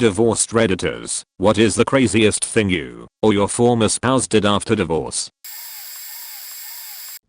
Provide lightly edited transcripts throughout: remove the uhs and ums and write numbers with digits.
Divorced Redditors, what is the craziest thing you or your former spouse did after divorce?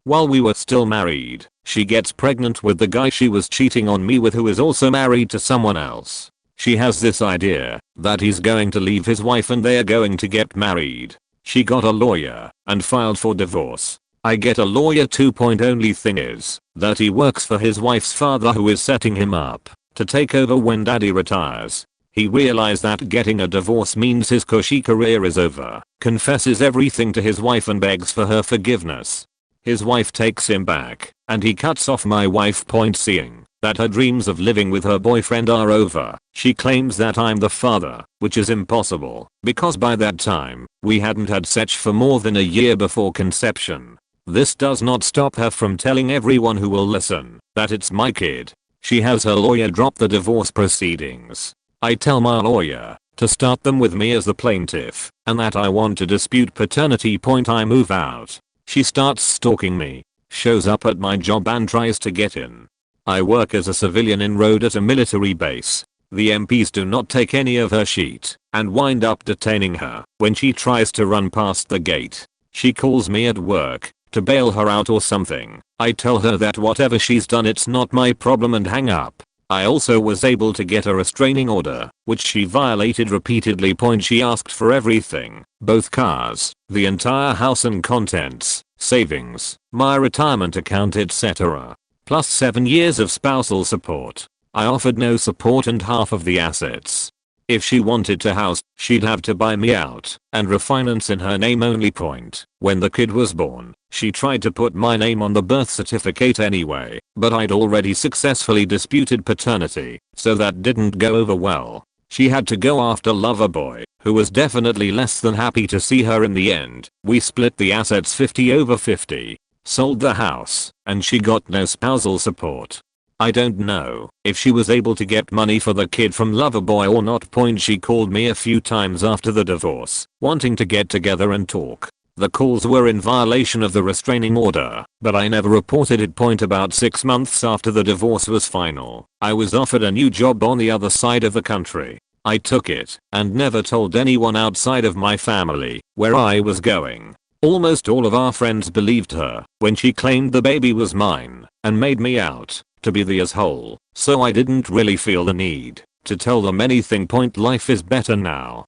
While we were still married, she gets pregnant with the guy she was cheating on me with, who is also married to someone else. She has this idea that he's going to leave his wife and they're going to get married. She got a lawyer and filed for divorce. I get a lawyer 2. Only thing is that he works for his wife's father, who is setting him up to take over when daddy retires. He realized that getting a divorce means his cushy career is over, confesses everything to his wife and begs for her forgiveness. His wife takes him back, and he cuts off my wife. Seeing that her dreams of living with her boyfriend are over, she claims that I'm the father, which is impossible because by that time, we hadn't had sex for more than a year before conception. This does not stop her from telling everyone who will listen that it's my kid. She has her lawyer drop the divorce proceedings. I tell my lawyer to start them with me as the plaintiff and that I want to dispute paternity. I move out. She starts stalking me, shows up at my job and tries to get in. I work as a civilian in road at a military base. The MPs do not take any of her shit and wind up detaining her when she tries to run past the gate. She calls me at work to bail her out or something. I tell her that whatever she's done, it's not my problem, and hang up. I also was able to get a restraining order, which she violated repeatedly. She asked for everything, both cars, the entire house and contents, savings, my retirement account, etc. Plus 7 years of spousal support. I offered no support and half of the assets. If she wanted to house, she'd have to buy me out and refinance in her name only. When the kid was born, she tried to put my name on the birth certificate anyway, but I'd already successfully disputed paternity, so that didn't go over well. She had to go after Loverboy, who was definitely less than happy to see her in the end. We split the assets 50/50, sold the house, and she got no spousal support. I don't know if she was able to get money for the kid from Loverboy or not. She called me a few times after the divorce, wanting to get together and talk. The calls were in violation of the restraining order, but I never reported it. About 6 months after the divorce was final, I was offered a new job on the other side of the country. I took it and never told anyone outside of my family where I was going. Almost all of our friends believed her when she claimed the baby was mine and made me out to be the asshole, so I didn't really feel the need to tell them anything. Life is better now.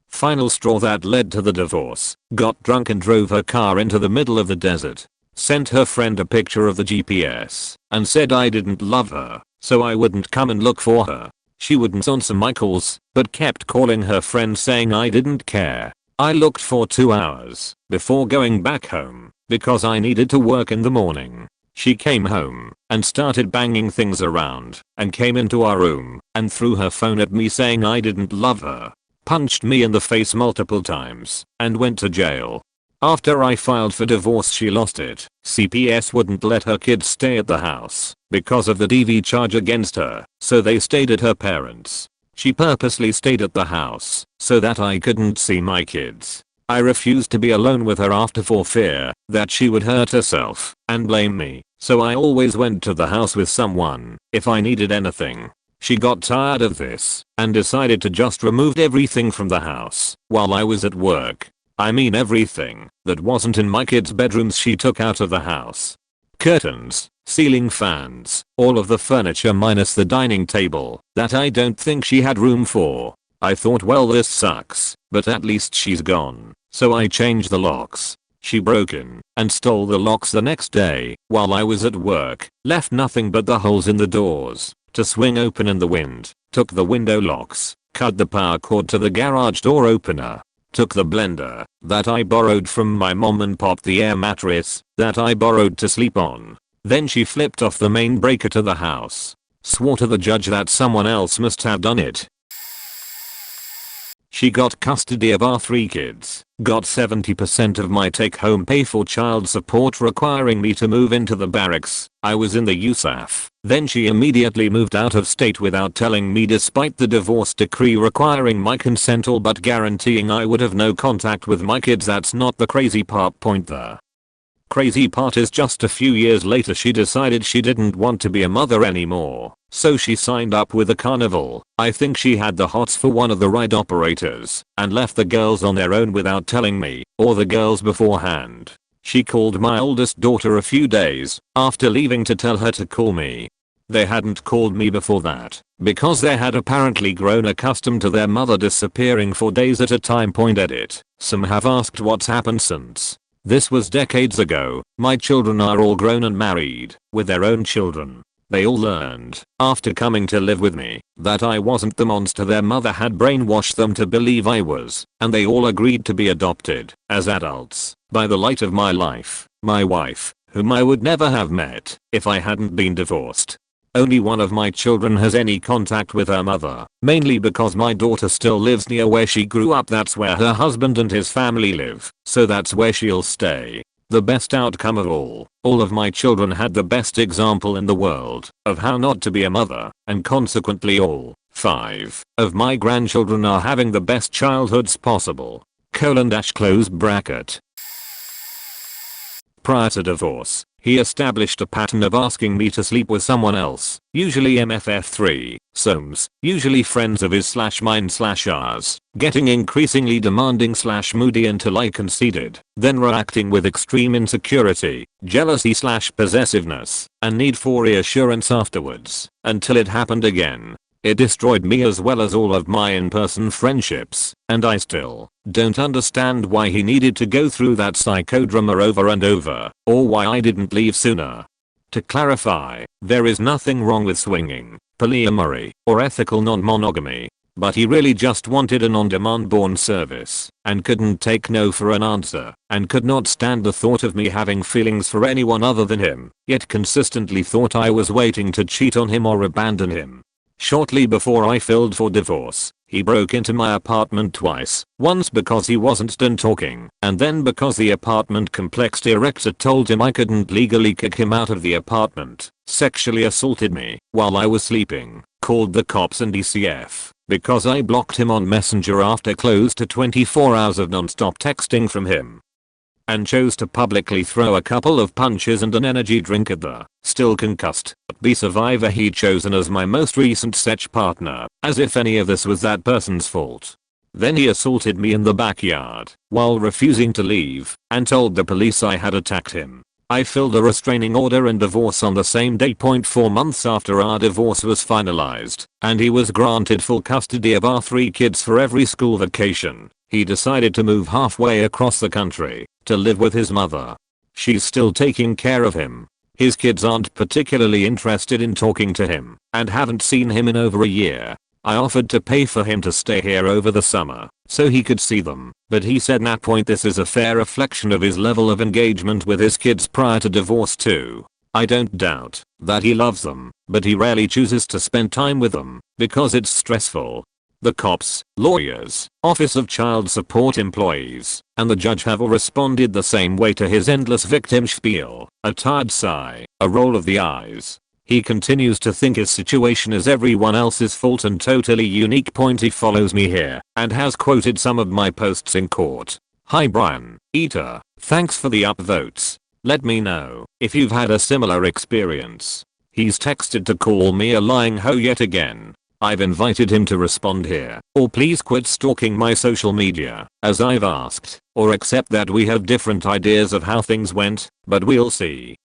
Final straw that led to the divorce. Got drunk and drove her car into the middle of the desert. Sent her friend a picture of the GPS and said I didn't love her, so I wouldn't come and look for her. She wouldn't answer my calls, but kept calling her friend saying I didn't care. I looked for 2 hours before going back home because I needed to work in the morning. She came home and started banging things around and came into our room and threw her phone at me saying I didn't love her. Punched me in the face multiple times and went to jail. After I filed for divorce, she lost it. CPS wouldn't let her kids stay at the house because of the DV charge against her, so they stayed at her parents'. She purposely stayed at the house so that I couldn't see my kids. I refused to be alone with her after for fear that she would hurt herself and blame me, so I always went to the house with someone if I needed anything. She got tired of this and decided to just remove everything from the house while I was at work. I mean everything that wasn't in my kids' bedrooms she took out of the house. Curtains, ceiling fans, all of the furniture minus the dining table that I don't think she had room for. I thought, well, this sucks, but at least she's gone. So I changed the locks. She broke in and stole the locks the next day while I was at work, left nothing but the holes in the doors to swing open in the wind, took the window locks, cut the power cord to the garage door opener, took the blender that I borrowed from my mom and popped the air mattress that I borrowed to sleep on. Then she flipped off the main breaker to the house. Swore to the judge that someone else must have done it. She got custody of our 3 kids, got 70% of my take-home pay for child support, requiring me to move into the barracks. I was in the USAF. Then she immediately moved out of state without telling me, despite the divorce decree requiring my consent, all but guaranteeing I would have no contact with my kids. That's not the crazy part. The Crazy part is just a few years later she decided she didn't want to be a mother anymore, so she signed up with a carnival. I think she had the hots for one of the ride operators and left the girls on their own without telling me or the girls beforehand. She called my oldest daughter a few days after leaving to tell her to call me. They hadn't called me before that because they had apparently grown accustomed to their mother disappearing for days at a time. Edit. Some have asked what's happened since. This was decades ago. My children are all grown and married with their own children. They all learned, after coming to live with me, that I wasn't the monster their mother had brainwashed them to believe I was, and they all agreed to be adopted, as adults, by the light of my life, my wife, whom I would never have met if I hadn't been divorced. Only one of my children has any contact with her mother, mainly because my daughter still lives near where she grew up. That's where her husband and his family live, so that's where she'll stay. The best outcome of all of my children had the best example in the world of how not to be a mother, and consequently all 5 of my grandchildren are having the best childhoods possible. Close bracket. Prior to divorce, he established a pattern of asking me to sleep with someone else, usually MFF3, SOMs, usually friends of his mine/ours, getting increasingly demanding moody until I conceded, then reacting with extreme insecurity, jealousy/possessiveness, and need for reassurance afterwards, until it happened again. It destroyed me as well as all of my in-person friendships, and I still don't understand why he needed to go through that psychodrama over and over, or why I didn't leave sooner. To clarify, there is nothing wrong with swinging, polyamory, or ethical non-monogamy, but he really just wanted an on-demand porn service, and couldn't take no for an answer, and could not stand the thought of me having feelings for anyone other than him, yet consistently thought I was waiting to cheat on him or abandon him. Shortly before I filed for divorce, he broke into my apartment twice, once because he wasn't done talking, and then because the apartment complex director told him I couldn't legally kick him out of the apartment, sexually assaulted me while I was sleeping, called the cops and ECF, because I blocked him on Messenger after close to 24 hours of non-stop texting from him, and chose to publicly throw a couple of punches and an energy drink at the still concussed B survivor he'd chosen as my most recent sex partner, as if any of this was that person's fault. Then he assaulted me in the backyard while refusing to leave and told the police I had attacked him. I filed a restraining order and divorce on the same day. 4 months after our divorce was finalized and he was granted full custody of our 3 kids for every school vacation, he decided to move halfway across the country to live with his mother. She's still taking care of him. His kids aren't particularly interested in talking to him and haven't seen him in over a year. I offered to pay for him to stay here over the summer so he could see them, but he said at that point this is a fair reflection of his level of engagement with his kids prior to divorce too. I don't doubt that he loves them, but he rarely chooses to spend time with them because it's stressful. The cops, lawyers, Office of Child Support employees, and the judge have all responded the same way to his endless victim spiel, a tired sigh, a roll of the eyes. He continues to think his situation is everyone else's fault and totally unique. He follows me here and has quoted some of my posts in court. Hi Brian, Eater, thanks for the upvotes. Let me know if you've had a similar experience. He's texted to call me a lying hoe yet again. I've invited him to respond here, or please quit stalking my social media, as I've asked, or accept that we have different ideas of how things went, but we'll see.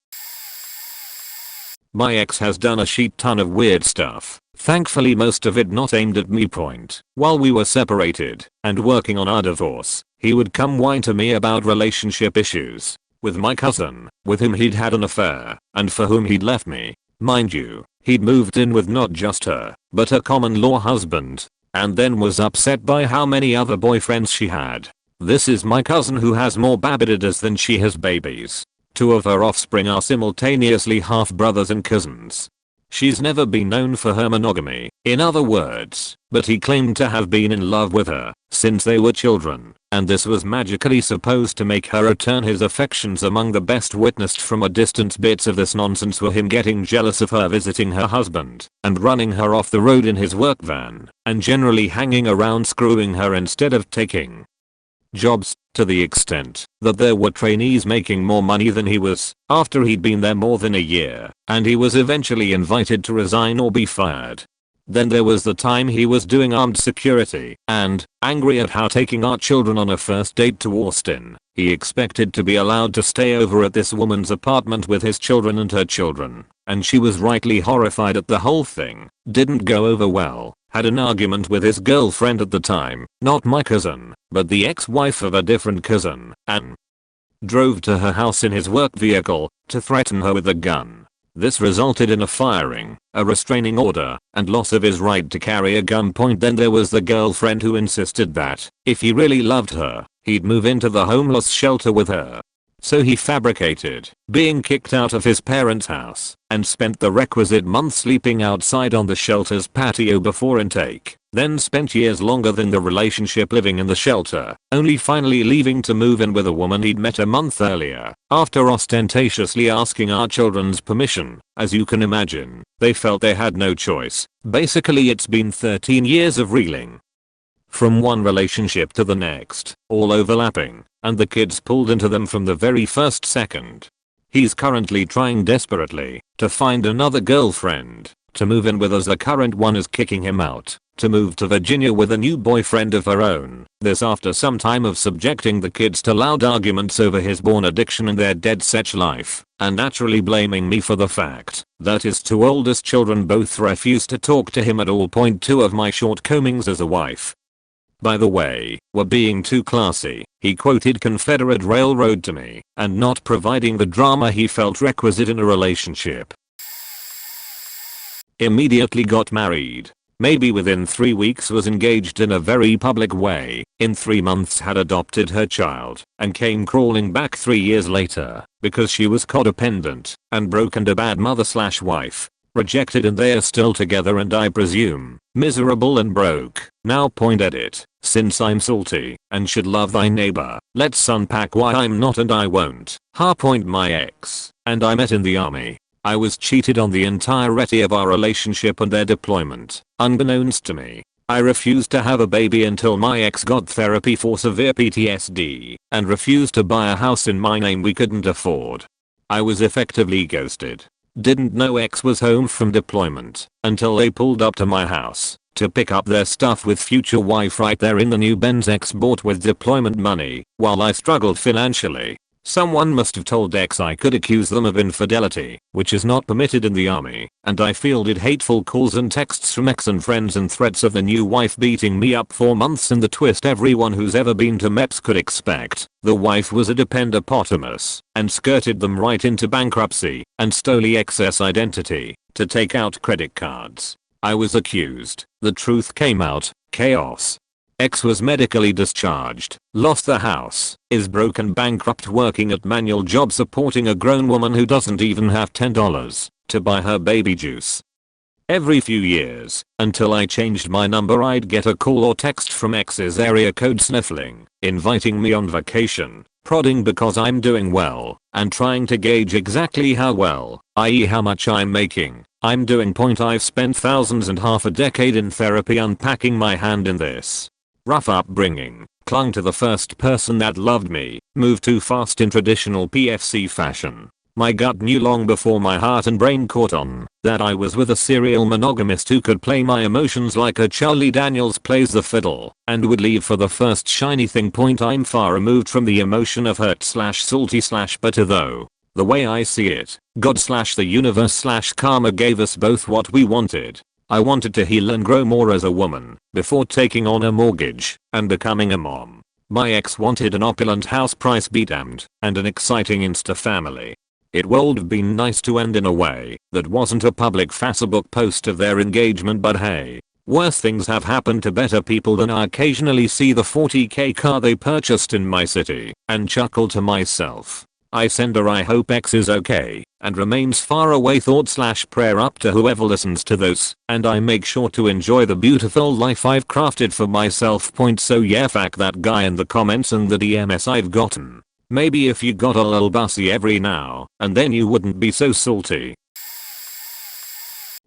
My ex has done a shit ton of weird stuff, thankfully most of it not aimed at me. While we were separated and working on our divorce, he would come whine to me about relationship issues with my cousin, with whom he'd had an affair, and for whom he'd left me. Mind you, he'd moved in with not just her, but her common-law husband, and then was upset by how many other boyfriends she had. This is my cousin who has more babies than she has babies. 2 of her offspring are simultaneously half-brothers and cousins. She's never been known for her monogamy, in other words, but he claimed to have been in love with her since they were children, and this was magically supposed to make her return his affections. Among the best witnessed from a distance bits of this nonsense were him getting jealous of her visiting her husband and running her off the road in his work van, and generally hanging around screwing her instead of taking jobs, to the extent that there were trainees making more money than he was after he'd been there more than a year, and he was eventually invited to resign or be fired. Then there was the time he was doing armed security, and, angry at how taking our children on a first date to Austin, he expected to be allowed to stay over at this woman's apartment with his children and her children, and she was rightly horrified at the whole thing. Didn't go over well. Had an argument with his girlfriend at the time, not my cousin, but the ex-wife of a different cousin, and drove to her house in his work vehicle to threaten her with a gun. This resulted in a firing, a restraining order, and loss of his right to carry a gun. Then there was the girlfriend who insisted that, if he really loved her, he'd move into the homeless shelter with her. So he fabricated being kicked out of his parents' house and spent the requisite months sleeping outside on the shelter's patio before intake, then spent years longer than the relationship living in the shelter, only finally leaving to move in with a woman he'd met a month earlier, after ostentatiously asking our children's permission. As you can imagine, they felt they had no choice. Basically, it's been 13 years of reeling from one relationship to the next, all overlapping, and the kids pulled into them from the very first second. He's currently trying desperately to find another girlfriend to move in with, as the current one is kicking him out, to move to Virginia with a new boyfriend of her own. This after some time of subjecting the kids to loud arguments over his porn addiction and their dead sex life, and naturally blaming me for the fact that his two oldest children both refused to talk to him at all. Point 2 of my shortcomings as a wife. By the way, were being too classy. He quoted Confederate Railroad to me, and not providing the drama he felt requisite in a relationship. Immediately got married. Maybe within 3 weeks was engaged in a very public way. In 3 months had adopted her child, and came crawling back 3 years later, because she was codependent, and broke and a bad mother/wife. Rejected, and they are still together, and I presume miserable and broke. Now. Edit. Since I'm salty and should love thy neighbor, let's unpack why I'm not and I won't. My ex and I met in the army. I was cheated on the entirety of our relationship and their deployment. Unbeknownst to me, I refused to have a baby until my ex got therapy for severe PTSD and refused to buy a house in my name we couldn't afford. I was effectively ghosted. Didn't know ex was home from deployment until they pulled up to my house to pick up their stuff with future wife right there in the new Benz ex bought with deployment money, while I struggled financially. Someone must have told ex I could accuse them of infidelity, which is not permitted in the army, and I fielded hateful calls and texts from ex and friends and threats of the new wife beating me up for months. In the twist everyone who's ever been to MEPS could expect, the wife was a dependopotamus and skirted them right into bankruptcy and stole the excess identity to take out credit cards. I was accused. The truth came out. Chaos. Ex was medically discharged, lost the house, is broke and bankrupt, working at manual job supporting a grown woman who doesn't even have $10 to buy her baby juice. Every few years, until I changed my number, I'd get a call or text from ex's area code sniffling, inviting me on vacation, prodding because I'm doing well, and trying to gauge exactly how well, i.e. how much I'm making. I'm doing. I've spent thousands and half a decade in therapy unpacking my hand in this. Rough upbringing, clung to the first person that loved me, moved too fast in traditional PFC fashion. My gut knew long before my heart and brain caught on that I was with a serial monogamist who could play my emotions like a Charlie Daniels plays the fiddle, and would leave for the first shiny thing. I'm far removed from the emotion of hurt/salty/bitter though. The way I see it, God/the universe/karma gave us both what we wanted. I wanted to heal and grow more as a woman before taking on a mortgage and becoming a mom. My ex wanted an opulent house, price be damned, and an exciting Insta family. It would have been nice to end in a way that wasn't a public Facebook post of their engagement, but hey, worse things have happened to better people than I occasionally see the $40,000 car they purchased in my city and chuckle to myself. I send her I hope X is okay and remains far away /prayer up to whoever listens to this, and I make sure to enjoy the beautiful life I've crafted for myself. So yeah, fuck that guy in the comments and the DMs I've gotten. Maybe if you got a little bussy every now and then you wouldn't be so salty.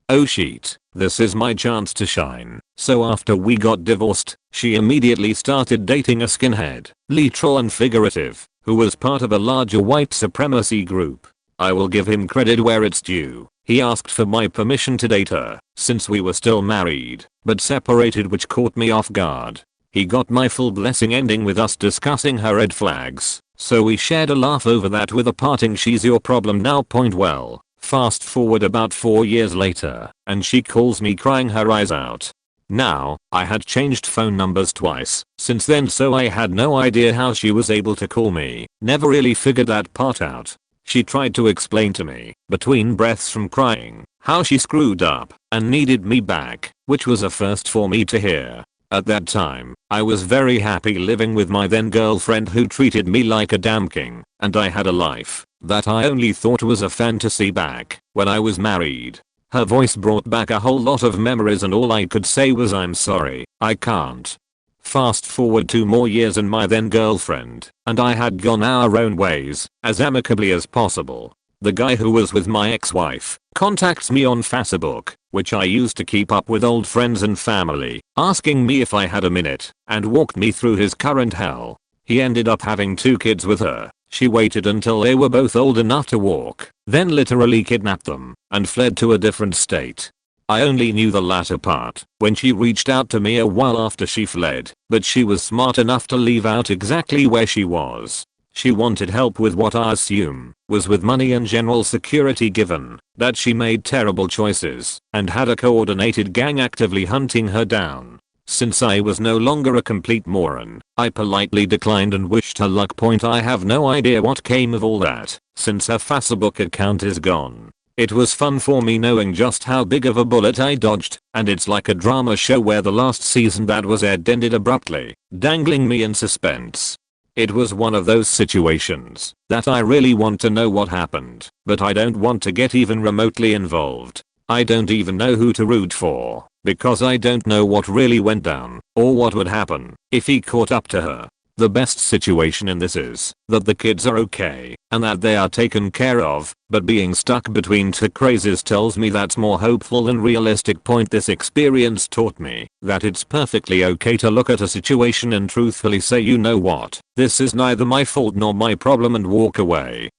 Oh shit. This is my chance to shine. So after we got divorced, she immediately started dating a skinhead, literal and figurative, who was part of a larger white supremacy group. I will give him credit where it's due. He asked for my permission to date her, since we were still married, but separated, which caught me off guard. He got my full blessing, ending with us discussing her red flags, so we shared a laugh over that with a parting "she's your problem now" point. Well, fast forward about 4 years later, and she calls me crying her eyes out. Now, I had changed phone numbers twice since then, so I had no idea how she was able to call me. Never really figured that part out. She tried to explain to me, between breaths from crying, how she screwed up and needed me back, which was a first for me to hear. At that time, I was very happy living with my then girlfriend, who treated me like a damn king, and I had a life that I only thought was a fantasy back when I was married. Her voice brought back a whole lot of memories, and all I could say was, "I'm sorry, I can't." Fast forward 2 more years, and my then girlfriend and I had gone our own ways as amicably as possible. The guy who was with my ex-wife contacts me on Facebook, which I used to keep up with old friends and family, asking me if I had a minute, and walked me through his current hell. He ended up having 2 kids with her. She waited until they were both old enough to walk, then literally kidnapped them and fled to a different state. I only knew the latter part when she reached out to me a while after she fled, but she was smart enough to leave out exactly where she was. She wanted help with what I assume was with money and general security, given that she made terrible choices and had a coordinated gang actively hunting her down. Since I was no longer a complete moron, I politely declined and wished her luck. I have no idea what came of all that, since her Facebook account is gone. It was fun for me knowing just how big of a bullet I dodged, and it's like a drama show where the last season that was aired ended abruptly, dangling me in suspense. It was one of those situations that I really want to know what happened, but I don't want to get even remotely involved. I don't even know who to root for, because I don't know what really went down, or what would happen if he caught up to her. The best situation in this is that the kids are okay, and that they are taken care of, but being stuck between 2 crazes tells me that's more hopeful than realistic. This experience taught me that it's perfectly okay to look at a situation and truthfully say, "You know what, this is neither my fault nor my problem," and walk away.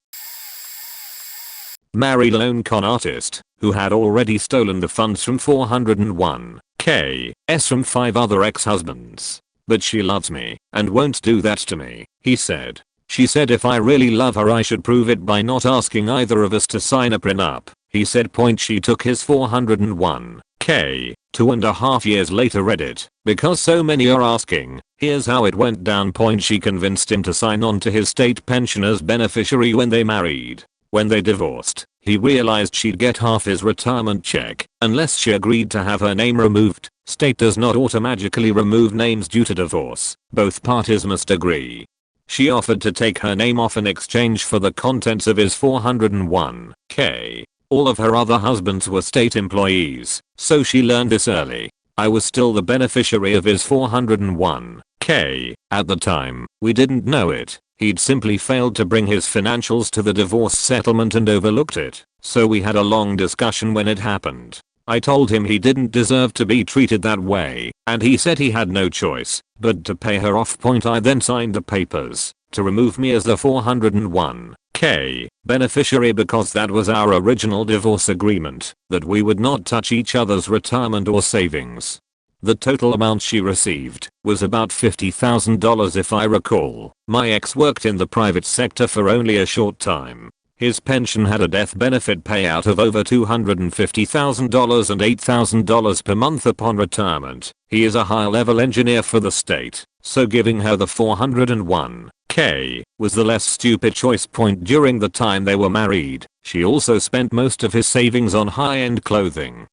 Married lone con artist who had already stolen the funds from 401k from 5 other ex-husbands. "But she loves me and won't do that to me," he said. "She said if I really love her I should prove it by not asking either of us to sign a prenup," he said. She took his 401k 2.5 years later, read it because so many are asking. Here's how it went down. She convinced him to sign on to his state pension as beneficiary when they married. When they divorced, he realized she'd get half his retirement check unless she agreed to have her name removed. State does not automatically remove names due to divorce. Both parties must agree. She offered to take her name off in exchange for the contents of his 401k. All of her other husbands were state employees, so she learned this early. I was still the beneficiary of his 401k. At the time, we didn't know it. He'd simply failed to bring his financials to the divorce settlement and overlooked it, so we had a long discussion when it happened. I told him he didn't deserve to be treated that way, and he said he had no choice but to pay her off. I then signed the papers to remove me as the 401k beneficiary because that was our original divorce agreement, that we would not touch each other's retirement or savings. The total amount she received was about $50,000 if I recall. My ex worked in the private sector for only a short time. His pension had a death benefit payout of over $250,000 and $8,000 per month upon retirement. He is a high-level engineer for the state, so giving her the 401k was the less stupid choice. During the time they were married, she also spent most of his savings on high-end clothing,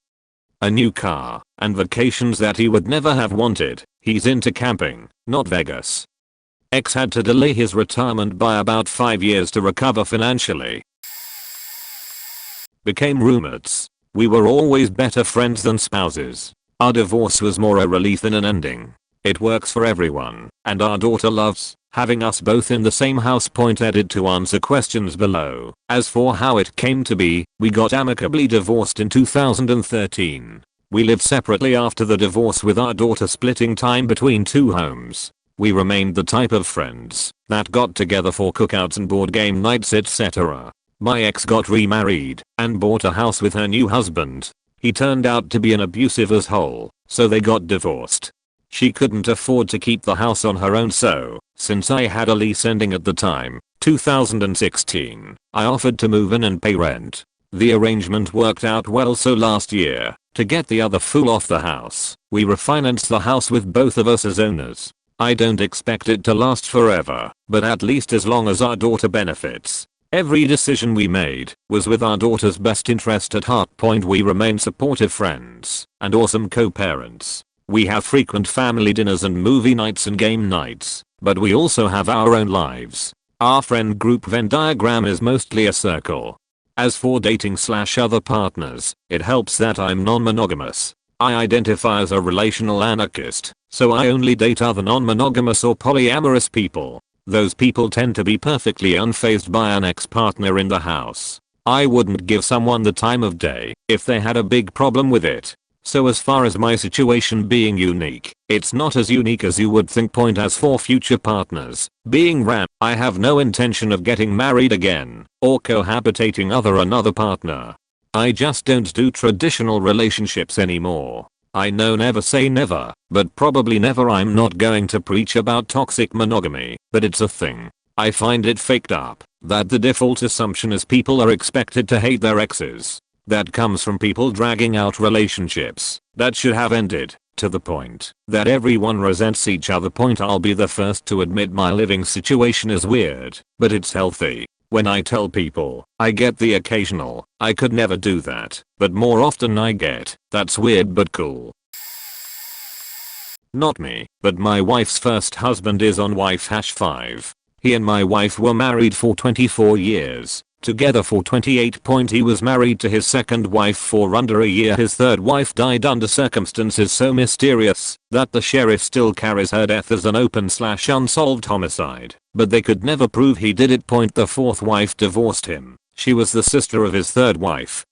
a new car, and vacations that he would never have wanted. He's into camping, not Vegas. Ex had to delay his retirement by about 5 years to recover financially. Became roommates. We were always better friends than spouses. Our divorce was more a relief than an ending. It works for everyone, and our daughter loves having us both in the same house. Added to answer questions below. As for how it came to be, we got amicably divorced in 2013. We live separately after the divorce with our daughter splitting time between two homes. We remained the type of friends that got together for cookouts and board game nights etc. My ex got remarried and bought a house with her new husband. He turned out to be an abusive asshole, so they got divorced. She couldn't afford to keep the house on her own, so, since I had a lease ending at the time, 2016, I offered to move in and pay rent. The arrangement worked out well, so last year, to get the other fool off the house, we refinanced the house with both of us as owners. I don't expect it to last forever, but at least as long as our daughter benefits. Every decision we made was with our daughter's best interest at heart. We remain supportive friends and awesome co-parents. We have frequent family dinners and movie nights and game nights, but we also have our own lives. Our friend group Venn diagram is mostly a circle. As for dating/other partners, it helps that I'm non-monogamous. I identify as a relational anarchist, so I only date other non-monogamous or polyamorous people. Those people tend to be perfectly unfazed by an ex-partner in the house. I wouldn't give someone the time of day if they had a big problem with it. So as far as my situation being unique, it's not as unique as you would think. As for future partners, being ram, I have no intention of getting married again or cohabitating another partner. I just don't do traditional relationships anymore. I know never say never, but probably never. I'm not going to preach about toxic monogamy, but it's a thing. I find it faked up that the default assumption is people are expected to hate their exes. That comes from people dragging out relationships that should have ended, to the point that everyone resents each other. I'll be the first to admit my living situation is weird, but it's healthy. When I tell people, I get the occasional, I could never do that, but more often I get, that's weird but cool. Not me, but my wife's first husband is on wife #5. He and my wife were married for 24 years. Together for 28. He was married to his second wife for under a year. His third wife died under circumstances so mysterious that the sheriff still carries her death as an open/unsolved homicide, but they could never prove he did it. The fourth wife divorced him. She was the sister of his third wife,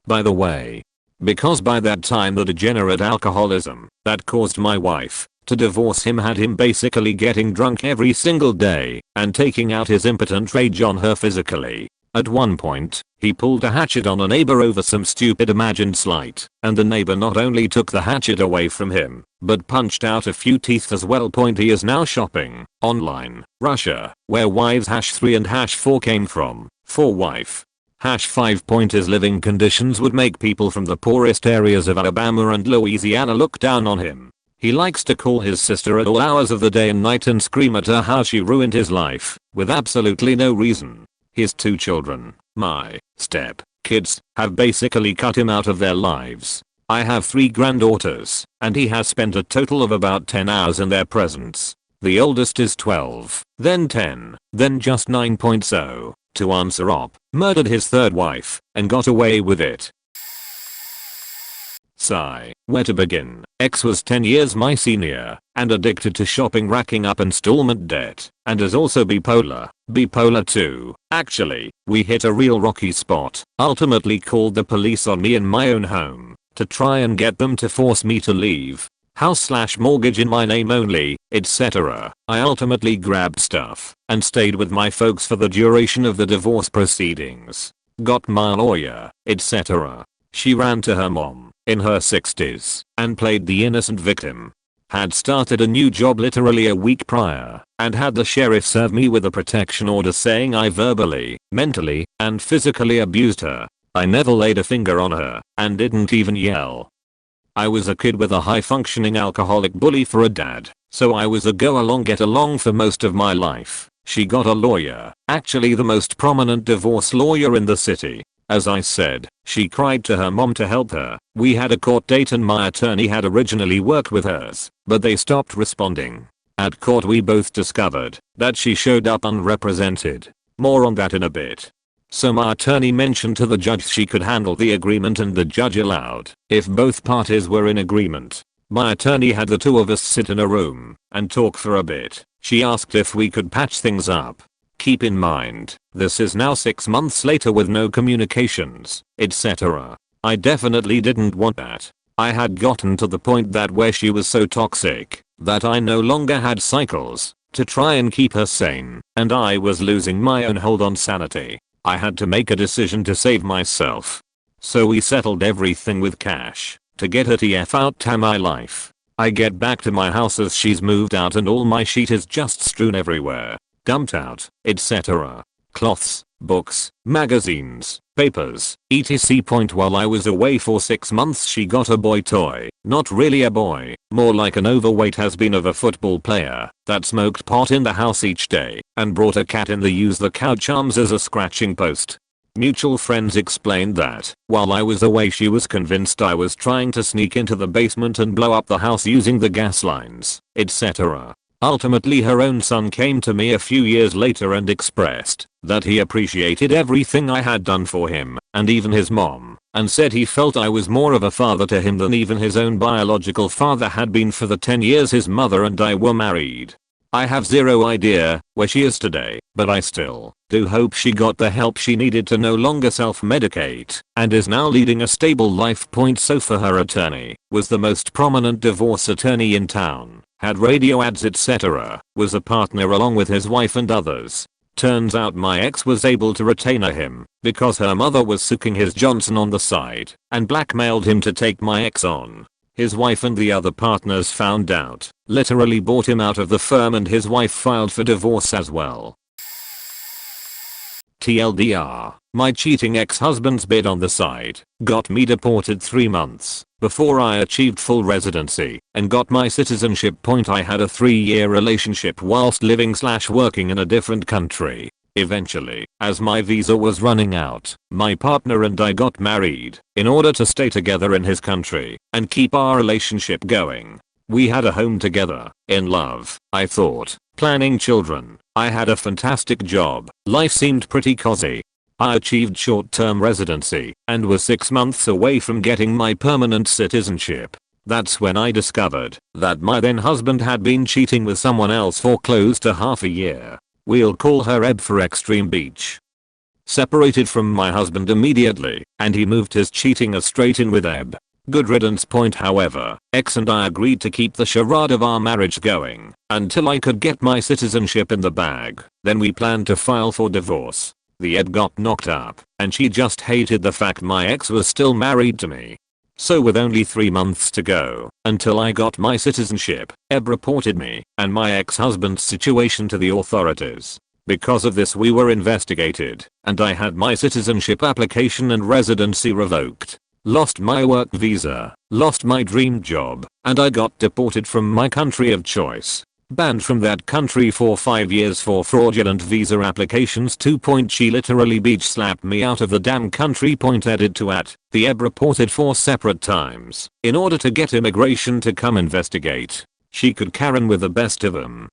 by the way, because by that time the degenerate alcoholism that caused my wife to divorce him had him basically getting drunk every single day and taking out his impotent rage on her physically. At one point, he pulled a hatchet on a neighbor over some stupid imagined slight, and the neighbor not only took the hatchet away from him, but punched out a few teeth as well. He is now shopping online, Russia, where wives #3 and #4 came from, for wife. #5. His living conditions would make people from the poorest areas of Alabama and Louisiana look down on him. He likes to call his sister at all hours of the day and night and scream at her how she ruined his life, with absolutely no reason. His 2 children, my step kids, have basically cut him out of their lives. I have 3 granddaughters, and he has spent a total of about 10 hours in their presence. The oldest is 12, then 10, then just 9. So, to answer up, murdered his third wife, and got away with it. Sigh. Where to begin? X was 10 years my senior, and addicted to shopping, racking up installment debt, and is also bipolar. Bipolar 2. Actually, we hit a real rocky spot. Ultimately called the police on me in my own home, to try and get them to force me to leave. House/mortgage in my name only, etc. I ultimately grabbed stuff, and stayed with my folks for the duration of the divorce proceedings. Got my lawyer, etc. She ran to her mom, in her 60s, and played the innocent victim. Had started a new job literally a week prior, and had the sheriff serve me with a protection order saying I verbally, mentally, and physically abused her. I never laid a finger on her, and didn't even yell. I was a kid with a high-functioning alcoholic bully for a dad, so I was a go-along-get-along for most of my life. She got a lawyer, actually the most prominent divorce lawyer in the city. As I said, she cried to her mom to help her. We had a court date and my attorney had originally worked with hers, but they stopped responding. At court we both discovered that she showed up unrepresented. More on that in a bit. So my attorney mentioned to the judge she could handle the agreement, and the judge allowed if both parties were in agreement. My attorney had the 2 of us sit in a room and talk for a bit. She asked if we could patch things up. Keep in mind, this is now 6 months later with no communications, etc. I definitely didn't want that. I had gotten to the point that where she was so toxic that I no longer had cycles to try and keep her sane, and I was losing my own hold on sanity. I had to make a decision to save myself. So we settled everything with cash to get her TF out to my life. I get back to my house as she's moved out and all my shit is just strewn everywhere, dumped out, etc. Cloths, books, magazines, papers, etc. While I was away for 6 months she got a boy toy, not really a boy, more like an overweight has-been of a football player that smoked pot in the house each day and brought a cat in the use the couch arms as a scratching post. Mutual friends explained that while I was away she was convinced I was trying to sneak into the basement and blow up the house using the gas lines, etc. Ultimately her own son came to me a few years later and expressed that he appreciated everything I had done for him, and even his mom, and said he felt I was more of a father to him than even his own biological father had been for the 10 years his mother and I were married. I have zero idea where she is today, but I still do hope she got the help she needed to no longer self-medicate and is now leading a stable life. So for her attorney was the most prominent divorce attorney in town, had radio ads etc, was a partner along with his wife and others. Turns out my ex was able to retain him because her mother was sucking his Johnson on the side and blackmailed him to take my ex on. His wife and the other partners found out, literally bought him out of the firm, and his wife filed for divorce as well. TLDR, my cheating ex-husband's bid on the side got me deported 3 months before I achieved full residency and got my citizenship. I had a 3-year relationship whilst living/working in a different country. Eventually, as my visa was running out, my partner and I got married in order to stay together in his country and keep our relationship going. We had a home together, in love, I thought, planning children. I had a fantastic job, life seemed pretty cozy. I achieved short-term residency and was 6 months away from getting my permanent citizenship. That's when I discovered that my then husband had been cheating with someone else for close to half a year. We'll call her Eb for Extreme Beach. Separated from my husband immediately, and he moved his cheating straight in with Eb. Good riddance. However, ex and I agreed to keep the charade of our marriage going until I could get my citizenship in the bag. Then we planned to file for divorce. The Eb got knocked up, and she just hated the fact my ex was still married to me. So with only 3 months to go until I got my citizenship, Eb reported me and my ex-husband's situation to the authorities. Because of this we were investigated, and I had my citizenship application and residency revoked. Lost my work visa, lost my dream job, and I got deported from my country of choice. Banned from that country for 5 years for fraudulent visa applications. She literally beach slapped me out of the damn country. Added to at, the Eb reported 4 separate times in order to get immigration to come investigate. She could Karen with the best of them.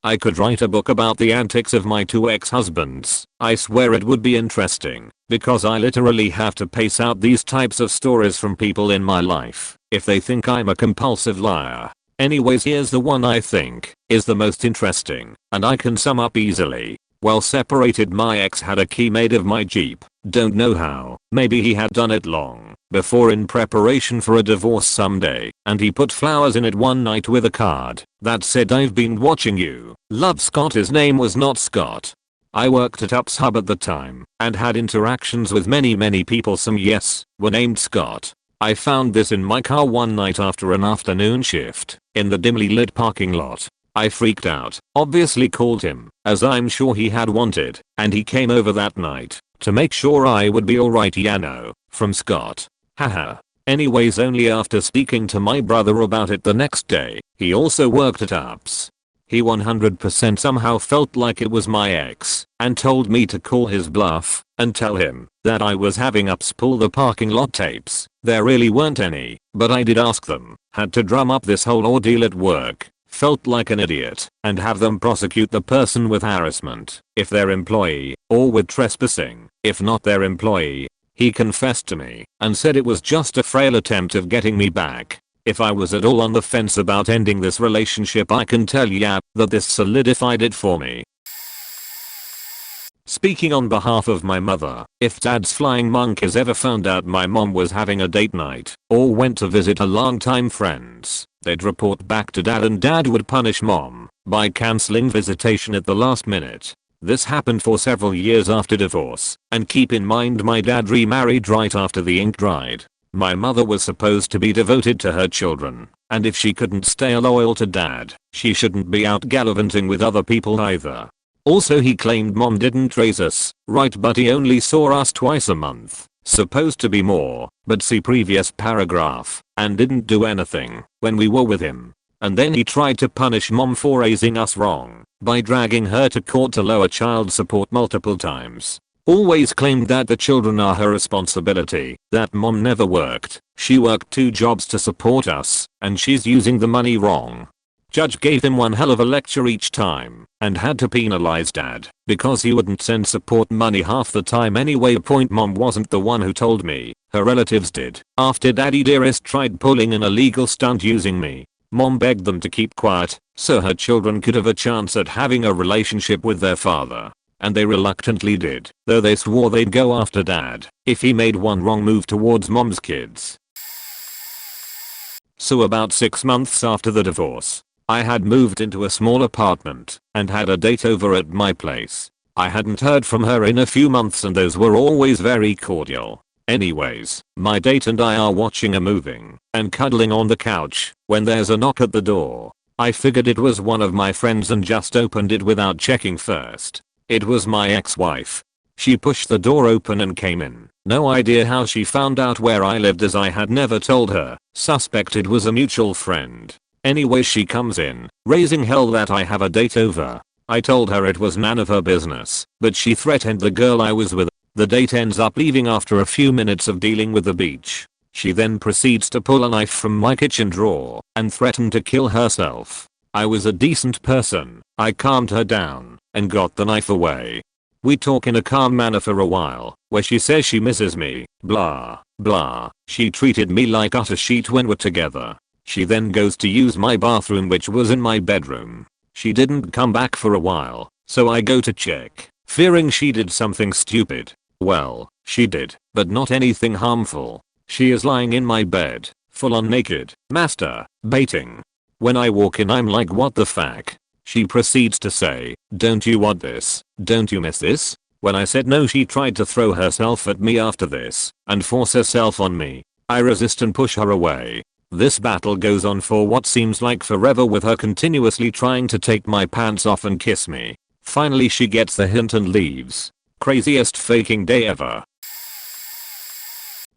I could write a book about the antics of my 2 ex-husbands. I swear it would be interesting, because I literally have to pace out these types of stories from people in my life if they think I'm a compulsive liar. Anyways, here's the one I think is the most interesting, and I can sum up easily. While separated, my ex had a key made of my Jeep. Don't know how, maybe he had done it long before in preparation for a divorce someday, and he put flowers in it one night with a card that said, "I've been watching you. Love, Scott." His name was not Scott. I worked at Ups Hub at the time and had interactions with many people. Some, yes, were named Scott. I found this in my car one night after an afternoon shift in the dimly lit parking lot. I freaked out, obviously called him, as I'm sure he had wanted, and he came over that night to make sure I would be alright. Yeah, no, from Scott. Haha. Anyways, only after speaking to my brother about it the next day. He also worked at Ups. He 100% somehow felt like it was my ex and told me to call his bluff and tell him that I was having Ups pull the parking lot tapes. There really weren't any, but I did ask them. Had to drum up this whole ordeal at work. Felt like an idiot and have them prosecute the person with harassment if their employee, or with trespassing if not their employee. He confessed to me and said it was just a frail attempt of getting me back. If I was at all on the fence about ending this relationship, I can tell ya that this solidified it for me. Speaking on behalf of my mother, if dad's flying monkeys ever found out my mom was having a date night or went to visit her longtime friends, they'd report back to dad and dad would punish mom by cancelling visitation at the last minute. This happened for several years after divorce, and keep in mind my dad remarried right after the ink dried. My mother was supposed to be devoted to her children, and if she couldn't stay loyal to dad, she shouldn't be out gallivanting with other people either. Also he claimed mom didn't raise us, right, but he only saw us twice a month. Supposed to be more, but see previous paragraph, and didn't do anything when we were with him. And then he tried to punish mom for raising us wrong by dragging her to court to lower child support multiple times. Always claimed that the children are her responsibility, that mom never worked, she worked 2 jobs to support us, and she's using the money wrong. Judge gave him one hell of a lecture each time, and had to penalize dad, because he wouldn't send support money half the time anyway. Point mom wasn't the one who told me, her relatives did. After daddy dearest tried pulling an illegal stunt using me, mom begged them to keep quiet, so her children could have a chance at having a relationship with their father. And they reluctantly did, though they swore they'd go after dad if he made one wrong move towards mom's kids. So about 6 months after the divorce, I had moved into a small apartment and had a date over at my place. I hadn't heard from her in a few months and those were always very cordial. Anyways, my date and I are watching a movie and cuddling on the couch when there's a knock at the door. I figured it was one of my friends and just opened it without checking first. It was my ex-wife. She pushed the door open and came in. No idea how she found out where I lived as I had never told her. Suspect it was a mutual friend. Anyway, she comes in, raising hell that I have a date over. I told her it was none of her business, but she threatened the girl I was with. The date ends up leaving after a few minutes of dealing with the beach. She then proceeds to pull a knife from my kitchen drawer and threaten to kill herself. I was a decent person. I calmed her down and got the knife away. We talk in a calm manner for a while, where she says she misses me, blah, blah. She treated me like utter shit when we're together. She then goes to use my bathroom, which was in my bedroom. She didn't come back for a while, so I go to check, fearing she did something stupid. Well, she did, but not anything harmful. She is lying in my bed, full on naked, masturbating. When I walk in I'm like, what the fuck? She proceeds to say, don't you want this? Don't you miss this? When I said no, she tried to throw herself at me after this and force herself on me. I resist and push her away. This battle goes on for what seems like forever, with her continuously trying to take my pants off and kiss me. Finally she gets the hint and leaves. Craziest faking day ever.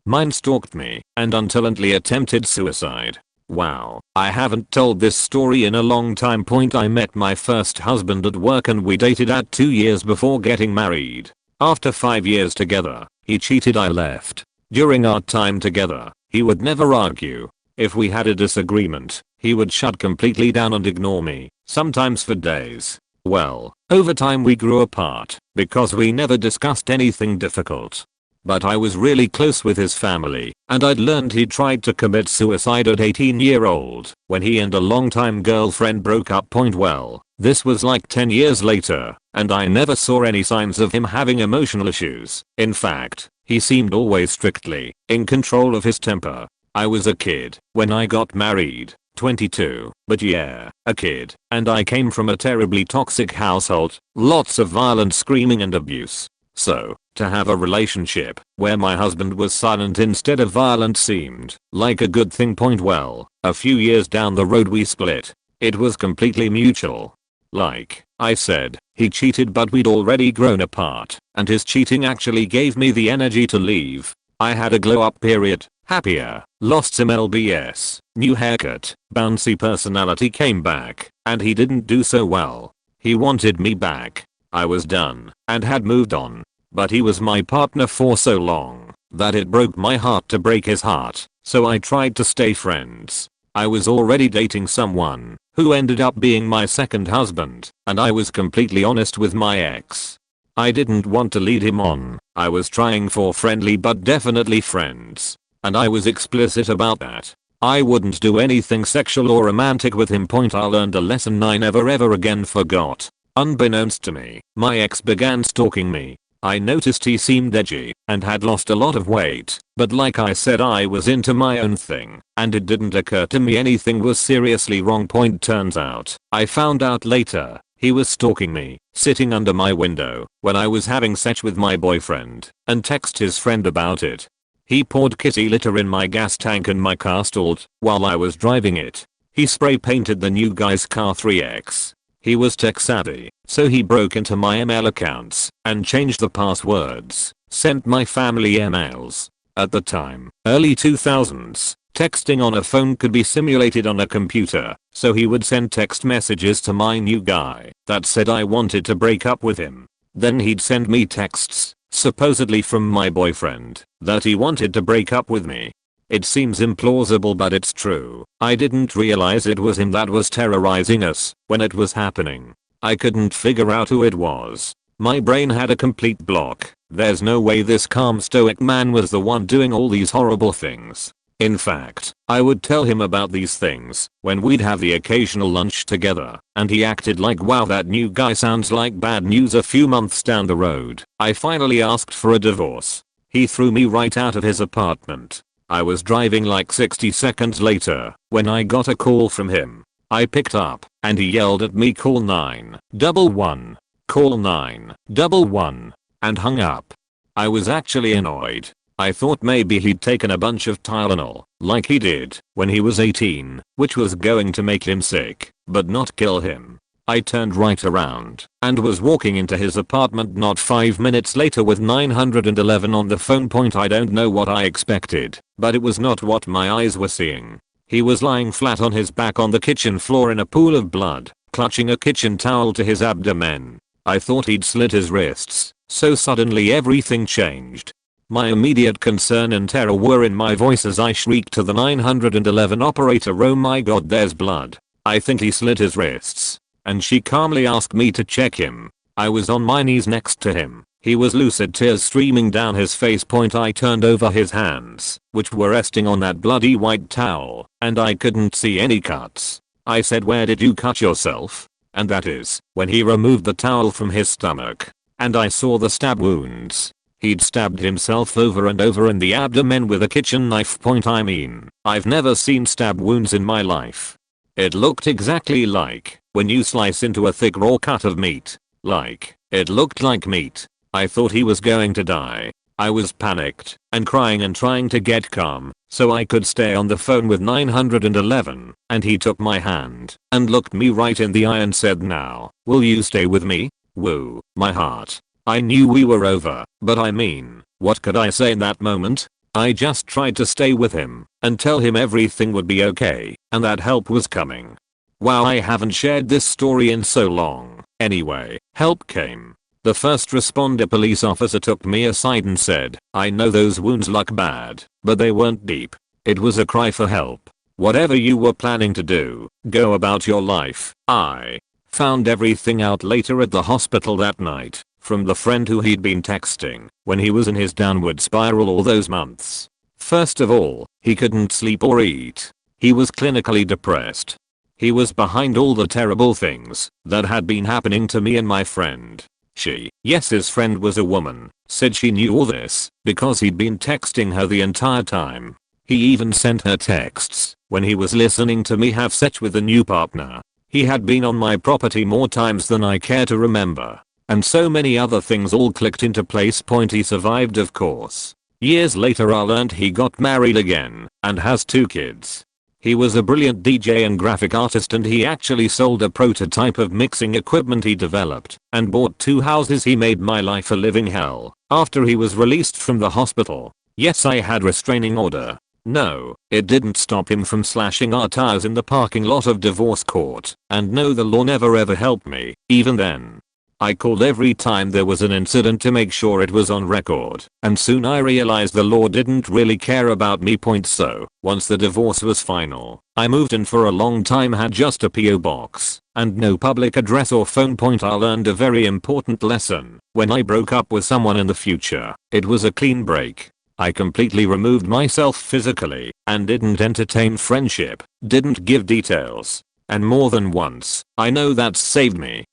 Mine stalked me and untilantly attempted suicide. Wow, I haven't told this story in a long time. I met my first husband at work and we dated at 2 years before getting married. After 5 years together, he cheated. I left. During our time together, he would never argue. If we had a disagreement, he would shut completely down and ignore me, sometimes for days. Well, over time we grew apart because we never discussed anything difficult. But I was really close with his family, and I'd learned he tried to commit suicide at 18-year-old when he and a longtime girlfriend broke up. Well, this was like 10 years later, and I never saw any signs of him having emotional issues. In fact, he seemed always strictly in control of his temper. I was a kid when I got married, 22, but yeah, a kid, and I came from a terribly toxic household, lots of violence, screaming and abuse. So, to have a relationship where my husband was silent instead of violent seemed like a good thing. Well, a few years down the road we split. It was completely mutual. Like I said, he cheated, but we'd already grown apart, and his cheating actually gave me the energy to leave. I had a glow up period, happier, lost some lbs, new haircut, bouncy personality came back, and he didn't do so well. He wanted me back. I was done and had moved on, but he was my partner for so long that it broke my heart to break his heart, so I tried to stay friends. I was already dating someone who ended up being my second husband, and I was completely honest with my ex. I didn't want to lead him on. I was trying for friendly but definitely friends, and I was explicit about that. I wouldn't do anything sexual or romantic with him. I learned a lesson I never ever again forgot. Unbeknownst to me, my ex began stalking me. I noticed he seemed edgy and had lost a lot of weight, but like I said, I was into my own thing and it didn't occur to me anything was seriously wrong. Turns out, I found out later, he was stalking me, sitting under my window when I was having sex with my boyfriend, and text his friend about it. He poured kitty litter in my gas tank and my car stalled while I was driving it. He spray painted the new guy's car 3x. He was tech savvy, so he broke into my ML accounts and changed the passwords, sent my family emails. At the time, early 2000s, texting on a phone could be simulated on a computer, so he would send text messages to my new guy that said I wanted to break up with him. Then he'd send me texts, supposedly from my boyfriend, that he wanted to break up with me. It seems implausible, but it's true. I didn't realize it was him that was terrorizing us when it was happening. I couldn't figure out who it was. My brain had a complete block. There's no way this calm stoic man was the one doing all these horrible things. In fact, I would tell him about these things when we'd have the occasional lunch together, and he acted like, wow, that new guy sounds like bad news. A few months down the road, I finally asked for a divorce. He threw me right out of his apartment. I was driving like 60 seconds later when I got a call from him. I picked up and he yelled at me, call 911, call 911, and hung up. I was actually annoyed. I thought maybe he'd taken a bunch of Tylenol like he did when he was 18, which was going to make him sick, but not kill him. I turned right around and was walking into his apartment not 5 minutes later with 911 on the phone. I don't know what I expected, but it was not what my eyes were seeing. He was lying flat on his back on the kitchen floor in a pool of blood, clutching a kitchen towel to his abdomen. I thought he'd slit his wrists, so suddenly everything changed. My immediate concern and terror were in my voice as I shrieked to the 911 operator, oh my god, there's blood. I think he slit his wrists. And she calmly asked me to check him. I was on my knees next to him. He was lucid, tears streaming down his face. I turned over his hands, which were resting on that bloody white towel, and I couldn't see any cuts. I said, where did you cut yourself? And that is when he removed the towel from his stomach, and I saw the stab wounds. He'd stabbed himself over and over in the abdomen with a kitchen knife. I mean, I've never seen stab wounds in my life. It looked exactly like when you slice into a thick raw cut of meat. Like, it looked like meat. I thought he was going to die. I was panicked and crying and trying to get calm so I could stay on the phone with 911, and he took my hand and looked me right in the eye and said, now, will you stay with me? Woo, my heart. I knew we were over, but I mean, what could I say in that moment? I just tried to stay with him and tell him everything would be okay and that help was coming. Wow, I haven't shared this story in so long. Anyway, help came. The first responder police officer took me aside and said, I know those wounds look bad, but they weren't deep. It was a cry for help. Whatever you were planning to do, go about your life. I found everything out later at the hospital that night from the friend who he'd been texting when he was in his downward spiral all those months. First of all, he couldn't sleep or eat. He was clinically depressed. He was behind all the terrible things that had been happening to me and my friend. She, yes, his friend was a woman, said she knew all this because he'd been texting her the entire time. He even sent her texts when he was listening to me have sex with a new partner. He had been on my property more times than I care to remember. And so many other things all clicked into place. He survived, of course. Years later I learned he got married again and has 2 kids. He was a brilliant DJ and graphic artist, and he actually sold a prototype of mixing equipment he developed and bought 2 houses. He made my life a living hell after he was released from the hospital. Yes, I had restraining order. No, it didn't stop him from slashing our tires in the parking lot of divorce court. And no, the law never ever helped me, even then. I called every time there was an incident to make sure it was on record, and soon I realized the law didn't really care about me. So, once the divorce was final, I moved in for a long time, had just a PO box, and no public address or phone. I learned a very important lesson when I broke up with someone in the future. It was a clean break. I completely removed myself physically and didn't entertain friendship, didn't give details, and more than once, I know that's saved me.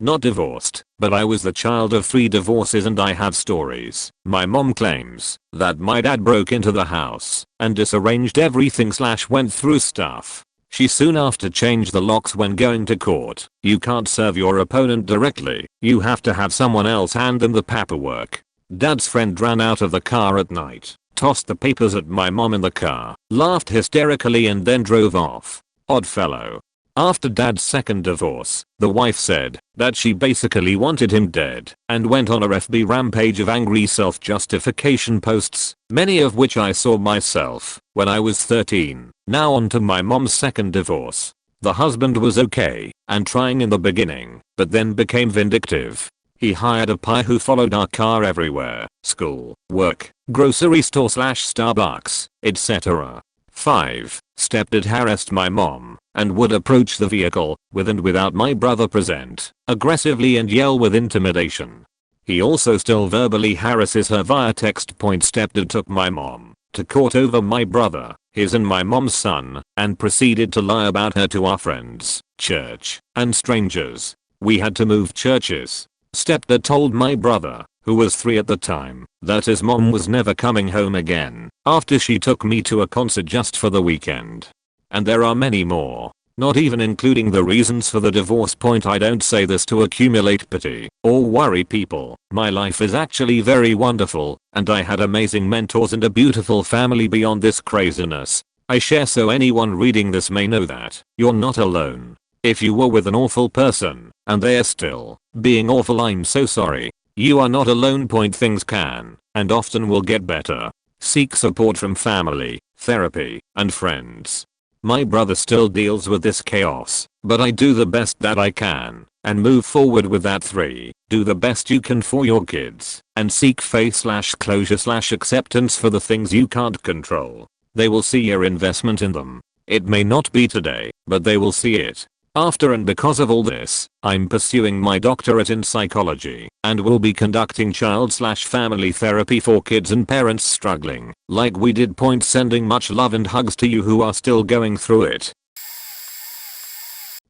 not divorced, but I was the child of 3 divorces and I have stories. My mom claims that my dad broke into the house and disarranged everything / went through stuff. She soon after changed the locks when going to court. You can't serve your opponent directly, you have to have someone else hand them the paperwork. Dad's friend ran out of the car at night, tossed the papers at my mom in the car, laughed hysterically and then drove off. Odd fellow. After dad's second divorce, the wife said that she basically wanted him dead and went on a FB rampage of angry self-justification posts, many of which I saw myself when I was 13. Now on to my mom's second divorce. The husband was okay and trying in the beginning, but then became vindictive. He hired a pie who followed our car everywhere, school, work, grocery store / Starbucks, etc. 5. Stepdad harassed my mom and would approach the vehicle, with and without my brother present, aggressively and yell with intimidation. He also still verbally harasses her via text. Stepdad took my mom to court over my brother, his and my mom's son, and proceeded to lie about her to our friends, church, and strangers. We had to move churches. Stepdad told my brother, who was 3 at the time, that his mom was never coming home again after she took me to a concert just for the weekend. And there are many more, not even including the reasons for the divorce. I don't say this to accumulate pity or worry people. My life is actually very wonderful, and I had amazing mentors and a beautiful family beyond this craziness I share, so anyone reading this may know that you're not alone. If you were with an awful person and they're still being awful, I'm so sorry. You are not alone. Things can and often will get better. Seek support from family, therapy, and friends. My brother still deals with this chaos, but I do the best that I can and move forward with that. 3. Do the best you can for your kids and seek faith / closure / acceptance for the things you can't control. They will see your investment in them. It may not be today, but they will see it. After and because of all this, I'm pursuing my doctorate in psychology and will be conducting child / family therapy for kids and parents struggling like we did. Sending much love and hugs to you who are still going through it.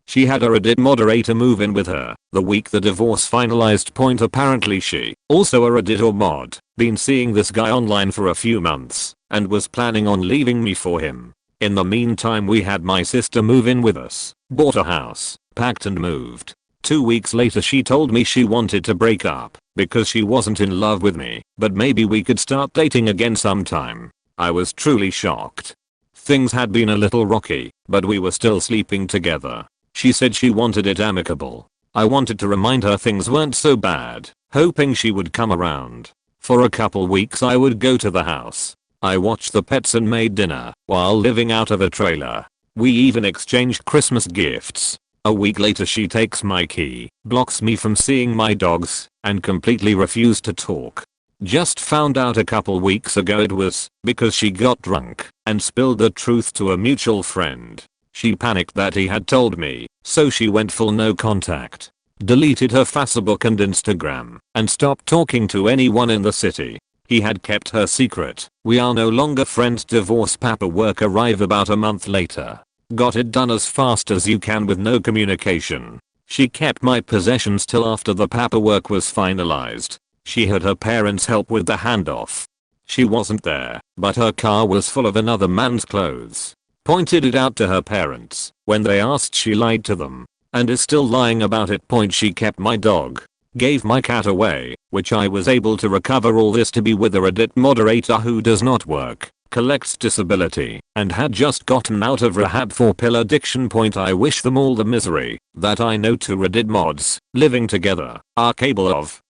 She had a Reddit moderator move in with her the week the divorce finalized. Apparently she, also a Redditor mod, been seeing this guy online for a few months and was planning on leaving me for him. In the meantime, we had my sister move in with us, bought a house, packed and moved. 2 weeks later she told me she wanted to break up because she wasn't in love with me, but maybe we could start dating again sometime. I was truly shocked. Things had been a little rocky, but we were still sleeping together. She said she wanted it amicable. I wanted to remind her things weren't so bad, hoping she would come around. For a couple weeks I would go to the house. I watched the pets and made dinner while living out of a trailer. We even exchanged Christmas gifts. A week later she takes my key, blocks me from seeing my dogs, and completely refused to talk. Just found out a couple weeks ago it was because she got drunk and spilled the truth to a mutual friend. She panicked that he had told me, so she went full no contact. Deleted her Facebook and Instagram, and stopped talking to anyone in the city. He had kept her secret. We are no longer friends. Divorce paperwork arrive about a month later. Got it done as fast as you can with no communication. She kept my possessions till after the paperwork was finalized. She had her parents help with the handoff. She wasn't there, but her car was full of another man's clothes. Pointed it out to her parents. When they asked, she lied to them and is still lying about it. She kept my dog, gave my cat away, which I was able to recover. All this to be with a Reddit moderator who does not work, collects disability, and had just gotten out of rehab for pill addiction. I wish them all the misery that I know. 2 Reddit mods living together are capable of.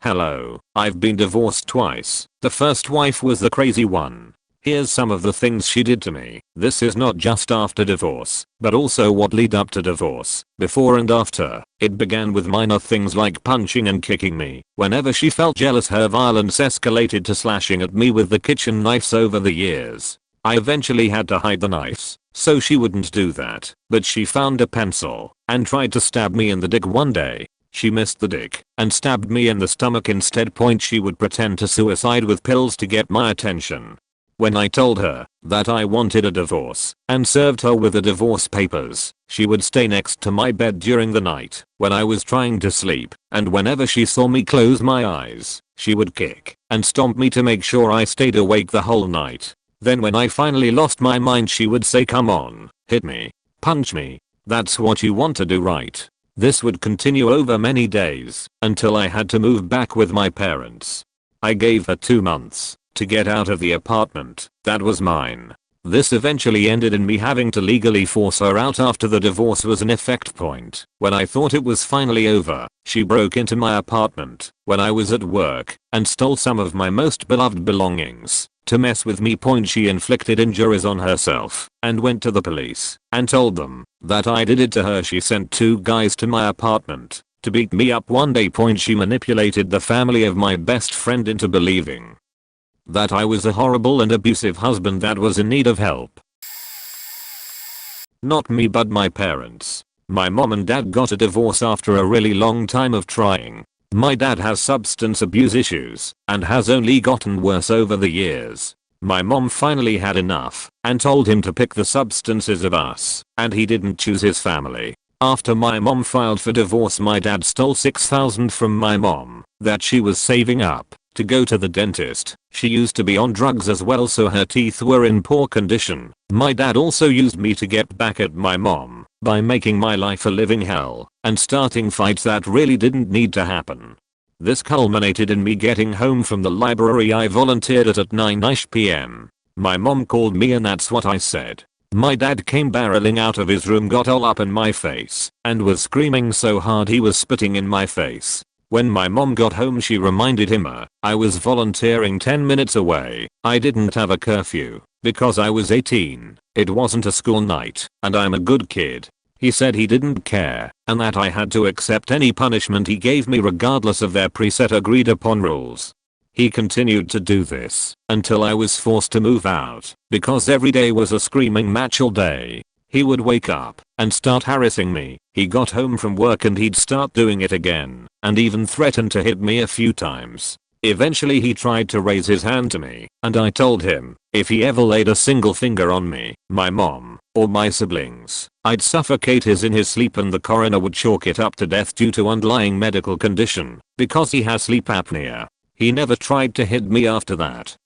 Hello, I've been divorced twice. The first wife was the crazy one. Here's some of the things she did to me. This is not just after divorce, but also what lead up to divorce, before and after. It began with minor things like punching and kicking me. Whenever she felt jealous, her violence escalated to slashing at me with the kitchen knives over the years. I eventually had to hide the knives, so she wouldn't do that, but she found a pencil and tried to stab me in the dick one day. She missed the dick and stabbed me in the stomach instead. She would pretend to suicide with pills to get my attention. When I told her that I wanted a divorce and served her with the divorce papers, she would stay next to my bed during the night when I was trying to sleep, and whenever she saw me close my eyes, she would kick and stomp me to make sure I stayed awake the whole night. Then when I finally lost my mind, she would say, "Come on, hit me, punch me. That's what you want to do, right?" This would continue over many days until I had to move back with my parents. I gave her 2 months to get out of the apartment that was mine. This eventually ended in me having to legally force her out after the divorce was in effect. When I thought it was finally over, she broke into my apartment when I was at work and stole some of my most beloved belongings. To mess with me. She inflicted injuries on herself and went to the police and told them that I did it to her. She sent 2 guys to my apartment to beat me up one day. She manipulated the family of my best friend into believing that I was a horrible and abusive husband that was in need of help. Not me, but my parents. My mom and dad got a divorce after a really long time of trying. My dad has substance abuse issues and has only gotten worse over the years. My mom finally had enough and told him to pick the substances of us, and he didn't choose his family. After my mom filed for divorce, my dad stole $6,000 from my mom that she was saving up to go to the dentist. She used to be on drugs as well, so her teeth were in poor condition. My dad also used me to get back at my mom by making my life a living hell and starting fights that really didn't need to happen. This culminated in me getting home from the library I volunteered at 9ish p.m. My mom called me, and that's what I said. My dad came barreling out of his room, got all up in my face, and was screaming so hard he was spitting in my face. When my mom got home, she reminded him I was volunteering 10 minutes away. I didn't have a curfew because I was 18. It wasn't a school night and I'm a good kid. He said he didn't care and that I had to accept any punishment he gave me regardless of their preset agreed upon rules. He continued to do this until I was forced to move out because every day was a screaming match all day. He would wake up and start harassing me. He got home from work and he'd start doing it again and even threatened to hit me a few times. Eventually he tried to raise his hand to me, and I told him if he ever laid a single finger on me, my mom, or my siblings, I'd suffocate in his sleep, and the coroner would chalk it up to death due to underlying medical condition because he has sleep apnea. He never tried to hit me after that.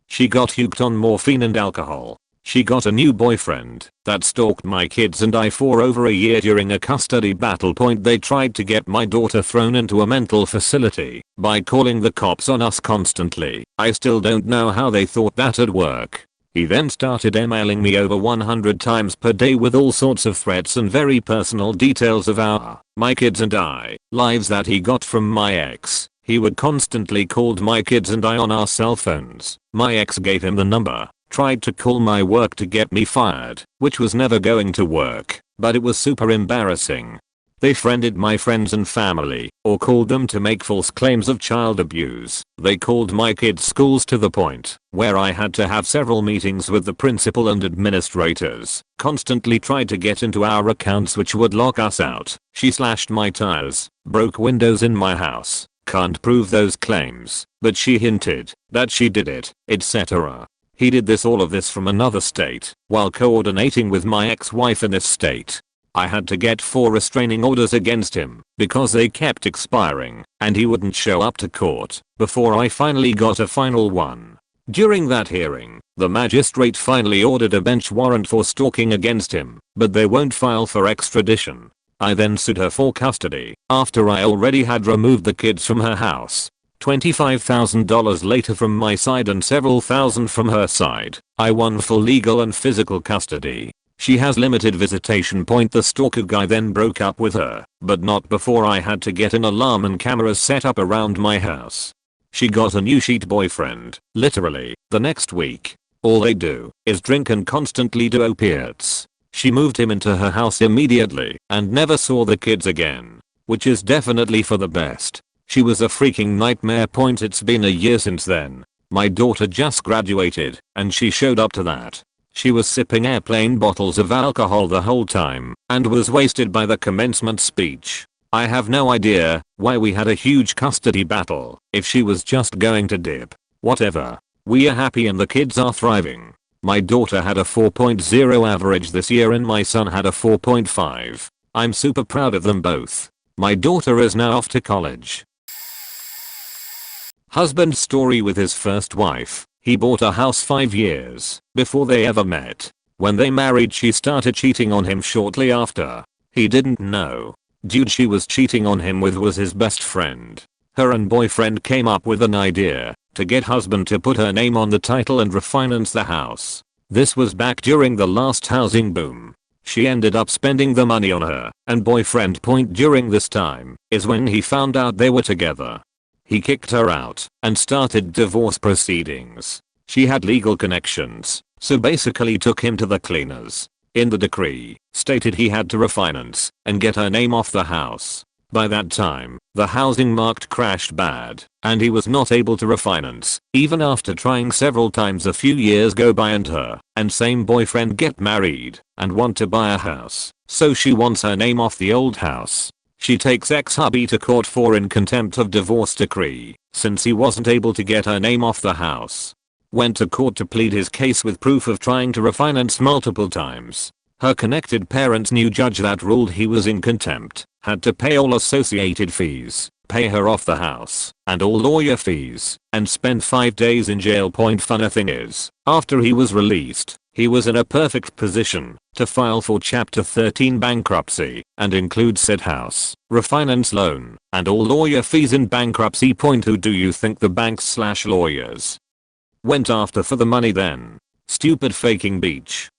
She got hooked on morphine and alcohol. She got a new boyfriend that stalked my kids and I for over a year. During a custody battle, they tried to get my daughter thrown into a mental facility by calling the cops on us constantly. I still don't know how they thought that'd work. He then started emailing me over 100 times per day with all sorts of threats and very personal details of my kids and I lives that he got from my ex. He would constantly call my kids and I on our cell phones. My ex gave him the number, tried to call my work to get me fired, which was never going to work, but it was super embarrassing. They friended my friends and family, or called them to make false claims of child abuse. They called my kids' schools to the point where I had to have several meetings with the principal and administrators. Constantly tried to get into our accounts, which would lock us out. She slashed my tires, broke windows in my house. Can't prove those claims, but she hinted that she did it, etc. He did all of this from another state while coordinating with my ex-wife in this state. I had to get 4 restraining orders against him because they kept expiring and he wouldn't show up to court before I finally got a final one. During that hearing, the magistrate finally ordered a bench warrant for stalking against him, but they won't file for extradition. I then sued her for custody after I already had removed the kids from her house. $25,000 later from my side and several thousand from her side, I won full legal and physical custody. She has limited visitation. The stalker guy then broke up with her, but not before I had to get an alarm and cameras set up around my house. She got a new sheet boyfriend, literally, the next week. All they do is drink and constantly do opiates. She moved him into her house immediately and never saw the kids again, which is definitely for the best. She was a freaking nightmare. It's been a year since then. My daughter just graduated and she showed up to that. She was sipping airplane bottles of alcohol the whole time and was wasted by the commencement speech. I have no idea why we had a huge custody battle if she was just going to dip. Whatever. We are happy and the kids are thriving. My daughter had a 4.0 average this year and my son had a 4.5. I'm super proud of them both. My daughter is now off to college. Husband's story with his first wife. He bought a house 5 years before they ever met. When they married she started cheating on him shortly after. He didn't know. Dude she was cheating on him with was his best friend. Her and boyfriend came up with an idea to get husband to put her name on the title and refinance the house. This was back during the last housing boom. She ended up spending the money on her and boyfriend. Point during this time is when he found out they were together. He kicked her out and started divorce proceedings. She had legal connections, so basically took him to the cleaners. In the decree, stated he had to refinance and get her name off the house. By that time, the housing market crashed bad, and he was not able to refinance, even after trying several times. A few years go by and her and same boyfriend get married and want to buy a house, so she wants her name off the old house. She takes ex-hubby to court for in contempt of divorce decree, since he wasn't able to get her name off the house. Went to court to plead his case with proof of trying to refinance multiple times. Her connected parents knew judge that ruled he was in contempt, had to pay all associated fees, pay her off the house, and all lawyer fees, and spend 5 days in jail. Funny thing is, after he was released, he was in a perfect position to file for Chapter 13 bankruptcy and include said house, refinance loan, and all lawyer fees in bankruptcy. Who do you think the banks/lawyers went after for the money then? Stupid faking beach.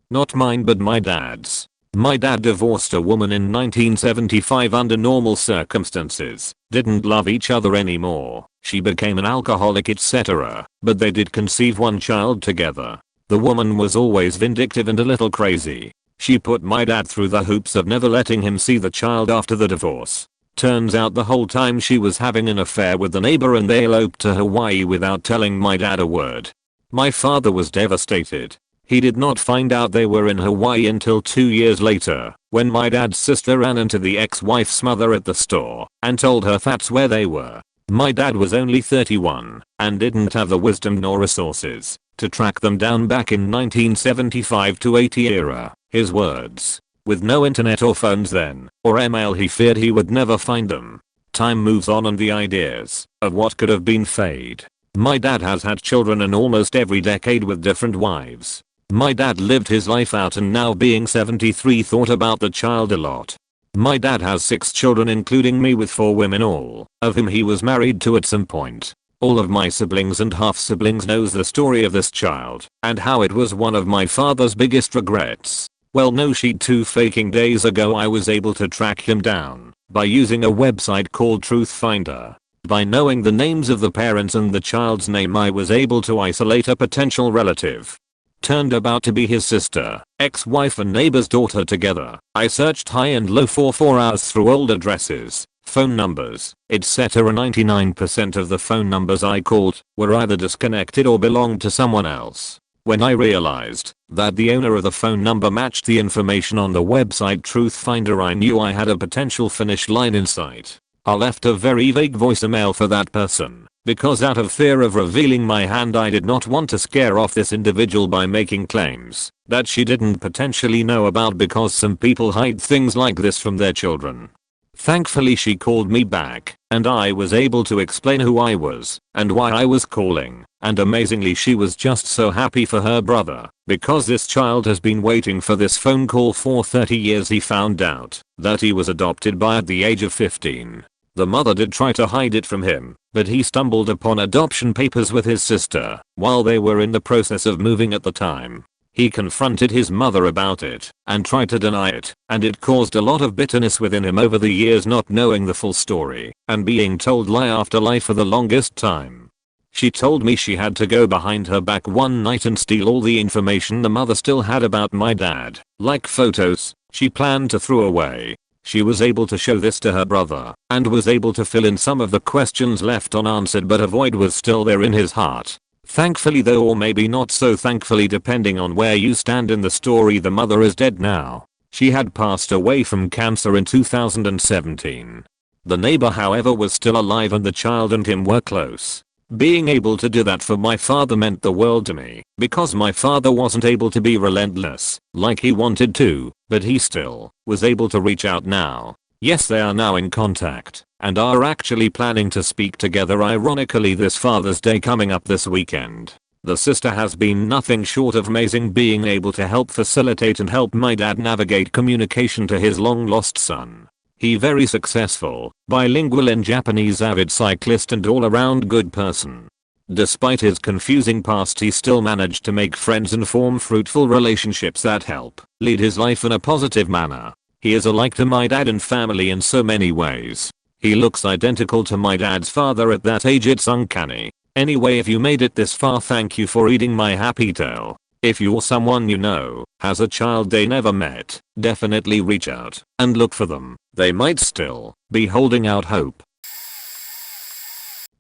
Not mine but my dad's. My dad divorced a woman in 1975 under normal circumstances, didn't love each other anymore, she became an alcoholic etc. But they did conceive one child together. The woman was always vindictive and a little crazy. She put my dad through the hoops of never letting him see the child after the divorce. Turns out the whole time she was having an affair with the neighbor and they eloped to Hawaii without telling my dad a word. My father was devastated. He did not find out they were in Hawaii until 2 years later, when my dad's sister ran into the ex-wife's mother at the store and told her that's where they were. My dad was only 31 and didn't have the wisdom nor resources to track them down back in 1975 to 80 era. His words. With no internet or phones then, or email, he feared he would never find them. Time moves on and the ideas of what could have been fade. My dad has had children in almost every decade with different wives. My dad lived his life out and now being 73 thought about the child a lot. My dad has 6 children including me with 4 women all of whom he was married to at some point. All of my siblings and half siblings knows the story of this child and how it was one of my father's biggest regrets. Well no sheet 2 faking days ago I was able to track him down by using a website called Truth Finder. By knowing the names of the parents and the child's name I was able to isolate a potential relative. Turned about to be his sister, ex-wife and neighbor's daughter together. I searched high and low for 4 hours through old addresses, phone numbers, etc. 99% of the phone numbers I called were either disconnected or belonged to someone else. When I realized that the owner of the phone number matched the information on the website Truth Finder I knew I had a potential finish line in sight. I left a very vague voicemail for that person. Because out of fear of revealing my hand I did not want to scare off this individual by making claims that she didn't potentially know about because some people hide things like this from their children. Thankfully she called me back and I was able to explain who I was and why I was calling, and amazingly she was just so happy for her brother because this child has been waiting for this phone call for 30 years. He found out that he was adopted by at the age of 15. The mother did try to hide it from him, but he stumbled upon adoption papers with his sister while they were in the process of moving at the time. He confronted his mother about it and tried to deny it, and it caused a lot of bitterness within him over the years, not knowing the full story and being told lie after lie for the longest time. She told me she had to go behind her back one night and steal all the information the mother still had about my dad, like photos she planned to throw away. She was able to show this to her brother and was able to fill in some of the questions left unanswered, but a void was still there in his heart. Thankfully though, or maybe not so thankfully depending on where you stand in the story, the mother is dead now. She had passed away from cancer in 2017. The neighbor however was still alive and the child and him were close. Being able to do that for my father meant the world to me because my father wasn't able to be relentless like he wanted to, but he still was able to reach out now. Yes, they are now in contact and are actually planning to speak together, ironically this Father's Day coming up this weekend. The sister has been nothing short of amazing, being able to help facilitate and help my dad navigate communication to his long lost son. He very successful, bilingual in Japanese, avid cyclist and all around good person. Despite his confusing past, he still managed to make friends and form fruitful relationships that help lead his life in a positive manner. He is alike to my dad and family in so many ways. He looks identical to my dad's father at that age, it's uncanny. Anyway, if you made it this far, thank you for reading my happy tale. If you or someone you know has a child they never met, definitely reach out and look for them. They might still be holding out hope.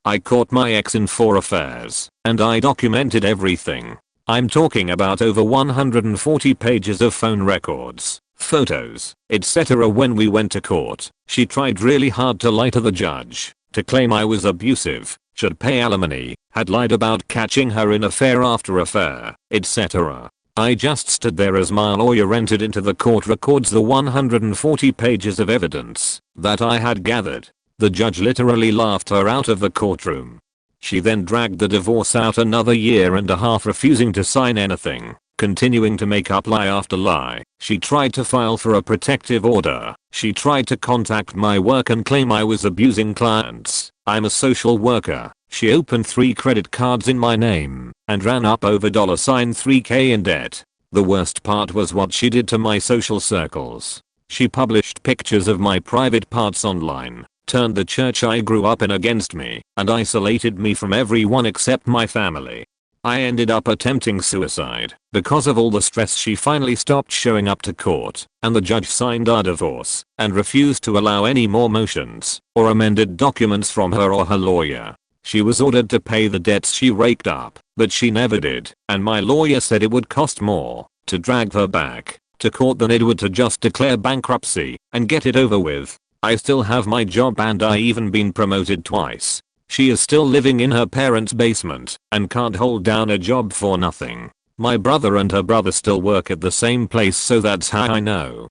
I caught my ex in 4 affairs and I documented everything. I'm talking about over 140 pages of phone records, photos, etc. When we went to court, she tried really hard to lie to the judge, to claim I was abusive, should pay alimony, had lied about catching her in affair after affair, etc. I just stood there as my lawyer entered into the court records the 140 pages of evidence that I had gathered. The judge literally laughed her out of the courtroom. She then dragged the divorce out another year and a half, refusing to sign anything, continuing to make up lie after lie. She tried to file for a protective order. She tried to contact my work and claim I was abusing clients. I'm a social worker. She opened 3 credit cards in my name and ran up over $3K in debt. The worst part was what she did to my social circles. She published pictures of my private parts online, turned the church I grew up in against me, and isolated me from everyone except my family. I ended up attempting suicide. Because of all the stress, she finally stopped showing up to court, and the judge signed our divorce and refused to allow any more motions or amended documents from her or her lawyer. She was ordered to pay the debts she raked up, but she never did, and my lawyer said it would cost more to drag her back to court than it would to just declare bankruptcy and get it over with. I still have my job and I even been promoted twice. She is still living in her parents' basement and can't hold down a job for nothing. My brother and her brother still work at the same place, so that's how I know.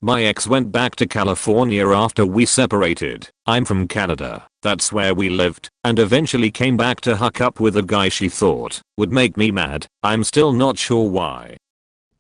My ex went back to California after we separated. I'm from Canada, that's where we lived, and eventually came back to hook up with a guy she thought would make me mad. I'm still not sure why.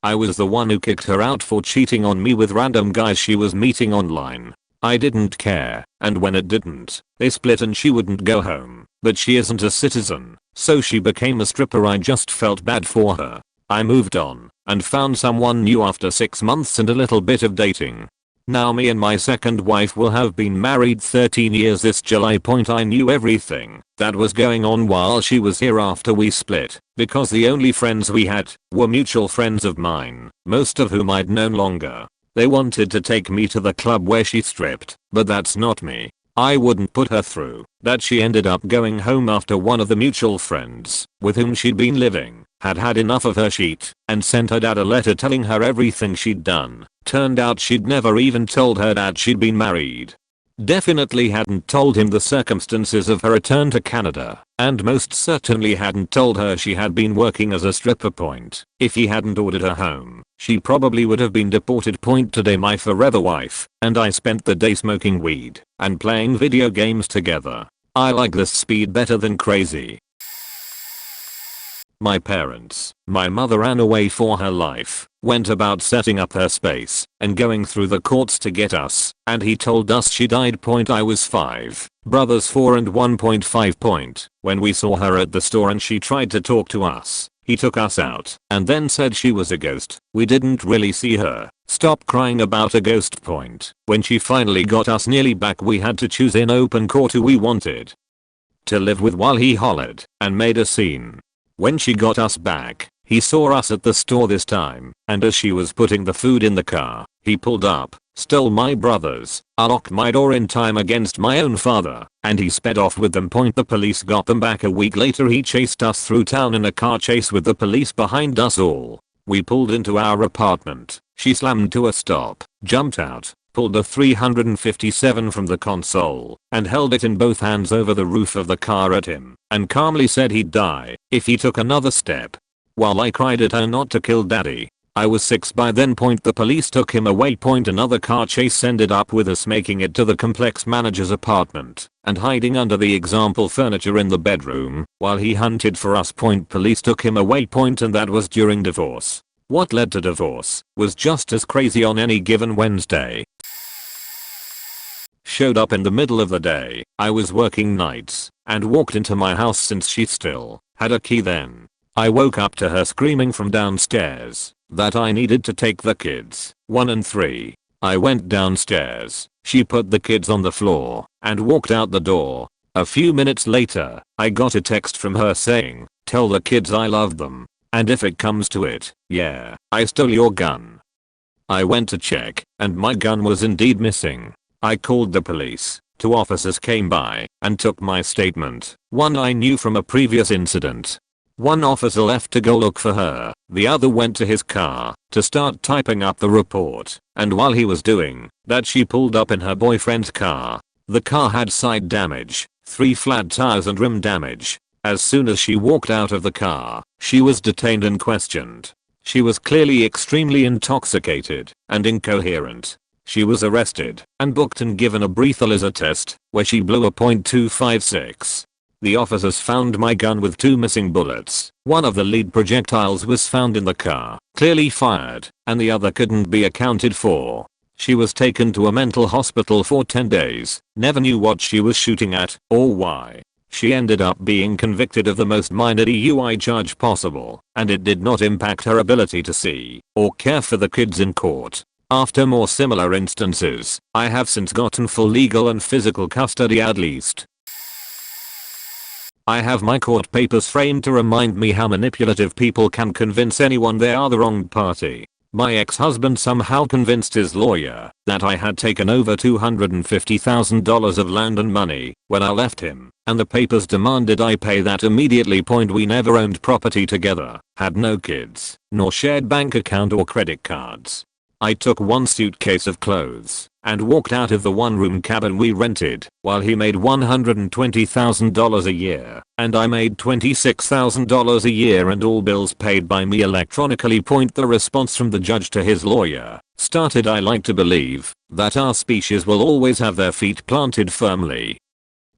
I was the one who kicked her out for cheating on me with random guys she was meeting online. I didn't care, and when it didn't, they split and she wouldn't go home. But she isn't a citizen, so she became a stripper. I just felt bad for her. I moved on and found someone new after 6 months and a little bit of dating. Now me and my second wife will have been married 13 years this July. I knew everything that was going on while she was here after we split, because the only friends we had were mutual friends of mine, most of whom I'd known longer. They wanted to take me to the club where she stripped, but that's not me. I wouldn't put her through that. She ended up going home after one of the mutual friends with whom she'd been living had had enough of her cheat and sent her dad a letter telling her everything she'd done. Turned out she'd never even told her dad she'd been married. Definitely hadn't told him the circumstances of her return to Canada, and most certainly hadn't told her she had been working as a stripper. If he hadn't ordered her home, she probably would have been deported. Today my forever wife and I spent the day smoking weed and playing video games together. I like this speed better than crazy. My parents, my mother ran away for her life, went about setting up her space and going through the courts to get us, and he told us she died. I was 5, brothers 4 and 1.5. When we saw her at the store and she tried to talk to us, he took us out and then said she was a ghost. We didn't really see her. Stop crying about a ghost. When she finally got us nearly back, we had to choose in open court who we wanted to live with while he hollered and made a scene. When she got us back, he saw us at the store this time, and as she was putting the food in the car, he pulled up, stole my brothers, locked my door in time against my own father, and he sped off with them. The police got them back a week later. He chased us through town in a car chase with the police behind us all. We pulled into our apartment. She slammed to a stop, jumped out, pulled a 357 from the console, and held it in both hands over the roof of the car at him, and calmly said he'd die if he took another step. While I cried at her not to kill daddy. I was 6 by then. The police took him away. Another car chase ended up with us making it to the complex manager's apartment and hiding under the example furniture in the bedroom while he hunted for us. Police took him away. And that was during divorce. What led to divorce was just as crazy on any given Wednesday. Showed up in the middle of the day. I was working nights and walked into my house since she still had a key then. I woke up to her screaming from downstairs that I needed to take the kids, 1 and 3. I went downstairs, she put the kids on the floor, and walked out the door. A few minutes later, I got a text from her saying, "Tell the kids I love them. And if it comes to it, yeah, I stole your gun." I went to check, and my gun was indeed missing. I called the police. 2 officers came by and took my statement. One I knew from a previous incident. One officer left to go look for her, the other went to his car to start typing up the report, and while he was doing that she pulled up in her boyfriend's car. The car had side damage, 3 flat tires and rim damage. As soon as she walked out of the car, she was detained and questioned. She was clearly extremely intoxicated and incoherent. She was arrested and booked and given a breathalyzer test where she blew a .256. The officers found my gun with 2 missing bullets. One of the lead projectiles was found in the car, clearly fired, and the other couldn't be accounted for. She was taken to a mental hospital for 10 days, never knew what she was shooting at or why. She ended up being convicted of the most minor DUI charge possible, and it did not impact her ability to see or care for the kids in court. After more similar instances, I have since gotten full legal and physical custody at least. I have my court papers framed to remind me how manipulative people can convince anyone they are the wrong party. My ex-husband somehow convinced his lawyer that I had taken over $250,000 of land and money when I left him, and the papers demanded I pay that immediately. We never owned property together, had no kids, nor shared bank account or credit cards. I took 1 suitcase of clothes and walked out of the 1-room cabin we rented while he made $120,000 a year and I made $26,000 a year and all bills paid by me electronically. The response from the judge to his lawyer started, "I like to believe that our species will always have their feet planted firmly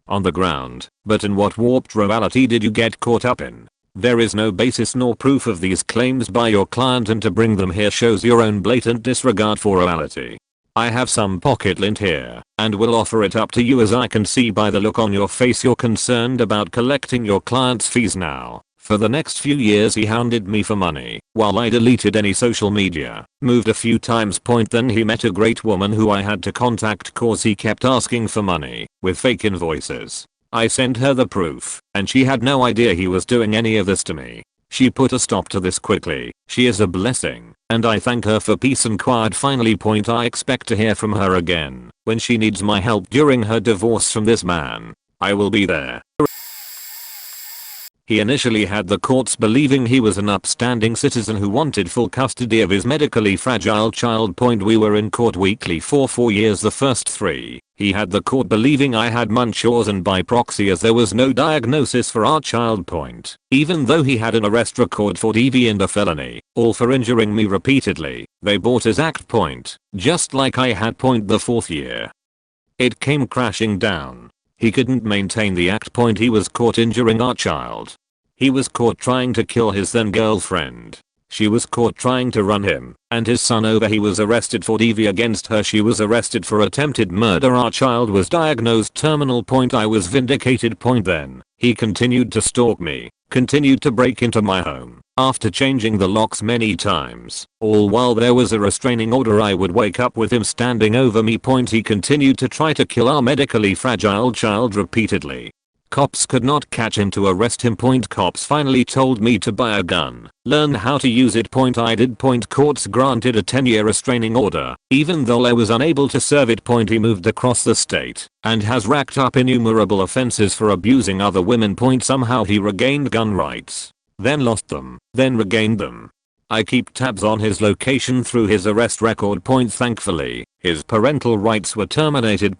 on the ground, but in what warped reality did you get caught up in? There is no basis nor proof of these claims by your client, and to bring them here shows your own blatant disregard for reality. I have some pocket lint here and will offer it up to you. As I can see by the look on your face, you're concerned about collecting your client's fees now. For the next few years he hounded me for money while I deleted any social media, moved a few times. Then he met a great woman who I had to contact cause he kept asking for money with fake invoices. I sent her the proof, and she had no idea he was doing any of this to me. She put a stop to this quickly. She is a blessing, and I thank her for peace and quiet. Finally, I expect to hear from her again when she needs my help during her divorce from this man. I will be there. He initially had the courts believing he was an upstanding citizen who wanted full custody of his medically fragile child. We were in court weekly for 4 years. The first 3, he had the court believing I had Munchausen and by proxy, as there was no diagnosis for our child. Even though he had an arrest record for DV and a felony, all for injuring me repeatedly, they bought his act. Just like I had. The 4th year, it came crashing down. He couldn't maintain the act. He was caught injuring our child. He was caught trying to kill his then girlfriend. She was caught trying to run him and his son over. He was arrested for DV against her. She was arrested for attempted murder. Our child was diagnosed terminal. I was vindicated. Then he continued to stalk me, continued to break into my home after changing the locks many times, all while there was a restraining order. I would wake up with him standing over me. He continued to try to kill our medically fragile child repeatedly. Cops could not catch him to arrest him. Cops finally told me to buy a gun, learn how to use it. I did. Courts granted a 10-year restraining order, even though I was unable to serve it. He moved across the state and has racked up innumerable offenses for abusing other women. Somehow he regained gun rights, then lost them, then regained them. I keep tabs on his location through his arrest record. Thankfully, his parental rights were terminated.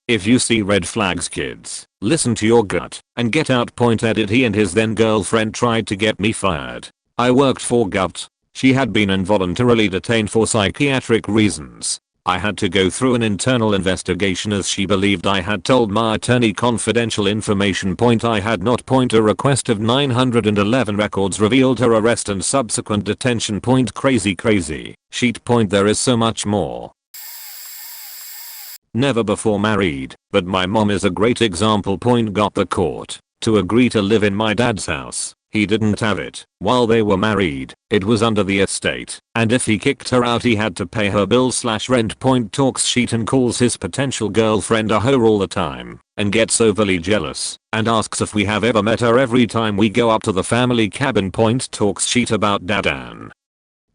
If you see red flags, kids, listen to your gut and get out. Edit. He and his then girlfriend tried to get me fired. I worked for Gut. She had been involuntarily detained for psychiatric reasons. I had to go through an internal investigation as she believed I had told my attorney confidential information. I had not. A request of 911 records revealed her arrest and subsequent detention. Crazy sheet. There is so much more. Never before married, but my mom is a great example. Got the court to agree to live in my dad's house. He didn't have it while they were married. It was under the estate, and if he kicked her out he had to pay her bills/rent. Talks sheet and calls his potential girlfriend a hoe all the time, and gets overly jealous and asks if we have ever met her every time we go up to the family cabin. Talks sheet about dad and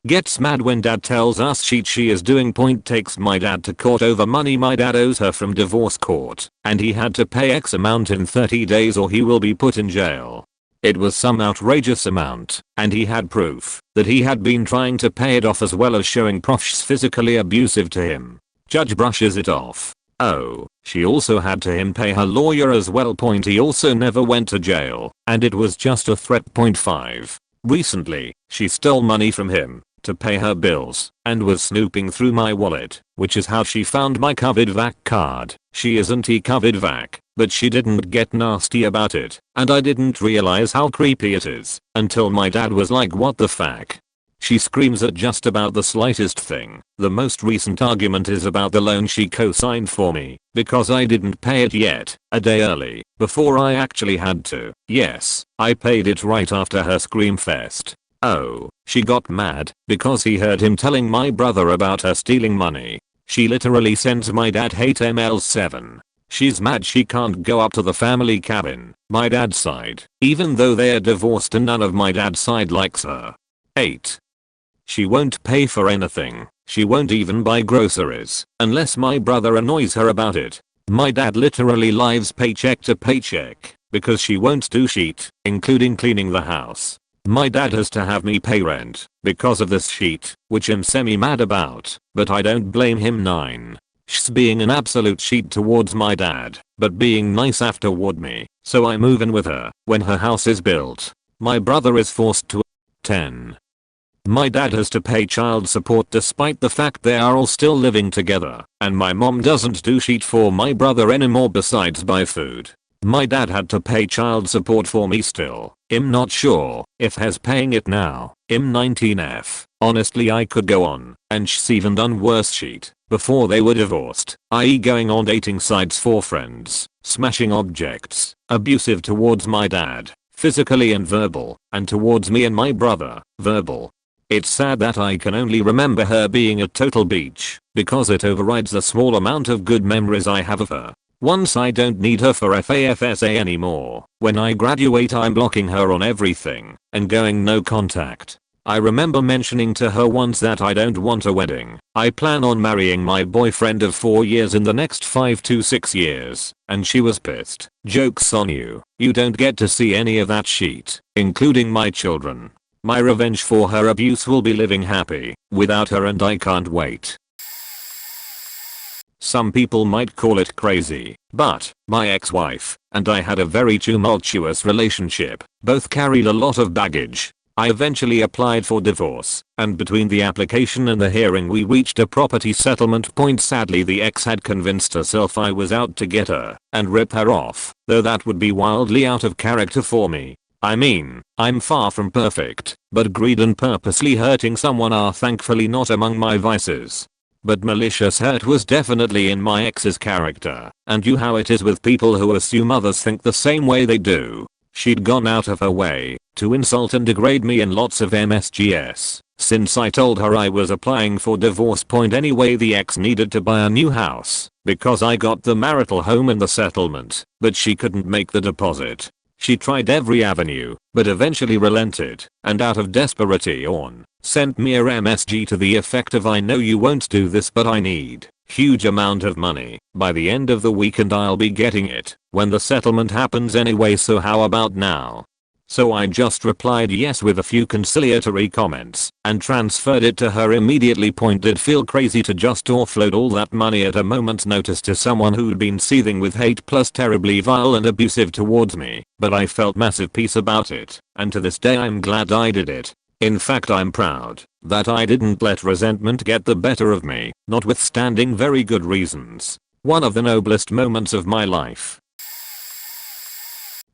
gets mad when dad tells us she is doing. Takes my dad to court over money my dad owes her from divorce court, and he had to pay X amount in 30 days or he will be put in jail. It was some outrageous amount, and he had proof that he had been trying to pay it off as well as showing Prof's physically abusive to him. Judge brushes it off. Oh, she also had to him pay her lawyer as well. He also never went to jail, and it was just a threat. 5. Recently, she stole money from him to pay her bills and was snooping through my wallet, which is how she found my COVID vac card. She isn't COVID vac, but she didn't get nasty about it, and I didn't realize how creepy it is until my dad was like, what the fuck? She screams at just about the slightest thing. The most recent argument is about the loan she co-signed for me because I didn't pay it yet, a day early, before I actually had to. Yes, I paid it right after her scream fest. Oh, she got mad because he heard him telling my brother about her stealing money. She literally sends my dad hate ML7. She's mad she can't go up to the family cabin, my dad's side, even though they are divorced and none of my dad's side likes her. 8. She won't pay for anything. She won't even buy groceries unless my brother annoys her about it. My dad literally lives paycheck to paycheck because she won't do shit, including cleaning the house. My dad has to have me pay rent because of this shit, which I'm semi-mad about, but I don't blame him. 9. She's being an absolute sheet towards my dad, but being nice afterward me, so I move in with her when her house is built. My brother is forced to. 10. My dad has to pay child support despite the fact they are all still living together, and my mom doesn't do shit for my brother anymore besides buy food. My dad had to pay child support for me still. I'm not sure if he's paying it now. I'm 19F. Honestly, I could go on, and she's even done worse shit before they were divorced, i.e. going on dating sites for friends, smashing objects, abusive towards my dad, physically and verbal, and towards me and my brother, verbal. It's sad that I can only remember her being a total bitch because it overrides the small amount of good memories I have of her. Once I don't need her for FAFSA anymore. When I graduate I'm blocking her on everything and going no contact. I remember mentioning to her once that I don't want a wedding. I plan on marrying my boyfriend of 4 years in the next 5 to 6 years, and she was pissed. Joke's on you. You don't get to see any of that shit, including my children. My revenge for her abuse will be living happy without her, and I can't wait. Some people might call it crazy, but my ex-wife and I had a very tumultuous relationship. Both carried a lot of baggage. I eventually applied for divorce, and between the application and the hearing we reached a property settlement. Sadly, the ex had convinced herself I was out to get her and rip her off, though that would be wildly out of character for me. I mean, I'm far from perfect, but greed and purposely hurting someone are thankfully not among my vices. But malicious hurt was definitely in my ex's character, and you how it is with people who assume others think the same way they do. She'd gone out of her way to insult and degrade me in lots of MSGs since I told her I was applying for divorce. Anyway, the ex needed to buy a new house because I got the marital home in the settlement, but she couldn't make the deposit. She tried every avenue, but eventually relented, and out of desperation, sent me a MSG to the effect of, I know you won't do this but I need huge amount of money by the end of the week and I'll be getting it when the settlement happens anyway, so how about now? So I just replied yes with a few conciliatory comments and transferred it to her immediately. Point did feel crazy to just offload all that money at a moment's notice to someone who'd been seething with hate plus terribly vile and abusive towards me, but I felt massive peace about it, and to this day I'm glad I did it. In fact, I'm proud that I didn't let resentment get the better of me, notwithstanding very good reasons. One of the noblest moments of my life.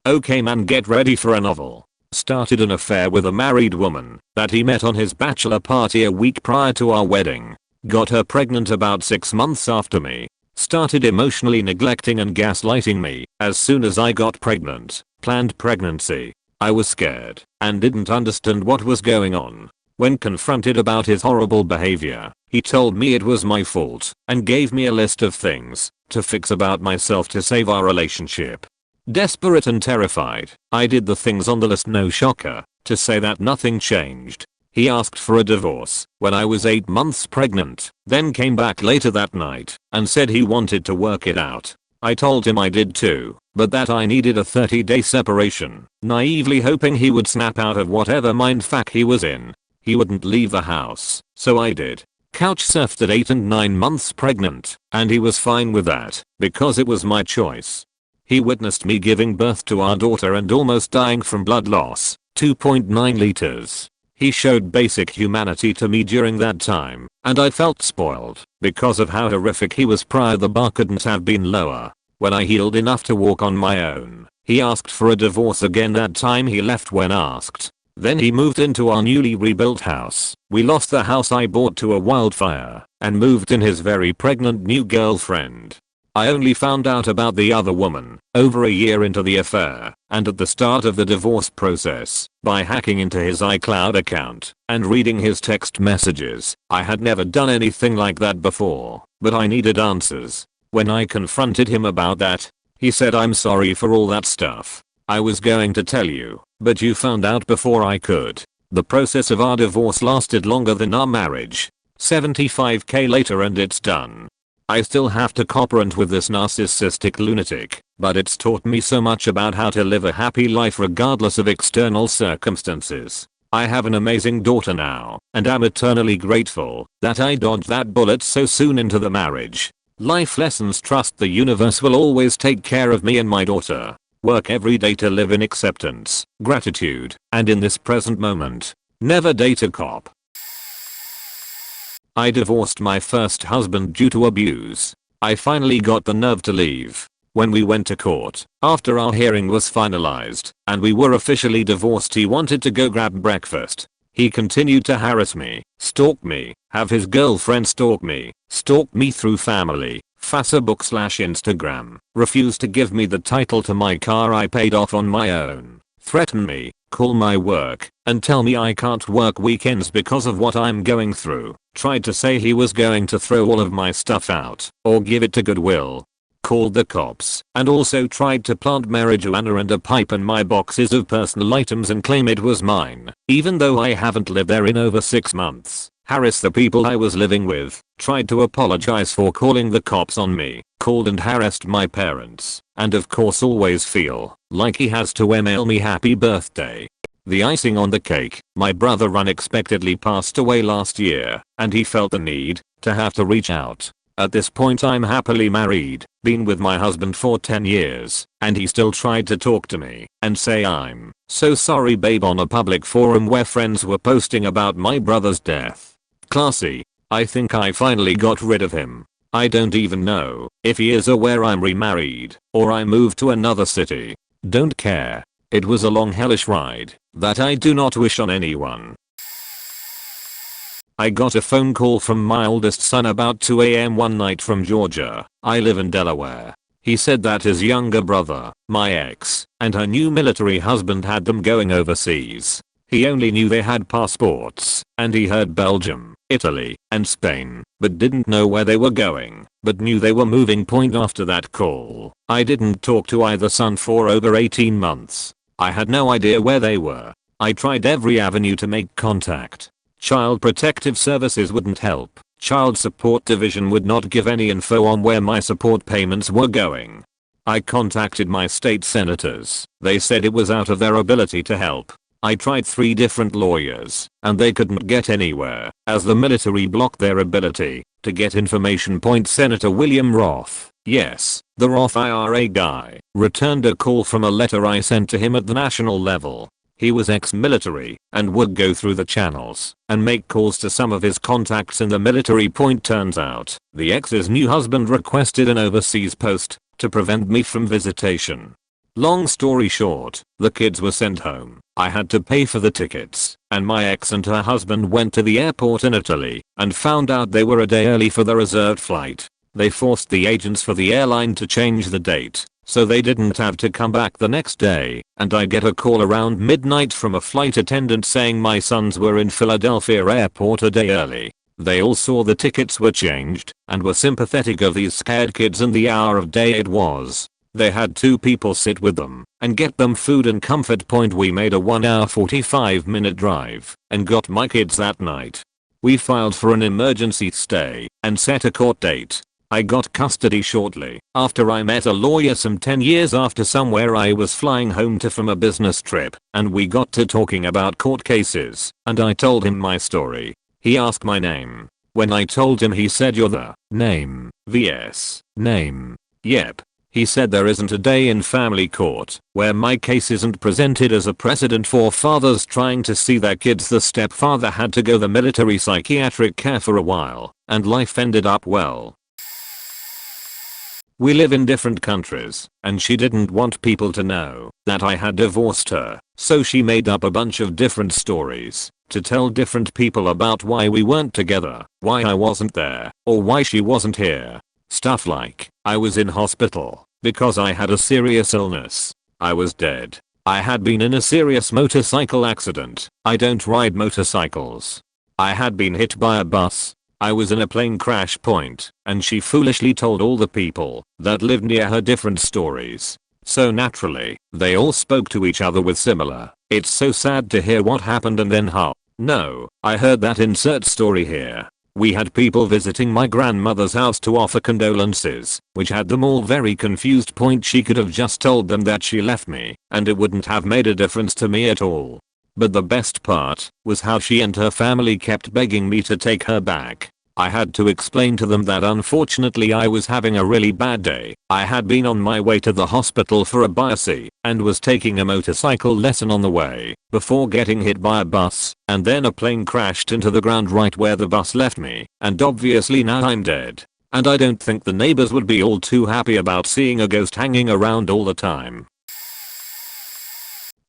Okay man, get ready for a novel. Started an affair with a married woman that he met on his bachelor party a week prior to our wedding. Got her pregnant about 6 months after me. Started emotionally neglecting and gaslighting me as soon as I got pregnant. Planned pregnancy. I was scared and didn't understand what was going on. When confronted about his horrible behavior, he told me it was my fault and gave me a list of things to fix about myself to save our relationship. Desperate and terrified, I did the things on the list. No shocker to say that nothing changed. He asked for a divorce when I was 8 months pregnant, then came back later that night and said he wanted to work it out. I told him I did too, but that I needed a 30-day separation, naively hoping he would snap out of whatever mindfuck he was in. He wouldn't leave the house, so I did. Couch surfed at 8 and 9 months pregnant, and he was fine with that because it was my choice. He witnessed me giving birth to our daughter and almost dying from blood loss, 2.9 liters. He showed basic humanity to me during that time, and I felt spoiled because of how horrific he was prior. The bar couldn't have been lower. When I healed enough to walk on my own, he asked for a divorce again. That time he left when asked. Then he moved into our newly rebuilt house. We lost the house I bought to a wildfire and moved in his very pregnant new girlfriend. I only found out about the other woman over a year into the affair and at the start of the divorce process by hacking into his iCloud account and reading his text messages. I had never done anything like that before, but I needed answers. When I confronted him about that, he said, "I'm sorry for all that stuff. I was going to tell you, but you found out before I could." The process of our divorce lasted longer than our marriage. 75k later and it's done. I still have to cooperate with this narcissistic lunatic, but it's taught me so much about how to live a happy life regardless of external circumstances. I have an amazing daughter now, and I'm eternally grateful that I dodged that bullet so soon into the marriage. Life lessons: trust the universe will always take care of me and my daughter. Work every day to live in acceptance, gratitude, and in this present moment. Never date a cop. I divorced my first husband due to abuse. I finally got the nerve to leave. When we went to court, after our hearing was finalized and we were officially divorced, he wanted to go grab breakfast. He continued to harass me, stalk me, have his girlfriend stalk me through family, Facebook/Instagram, refused to give me the title to my car I paid off on my own, threaten me, call my work, and tell me I can't work weekends because of what I'm going through. Tried to say he was going to throw all of my stuff out or give it to Goodwill. Called the cops and also tried to plant marijuana and a pipe in my boxes of personal items and claim it was mine, even though I haven't lived there in over 6 months. Harassed the people I was living with, tried to apologize for calling the cops on me, called and harassed my parents, and of course always feel like he has to email me happy birthday. The icing on the cake, my brother unexpectedly passed away last year, and he felt the need to have to reach out. At this point I'm happily married, been with my husband for 10 years, and he still tried to talk to me and say "I'm so sorry babe" on a public forum where friends were posting about my brother's death. Classy. I think I finally got rid of him. I don't even know if he is aware I'm remarried or I moved to another city. Don't care. It was a long hellish ride that I do not wish on anyone. I got a phone call from my oldest son about 2 AM one night from Georgia. I live in Delaware. He said that his younger brother, my ex, and her new military husband had them going overseas. He only knew they had passports, and he heard Belgium, Italy, and Spain, but didn't know where they were going, but knew they were moving. Point after that call, I didn't talk to either son for over 18 months. I had no idea where they were. I tried every avenue to make contact. Child Protective Services wouldn't help. Child Support Division would not give any info on where my support payments were going. I contacted my state senators. They said it was out of their ability to help. I tried 3 different lawyers, and they couldn't get anywhere, as the military blocked their ability to get information. Senator William Roth, yes, the Roth IRA guy, returned a call from a letter I sent to him at the national level. He was ex-military and would go through the channels and make calls to some of his contacts in the military. Turns out, the ex's new husband requested an overseas post to prevent me from visitation. Long story short, the kids were sent home. I had to pay for the tickets, and my ex and her husband went to the airport in Italy and found out they were a day early for the reserved flight. They forced the agents for the airline to change the date, so they didn't have to come back the next day, and I get a call around midnight from a flight attendant saying my sons were in Philadelphia airport a day early. They all saw the tickets were changed and were sympathetic of these scared kids and the hour of day it was. They had 2 people sit with them and get them food and comfort. We made a 1-hour 45-minute drive and got my kids that night. We filed for an emergency stay and set a court date. I got custody shortly after I met a lawyer some 10 years after somewhere I was flying home to from a business trip, and we got to talking about court cases and I told him my story. He asked my name. When I told him, he said, "You're the name vs name." Yep. He said there isn't a day in family court where my case isn't presented as a precedent for fathers trying to see their kids. The stepfather had to go the military psychiatric care for a while, and life ended up well. We live in different countries, and she didn't want people to know that I had divorced her, so she made up a bunch of different stories to tell different people about why we weren't together, why I wasn't there, or why she wasn't here. Stuff like, I was in hospital because I had a serious illness. I was dead. I had been in a serious motorcycle accident. I don't ride motorcycles. I had been hit by a bus. I was in a plane crash. And she foolishly told all the people that lived near her different stories. So naturally, they all spoke to each other with similar. It's so sad to hear what happened and then how. No, I heard that, insert story here. We had people visiting my grandmother's house to offer condolences, which had them all very confused. She could have just told them that she left me, and it wouldn't have made a difference to me at all. But the best part was how she and her family kept begging me to take her back. I had to explain to them that unfortunately I was having a really bad day. I had been on my way to the hospital for a biopsy and was taking a motorcycle lesson on the way before getting hit by a bus, and then a plane crashed into the ground right where the bus left me, and obviously now I'm dead. And I don't think the neighbors would be all too happy about seeing a ghost hanging around all the time.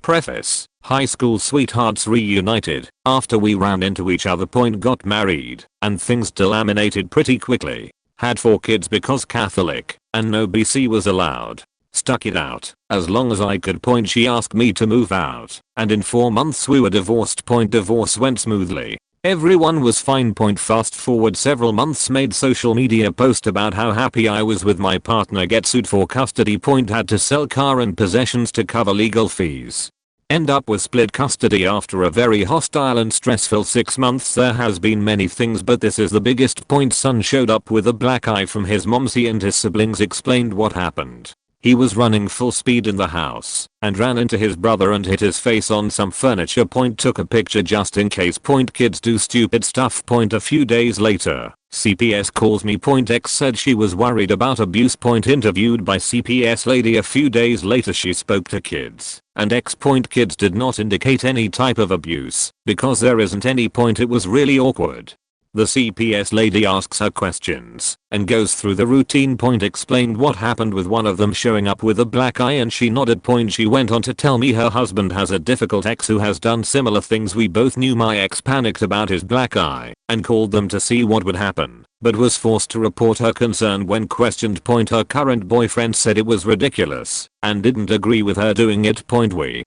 Preface: high school sweethearts reunited after we ran into each other. Got married and things delaminated pretty quickly. Had 4 kids because Catholic and no BC was allowed. Stuck it out as long as I could. She asked me to move out, and in 4 months we were divorced. Divorce went smoothly. Everyone was fine. Fast forward several months, made social media post about how happy I was with my partner. Get sued for custody. Had to sell car and possessions to cover legal fees. End up with split custody after a very hostile and stressful 6 months. There has been many things, but this is the biggest. Son showed up with a black eye from his mom. He and his siblings explained what happened. He was running full speed in the house and ran into his brother and hit his face on some furniture. Took a picture just in case. Kids do stupid stuff. A few days later, CPS calls me. X said she was worried about abuse. Interviewed by CPS lady a few days later, she spoke to kids, and X. Kids did not indicate any type of abuse because there isn't any. It was really awkward. The CPS lady asks her questions and goes through the routine. Explained what happened with one of them showing up with a black eye, and she nodded. She went on to tell me her husband has a difficult ex who has done similar things. We both knew my ex panicked about his black eye and called them to see what would happen, but was forced to report her concern when questioned. Her current boyfriend said it was ridiculous and didn't agree with her doing it. We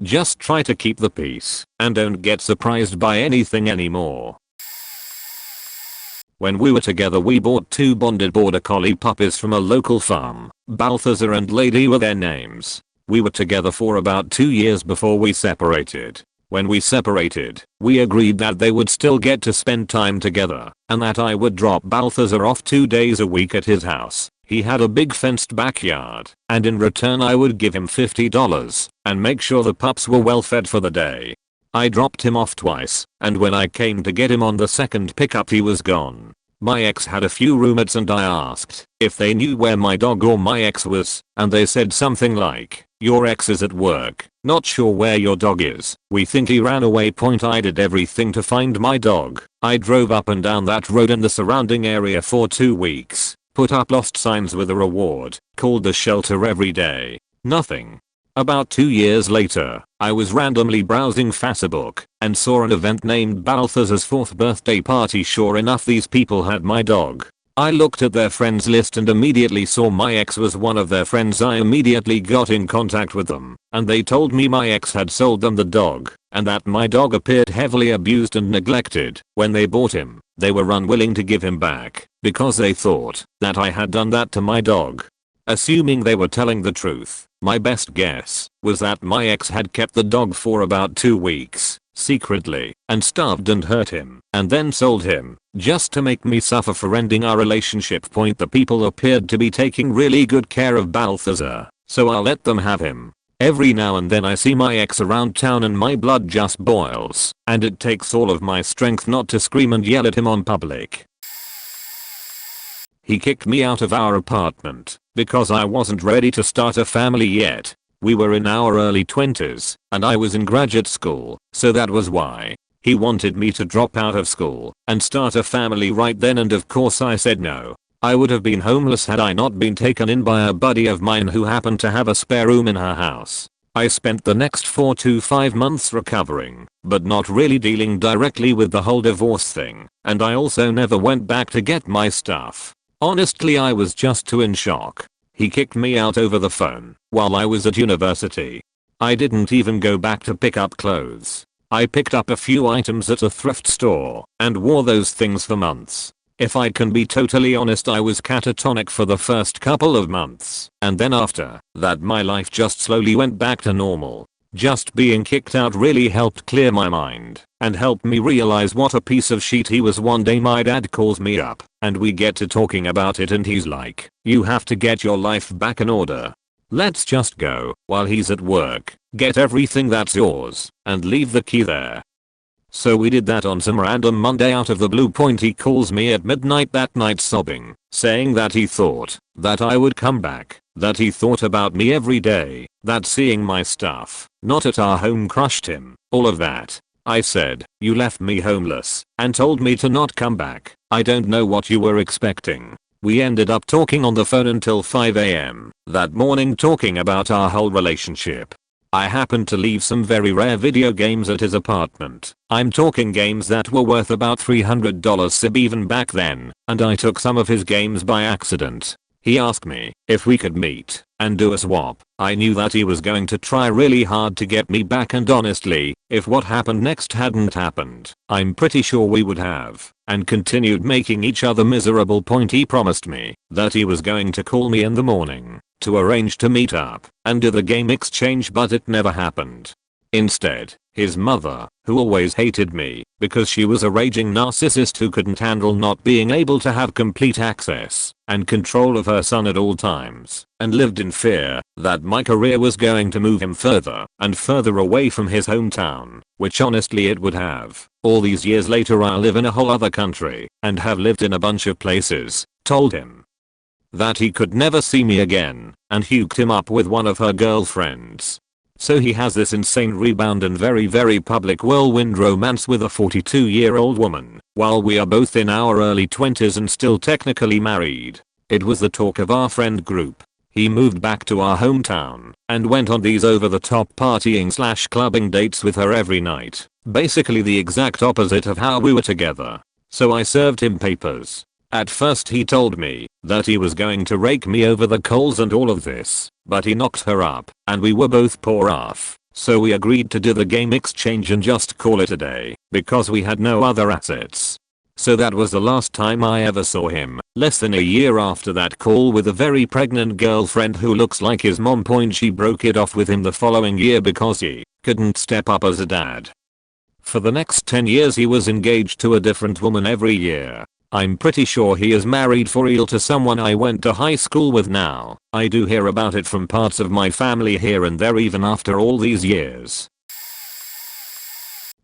just try to keep the peace and don't get surprised by anything anymore. When we were together, we bought 2 bonded border collie puppies from a local farm. Balthazar and Lady were their names. We were together for about 2 years before we separated. When we separated, we agreed that they would still get to spend time together, and that I would drop Balthazar off 2 days a week at his house, He had a big fenced backyard, and in return I would give him $50 and make sure the pups were well fed for the day. I dropped him off twice, and when I came to get him on the second pickup he was gone. My ex had a few roommates and I asked if they knew where my dog or my ex was, and they said something like, "Your ex is at work, not sure where your dog is, we think he ran away." I did everything to find my dog. I drove up and down that road and the surrounding area for 2 weeks, put up lost signs with a reward, called the shelter every day. Nothing. About 2 years later, I was randomly browsing Facebook and saw an event named Balthazar's 4th birthday party. Sure enough, these people had my dog. I looked at their friends list and immediately saw my ex was one of their friends. I immediately got in contact with them, and they told me my ex had sold them the dog, and that my dog appeared heavily abused and neglected. When they bought him, they were unwilling to give him back, because they thought that I had done that to my dog. Assuming they were telling the truth, my best guess was that my ex had kept the dog for about 2 weeks, secretly, and starved and hurt him, and then sold him, just to make me suffer for ending our relationship. The people appeared to be taking really good care of Balthazar, so I let them have him. Every now and then I see my ex around town and my blood just boils, and it takes all of my strength not to scream and yell at him on public. He kicked me out of our apartment because I wasn't ready to start a family yet. We were in our early 20s, and I was in graduate school, so that was why. He wanted me to drop out of school and start a family right then, and of course I said no. I would have been homeless had I not been taken in by a buddy of mine who happened to have a spare room in her house. I spent the next 4 to 5 months recovering, but not really dealing directly with the whole divorce thing, and I also never went back to get my stuff. Honestly, I was just too in shock. He kicked me out over the phone while I was at university. I didn't even go back to pick up clothes. I picked up a few items at a thrift store and wore those things for months. If I can be totally honest, I was catatonic for the first couple of months, and then after that my life just slowly went back to normal. Just being kicked out really helped clear my mind and helped me realize what a piece of shit he was. One day my dad calls me up and we get to talking about it, and he's like, "You have to get your life back in order. Let's just go while he's at work, get everything that's yours, and leave the key there." So we did that on some random Monday out of the blue. He calls me at midnight that night sobbing, saying that he thought that I would come back, that he thought about me every day, that seeing my stuff not at our home crushed him, all of that. I said, "You left me homeless and told me to not come back. I don't know what you were expecting." We ended up talking on the phone until 5 AM that morning, talking about our whole relationship. I happened to leave some very rare video games at his apartment. I'm talking games that were worth about $300 SIB even back then, and I took some of his games by accident. He asked me if we could meet and do a swap. I knew that he was going to try really hard to get me back, and honestly, if what happened next hadn't happened, I'm pretty sure we would have, and continued making each other miserable. He promised me that he was going to call me in the morning to arrange to meet up and do the game exchange, but it never happened. Instead, his mother, who always hated me because she was a raging narcissist who couldn't handle not being able to have complete access and control of her son at all times, and lived in fear that my career was going to move him further and further away from his hometown, which honestly it would have. All these years later I live in a whole other country and have lived in a bunch of places, told him that he could never see me again, and hooked him up with one of her girlfriends. So he has this insane rebound and very public whirlwind romance with a 42-year-old woman, while we are both in our early 20s and still technically married. It was the talk of our friend group. He moved back to our hometown and went on these over-the-top partying/clubbing dates with her every night. Basically the exact opposite of how we were together. So I served him papers. At first he told me that he was going to rake me over the coals and all of this, but he knocked her up and we were both poor off. So we agreed to do the game exchange and just call it a day because we had no other assets. So that was the last time I ever saw him. Less than a year after that call with a very pregnant girlfriend who looks like his mom. She broke it off with him the following year because he couldn't step up as a dad. For the next 10 years he was engaged to a different woman every year. I'm pretty sure he is married for real to someone I went to high school with now. I do hear about it from parts of my family here and there even after all these years.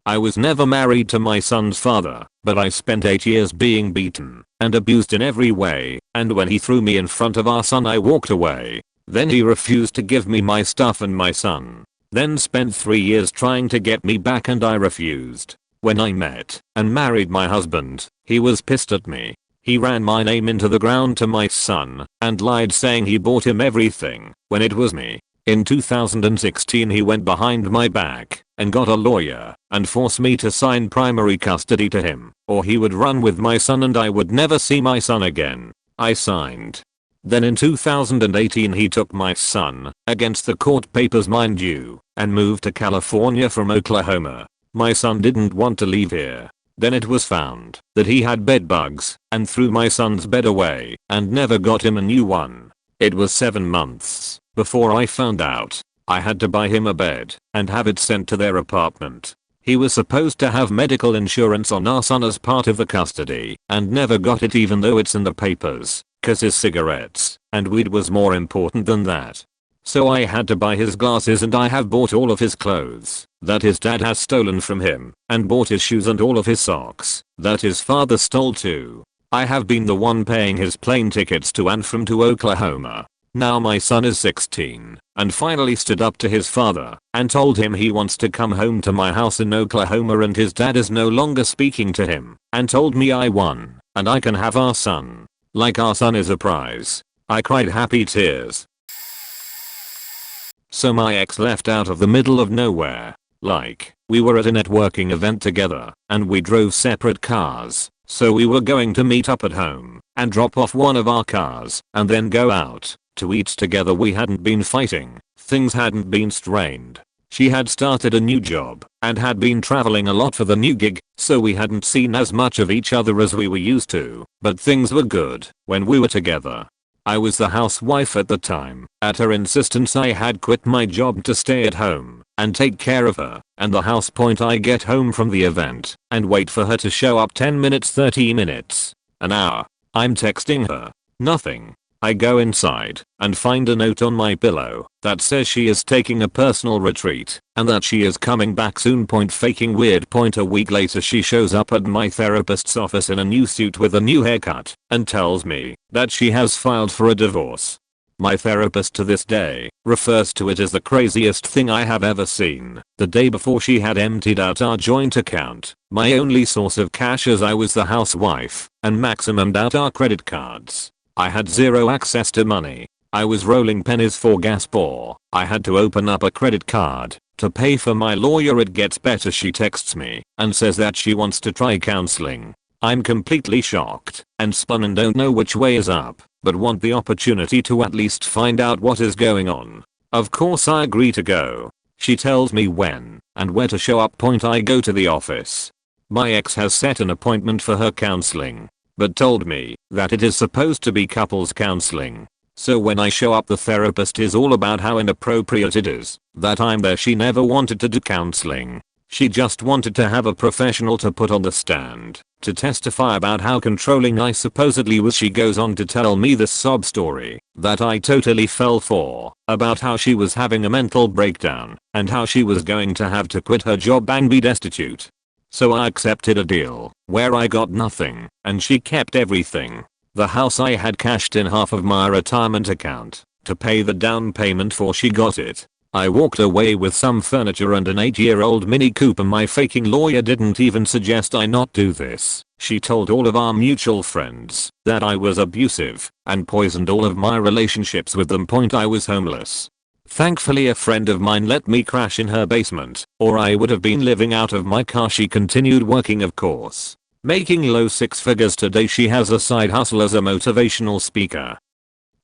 I was never married to my son's father, but I spent 8 years being beaten and abused in every way, and when he threw me in front of our son I walked away. Then he refused to give me my stuff and my son. Then spent 3 years trying to get me back and I refused. When I met and married my husband, he was pissed at me. He ran my name into the ground to my son and lied saying he bought him everything when it was me. In 2016 he went behind my back and got a lawyer and forced me to sign primary custody to him or he would run with my son and I would never see my son again. I signed. Then in 2018 he took my son, against the court papers mind you, and moved to California from Oklahoma. My son didn't want to leave here. Then it was found that he had bed bugs and threw my son's bed away and never got him a new one. It was 7 months before I found out. I had to buy him a bed and have it sent to their apartment. He was supposed to have medical insurance on our son as part of the custody and never got it even though it's in the papers, cause his cigarettes and weed was more important than that. So I had to buy his glasses and I have bought all of his clothes that his dad has stolen from him and bought his shoes and all of his socks that his father stole too. I have been the one paying his plane tickets to and from to Oklahoma. Now my son is 16 and finally stood up to his father and told him he wants to come home to my house in Oklahoma and his dad is no longer speaking to him and told me I won and I can have our son. Like our son is a prize. I cried happy tears. So my ex left out of the middle of nowhere. Like, we were at a networking event together and we drove separate cars. So we were going to meet up at home and drop off one of our cars and then go out to eat together. We hadn't been fighting. Things hadn't been strained. She had started a new job and had been traveling a lot for the new gig, so we hadn't seen as much of each other as we were used to, but things were good when we were together. I was the housewife at the time. At her insistence I had quit my job to stay at home and take care of her and the house. Point I get home from the event and wait for her to show up. 10 minutes, 30 minutes, an hour. I'm texting her. Nothing. I go inside and find a note on my pillow that says she is taking a personal retreat and that she is coming back soon. Faking weird. A week later she shows up at my therapist's office in a new suit with a new haircut and tells me that she has filed for a divorce. My therapist to this day refers to it as the craziest thing I have ever seen. The day before she had emptied out our joint account, my only source of cash as I was the housewife, and maximumed out our credit cards. I had zero access to money. I was rolling pennies for gas or I had to open up a credit card to pay for my lawyer. It gets better. She texts me and says that she wants to try counseling. I'm completely shocked and spun and don't know which way is up, but want the opportunity to at least find out what is going on. Of course I agree to go. She tells me when and where to show up. I go to the office. My ex has set an appointment for her counseling, but told me that it is supposed to be couples counseling. So when I show up the therapist is all about how inappropriate it is that I'm there. She never wanted to do counseling. She just wanted to have a professional to put on the stand to testify about how controlling I supposedly was. She goes on to tell me this sob story that I totally fell for about how she was having a mental breakdown and how she was going to have to quit her job and be destitute. So I accepted a deal where I got nothing and she kept everything. The house I had cashed in half of my retirement account to pay the down payment for. She got it. I walked away with some furniture and an 8-year-old Mini Cooper. My faking lawyer didn't even suggest I not do this. She told all of our mutual friends that I was abusive and poisoned all of my relationships with them. I was homeless. Thankfully a friend of mine let me crash in her basement, or I would have been living out of my car. She continued working, of course, making low 6 figures today. She has a side hustle as a motivational speaker.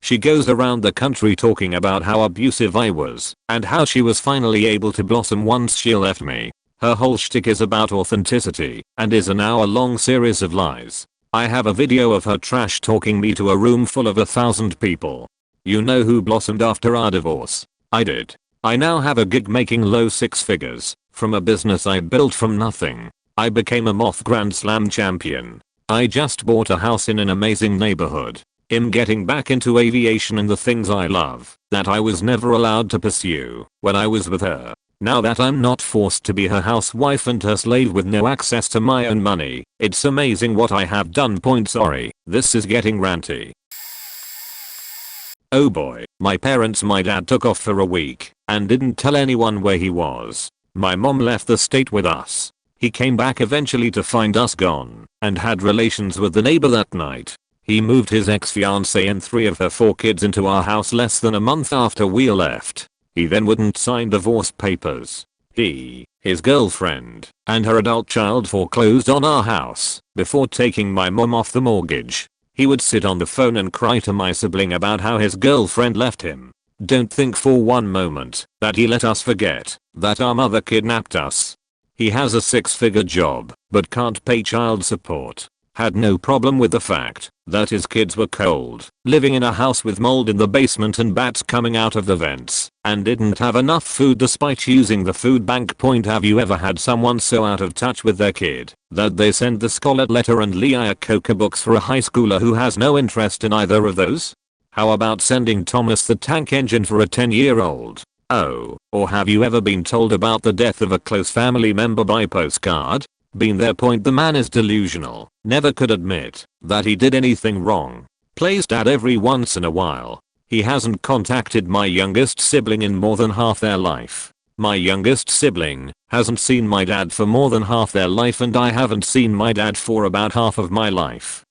She goes around the country talking about how abusive I was and how she was finally able to blossom once she left me. Her whole shtick is about authenticity and is an hour-long series of lies. I have a video of her trash talking me to a room full of 1,000 people. You know who blossomed after our divorce? I did. I now have a gig making low 6 figures from a business I built from nothing. I became a Moth Grand Slam champion. I just bought a house in an amazing neighborhood. I'm getting back into aviation and the things I love that I was never allowed to pursue when I was with her. Now that I'm not forced to be her housewife and her slave with no access to my own money, it's amazing what I have done. Sorry, this is getting ranty. Oh boy, my dad took off for a week and didn't tell anyone where he was. My mom left the state with us. He came back eventually to find us gone and had relations with the neighbor that night. He moved his ex-fiancée and 3 of her 4 kids into our house less than a month after we left. He then wouldn't sign divorce papers. He, his girlfriend, and her adult child foreclosed on our house before taking my mom off the mortgage. He would sit on the phone and cry to my sibling about how his girlfriend left him. Don't think for one moment that he let us forget that our mother kidnapped us. He has a 6-figure job, but can't pay child support. Had no problem with the fact that his kids were cold, living in a house with mold in the basement and bats coming out of the vents, and didn't have enough food despite using the food bank. Have you ever had someone so out of touch with their kid that they send the Scarlet Letter and Lee Coca books for a high schooler who has no interest in either of those? How about sending Thomas the Tank Engine for a 10-year-old? Oh, or have you ever been told about the death of a close family member by postcard? Been there. The man is delusional, never could admit that he did anything wrong. Plays dad every once in a while. He hasn't contacted my youngest sibling in more than half their life. My youngest sibling hasn't seen my dad for more than half their life, and I haven't seen my dad for about half of my life.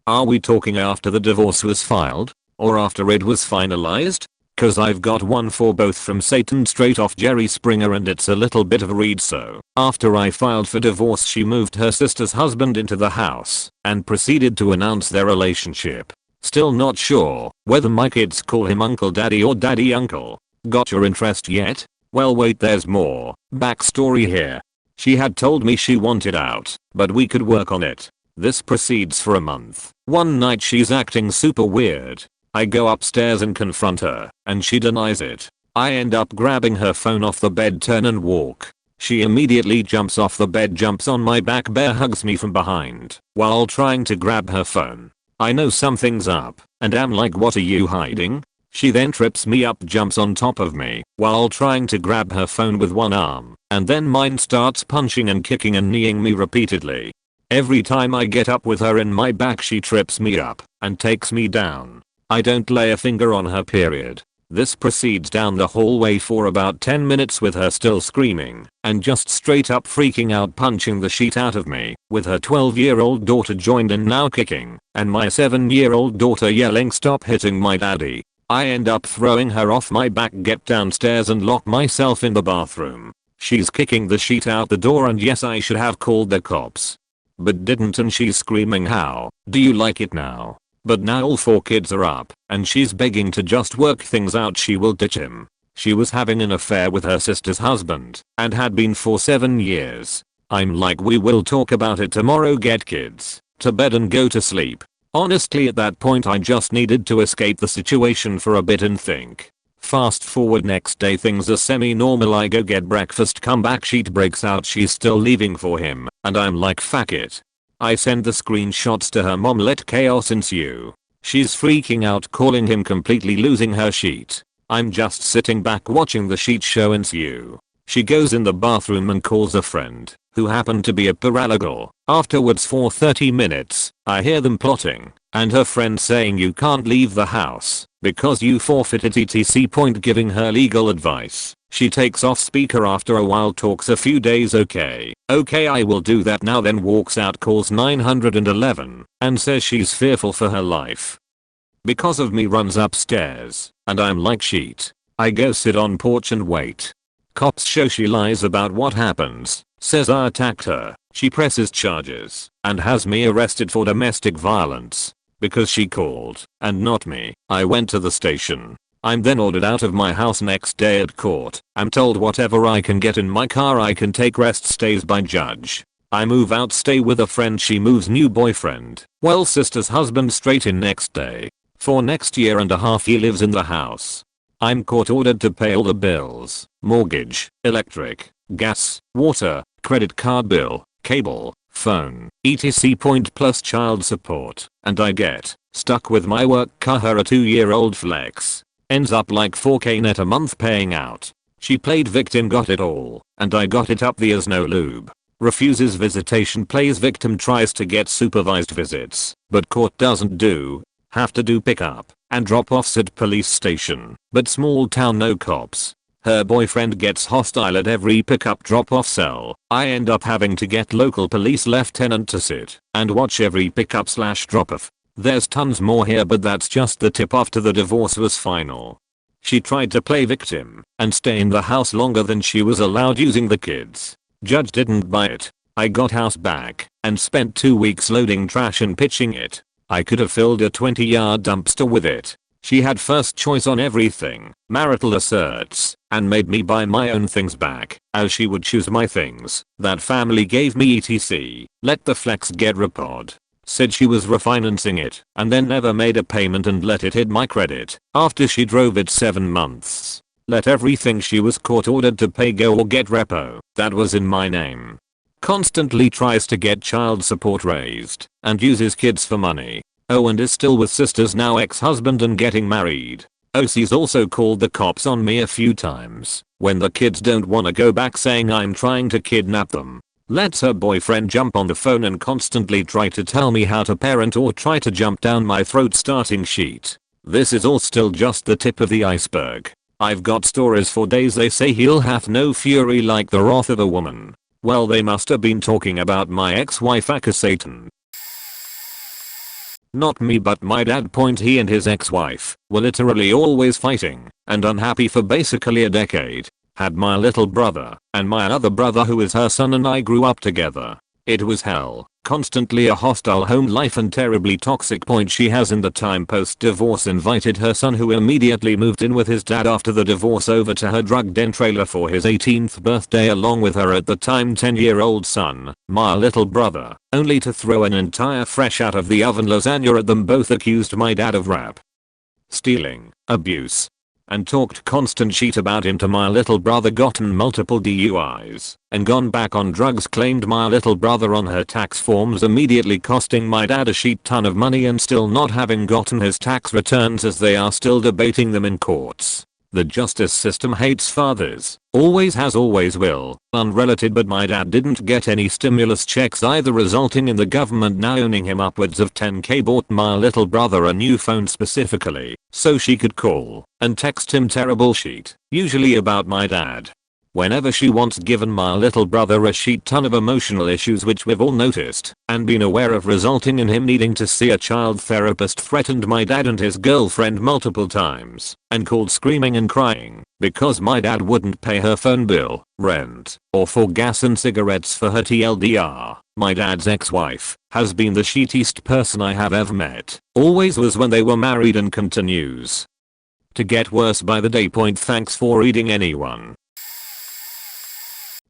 Are we talking after the divorce was filed or after it was finalized? Cause I've got one for both from Satan straight off Jerry Springer, and it's a little bit of a read. So after I filed for divorce, she moved her sister's husband into the house and proceeded to announce their relationship. Still not sure whether my kids call him Uncle Daddy or Daddy Uncle. Got your interest yet? Well wait, there's more backstory here. She had told me she wanted out, but we could work on it. This proceeds for a month. One night she's acting super weird. I go upstairs and confront her, and she denies it. I end up grabbing her phone off the bed, turn and walk. She immediately jumps off the bed, jumps on my back, bear hugs me from behind while trying to grab her phone. I know something's up and am like, what are you hiding? She then trips me up, jumps on top of me while trying to grab her phone with one arm, and then mine starts punching and kicking and kneeing me repeatedly. Every time I get up with her in my back, she trips me up and takes me down. I don't lay a finger on her, period. This proceeds down the hallway for about 10 minutes with her still screaming and just straight up freaking out, punching the shit out of me, with her 12-year-old daughter joined in now kicking, and my 7-year-old daughter yelling, stop hitting my daddy. I end up throwing her off my back, get downstairs and lock myself in the bathroom. She's kicking the shit out the door, and yes, I should have called the cops, but didn't, and she's screaming, how do you like it now? But now all 4 kids are up and she's begging to just work things out. She will ditch him. She was having an affair with her sister's husband and had been for 7 years. I'm like, we will talk about it tomorrow, get kids to bed and go to sleep. Honestly, at that point I just needed to escape the situation for a bit and think. Fast forward, next day things are semi-normal. I go get breakfast, come back, sheet breaks out, she's still leaving for him, and I'm like, fuck it. I send the screenshots to her mom, let chaos ensue. She's freaking out, calling him, completely losing her sheet. I'm just sitting back watching the sheet show ensue. She goes in the bathroom and calls a friend, who happened to be a paralegal. Afterwards for 30 minutes, I hear them plotting, and her friend saying you can't leave the house because you forfeited etc. Giving her legal advice. She takes off speaker after a while, talks a few days, okay I will do that now, then walks out, calls 911 and says she's fearful for her life because of me, runs upstairs, and I'm like, shit. I go sit on porch and wait. Cops show, she lies about what happens, says I attacked her. She presses charges and has me arrested for domestic violence because she called and not me. I went to the station. I'm then ordered out of my house. Next day at court, I'm told whatever I can get in my car I can take, rest stays by judge. I move out, stay with a friend, she moves, new boyfriend, well sister's husband straight in next day. For next year and a half he lives in the house. I'm court ordered to pay all the bills, mortgage, electric, gas, water, credit card bill, cable, phone, etc. point plus child support, and I get stuck with my work car. Her a 2-year-old flex. Ends up like 4k net a month paying out. She played victim, got it all, and I got it up the as no lube. Refuses visitation, plays victim, tries to get supervised visits, but court doesn't do. Have to do pickup and drop offs at police station, but small town no cops. Her boyfriend gets hostile at every pickup drop off cell. I end up having to get local police lieutenant to sit and watch every pickup / drop off. There's tons more here, but that's just the tip after the divorce was final. She tried to play victim and stay in the house longer than she was allowed using the kids. Judge didn't buy it. I got house back and spent 2 weeks loading trash and pitching it. I could have filled a 20-yard dumpster with it. She had first choice on everything, marital asserts, and made me buy my own things back, as she would choose my things that family gave me etc. Let the flex get repod. Said she was refinancing it and then never made a payment and let it hit my credit after she drove it 7 months. Let everything she was court ordered to pay go or get repo that was in my name. Constantly tries to get child support raised and uses kids for money. Oh, and is still with sister's now ex-husband and getting married. OC's also called the cops on me a few times when the kids don't wanna go back, saying I'm trying to kidnap them. Lets her boyfriend jump on the phone and constantly try to tell me how to parent or try to jump down my throat starting sheet. This is all still just the tip of the iceberg. I've got stories for days. They say he'll have no fury like the wrath of a woman. Well, they must have been talking about my ex-wife aka Satan. Not me, but my dad. Point he and his ex-wife were literally always fighting and unhappy for basically a decade. Had my little brother and my other brother who is her son and I grew up together. It was hell. Constantly a hostile home life and terribly toxic. Point she has in the time post-divorce invited her son, who immediately moved in with his dad after the divorce, over to her drug den trailer for his 18th birthday along with her at the time 10-year-old son, my little brother, only to throw an entire fresh out of the oven lasagna at them both. Accused my dad of rap, stealing, abuse, and talked constant shit about him to my little brother. Gotten multiple DUIs and gone back on drugs. Claimed my little brother on her tax forms, immediately costing my dad a shit ton of money and still not having gotten his tax returns, as they are still debating them in courts. The justice system hates fathers. Always has, always will. Unrelated, but my dad didn't get any stimulus checks either, resulting in the government now owning him upwards of 10k. Bought my little brother a new phone specifically so she could call and text him terrible shit, usually about my dad, whenever she wants. Given my little brother a shit ton of emotional issues, which we've all noticed and been aware of, resulting in him needing to see a child therapist. Threatened my dad and his girlfriend multiple times and called screaming and crying because my dad wouldn't pay her phone bill, rent, or for gas and cigarettes for her. TLDR, my dad's ex-wife has been the shittiest person I have ever met. Always was when they were married and continues to get worse by the day. Point thanks for reading, anyone.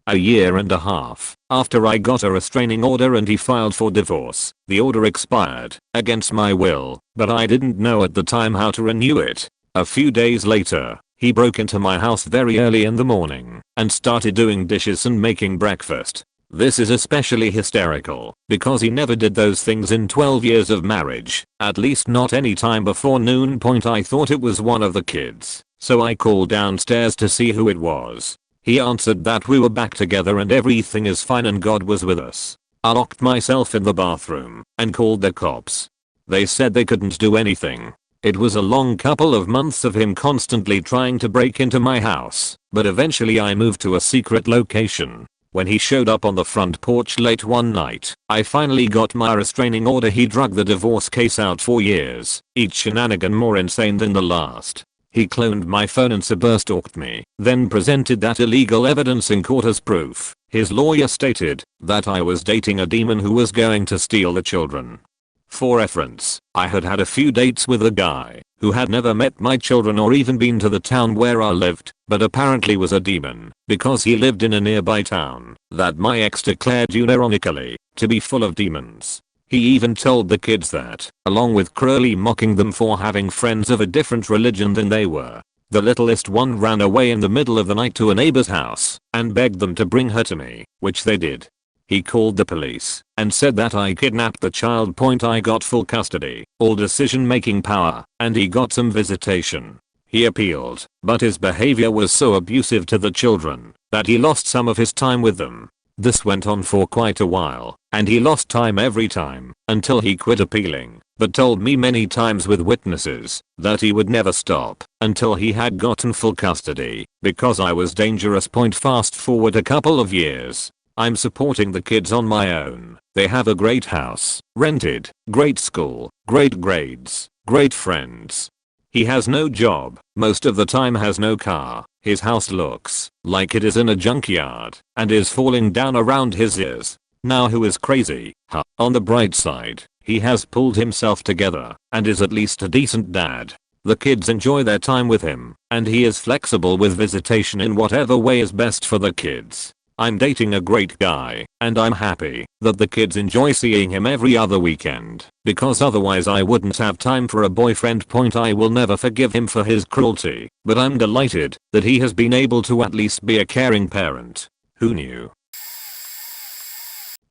A year and a half after I got a restraining order and he filed for divorce, the order expired against my will, but I didn't know at the time how to renew it. A few days later, he broke into my house very early in the morning and started doing dishes and making breakfast. This is especially hysterical because he never did those things in 12 years of marriage, at least not any time before noon. Point I thought it was one of the kids, so I called downstairs to see who it was. He answered that we were back together and everything is fine and God was with us. I locked myself in the bathroom and called the cops. They said they couldn't do anything. It was a long couple of months of him constantly trying to break into my house, but eventually I moved to a secret location. When he showed up on the front porch late one night, I finally got my restraining order. He dragged the divorce case out for years, each shenanigan more insane than the last. He cloned my phone and cyberstalked me, then presented that illegal evidence in court as proof. His lawyer stated that I was dating a demon who was going to steal the children. For reference, I had had a few dates with a guy who had never met my children or even been to the town where I lived, but apparently was a demon because he lived in a nearby town that my ex declared unironically to be full of demons. He even told the kids that, along with cruelly mocking them for having friends of a different religion than they were. The littlest one ran away in the middle of the night to a neighbor's house and begged them to bring her to me, which they did. He called the police and said that I kidnapped the child. I got full custody, all decision making power, and he got some visitation. He appealed, but his behavior was so abusive to the children that he lost some of his time with them. This went on for quite a while, and he lost time every time until he quit appealing, but told me many times with witnesses that he would never stop until he had gotten full custody because I was dangerous. Fast forward a couple of years. I'm supporting the kids on my own. They have a great house, rented, great school, great grades, great friends. He has no job, most of the time has no car. His house looks like it is in a junkyard and is falling down around his ears. Now who is crazy? Huh. On the bright side, he has pulled himself together and is at least a decent dad. The kids enjoy their time with him, and he is flexible with visitation in whatever way is best for the kids. I'm dating a great guy, and I'm happy that the kids enjoy seeing him every other weekend, because otherwise I wouldn't have time for a boyfriend. I will never forgive him for his cruelty, but I'm delighted that he has been able to at least be a caring parent. Who knew?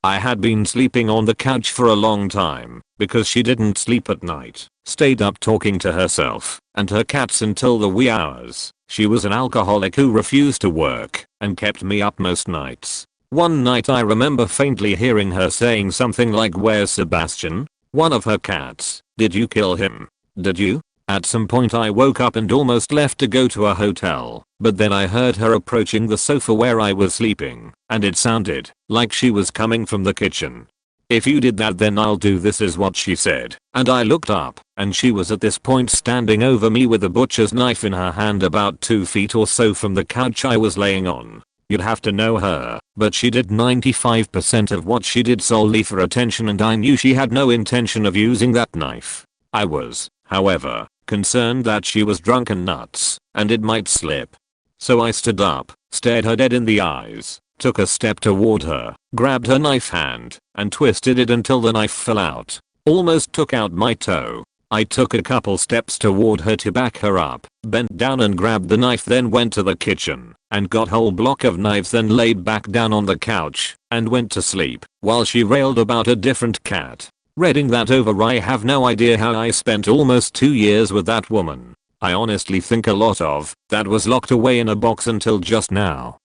I had been sleeping on the couch for a long time because she didn't sleep at night, stayed up talking to herself and her cats until the wee hours. She was an alcoholic who refused to work and kept me up most nights. One night I remember faintly hearing her saying something like, "Where's Sebastian?" One of her cats. "Did you kill him? Did you?" At some point I woke up and almost left to go to a hotel, but then I heard her approaching the sofa where I was sleeping, and it sounded like she was coming from the kitchen. "If you did that, then I'll do this," is what she said, and I looked up, and she was at this point standing over me with a butcher's knife in her hand about 2 feet or so from the couch I was laying on. You'd have to know her, but she did 95% of what she did solely for attention, and I knew she had no intention of using that knife. I was, however, concerned that she was drunk and nuts, and it might slip. So I stood up, stared her dead in the eyes, took a step toward her, grabbed her knife hand, and twisted it until the knife fell out. Almost took out my toe. I took a couple steps toward her to back her up, bent down and grabbed the knife, then went to the kitchen and got whole block of knives, then laid back down on the couch and went to sleep while she railed about a different cat. Reading that over, I have no idea how I spent almost 2 years with that woman. I honestly think a lot of that was locked away in a box until just now.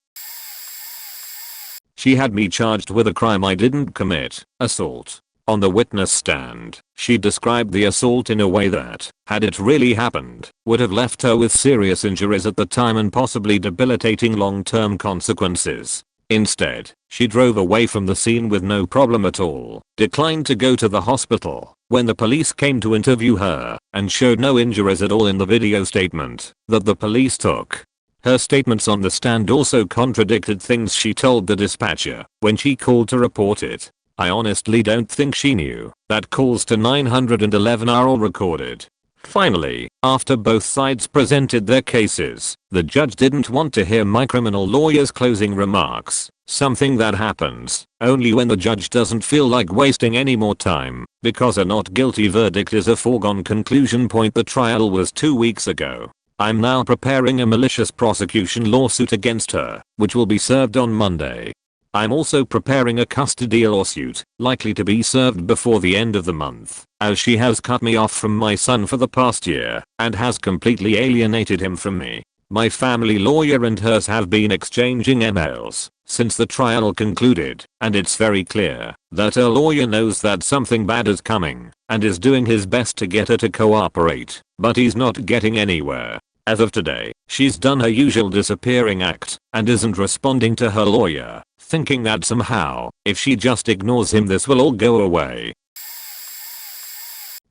She had me charged with a crime I didn't commit, assault. On the witness stand, she described the assault in a way that, had it really happened, would have left her with serious injuries at the time and possibly debilitating long-term consequences. Instead, she drove away from the scene with no problem at all, declined to go to the hospital when the police came to interview her, and showed no injuries at all in the video statement that the police took. Her statements on the stand also contradicted things she told the dispatcher when she called to report it. I honestly don't think she knew that calls to 911 are all recorded. Finally, after both sides presented their cases, the judge didn't want to hear my criminal lawyer's closing remarks, something that happens only when the judge doesn't feel like wasting any more time, because a not guilty verdict is a foregone conclusion. The trial was 2 weeks ago. I'm now preparing a malicious prosecution lawsuit against her, which will be served on Monday. I'm also preparing a custody lawsuit, likely to be served before the end of the month, as she has cut me off from my son for the past year and has completely alienated him from me. My family lawyer and hers have been exchanging emails since the trial concluded, and it's very clear that her lawyer knows that something bad is coming and is doing his best to get her to cooperate, but he's not getting anywhere. As of today, she's done her usual disappearing act and isn't responding to her lawyer, thinking that somehow, if she just ignores him, this will all go away.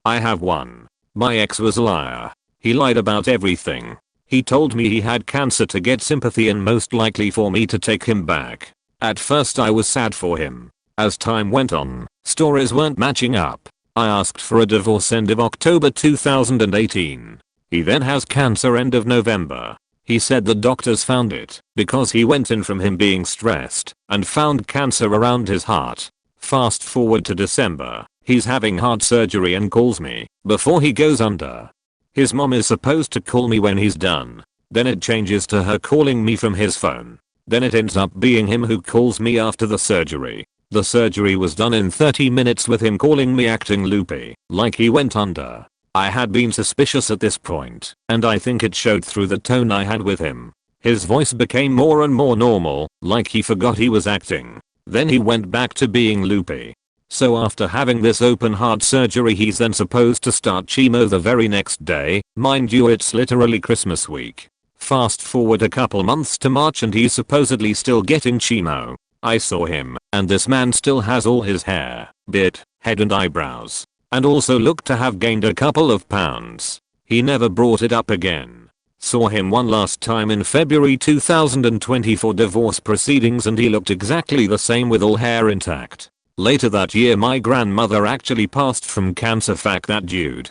I have one. My ex was a liar. He lied about everything. He told me he had cancer to get sympathy and most likely for me to take him back. At first I was sad for him. As time went on, stories weren't matching up. I asked for a divorce end of October 2018. He then has cancer end of November. He said the doctors found it because he went in from him being stressed and found cancer around his heart. Fast forward to December, he's having heart surgery and calls me before he goes under. His mom is supposed to call me when he's done. Then it changes to her calling me from his phone. Then it ends up being him who calls me after the surgery. The surgery was done in 30 minutes with him calling me acting loopy, like he went under. I had been suspicious at this point, and I think it showed through the tone I had with him. His voice became more and more normal, like he forgot he was acting. Then he went back to being loopy. So after having this open heart surgery he's then supposed to start chemo the very next day. Mind you, it's literally Christmas week. Fast forward a couple months to March and he's supposedly still getting chemo. I saw him, and this man still has all his hair, beard, head and eyebrows. And also looked to have gained a couple of pounds. He never brought it up again. Saw him one last time in February 2020 for divorce proceedings and he looked exactly the same with all hair intact. Later that year my grandmother actually passed from cancer. Fact that dude.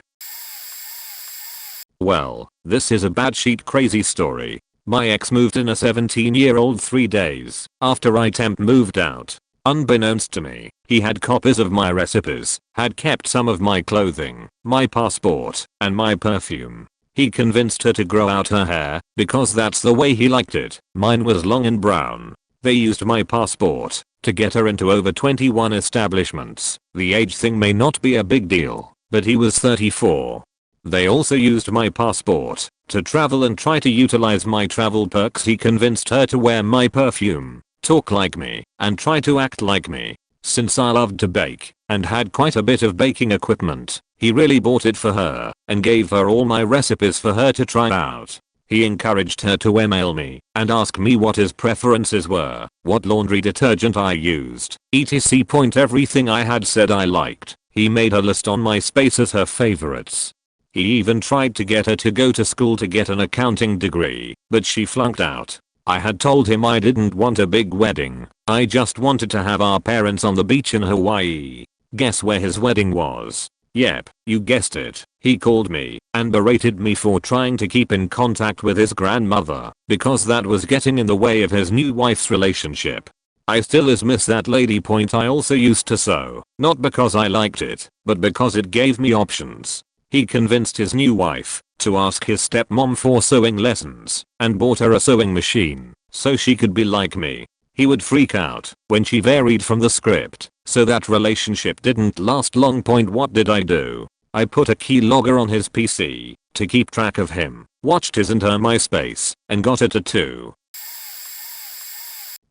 Well, this is a batshit crazy story. My ex moved in a 17-year-old 3 days after I temp moved out. Unbeknownst to me, he had copies of my recipes, had kept some of my clothing, my passport, and my perfume. He convinced her to grow out her hair, because that's the way he liked it. Mine was long and brown. They used my passport to get her into over 21 establishments. The age thing may not be a big deal, but he was 34. They also used my passport to travel and try to utilize my travel perks. He convinced her to wear my perfume, talk like me, and try to act like me. Since I loved to bake and had quite a bit of baking equipment, he really bought it for her and gave her all my recipes for her to try out. He encouraged her to email me and ask me what his preferences were, what laundry detergent I used, etc. Everything I had said I liked. He made her list on MySpace as her favorites. He even tried to get her to go to school to get an accounting degree, but she flunked out. I had told him I didn't want a big wedding, I just wanted to have our parents on the beach in Hawaii. Guess where his wedding was? Yep, you guessed it. He called me and berated me for trying to keep in contact with his grandmother, because that was getting in the way of his new wife's relationship. I still miss that lady. I also used to sew, not because I liked it, but because it gave me options. He convinced his new wife to ask his stepmom for sewing lessons and bought her a sewing machine so she could be like me. He would freak out when she varied from the script, so that relationship didn't last long. What did I do? I put a keylogger on his PC to keep track of him, watched his and her MySpace, and got a tattoo.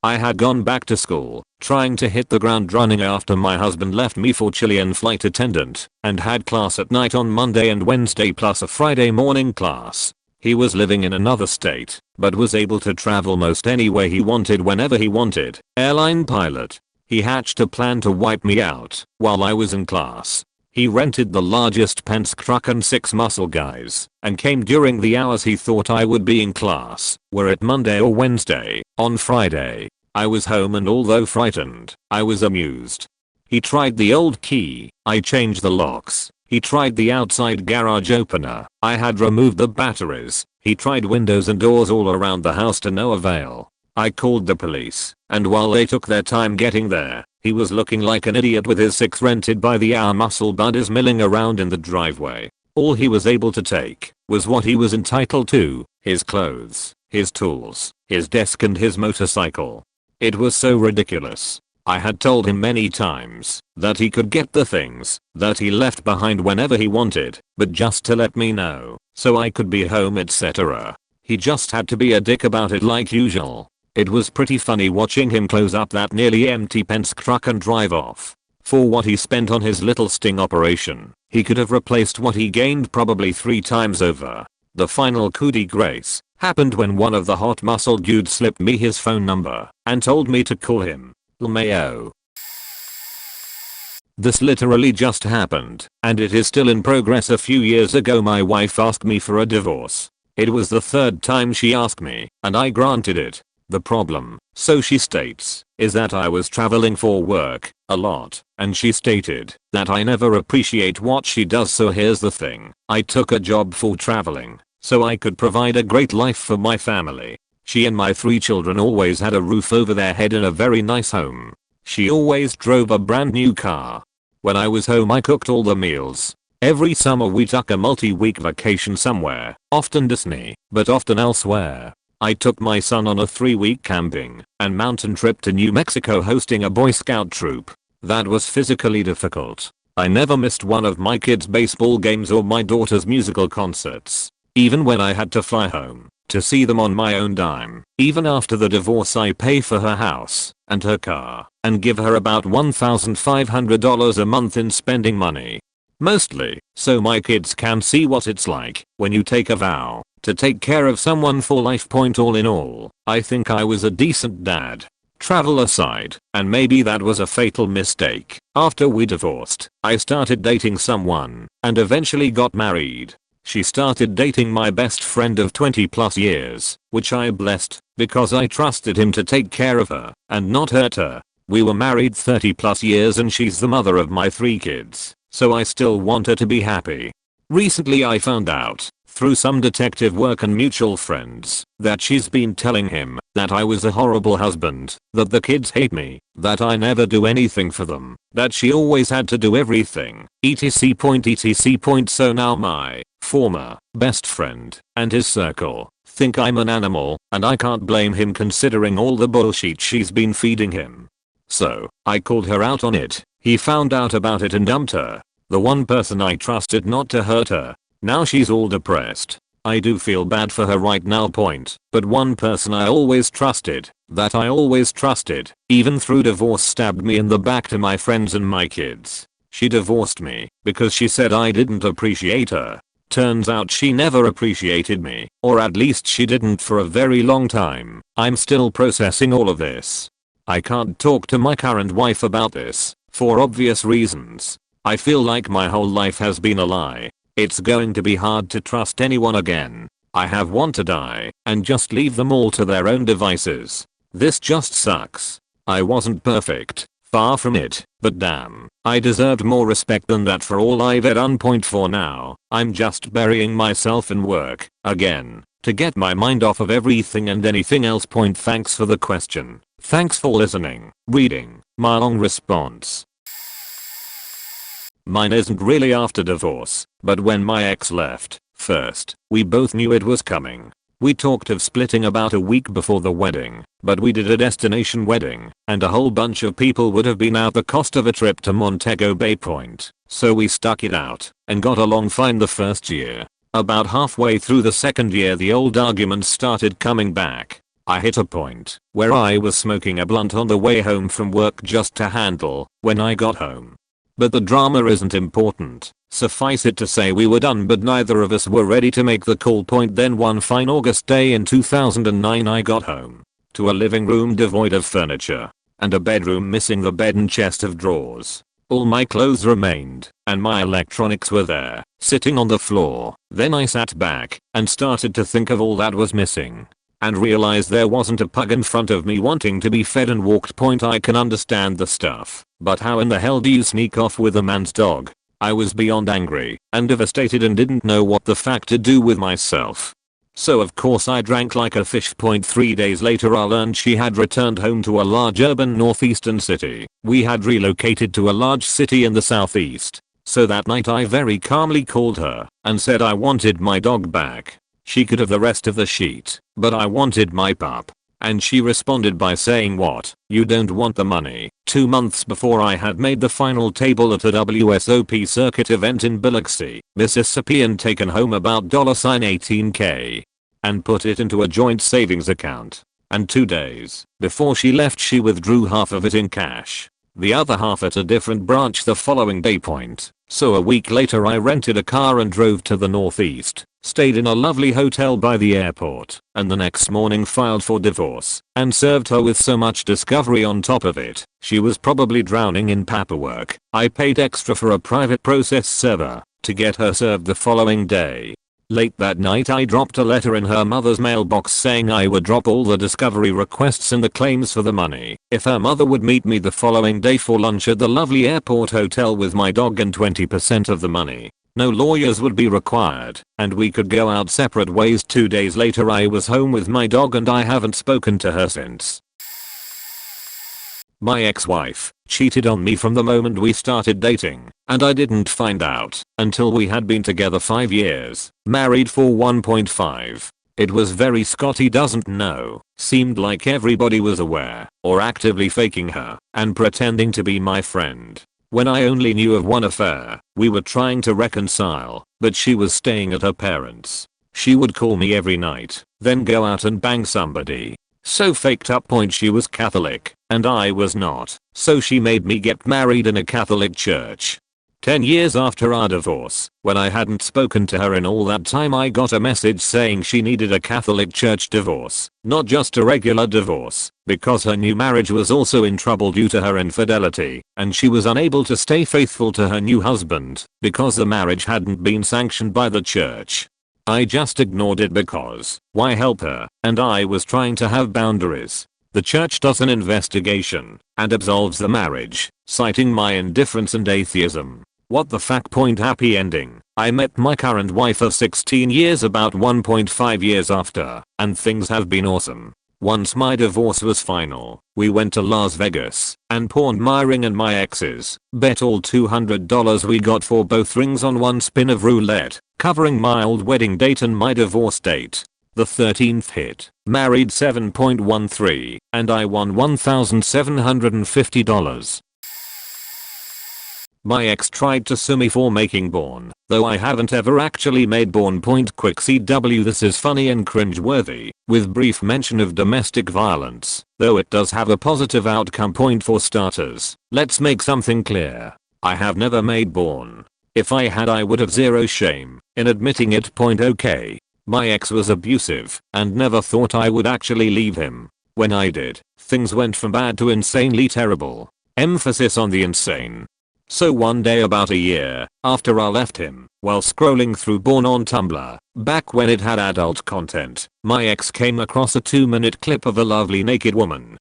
I had gone back to school, trying to hit the ground running after my husband left me for Chilean flight attendant, and had class at night on Monday and Wednesday plus a Friday morning class. He was living in another state, but was able to travel most anywhere he wanted whenever he wanted. Airline pilot. He hatched a plan to wipe me out while I was in class. He rented the largest Penske truck and 6 muscle guys, and came during the hours he thought I would be in class, were it Monday or Wednesday. On Friday, I was home and although frightened, I was amused. He tried the old key, I changed the locks. He tried the outside garage opener, I had removed the batteries. He tried windows and doors all around the house to no avail. I called the police, and while they took their time getting there, he was looking like an idiot with his 6 rented by the hour muscle buddies milling around in the driveway. All he was able to take was what he was entitled to, his clothes, his tools, his desk and his motorcycle. It was so ridiculous. I had told him many times that he could get the things that he left behind whenever he wanted, but just to let me know, so I could be home, etc. He just had to be a dick about it like usual. It was pretty funny watching him close up that nearly empty Penske truck and drive off. For what he spent on his little sting operation, he could have replaced what he gained probably 3 times over. The final coup de grace happened when one of the hot muscle dudes slipped me his phone number and told me to call him. LMAO. This literally just happened, and it is still in progress. A few years ago my wife asked me for a divorce. It was the 3rd time she asked me, and I granted it. The problem, so she states, is that I was traveling for work a lot, and she stated that I never appreciate what she does. So here's the thing, I took a job for traveling so I could provide a great life for my family. She and my 3 children always had a roof over their head in a very nice home. She always drove a brand new car. When I was home I cooked all the meals. Every summer we took a multi-week vacation somewhere, often Disney, but often elsewhere. I took my son on a 3-week camping and mountain trip to New Mexico hosting a Boy Scout troop. That was physically difficult. I never missed one of my kids' baseball games or my daughter's musical concerts. Even when I had to fly home to see them on my own dime. Even after the divorce, I pay for her house and her car and give her about $1,500 a month in spending money. Mostly so my kids can see what it's like when you take a vow to take care of someone for life. All in all, I think I was a decent dad. Travel aside, and maybe that was a fatal mistake. After we divorced, I started dating someone and eventually got married. She started dating my best friend of 20 plus years, which I blessed because I trusted him to take care of her and not hurt her. We were married 30 plus years and she's the mother of my 3 kids, so I still want her to be happy. Recently I found out, through some detective work and mutual friends, that she's been telling him that I was a horrible husband, that the kids hate me, that I never do anything for them, that she always had to do everything, etc. So now my former best friend and his circle think I'm an animal, and I can't blame him considering all the bullshit she's been feeding him. So I called her out on it. He found out about it and dumped her. The one person I trusted not to hurt her. Now she's all depressed. I do feel bad for her right now. But one person I always trusted, that I always trusted, even through divorce, stabbed me in the back to my friends and my kids. She divorced me because she said I didn't appreciate her. Turns out she never appreciated me, or at least she didn't for a very long time. I'm still processing all of this. I can't talk to my current wife about this, for obvious reasons. I feel like my whole life has been a lie. It's going to be hard to trust anyone again. I want to die and just leave them all to their own devices. This just sucks. I wasn't perfect, far from it, but damn, I deserved more respect than that for all I've done. For now, I'm just burying myself in work, again, to get my mind off of everything and anything else. Thanks for the question. Thanks for listening. Reading my long response. Mine isn't really after divorce, but when my ex left, first, we both knew it was coming. We talked of splitting about a week before the wedding, but we did a destination wedding, and a whole bunch of people would have been out the cost of a trip to Montego Bay. So we stuck it out, and got along fine the first year. About halfway through the second year the old arguments started coming back. I hit a point where I was smoking a blunt on the way home from work just to handle when I got home. But the drama isn't important. Suffice it to say we were done, but neither of us were ready to make the call. Then one fine August day in 2009 I got home to a living room devoid of furniture and a bedroom missing the bed and chest of drawers. All my clothes remained and my electronics were there, sitting on the floor. Then I sat back and started to think of all that was missing. And realized there wasn't a pug in front of me wanting to be fed and walked. I can understand the stuff, but how in the hell do you sneak off with a man's dog? I was beyond angry and devastated and didn't know what the fuck to do with myself. So of course I drank like a fish. 3 days later I learned she had returned home to a large urban northeastern city. We had relocated to a large city in the southeast. So that night I very calmly called her and said I wanted my dog back. She could have the rest of the sheet, but I wanted my pup. And she responded by saying, "What? You don't want the money?" 2 months before I had made the final table at a WSOP circuit event in Biloxi, Mississippi, and taken home about $18K and put it into a joint savings account. And 2 days before she left she withdrew half of it in cash, the other half at a different branch the following day. So a week later I rented a car and drove to the northeast, stayed in a lovely hotel by the airport, and the next morning filed for divorce and served her with so much discovery on top of it. She was probably drowning in paperwork. I paid extra for a private process server to get her served the following day. Late that night I dropped a letter in her mother's mailbox saying I would drop all the discovery requests and the claims for the money if her mother would meet me the following day for lunch at the lovely airport hotel with my dog, and 20% of the money. No lawyers would be required, and we could go out separate ways. 2 days later I was home with my dog and I haven't spoken to her since. My ex-wife cheated on me from the moment we started dating, and I didn't find out until we had been together 5 years, married for 1.5. It was very Scotty doesn't know, seemed like everybody was aware, or actively faking her, and pretending to be my friend. When I only knew of one affair, we were trying to reconcile, but she was staying at her parents'. She would call me every night, then go out and bang somebody. So faked up point she was Catholic, and I was not, so she made me get married in a Catholic church. 10 years after our divorce, when I hadn't spoken to her in all that time, I got a message saying she needed a Catholic church divorce, not just a regular divorce, because her new marriage was also in trouble due to her infidelity, and she was unable to stay faithful to her new husband, because the marriage hadn't been sanctioned by the church. I just ignored it because, why help her, and I was trying to have boundaries. The church does an investigation, and absolves the marriage, citing my indifference and atheism. What the fuck point happy ending. I met my current wife of 16 years about 1.5 years after, and things have been awesome. Once my divorce was final, we went to Las Vegas, and pawned my ring and my ex's, bet all $200 we got for both rings on one spin of roulette, covering my old wedding date and my divorce date. The 13th hit, married 7.13, and I won $1,750. My ex tried to sue me for making porn, though I haven't ever actually made porn. Quick CW, this is funny and cringe-worthy, with brief mention of domestic violence, though it does have a positive outcome. For starters, let's make something clear. I have never made porn. If I had, I would have zero shame in admitting it. Okay. My ex was abusive and never thought I would actually leave him. When I did, things went from bad to insanely terrible. Emphasis on the insane. So one day about a year after I left him, while scrolling through porn on Tumblr, back when it had adult content, my ex came across a 2-minute clip of a lovely naked woman,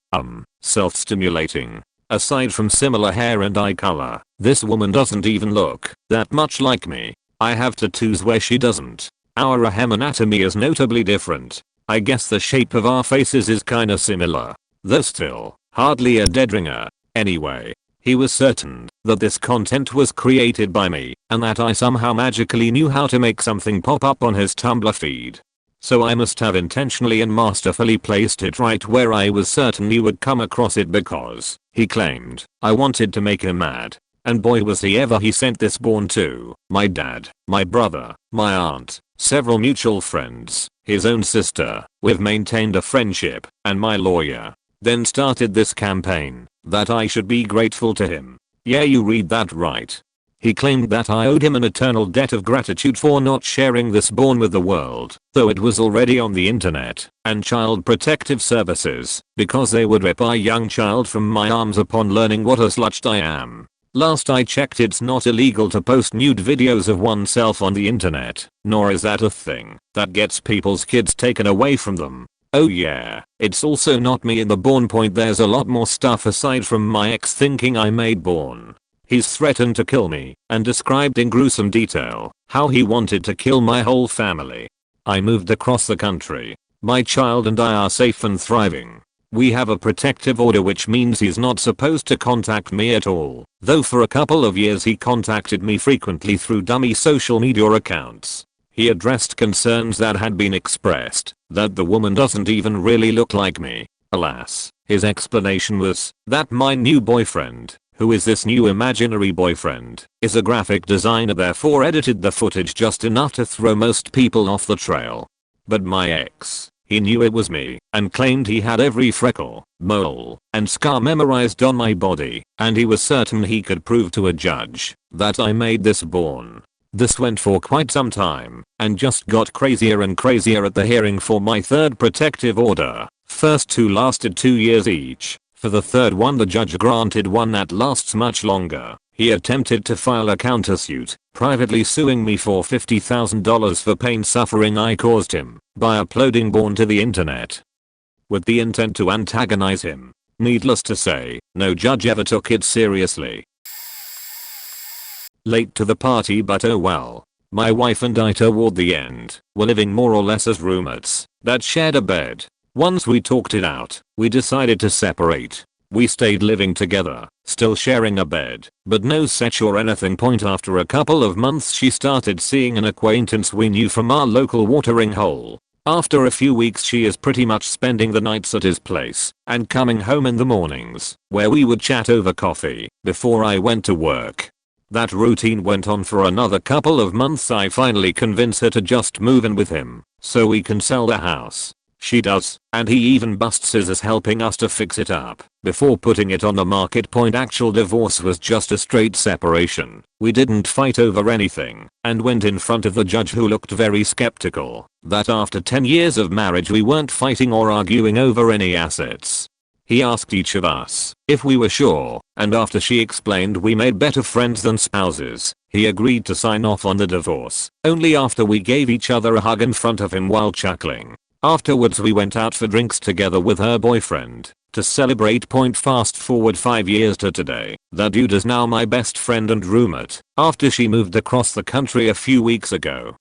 self-stimulating. Aside from similar hair and eye color, this woman doesn't even look that much like me. I have tattoos where she doesn't. Our ahem anatomy is notably different. I guess the shape of our faces is kinda similar. Though still, hardly a dead ringer. Anyway, he was certain that this content was created by me, and that I somehow magically knew how to make something pop up on his Tumblr feed. So I must have intentionally and masterfully placed it right where I was certain he would come across it, because, he claimed, I wanted to make him mad. And boy was he ever. He sent this porn to my dad, my brother, my aunt, several mutual friends, his own sister, we've maintained a friendship, and my lawyer. Then started this campaign that I should be grateful to him. Yeah, you read that right. He claimed that I owed him an eternal debt of gratitude for not sharing this porn with the world, though it was already on the internet, and Child Protective Services, because they would rip a young child from my arms upon learning what a slut I am. Last I checked, it's not illegal to post nude videos of oneself on the internet, nor is that a thing that gets people's kids taken away from them. Oh yeah, it's also not me in the porn. There's a lot more stuff aside from my ex thinking I made porn. He's threatened to kill me and described in gruesome detail how he wanted to kill my whole family. I moved across the country. My child and I are safe and thriving. We have a protective order, which means he's not supposed to contact me at all, though for a couple of years he contacted me frequently through dummy social media accounts. He addressed concerns that had been expressed, that the woman doesn't even really look like me. Alas, his explanation was that my new boyfriend, who is this new imaginary boyfriend, is a graphic designer, therefore edited the footage just enough to throw most people off the trail. But my ex, he knew it was me, and claimed he had every freckle, mole, and scar memorized on my body, and he was certain he could prove to a judge that I made this porn. This went for quite some time, and just got crazier and crazier at the hearing for my third protective order. First two lasted 2 years each. For the third one, the judge granted one that lasts much longer. He attempted to file a countersuit, privately suing me for $50,000 for pain suffering I caused him by uploading porn to the internet, with the intent to antagonize him. Needless to say, no judge ever took it seriously. Late to the party, but oh well. My wife and I toward the end were living more or less as roommates that shared a bed. Once we talked it out, we decided to separate. We stayed living together, still sharing a bed, but no sex or anything. After a couple of months, she started seeing an acquaintance we knew from our local watering hole. After a few weeks she is pretty much spending the nights at his place and coming home in the mornings, where we would chat over coffee before I went to work. That routine went on for another couple of months. I finally convince her to just move in with him so we can sell the house. She does, and he even busts his ass helping us to fix it up before putting it on the market. Actual divorce was just a straight separation. We didn't fight over anything and went in front of the judge, who looked very skeptical that after 10 years of marriage we weren't fighting or arguing over any assets. He asked each of us if we were sure, and after she explained we made better friends than spouses, he agreed to sign off on the divorce only after we gave each other a hug in front of him while chuckling. Afterwards we went out for drinks together with her boyfriend to celebrate. Fast forward 5 years to today, that dude is now my best friend and roommate after she moved across the country a few weeks ago.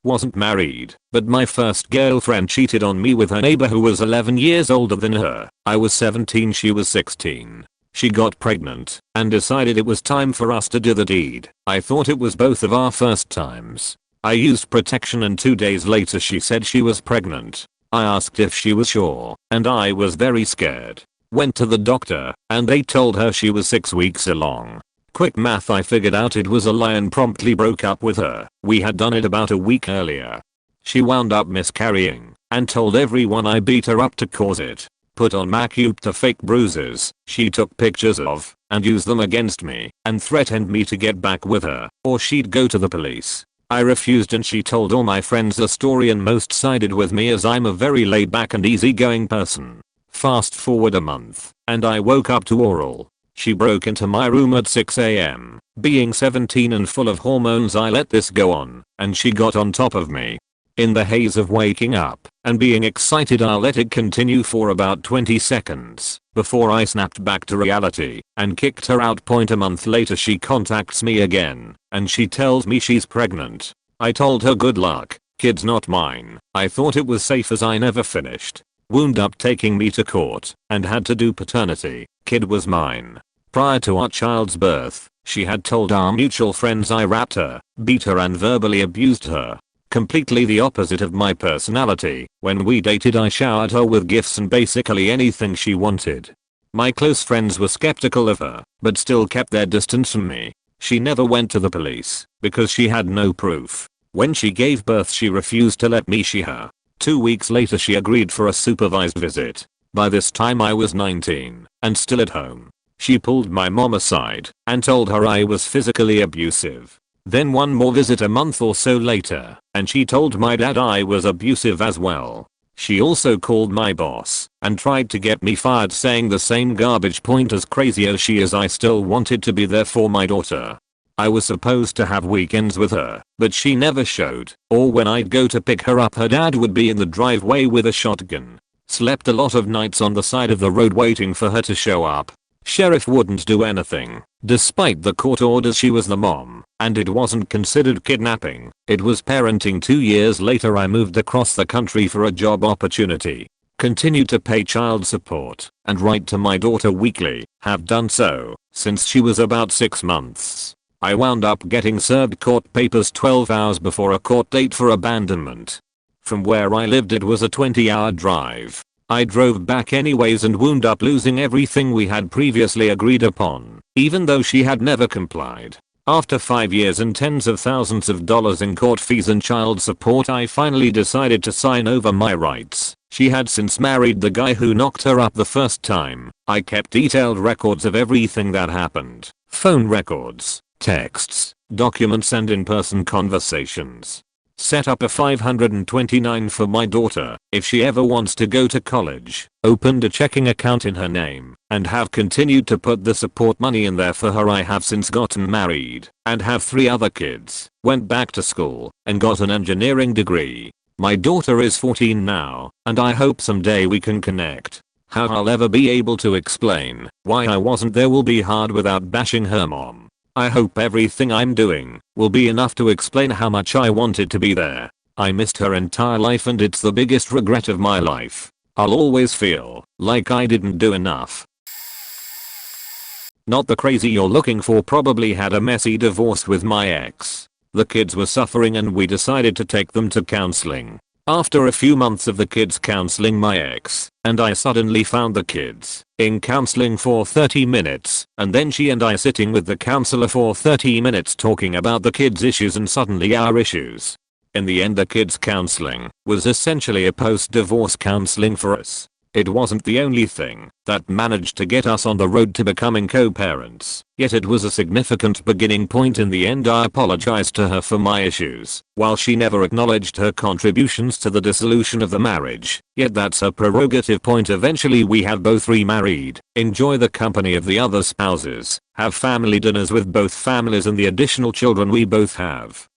Wasn't married, but my first girlfriend cheated on me with her neighbor who was 11 years older than her. I was 17, she was 16. She got pregnant and decided it was time for us to do the deed. I thought it was both of our first times. I used protection and 2 days later she said she was pregnant. I asked if she was sure, and I was very scared. Went to the doctor and they told her she was 6 weeks along. Quick math, I figured out it was a lie and promptly broke up with her. We had done it about a week earlier. She wound up miscarrying and told everyone I beat her up to cause it. Put on makeup to fake bruises she took pictures of and used them against me and threatened me to get back with her or she'd go to the police. I refused and she told all my friends the story and most sided with me as I'm a very laid back and easygoing person. Fast forward a month and I woke up to oral. She broke into my room at 6 AM. Being 17 and full of hormones I let this go on and she got on top of me. In the haze of waking up and being excited I let it continue for about 20 seconds before I snapped back to reality and kicked her out. A month later she contacts me again and she tells me she's pregnant. I told her good luck, kid's not mine. I thought it was safe as I never finished. Wound up taking me to court and had to do paternity. Kid was mine. Prior to our child's birth, she had told our mutual friends I rapped her, beat her and verbally abused her. Completely the opposite of my personality. When we dated I showered her with gifts and basically anything she wanted. My close friends were skeptical of her, but still kept their distance from me. She never went to the police because she had no proof. When she gave birth she refused to let me see her. 2 weeks later she agreed for a supervised visit. By this time I was 19 and still at home. She pulled my mom aside and told her I was physically abusive. Then one more visit a month or so later and she told my dad I was abusive as well. She also called my boss and tried to get me fired, saying the same garbage. As crazy as she is, I still wanted to be there for my daughter. I was supposed to have weekends with her, but she never showed, or when I'd go to pick her up her dad would be in the driveway with a shotgun. Slept a lot of nights on the side of the road waiting for her to show up. Sheriff wouldn't do anything. Despite the court orders she was the mom, and it wasn't considered kidnapping, it was parenting. 2 years later I moved across the country for a job opportunity. Continued to pay child support and write to my daughter weekly, have done so since she was about 6 months. I wound up getting served court papers 12 hours before a court date for abandonment. From where I lived it was a 20-hour drive. I drove back anyways and wound up losing everything we had previously agreed upon, even though she had never complied. After 5 years and tens of thousands of dollars in court fees and child support I finally decided to sign over my rights. She had since married the guy who knocked her up the first time. I kept detailed records of everything that happened. Phone records, texts, documents and in-person conversations. Set up a 529 for my daughter if she ever wants to go to college. Opened a checking account in her name and have continued to put the support money in there for her. I have since gotten married and have 3 other kids. Went back to school and got an engineering degree. My daughter is 14 now and I hope someday we can connect. How I'll ever be able to explain why I wasn't there will be hard without bashing her mom. I hope everything I'm doing will be enough to explain how much I wanted to be there. I missed her entire life and it's the biggest regret of my life. I'll always feel like I didn't do enough. Not the crazy you're looking for. Probably had a messy divorce with my ex. The kids were suffering and we decided to take them to counseling. After a few months of the kids counseling, my ex and I suddenly found the kids in counseling for 30 minutes, and then she and I sitting with the counselor for 30 minutes talking about the kids' issues and suddenly our issues. In the end, the kids counseling was essentially a post-divorce counseling for us. It wasn't the only thing that managed to get us on the road to becoming co-parents, yet it was a significant beginning point. In the end, I apologized to her for my issues. While she never acknowledged her contributions to the dissolution of the marriage, yet that's her prerogative. Eventually we have both remarried, enjoy the company of the other spouses, have family dinners with both families and the additional children we both have.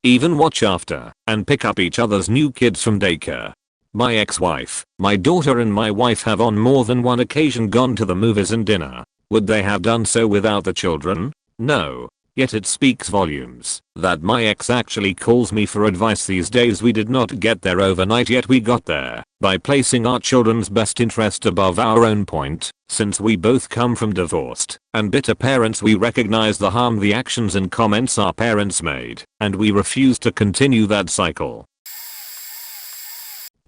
Even watch after and pick up each other's new kids from daycare. My ex-wife, my daughter and my wife have on more than one occasion gone to the movies and dinner. Would they have done so without the children? No. Yet it speaks volumes that my ex actually calls me for advice these days. We did not get there overnight, yet we got there by placing our children's best interest above our own point. Since we both come from divorced and bitter parents, we recognize the harm the actions and comments our parents made, and we refuse to continue that cycle.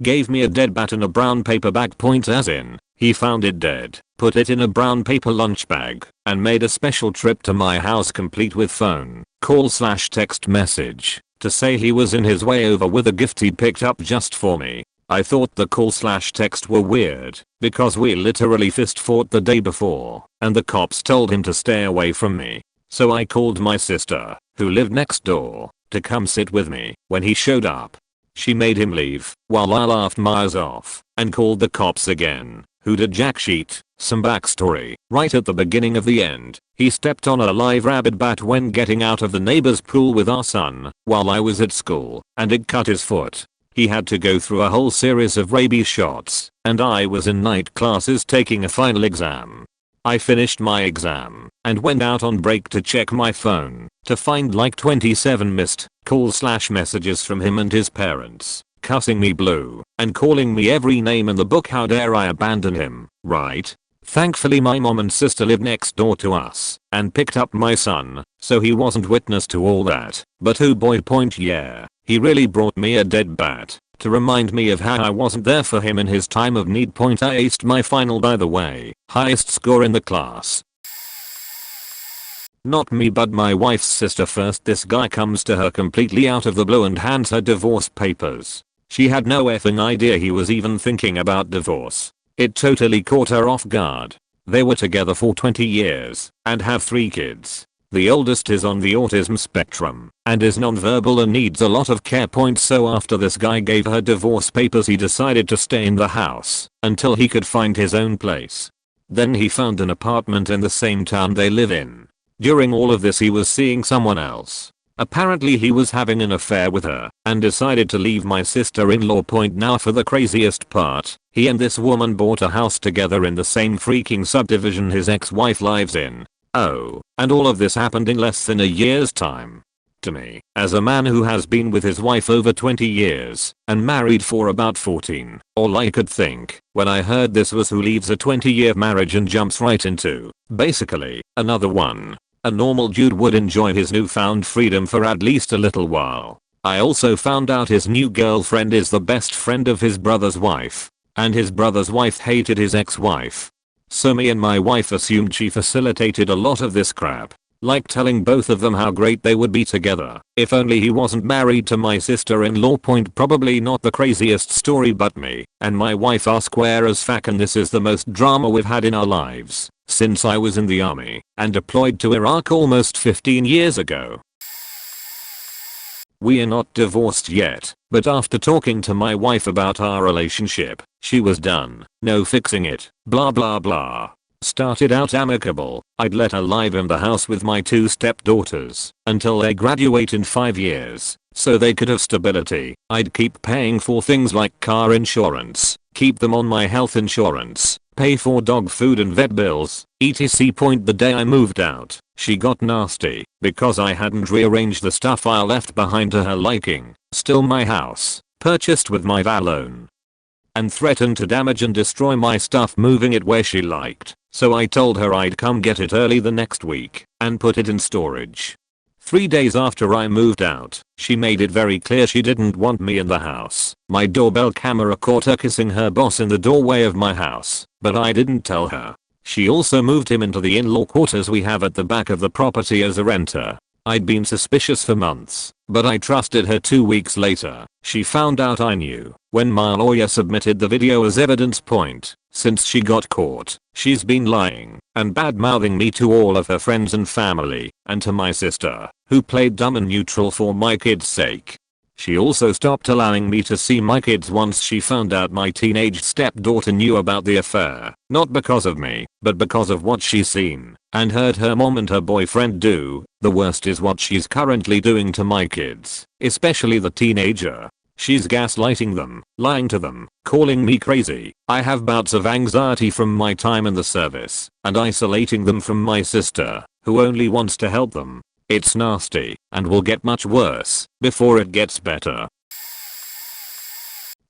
Gave me a dead bat in a brown paper bag, as in, he found it dead, put it in a brown paper lunch bag, and made a special trip to my house complete with phone, call/text message, to say he was in his way over with a gift he picked up just for me. I thought the call/text were weird, because we literally fist fought the day before, and the cops told him to stay away from me. So I called my sister, who lived next door, to come sit with me. When he showed up, she made him leave, while I laughed my ass off and called the cops again, who did jack shit. Some backstory: right at the beginning of the end, he stepped on a live rabid bat when getting out of the neighbor's pool with our son while I was at school, and it cut his foot. He had to go through a whole series of rabies shots, and I was in night classes taking a final exam. I finished my exam and went out on break to check my phone to find like 27 missed calls/messages from him and his parents, cussing me blue and calling me every name in the book. How dare I abandon him, right? Thankfully my mom and sister lived next door to us and picked up my son, so he wasn't witness to all that. But oh boy, yeah, he really brought me a dead bat to remind me of how I wasn't there for him in his time of need. I aced my final, by the way, highest score in the class. Not me but my wife's sister. First, this guy comes to her completely out of the blue and hands her divorce papers. She had no effing idea he was even thinking about divorce. It totally caught her off guard. They were together for 20 years and have 3 kids. The oldest is on the autism spectrum and is nonverbal and needs a lot of care. So after this guy gave her divorce papers, he decided to stay in the house until he could find his own place. Then he found an apartment in the same town they live in. During all of this he was seeing someone else. Apparently he was having an affair with her and decided to leave my sister-in-law. Now for the craziest part, he and this woman bought a house together in the same freaking subdivision his ex-wife lives in. Oh, and all of this happened in less than a year's time. To me, as a man who has been with his wife over 20 years and married for about 14, all I could think when I heard this was, who leaves a 20-year marriage and jumps right into, basically, another one. A normal dude would enjoy his newfound freedom for at least a little while. I also found out his new girlfriend is the best friend of his brother's wife, and his brother's wife hated his ex-wife. So me and my wife assumed she facilitated a lot of this crap, like telling both of them how great they would be together if only he wasn't married to my sister-in-law. Probably not the craziest story, but me and my wife are square as fuck, and this is the most drama we've had in our lives since I was in the army and deployed to Iraq almost 15 years ago. We are not divorced yet, but after talking to my wife about our relationship, she was done, no fixing it, blah blah blah. Started out amicable. I'd let her live in the house with my 2 stepdaughters until they graduate in 5 years, so they could have stability. I'd keep paying for things like car insurance, keep them on my health insurance, pay for dog food and vet bills, etc. The day I moved out, she got nasty because I hadn't rearranged the stuff I left behind to her liking, still my house, purchased with my VA loan, and threatened to damage and destroy my stuff moving it where she liked. So I told her I'd come get it early the next week and put it in storage. 3 days after I moved out, she made it very clear she didn't want me in the house. My doorbell camera caught her kissing her boss in the doorway of my house, but I didn't tell her. She also moved him into the in-law quarters we have at the back of the property as a renter. I'd been suspicious for months, but I trusted her. 2 weeks later, she found out I knew when my lawyer submitted the video as evidence point. Since she got caught, she's been lying and bad-mouthing me to all of her friends and family, and to my sister, who played dumb and neutral for my kids' sake. She also stopped allowing me to see my kids once she found out my teenage stepdaughter knew about the affair, not because of me, but because of what she's seen and heard her mom and her boyfriend do. The worst is what she's currently doing to my kids, especially the teenager. She's gaslighting them, lying to them, calling me crazy. I have bouts of anxiety from my time in the service, and isolating them from my sister, who only wants to help them. It's nasty, and will get much worse before it gets better.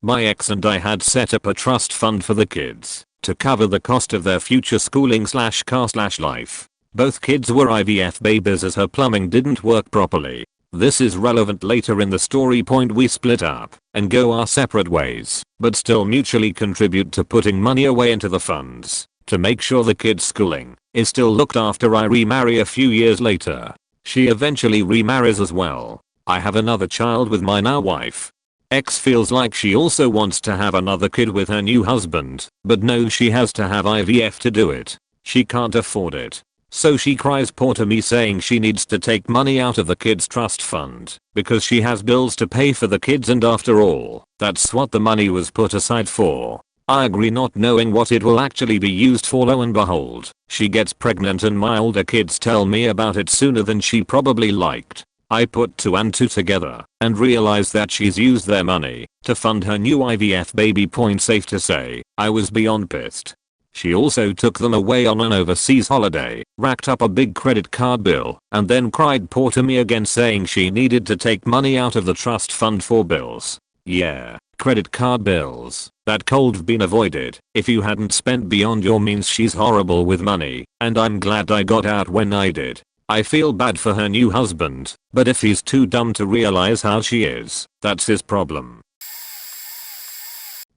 My ex and I had set up a trust fund for the kids to cover the cost of their future schooling / car / life. Both kids were IVF babies as her plumbing didn't work properly. This is relevant later in the story. We split up and go our separate ways, but still mutually contribute to putting money away into the funds to make sure the kids' schooling is still looked after. I remarry a few years later. She eventually remarries as well. I have another child with my now wife. Ex feels like she also wants to have another kid with her new husband, but knows she has to have IVF to do it. She can't afford it. So she cries poor to me, saying she needs to take money out of the kids' trust fund because she has bills to pay for the kids, and after all, that's what the money was put aside for. I agree, not knowing what it will actually be used for. Lo and behold, she gets pregnant and my older kids tell me about it sooner than she probably liked. I put 2 and 2 together and realized that she's used their money to fund her new IVF baby. Safe to say, I was beyond pissed. She also took them away on an overseas holiday, racked up a big credit card bill, and then cried poor to me again, saying she needed to take money out of the trust fund for bills. Yeah, credit card bills that could've been avoided if you hadn't spent beyond your means. She's horrible with money, and I'm glad I got out when I did. I feel bad for her new husband, but if he's too dumb to realize how she is, that's his problem.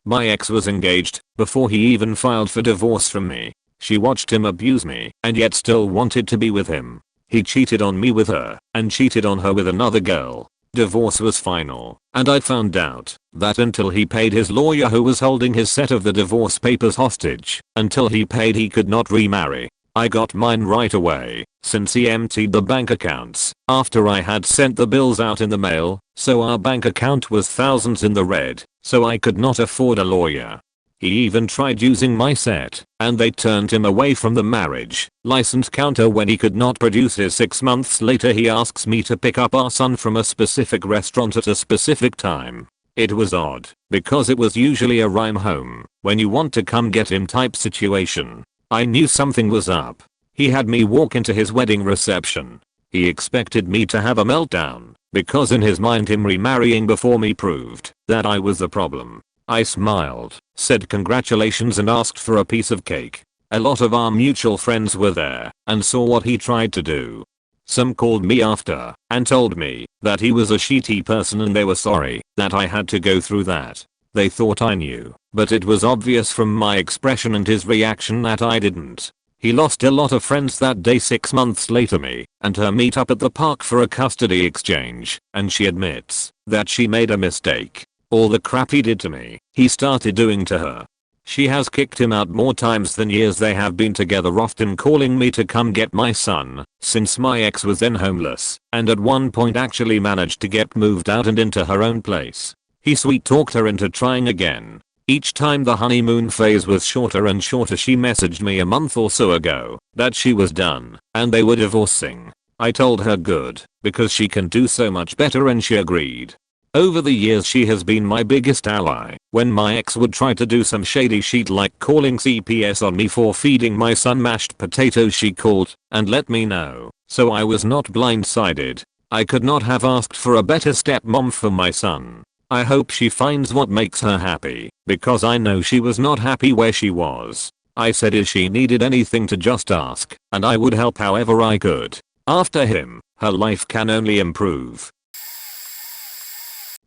My ex was engaged before he even filed for divorce from me. She watched him abuse me and yet still wanted to be with him. He cheated on me with her and cheated on her with another girl. Divorce was final, and I found out that until he paid his lawyer, who was holding his set of the divorce papers hostage, until he paid, he could not remarry. I got mine right away, since he emptied the bank accounts after I had sent the bills out in the mail, so our bank account was thousands in the red, so I could not afford a lawyer. He even tried using my set, and they turned him away from the marriage license counter when he could not produce his. 6 months later, he asks me to pick up our son from a specific restaurant at a specific time. It was odd, because it was usually a rhyme home when you want to come get him type situation. I knew something was up. He had me walk into his wedding reception. He expected me to have a meltdown, because in his mind him remarrying before me proved that I was the problem. I smiled, said congratulations, and asked for a piece of cake. A lot of our mutual friends were there and saw what he tried to do. Some called me after and told me that he was a shitty person and they were sorry that I had to go through that. They thought I knew, but it was obvious from my expression and his reaction that I didn't. He lost a lot of friends that day. 6 months later, me and her meet up at the park for a custody exchange, and she admits that she made a mistake. All the crap he did to me, he started doing to her. She has kicked him out more times than years they have been together, often calling me to come get my son, since my ex was then homeless, and at one point actually managed to get moved out and into her own place. He sweet talked her into trying again. Each time the honeymoon phase was shorter and shorter. She messaged me a month or so ago that she was done and they were divorcing. I told her good, because she can do so much better, and she agreed. Over the years she has been my biggest ally. When my ex would try to do some shady shit like calling CPS on me for feeding my son mashed potatoes, she called and let me know, so I was not blindsided. I could not have asked for a better stepmom for my son. I hope she finds what makes her happy, because I know she was not happy where she was. I said if she needed anything to just ask, and I would help however I could. After him, her life can only improve.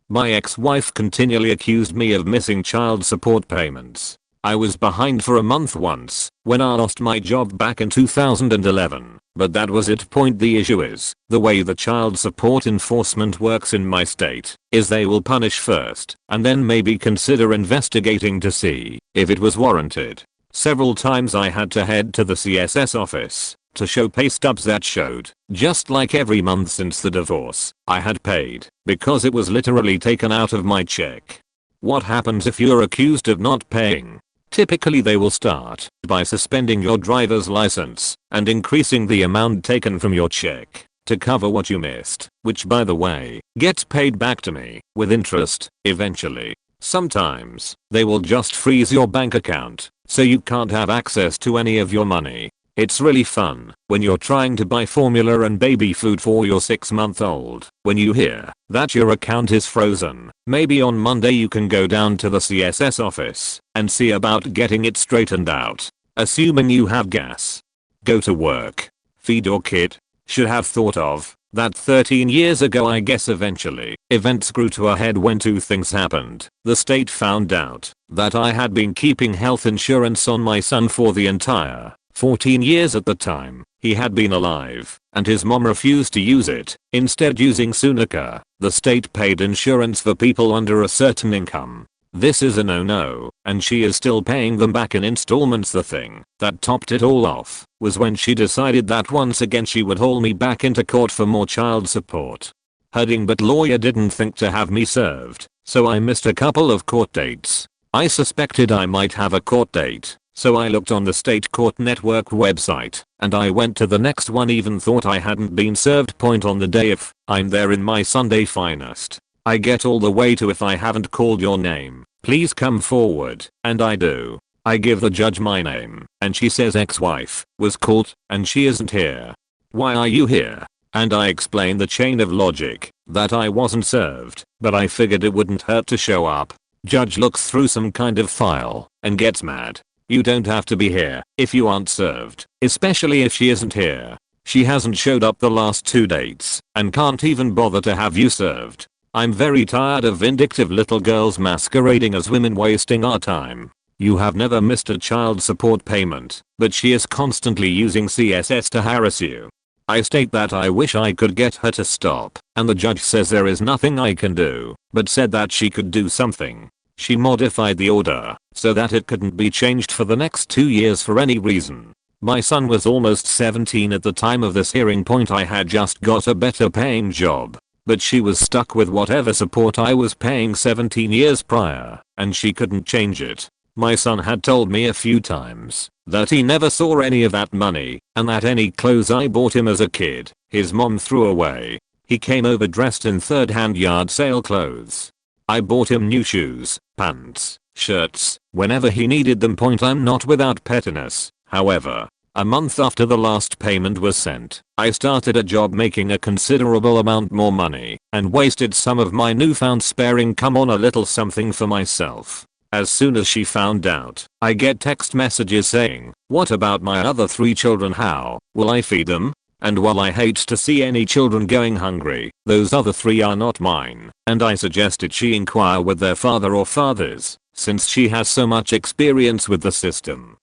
My ex-wife continually accused me of missing child support payments. I was behind for a month once when I lost my job back in 2011, but that was it. The issue is, the way the child support enforcement works in my state is they will punish first and then maybe consider investigating to see if it was warranted. Several times I had to head to the CSS office to show pay stubs that showed, just like every month since the divorce, I had paid, because it was literally taken out of my check. What happens if you're accused of not paying? Typically they will start by suspending your driver's license and increasing the amount taken from your check to cover what you missed, which by the way, gets paid back to me with interest eventually. Sometimes they will just freeze your bank account so you can't have access to any of your money. It's really fun when you're trying to buy formula and baby food for your 6-month-old. When you hear that your account is frozen, maybe on Monday you can go down to the CSS office and see about getting it straightened out. Assuming you have gas. Go to work. Feed your kid. Should have thought of that 13 years ago. I guess eventually, events grew to a head when two things happened. The state found out that I had been keeping health insurance on my son for the entire 14 years at the time he had been alive, and his mom refused to use it, instead using Sunica. The state paid insurance for people under a certain income. This is a no-no, and she is still paying them back in installments. The thing that topped it all off was when she decided that once again she would haul me back into court for more child support. Her dingbat lawyer didn't think to have me served, so I missed a couple of court dates. I suspected I might have a court date, so I looked on the state court network website, and I went to the next one. Even thought I hadn't been served. On the day if I'm there in my Sunday finest, I get all the way to, if I haven't called your name, please come forward, and I do. I give the judge my name, and she says ex-wife was called, and she isn't here. Why are you here? And I explain the chain of logic that I wasn't served, but I figured it wouldn't hurt to show up. Judge looks through some kind of file and gets mad. You don't have to be here if you aren't served, especially if she isn't here. She hasn't showed up the last 2 dates and can't even bother to have you served. I'm very tired of vindictive little girls masquerading as women, wasting our time. You have never missed a child support payment, but she is constantly using CSS to harass you. I state that I wish I could get her to stop, and the judge says there is nothing I can do, but said that she could do something. She modified the order so that it couldn't be changed for the next 2 years for any reason. My son was almost 17 at the time of this hearing. I had just got a better paying job, but she was stuck with whatever support I was paying 17 years prior, and she couldn't change it. My son had told me a few times that he never saw any of that money, and that any clothes I bought him as a kid, his mom threw away. He came over dressed in third-hand yard sale clothes. I bought him new shoes, pants, shirts, whenever he needed them. I'm not without pettiness. However, a month after the last payment was sent, I started a job making a considerable amount more money and wasted some of my newfound spare income on a little something for myself. As soon as she found out, I get text messages saying, "What about my other 3 children? How will I feed them?" And while I hate to see any children going hungry, those other 3 are not mine, and I suggested she inquire with their father or fathers, since she has so much experience with the system.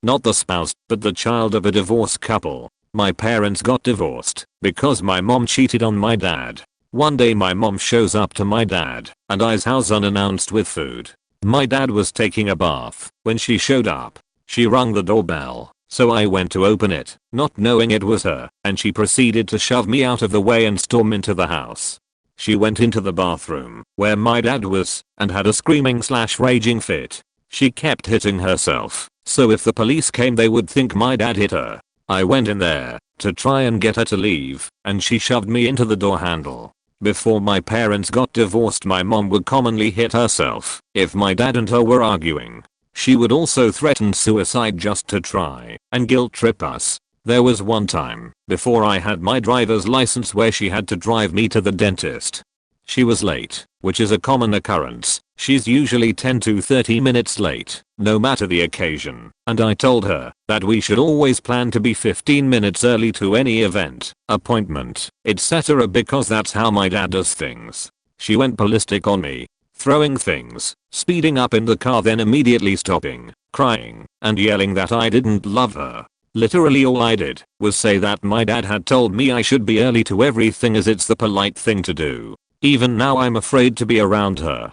Not the spouse, but the child of a divorced couple. My parents got divorced because my mom cheated on my dad. One day my mom shows up to my dad and I's house unannounced with food. My dad was taking a bath when she showed up. She rung the doorbell, so I went to open it, not knowing it was her, and she proceeded to shove me out of the way and storm into the house. She went into the bathroom where my dad was and had a screaming/raging fit. She kept hitting herself, so if the police came they would think my dad hit her. I went in there to try and get her to leave, and she shoved me into the door handle. Before my parents got divorced, my mom would commonly hit herself if my dad and her were arguing. She would also threaten suicide just to try and guilt trip us. There was one time before I had my driver's license where she had to drive me to the dentist. She was late, which is a common occurrence, She's usually 10 to 30 minutes late, no matter the occasion, and I told her that we should always plan to be 15 minutes early to any event, appointment, etc. because that's how my dad does things. She went ballistic on me, throwing things, speeding up in the car, then immediately stopping, crying, and yelling that I didn't love her. Literally all I did was say that my dad had told me I should be early to everything as it's the polite thing to do. Even now I'm afraid to be around her.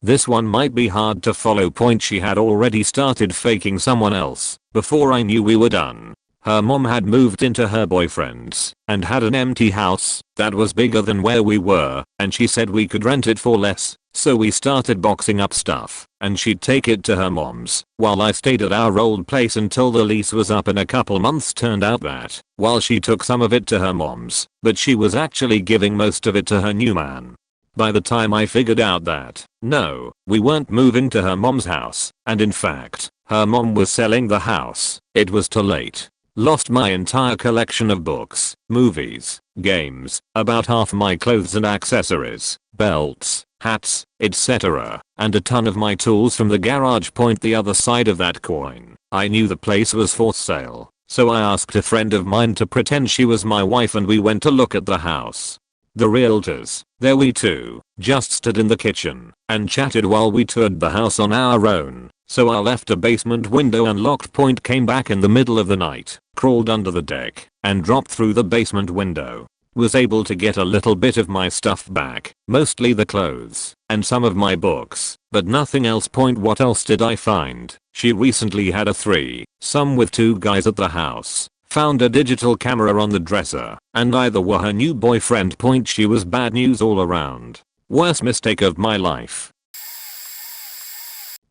This one might be hard to follow. She had already started faking someone else before I knew we were done. Her mom had moved into her boyfriend's and had an empty house that was bigger than where we were, and she said we could rent it for less. So we started boxing up stuff and she'd take it to her mom's while I stayed at our old place until the lease was up in a couple months. Turned out that while she took some of it to her mom's, but she was actually giving most of it to her new man. By the time I figured out that, no, we weren't moving to her mom's house, and in fact, her mom was selling the house, it was too late. Lost my entire collection of books, movies, games, about half my clothes and accessories, belts, hats, etc., and a ton of my tools from the garage. The other side of that coin, I knew the place was for sale, so I asked a friend of mine to pretend she was my wife and we went to look at the house. The realtors, there we two, just stood in the kitchen and chatted while we toured the house on our own, so I left a basement window unlocked. Came back in the middle of the night, crawled under the deck, and dropped through the basement window. Was able to get a little bit of my stuff back, mostly the clothes, and some of my books, but nothing else. What else did I find? She recently had a threesome with 2 guys at the house. Found a digital camera on the dresser, and either were her new boyfriend. She was bad news all around. Worst mistake of my life.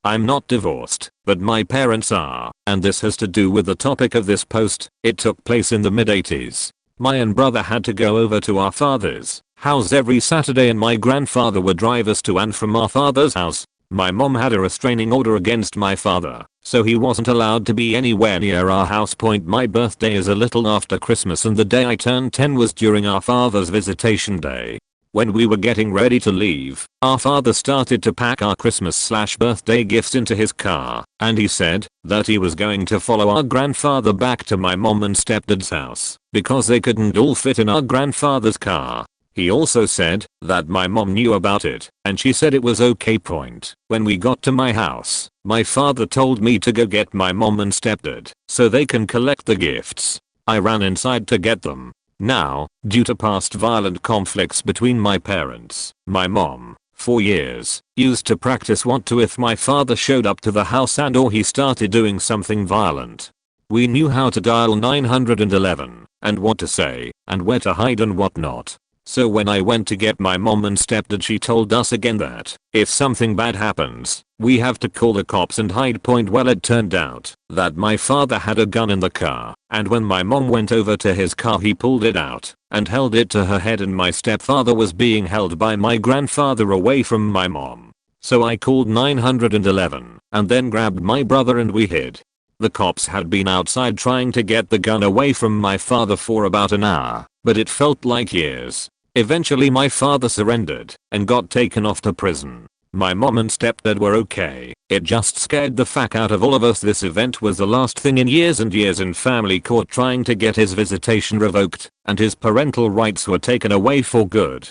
I'm not divorced, but my parents are, and this has to do with the topic of this post. It took place in the mid-80s. My and brother had to go over to our father's house every Saturday and my grandfather would drive us to and from our father's house. My mom had a restraining order against my father, so he wasn't allowed to be anywhere near our house. My birthday is a little after Christmas and the day I turned 10 was during our father's visitation day. When we were getting ready to leave, our father started to pack our Christmas/birthday gifts into his car, and he said that he was going to follow our grandfather back to my mom and stepdad's house because they couldn't all fit in our grandfather's car. He also said that my mom knew about it and she said it was okay. When we got to my house, my father told me to go get my mom and stepdad so they can collect the gifts. I ran inside to get them. Now, due to past violent conflicts between my parents, my mom, for years, used to practice what to if my father showed up to the house and or he started doing something violent. We knew how to dial 911 and what to say and where to hide and whatnot. So when I went to get my mom and stepdad, she told us again that if something bad happens, we have to call the cops and hide. Well, it turned out that my father had a gun in the car, and when my mom went over to his car he pulled it out and held it to her head, and my stepfather was being held by my grandfather away from my mom. So I called 911 and then grabbed my brother and we hid. The cops had been outside trying to get the gun away from my father for about an hour, but it felt like years. Eventually my father surrendered and got taken off to prison. My mom and stepdad were okay. It just scared the fuck out of all of us. This event was the last thing in years and years in family court trying to get his visitation revoked, and his parental rights were taken away for good.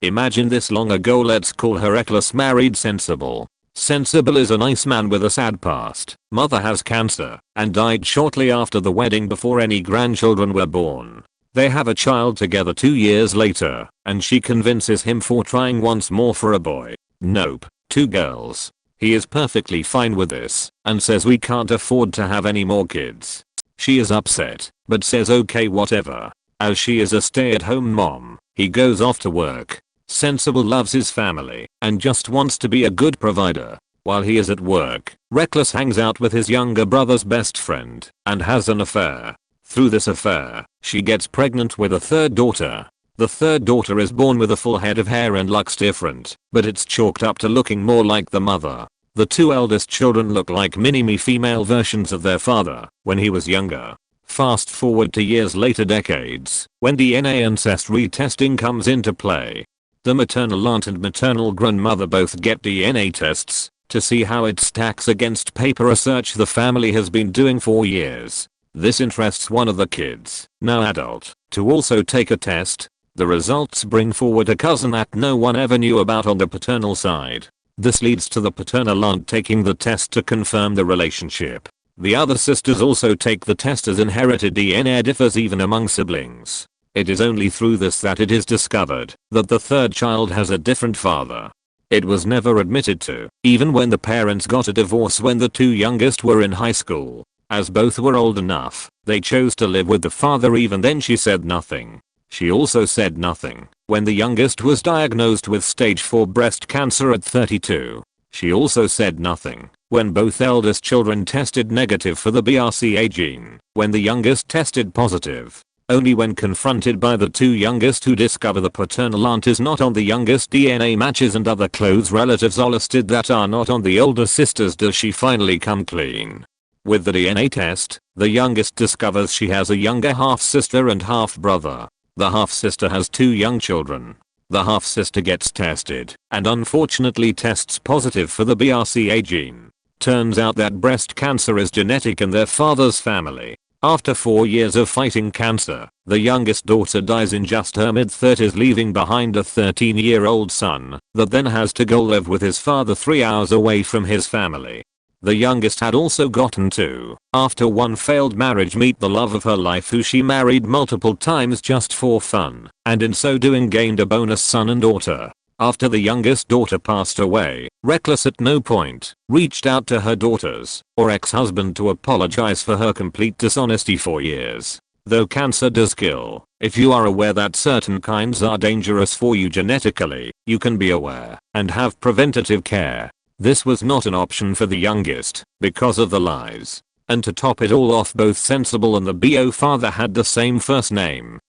Imagine this long ago. Let's call her reckless, married, sensible. Sensible is a nice man with a sad past. Mother has cancer and died shortly after the wedding before any grandchildren were born. They have a child together 2 years later, and she convinces him for trying once more for a boy. Nope, 2 girls. He is perfectly fine with this and says we can't afford to have any more kids. She is upset, but says okay, whatever. As she is a stay-at-home mom, he goes off to work. Sensible loves his family and just wants to be a good provider. While he is at work, Reckless hangs out with his younger brother's best friend and has an affair. Through this affair, she gets pregnant with a 3rd daughter. The 3rd daughter is born with a full head of hair and looks different, but it's chalked up to looking more like the mother. The 2 eldest children look like mini-me female versions of their father when he was younger. Fast forward to years later, decades, when DNA ancestry testing comes into play. The maternal aunt and maternal grandmother both get DNA tests to see how it stacks against paper research the family has been doing for years. This interests one of the kids, now adult, to also take a test. The results bring forward a cousin that no one ever knew about on the paternal side. This leads to the paternal aunt taking the test to confirm the relationship. The other sisters also take the test as inherited DNA differs even among siblings. It is only through this that it is discovered that the third child has a different father. It was never admitted to, even when the parents got a divorce when the two youngest were in high school. As both were old enough, they chose to live with the father. Even then she said nothing. She also said nothing when the youngest was diagnosed with stage 4 breast cancer at 32. She also said nothing when both eldest children tested negative for the BRCA gene, when the youngest tested positive. Only when confronted by the two youngest who discover the paternal aunt is not on the youngest DNA matches and other close relatives are listed that are not on the older sisters does she finally come clean. With the DNA test, the youngest discovers she has a younger half-sister and half-brother. The half-sister has 2 young children. The half-sister gets tested and unfortunately tests positive for the BRCA gene. Turns out that breast cancer is genetic in their father's family. After 4 years of fighting cancer, the youngest daughter dies in just her mid-30s, leaving behind a 13-year-old son that then has to go live with his father 3 hours away from his family. The youngest had also gotten to, after one failed marriage, meet the love of her life who she married multiple times just for fun, and in so doing gained a bonus son and daughter. After the youngest daughter passed away, reckless at no point, reached out to her daughters or ex-husband to apologize for her complete dishonesty for years. Though cancer does kill, if you are aware that certain kinds are dangerous for you genetically, you can be aware and have preventative care. This was not an option for the youngest because of the lies. And to top it all off, both Sensible and the BO father had the same first name.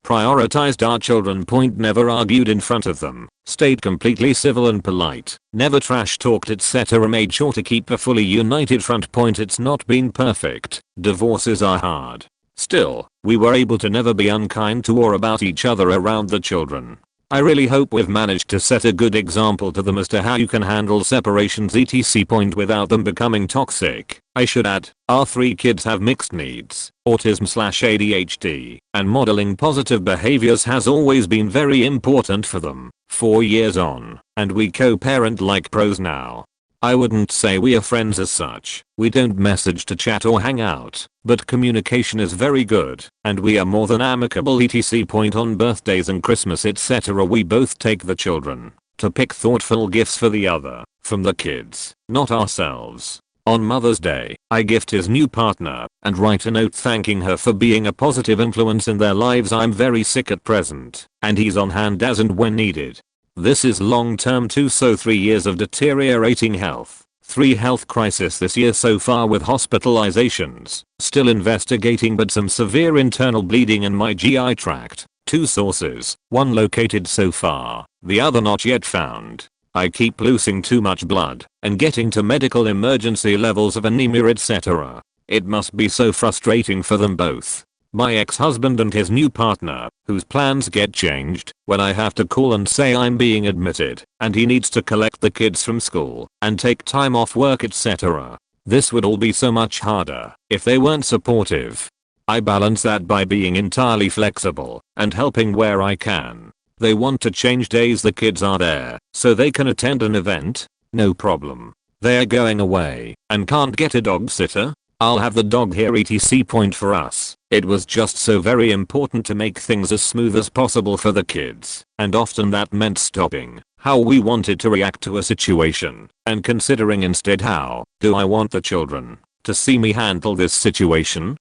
Prioritized our children. Point never argued in front of them, stayed completely civil and polite, never trash talked etc. Made sure to keep a fully united front. Point it's not been perfect, divorces are hard. Still, we were able to never be unkind to or about each other around the children. I really hope we've managed to set a good example to them as to how you can handle separations etc. Point without them becoming toxic. I should add, our 3 kids have mixed needs, autism/ADHD, and modeling positive behaviors has always been very important for them. 4 years on, and we co-parent like pros now. I wouldn't say we are friends as such, we don't message to chat or hang out, but communication is very good, and we are more than amicable etc. Point on birthdays and Christmas etc. we both take the children to pick thoughtful gifts for the other, from the kids, not ourselves. On Mother's Day, I gift his new partner and write a note thanking her for being a positive influence in their lives. I'm very sick at present, and he's on hand as and when needed. This is long term too, so 3 years of deteriorating health, 3 health crises this year so far with hospitalizations, still investigating but some severe internal bleeding in my GI tract, 2 sources, 1 located so far, the other not yet found. I keep losing too much blood and getting to medical emergency levels of anemia etc. It must be so frustrating for them both. My ex-husband and his new partner, whose plans get changed when I have to call and say I'm being admitted and he needs to collect the kids from school and take time off work etc. This would all be so much harder if they weren't supportive. I balance that by being entirely flexible and helping where I can. They want to change days the kids are there so they can attend an event? No problem. They're going away and can't get a dog sitter? I'll have the dog here etc. Point for us, it was just so very important to make things as smooth as possible for the kids, and often that meant stopping how we wanted to react to a situation and considering instead how do I want the children to see me handle this situation,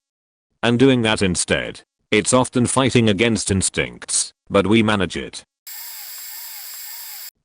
and doing that instead. It's often fighting against instincts, but we manage it.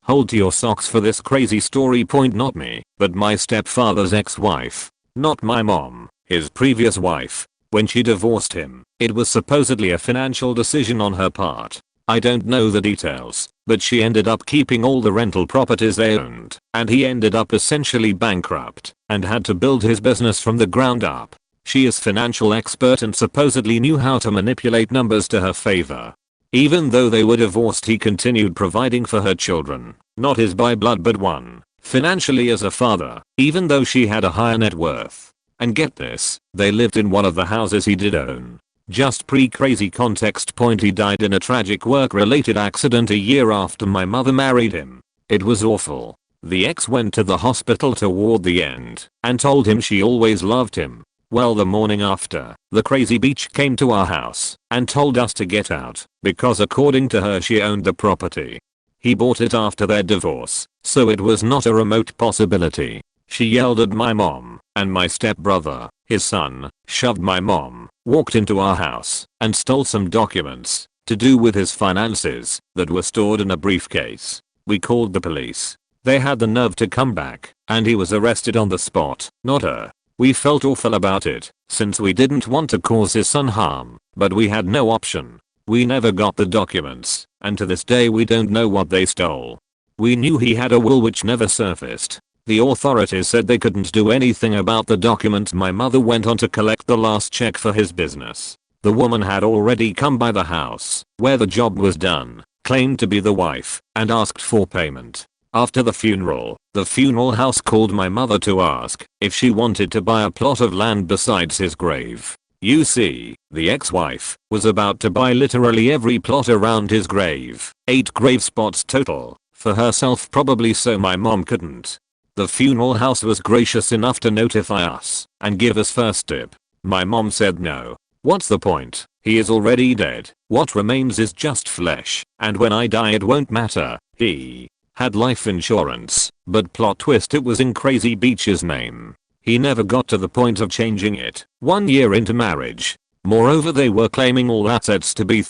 Hold to your socks for this crazy story. Point not me, but my stepfather's ex-wife. Not my mom, his previous wife. When she divorced him, it was supposedly a financial decision on her part. I don't know the details, but she ended up keeping all the rental properties they owned, and he ended up essentially bankrupt and had to build his business from the ground up. She is financial expert and supposedly knew how to manipulate numbers to her favor. Even though they were divorced, he continued providing for her children, not his by blood but one, financially as a father, even though she had a higher net worth. And get this, they lived in one of the houses he did own. Just pre-crazy context point: he died in a tragic work-related accident a year after my mother married him. It was awful. The ex went to the hospital toward the end and told him she always loved him. Well, the morning after, the crazy bitch came to our house and told us to get out because according to her she owned the property. He bought it after their divorce, so it was not a remote possibility. She yelled at my mom and my stepbrother, his son, shoved my mom, walked into our house, and stole some documents to do with his finances that were stored in a briefcase. We called the police. They had the nerve to come back, and he was arrested on the spot, not her. We felt awful about it, since we didn't want to cause his son harm, but we had no option. We never got the documents, and to this day we don't know what they stole. We knew he had a will which never surfaced. The authorities said they couldn't do anything about the documents. My mother went on to collect the last check for his business. The woman had already come by the house where the job was done, claimed to be the wife, and asked for payment. After the funeral house called my mother to ask if she wanted to buy a plot of land besides his grave. You see, the ex-wife was about to buy literally every plot around his grave, 8 grave spots total, for herself probably, so my mom couldn't. The funeral house was gracious enough to notify us and give us first dip. My mom said no. What's the point? He is already dead. What remains is just flesh, and when I die it won't matter. He had life insurance, but plot twist, it was in Crazy Beach's name. He never got to the point of changing it 1 year into marriage. Moreover, they were claiming all assets to be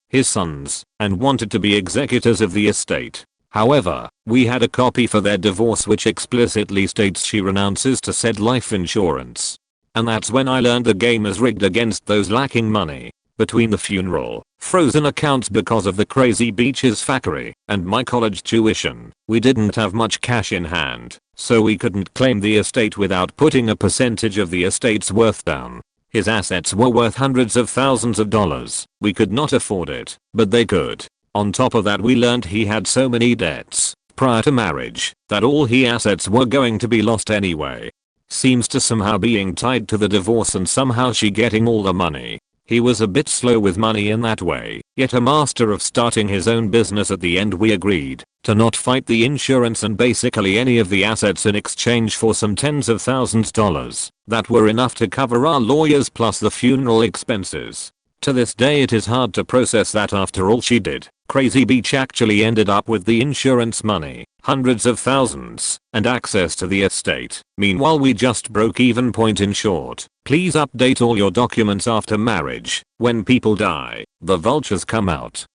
his sons, and wanted to be executors of the estate. However, we had a copy for their divorce which explicitly states she renounces to said life insurance. And that's when I learned the game is rigged against those lacking money. Between the funeral, frozen accounts because of the Crazy Beach's factory, and my college tuition, we didn't have much cash in hand, so we couldn't claim the estate without putting a percentage of the estate's worth down. His assets were worth hundreds of thousands of dollars. We could not afford it, but they could. On top of that, we learned he had so many debts prior to marriage that all his assets were going to be lost anyway. Seems to somehow being tied to the divorce and somehow she getting all the money. He was a bit slow with money in that way, yet a master of starting his own business. At the end we agreed to not fight the insurance and basically any of the assets in exchange for some tens of thousands of dollars that were enough to cover our lawyers plus the funeral expenses. To this day it is hard to process that after all she did, Crazy Beach actually ended up with the insurance money, hundreds of thousands, and access to the estate. Meanwhile we just broke even. Point in short, please update all your documents after marriage. When people die, the vultures come out.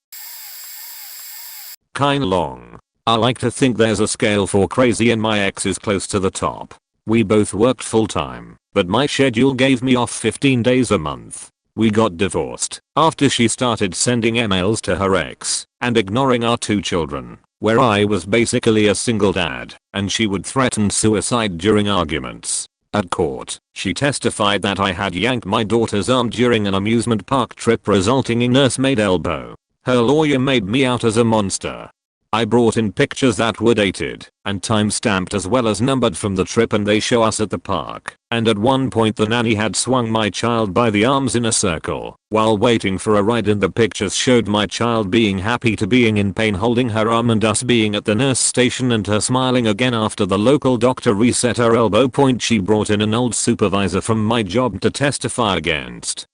Kinda long. I like to think there's a scale for crazy and my ex is close to the top. We both worked full time, but my schedule gave me off 15 days a month. We got divorced after she started sending emails to her ex and ignoring our 2 children, where I was basically a single dad, and she would threaten suicide during arguments. At court, she testified that I had yanked my daughter's arm during an amusement park trip resulting in nursemaid elbow. Her lawyer made me out as a monster. I brought in pictures that were dated and time-stamped as well as numbered from the trip, and they show us at the park. And at one point the nanny had swung my child by the arms in a circle while waiting for a ride, and the pictures showed my child being happy to being in pain holding her arm, and us being at the nurse station and her smiling again after the local doctor reset her elbow. Point: she brought in an old supervisor from my job to testify against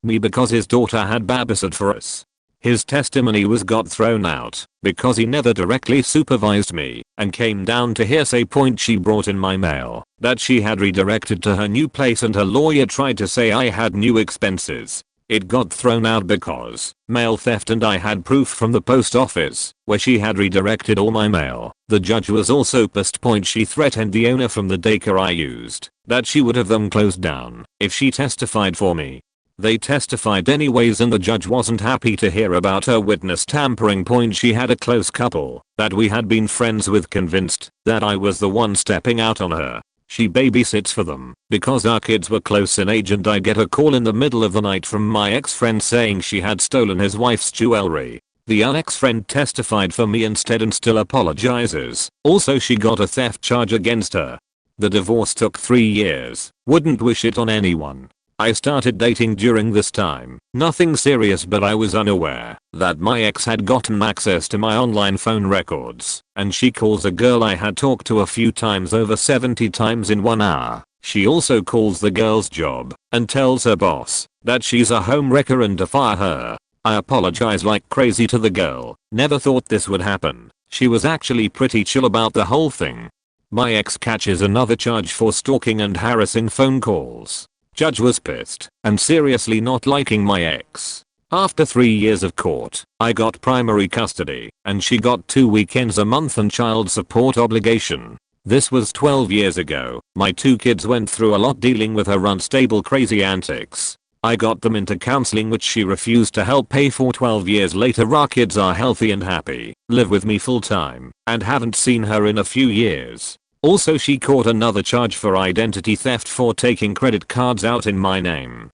me because his daughter had babysat for us. His testimony was got thrown out because he never directly supervised me and came down to hearsay. Point: she brought in my mail that she had redirected to her new place, and her lawyer tried to say I had new expenses. It got thrown out because mail theft, and I had proof from the post office where she had redirected all my mail. The judge was also pissed. Point: she threatened the owner from the daycare I used that she would have them closed down if she testified for me. They testified anyways, and the judge wasn't happy to hear about her witness tampering. Point: she had a close couple that we had been friends with convinced that I was the one stepping out on her. She babysits for them because our kids were close in age, and I get a call in the middle of the night from my ex-friend saying she had stolen his wife's jewelry. The ex-friend testified for me instead and still apologizes. Also, she got a theft charge against her. The divorce took 3 years. Wouldn't wish it on anyone. I started dating during this time. Nothing serious, but I was unaware that my ex had gotten access to my online phone records, and she calls a girl I had talked to a few times, over 70 times in 1 hour. She also calls the girl's job and tells her boss that she's a homewrecker and to fire her. I apologize like crazy to the girl. Never thought this would happen. She was actually pretty chill about the whole thing. My ex catches another charge for stalking and harassing phone calls. Judge was pissed and seriously not liking my ex. After 3 years of court, I got primary custody and she got 2 weekends a month and child support obligation. This was 12 years ago. My 2 kids went through a lot dealing with her unstable crazy antics. I got them into counseling, which she refused to help pay for. 12 years later, our kids are healthy and happy, live with me full time, and haven't seen her in a few years. Also, she caught another charge for identity theft for taking credit cards out in my name.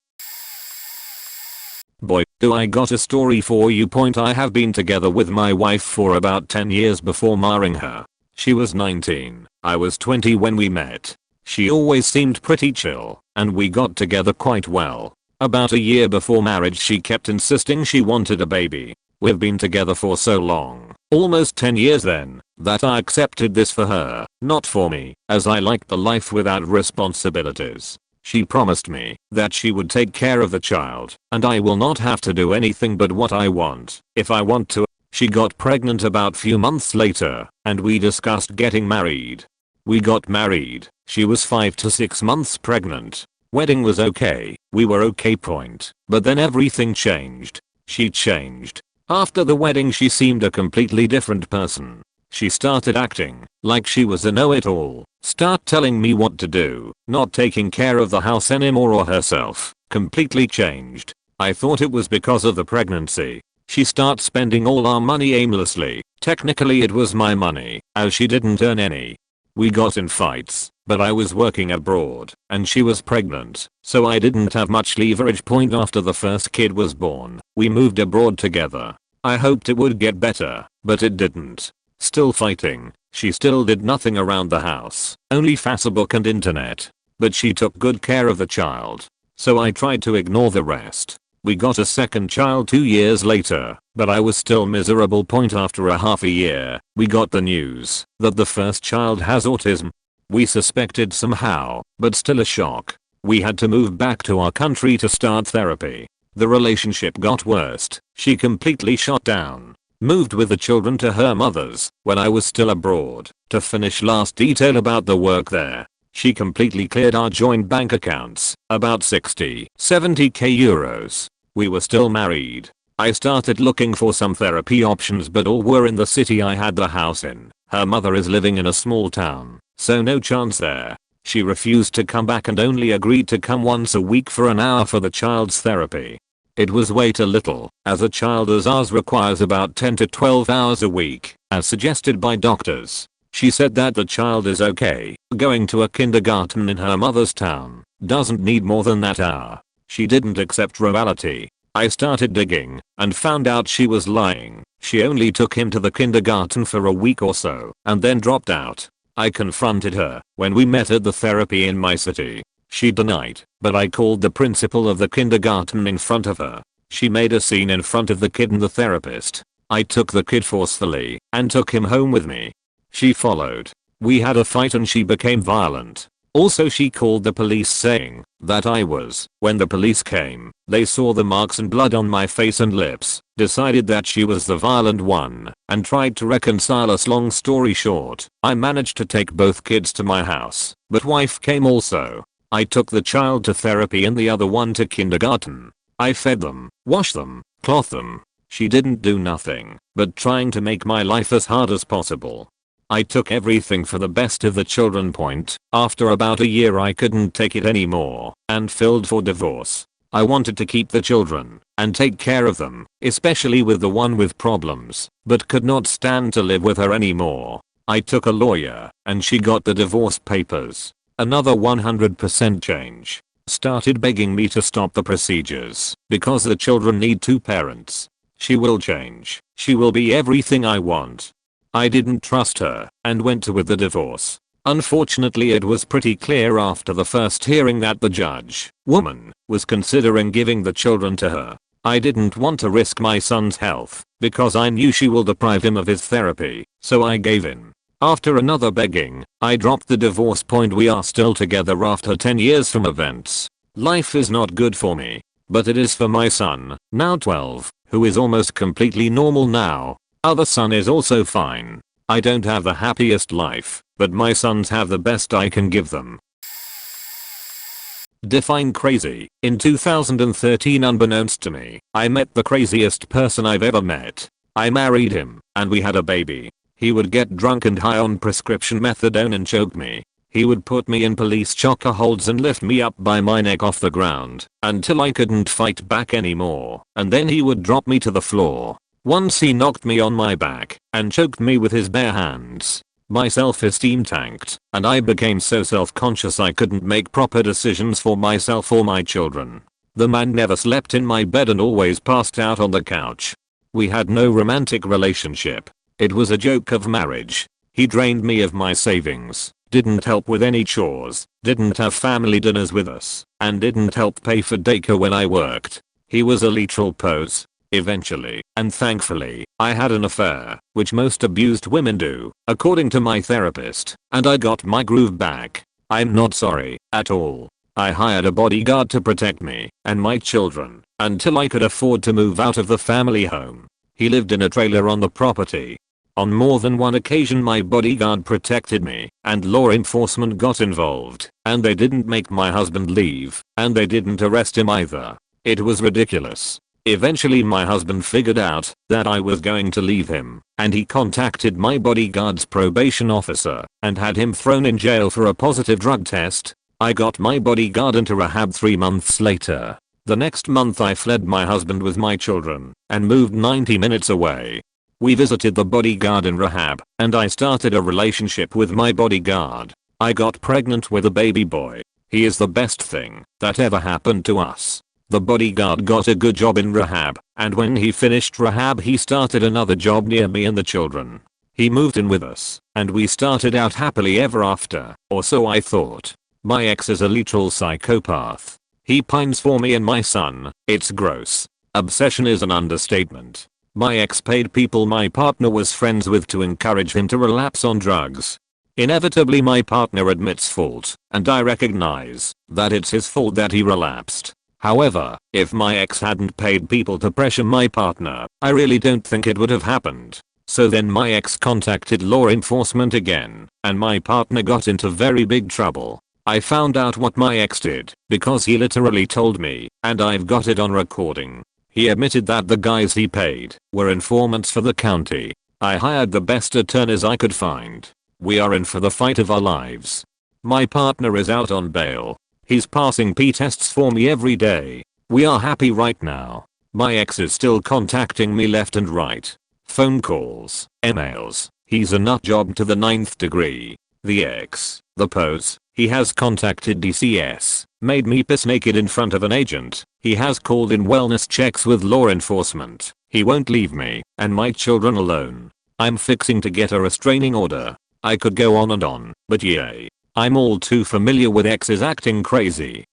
Boy, do I got a story for you. I have been together with my wife for about 10 years before marrying her. She was 19, I was 20 when we met. She always seemed pretty chill, and we got together quite well. About a year before marriage, she kept insisting she wanted a baby. We've been together for so long, almost 10 years then, that I accepted this for her, not for me, as I liked the life without responsibilities. She promised me that she would take care of the child, and I will not have to do anything but what I want, if I want to. She got pregnant about few months later, and we discussed getting married. We got married. She was 5 to 6 months pregnant. Wedding was okay, we were okay. But then everything changed. She changed. After the wedding, she seemed a completely different person. She started acting like she was a know-it-all, start telling me what to do, not taking care of the house anymore or herself, completely changed. I thought it was because of the pregnancy. She started spending all our money aimlessly. Technically it was my money, as she didn't earn any. We got in fights, but I was working abroad, and she was pregnant, so I didn't have much leverage. After the first kid was born, we moved abroad together. I hoped it would get better, but it didn't. Still fighting. She still did nothing around the house, only Facebook and internet. But she took good care of the child, so I tried to ignore the rest. We got a second child 2 years later, but I was still miserable. After a half a year, we got the news that the first child has autism. We suspected somehow, but still a shock. We had to move back to our country to start therapy. The relationship got worse. She completely shut down. Moved with the children to her mother's when I was still abroad. To finish last detail about the work there. She completely cleared our joint bank accounts, about 70k euros. We were still married. I started looking for some therapy options, but all were in the city I had the house in. Her mother is living in a small town, so no chance there. She refused to come back and only agreed to come once a week for an hour for the child's therapy. It was way too little, as a child as ours requires about 10 to 12 hours a week, as suggested by doctors. She said that the child is okay, going to a kindergarten in her mother's town, doesn't need more than that hour. She didn't accept reality. I started digging, and found out she was lying. She only took him to the kindergarten for a week or so, and then dropped out. I confronted her when we met at the therapy in my city. She denied, but I called the principal of the kindergarten in front of her. She made a scene in front of the kid and the therapist. I took the kid forcefully, and took him home with me. She followed. We had a fight and she became violent. Also, she called the police saying that I was. When the police came, they saw the marks and blood on my face and lips, decided that she was the violent one, and tried to reconcile us. Long story short, I managed to take both kids to my house, but wife came also. I took the child to therapy and the other one to kindergarten. I fed them, washed them, clothed them. She didn't do nothing but trying to make my life as hard as possible. I took everything for the best of the children. After about a year I couldn't take it anymore and filed for divorce. I wanted to keep the children and take care of them, especially with the one with problems, but could not stand to live with her anymore. I took a lawyer and she got the divorce papers. Another 100% change. Started begging me to stop the procedures because the children need two parents. She will change. She will be everything I want. I didn't trust her and went with the divorce. Unfortunately, it was pretty clear after the first hearing that the judge, woman, was considering giving the children to her. I didn't want to risk my son's health because I knew she will deprive him of his therapy, so I gave in. After another begging, I dropped the divorce. We are still together after 10 years from events. Life is not good for me, but it is for my son, now 12, who is almost completely normal now. Other son is also fine. I don't have the happiest life, but my sons have the best I can give them. Define crazy. In 2013, unbeknownst to me, I met the craziest person I've ever met. I married him, and we had a baby. He would get drunk and high on prescription methadone and choke me. He would put me in police choker holds and lift me up by my neck off the ground until I couldn't fight back anymore, and then he would drop me to the floor. Once he knocked me on my back and choked me with his bare hands. My self-esteem tanked, and I became so self-conscious I couldn't make proper decisions for myself or my children. The man never slept in my bed and always passed out on the couch. We had no romantic relationship. It was a joke of marriage. He drained me of my savings, didn't help with any chores, didn't have family dinners with us, and didn't help pay for daycare when I worked. He was a literal pose. Eventually, and thankfully, I had an affair, which most abused women do, according to my therapist, and I got my groove back. I'm not sorry, at all. I hired a bodyguard to protect me and my children until I could afford to move out of the family home. He lived in a trailer on the property. On more than one occasion my bodyguard protected me, and law enforcement got involved, and they didn't make my husband leave, and they didn't arrest him either. It was ridiculous. Eventually my husband figured out that I was going to leave him, and he contacted my bodyguard's probation officer and had him thrown in jail for a positive drug test. I got my bodyguard into rehab 3 months later. The next month I fled my husband with my children and moved 90 minutes away. We visited the bodyguard in rehab, and I started a relationship with my bodyguard. I got pregnant with a baby boy. He is the best thing that ever happened to us. The bodyguard got a good job in rehab, and when he finished rehab he started another job near me and the children. He moved in with us, and we started out happily ever after, or so I thought. My ex is a literal psychopath. He pines for me and my son. It's gross. Obsession is an understatement. My ex paid people my partner was friends with to encourage him to relapse on drugs. Inevitably my partner admits fault, and I recognize that it's his fault that he relapsed. However, if my ex hadn't paid people to pressure my partner, I really don't think it would have happened. So then my ex contacted law enforcement again, and my partner got into very big trouble. I found out what my ex did because he literally told me, and I've got it on recording. He admitted that the guys he paid were informants for the county. I hired the best attorneys I could find. We are in for the fight of our lives. My partner is out on bail. He's passing P tests for me every day. We are happy right now. My ex is still contacting me left and right. Phone calls, emails. He's a nut job to the 9th degree. The ex, the pose. He has contacted DCS, made me piss naked in front of an agent. He has called in wellness checks with law enforcement. He won't leave me and my children alone. I'm fixing to get a restraining order. I could go on and on, but yay. I'm all too familiar with exes acting crazy.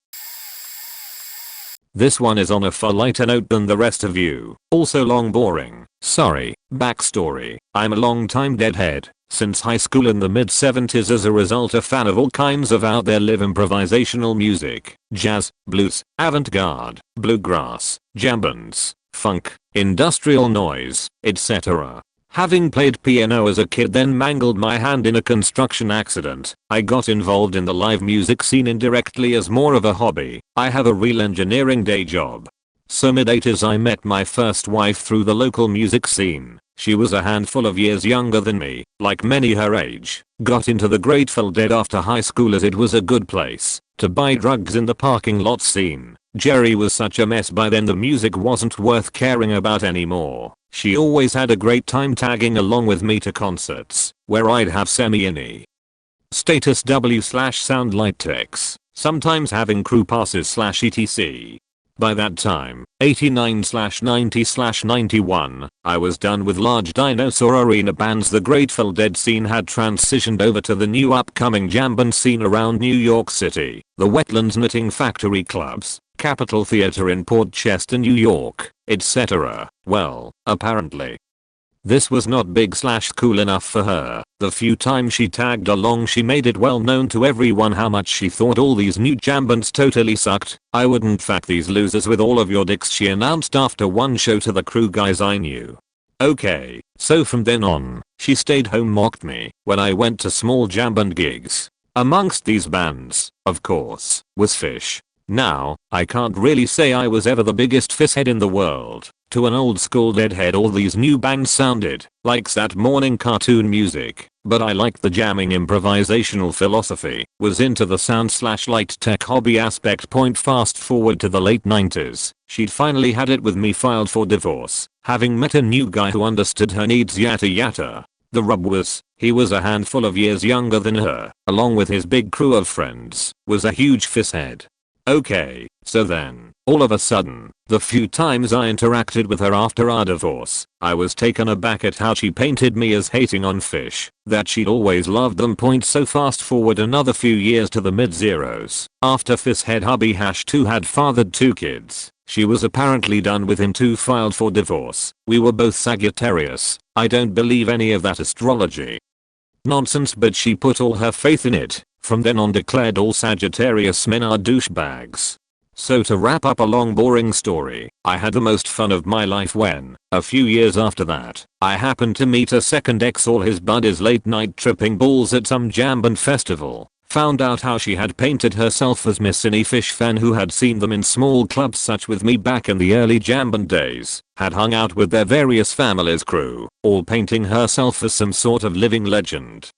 This one is on a far lighter note than the rest of you. Also long boring. Sorry. Backstory. I'm a long-time deadhead. Since high school in the mid-70s as a result a fan of all kinds of out there live improvisational music, jazz, blues, avant-garde, bluegrass, jam bands, funk, industrial noise, etc. Having played piano as a kid then mangled my hand in a construction accident, I got involved in the live music scene indirectly as more of a hobby. I have a real engineering day job. So mid-80s I met my first wife through the local music scene. She was a handful of years younger than me, like many her age. Got into the Grateful Dead after high school as it was a good place to buy drugs in the parking lot scene. Jerry was such a mess by then the music wasn't worth caring about anymore. She always had a great time tagging along with me to concerts, where I'd have semi-innie Status W/sound light techs, sometimes having crew passes /etc. By that time, 89/90/91, I was done with large dinosaur arena bands. The Grateful Dead scene had transitioned over to the new upcoming jam band scene around New York City, the Wetlands Knitting Factory clubs, Capitol Theatre in Port Chester, New York, etc. Well, apparently. This was not big/cool enough for her. The few times she tagged along she made it well known to everyone how much she thought all these new jam bands totally sucked. "I wouldn't fuck these losers with all of your dicks," she announced after one show to the crew guys I knew. Okay, so from then on, she stayed home, mocked me when I went to small jam band gigs. Amongst these bands, of course, was Fish. Now, I can't really say I was ever the biggest Fish head in the world. To an old school Deadhead, all these new bands sounded like that morning cartoon music, but I liked the jamming improvisational philosophy, was into the sound/light tech hobby aspect. Point fast forward to the late 90s, she'd finally had it with me, filed for divorce, having met a new guy who understood her needs, yada yada. The rub was, he was a handful of years younger than her, along with his big crew of friends, was a huge Fish head. Okay, so then, all of a sudden, the few times I interacted with her after our divorce, I was taken aback at how she painted me as hating on Fish, that she'd always loved them. So fast forward another few years to the mid-zeros, after Fish head hubby #2 had fathered 2 kids, she was apparently done with him too, filed for divorce. We were both Sagittarius. I don't believe any of that astrology nonsense, but she put all her faith in it. From then on declared all Sagittarius men are douchebags. So to wrap up a long boring story, I had the most fun of my life when, a few years after that, I happened to meet a second ex, all his buddies late night tripping balls at some jam band festival. Found out how she had painted herself as Miss Any Fish fan who had seen them in small clubs such with me back in the early jam band days, had hung out with their various families' crew, all painting herself as some sort of living legend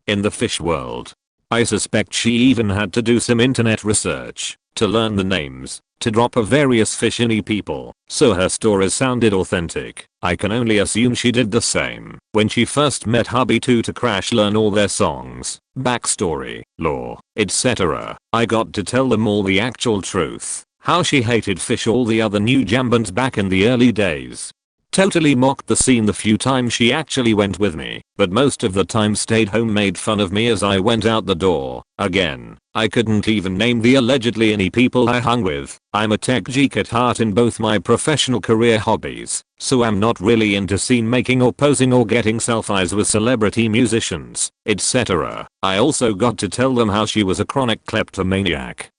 in the Fish world. I suspect she even had to do some internet research to learn the names to drop of various Fish-any people, so her stories sounded authentic. I can only assume she did the same when she first met hubby too, to crash learn all their songs, backstory, lore, etc. I got to tell them all the actual truth, how she hated Fish, all the other new jam bands back in the early days. Totally mocked the scene the few times she actually went with me, but most of the time stayed home, made fun of me as I went out the door. Again, I couldn't even name the allegedly any people I hung with. I'm a tech geek at heart in both my professional career hobbies, so I'm not really into scene making or posing or getting selfies with celebrity musicians, etc. I also got to tell them how she was a chronic kleptomaniac.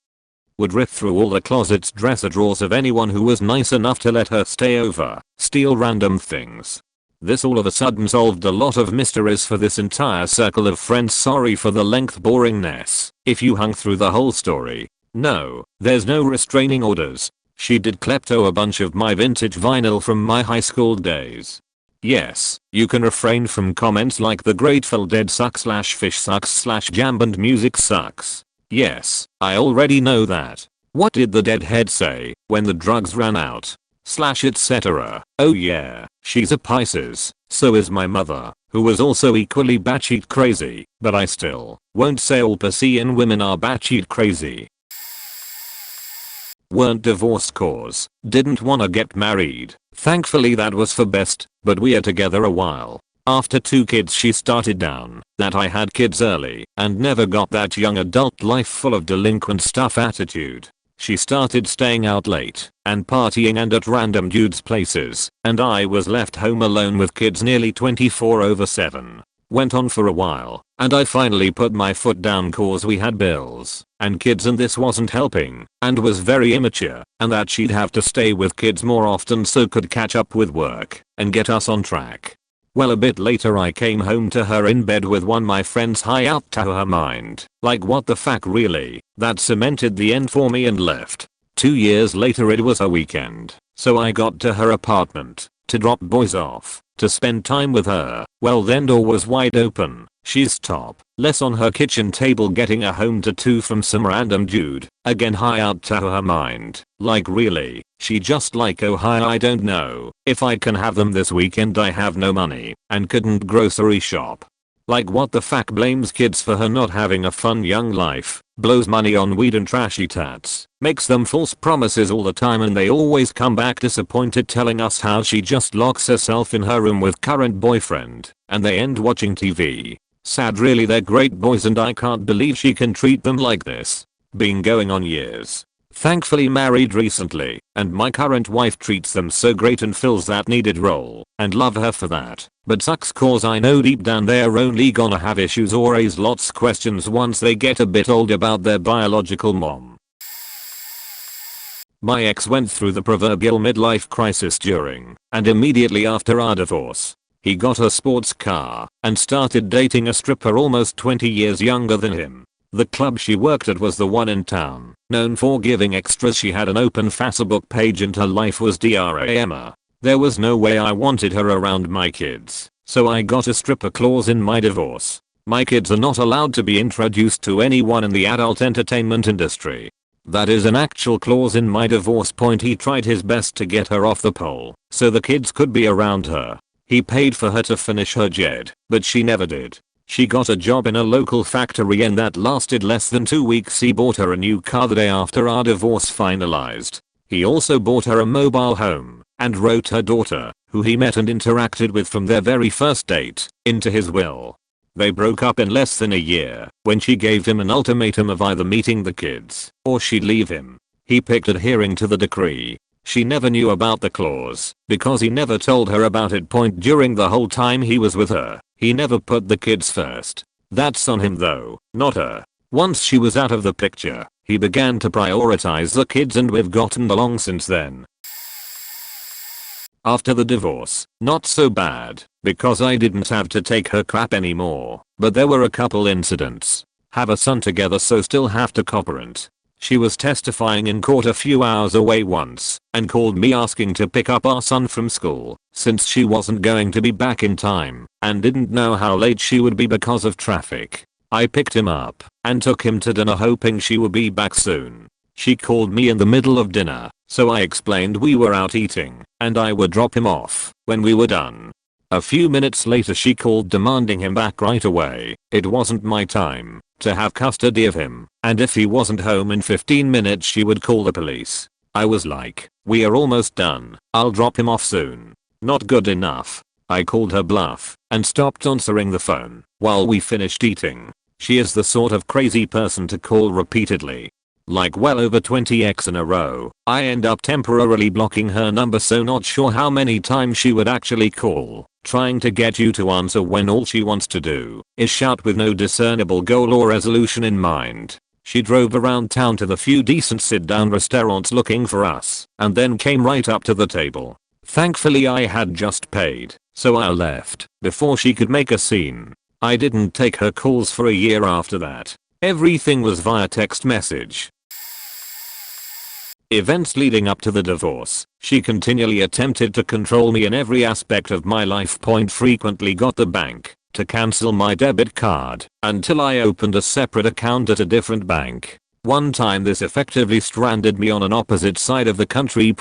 Would rip through all the closet's dresser drawers of anyone who was nice enough to let her stay over, steal random things. This all of a sudden solved a lot of mysteries for this entire circle of friends. Sorry for the length boringness. If you hung through the whole story, no, there's no restraining orders. She did klepto a bunch of my vintage vinyl from my high school days. Yes, you can refrain from comments like the Grateful Dead sucks/Fish sucks/jam band music sucks. Yes, I already know that. What did the Deadhead say when the drugs ran out? /etc. Oh yeah, she's a Pisces, so is my mother, who was also equally batshit crazy, but I still won't say all Piscean women are batshit crazy. Weren't divorced cause, didn't wanna get married. Thankfully that was for best, but we are together a while. After 2 kids she started down that I had kids early and never got that young adult life full of delinquent stuff attitude. She started staying out late and partying and at random dudes' places, and I was left home alone with kids nearly 24/7. Went on for a while, and I finally put my foot down cause we had bills and kids and this wasn't helping, and was very immature, and that she'd have to stay with kids more often so could catch up with work and get us on track. Well, a bit later I came home to her in bed with one my friends. High out to her mind, like what the fuck really. That cemented the end for me and left. 2 years later it was a weekend, so I got to her apartment to drop boys off to spend time with her. Well, then door was wide open. She's topless on her kitchen table getting a home tattoo from some random dude. Again high out to her mind, like really. She just like, oh hi, I don't know if I can have them this weekend, I have no money and couldn't grocery shop. Like what the fuck, blames kids for her not having a fun young life, blows money on weed and trashy tats, makes them false promises all the time, and they always come back disappointed telling us how she just locks herself in her room with current boyfriend, and they end watching TV. Sad, really, they're great boys and I can't believe she can treat them like this. Been going on years. Thankfully married recently, and my current wife treats them so great and fills that needed role, and love her for that. But sucks cause I know deep down they're only gonna have issues or raise lots questions once they get a bit old about their biological mom. My ex went through the proverbial midlife crisis during and immediately after our divorce. He got a sports car and started dating a stripper almost 20 years younger than him. The club she worked at was the one in town, known for giving extras. She had an open Facebook page and her life was drama. There was no way I wanted her around my kids, so I got a stripper clause in my divorce. My kids are not allowed to be introduced to anyone in the adult entertainment industry. That is an actual clause in my divorce. He tried his best to get her off the pole, so the kids could be around her. He paid for her to finish her JED, but she never did. She got a job in a local factory and that lasted less than 2 weeks. He bought her a new car the day after our divorce finalized. He also bought her a mobile home and wrote her daughter, who he met and interacted with from their very first date, into his will. They broke up in less than a year when she gave him an ultimatum of either meeting the kids or she'd leave him. He picked adhering to the decree. She never knew about the clause because he never told her about it. During the whole time he was with her, he never put the kids first. That's on him though, not her. Once she was out of the picture, he began to prioritize the kids and we've gotten along since then. After the divorce, not so bad, because I didn't have to take her crap anymore, but there were a couple incidents. Have a son together so still have to co-parent. She was testifying in court a few hours away once and called me asking to pick up our son from school since she wasn't going to be back in time and didn't know how late she would be because of traffic. I picked him up and took him to dinner hoping she would be back soon. She called me in the middle of dinner, so I explained we were out eating and I would drop him off when we were done. A few minutes later she called demanding him back right away. It wasn't my time to have custody of him, and if he wasn't home in 15 minutes she would call the police. I was like, we are almost done, I'll drop him off soon. Not good enough. I called her bluff and stopped answering the phone while we finished eating. She is the sort of crazy person to call repeatedly. Like well over 20x in a row. I end up temporarily blocking her number, so not sure how many times she would actually call, trying to get you to answer when all she wants to do is shout with no discernible goal or resolution in mind. She drove around town to the few decent sit-down restaurants looking for us and then came right up to the table. Thankfully I had just paid, so I left before she could make a scene. I didn't take her calls for a year after that. Everything was via text message. Events leading up to the divorce. She continually attempted to control me in every aspect of my life. Frequently got the bank to cancel my debit card until I opened a separate account at a different bank. One time this effectively stranded me on an opposite side of the country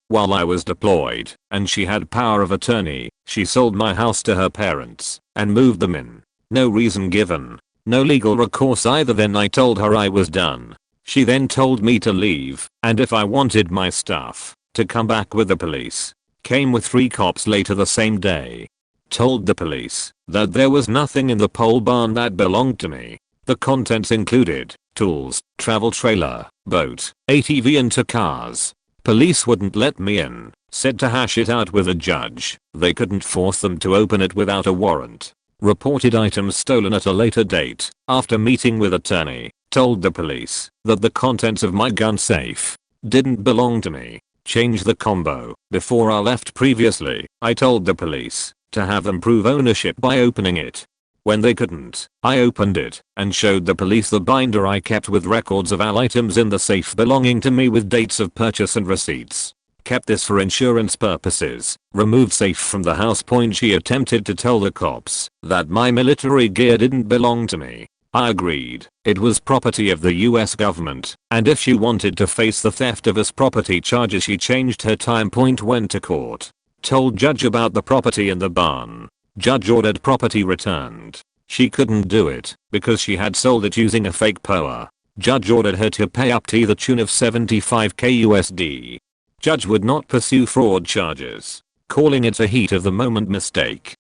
while I was deployed, and she had power of attorney. She sold my house to her parents and moved them in. No reason given. No legal recourse either. Then I told her I was done. She then told me to leave and if I wanted my stuff, to come back with the police. Came with 3 cops later the same day. Told the police that there was nothing in the pole barn that belonged to me. The contents included tools, travel trailer, boat, ATV and 2 cars. Police wouldn't let me in, said to hash it out with a judge. They couldn't force them to open it without a warrant. Reported items stolen at a later date after meeting with attorney. Told the police that the contents of my gun safe didn't belong to me. Changed the combo. Before I left previously, I told the police to have them prove ownership by opening it. When they couldn't, I opened it and showed the police the binder I kept with records of all items in the safe belonging to me with dates of purchase and receipts. Kept this for insurance purposes. Removed safe from the house. She attempted to tell the cops that my military gear didn't belong to me. I agreed. It was property of the US government, and if she wanted to face the theft of his property charges she changed her time. Went to court. Told judge about the property in the barn. Judge ordered property returned. She couldn't do it because she had sold it using a fake POA. Judge ordered her to pay up to the tune of 75k USD. Judge would not pursue fraud charges, calling it a heat of the moment mistake.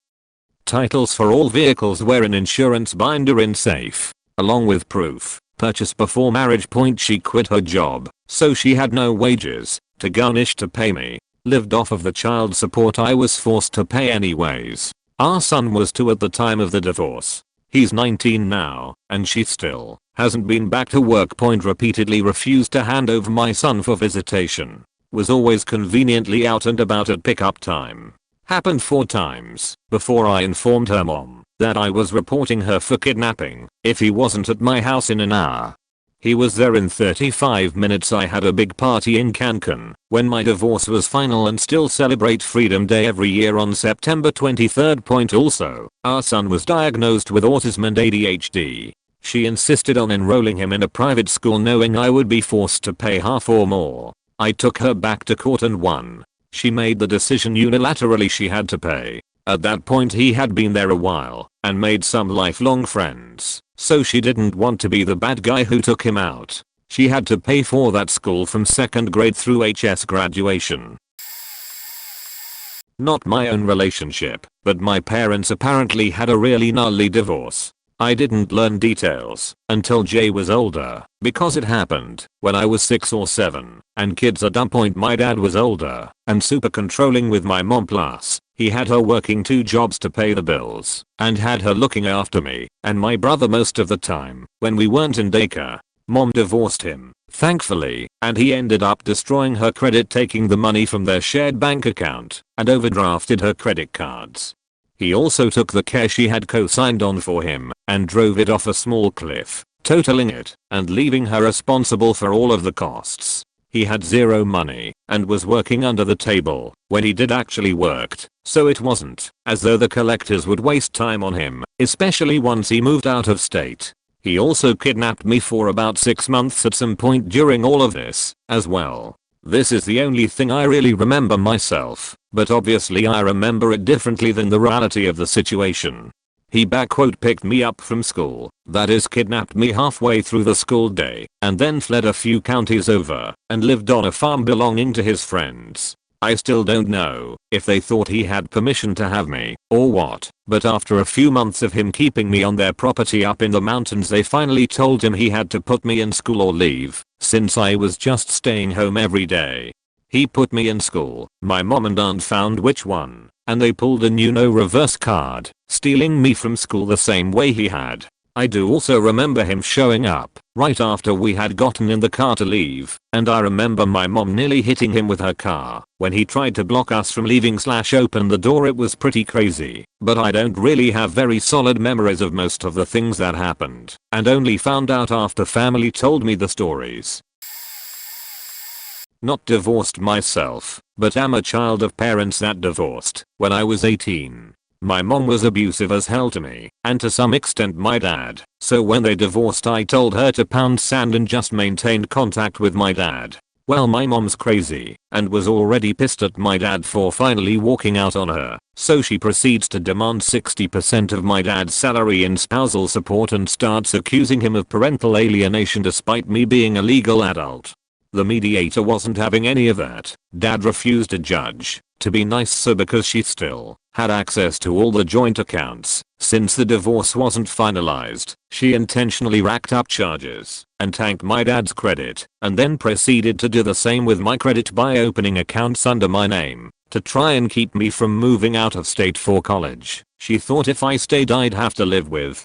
Titles for all vehicles were in insurance binder in safe, along with proof. Purchase before marriage. She quit her job, so she had no wages to garnish to pay me. Lived off of the child support I was forced to pay anyways. Our son was 2 at the time of the divorce. He's 19 now, and she still hasn't been back to work. Repeatedly refused to hand over my son for visitation. Was always conveniently out and about at pickup time. Happened 4 times before I informed her mom that I was reporting her for kidnapping if he wasn't at my house in an hour. He was there in 35 minutes. I had a big party in Cancun when my divorce was final and still celebrate Freedom Day every year on September 23rd. Also, our son was diagnosed with autism and ADHD. She insisted on enrolling him in a private school knowing I would be forced to pay half or more. I took her back to court and won. She made the decision unilaterally. She had to pay. At that point he had been there a while and made some lifelong friends, so she didn't want to be the bad guy who took him out. She had to pay for that school from 2nd grade through HS graduation. Not my own relationship, but my parents apparently had a really gnarly divorce. I didn't learn details until Jay was older because it happened when I was 6 or 7 and kids at that point. My dad was older and super controlling with my mom, plus he had her working 2 jobs to pay the bills and had her looking after me and my brother most of the time when we weren't in daycare. Mom divorced him, thankfully, and he ended up destroying her credit, taking the money from their shared bank account and overdrafted her credit cards. He also took the care she had co-signed on for him and drove it off a small cliff, totaling it and leaving her responsible for all of the costs. He had zero money and was working under the table when he did actually worked, so it wasn't as though the collectors would waste time on him, especially once he moved out of state. He also kidnapped me for about 6 months at some point during all of this as well. This is the only thing I really remember myself, but obviously I remember it differently than the reality of the situation. He picked me up from school, that is kidnapped me halfway through the school day, and then fled a few counties over and lived on a farm belonging to his friends. I still don't know if they thought he had permission to have me or what, but after a few months of him keeping me on their property up in the mountains, they finally told him he had to put me in school or leave, since I was just staying home every day. He put me in school. My mom and aunt found which one, and they pulled a no reverse card, stealing me from school the same way he had. I do also remember him showing up right after we had gotten in the car to leave, and I remember my mom nearly hitting him with her car when he tried to block us from leaving / open the door. It was pretty crazy, but I don't really have very solid memories of most of the things that happened, and only found out after family told me the stories. Not divorced myself, but am a child of parents that divorced when I was 18. My mom was abusive as hell to me, and to some extent my dad, so when they divorced I told her to pound sand and just maintained contact with my dad. Well, my mom's crazy and was already pissed at my dad for finally walking out on her, so she proceeds to demand 60% of my dad's salary in spousal support and starts accusing him of parental alienation despite me being a legal adult. The mediator wasn't having any of that. Dad refused a judge to be nice, so because she still had access to all the joint accounts since the divorce wasn't finalized, she intentionally racked up charges and tanked my dad's credit, and then proceeded to do the same with my credit by opening accounts under my name to try and keep me from moving out of state for college. She thought if I stayed I'd have to live with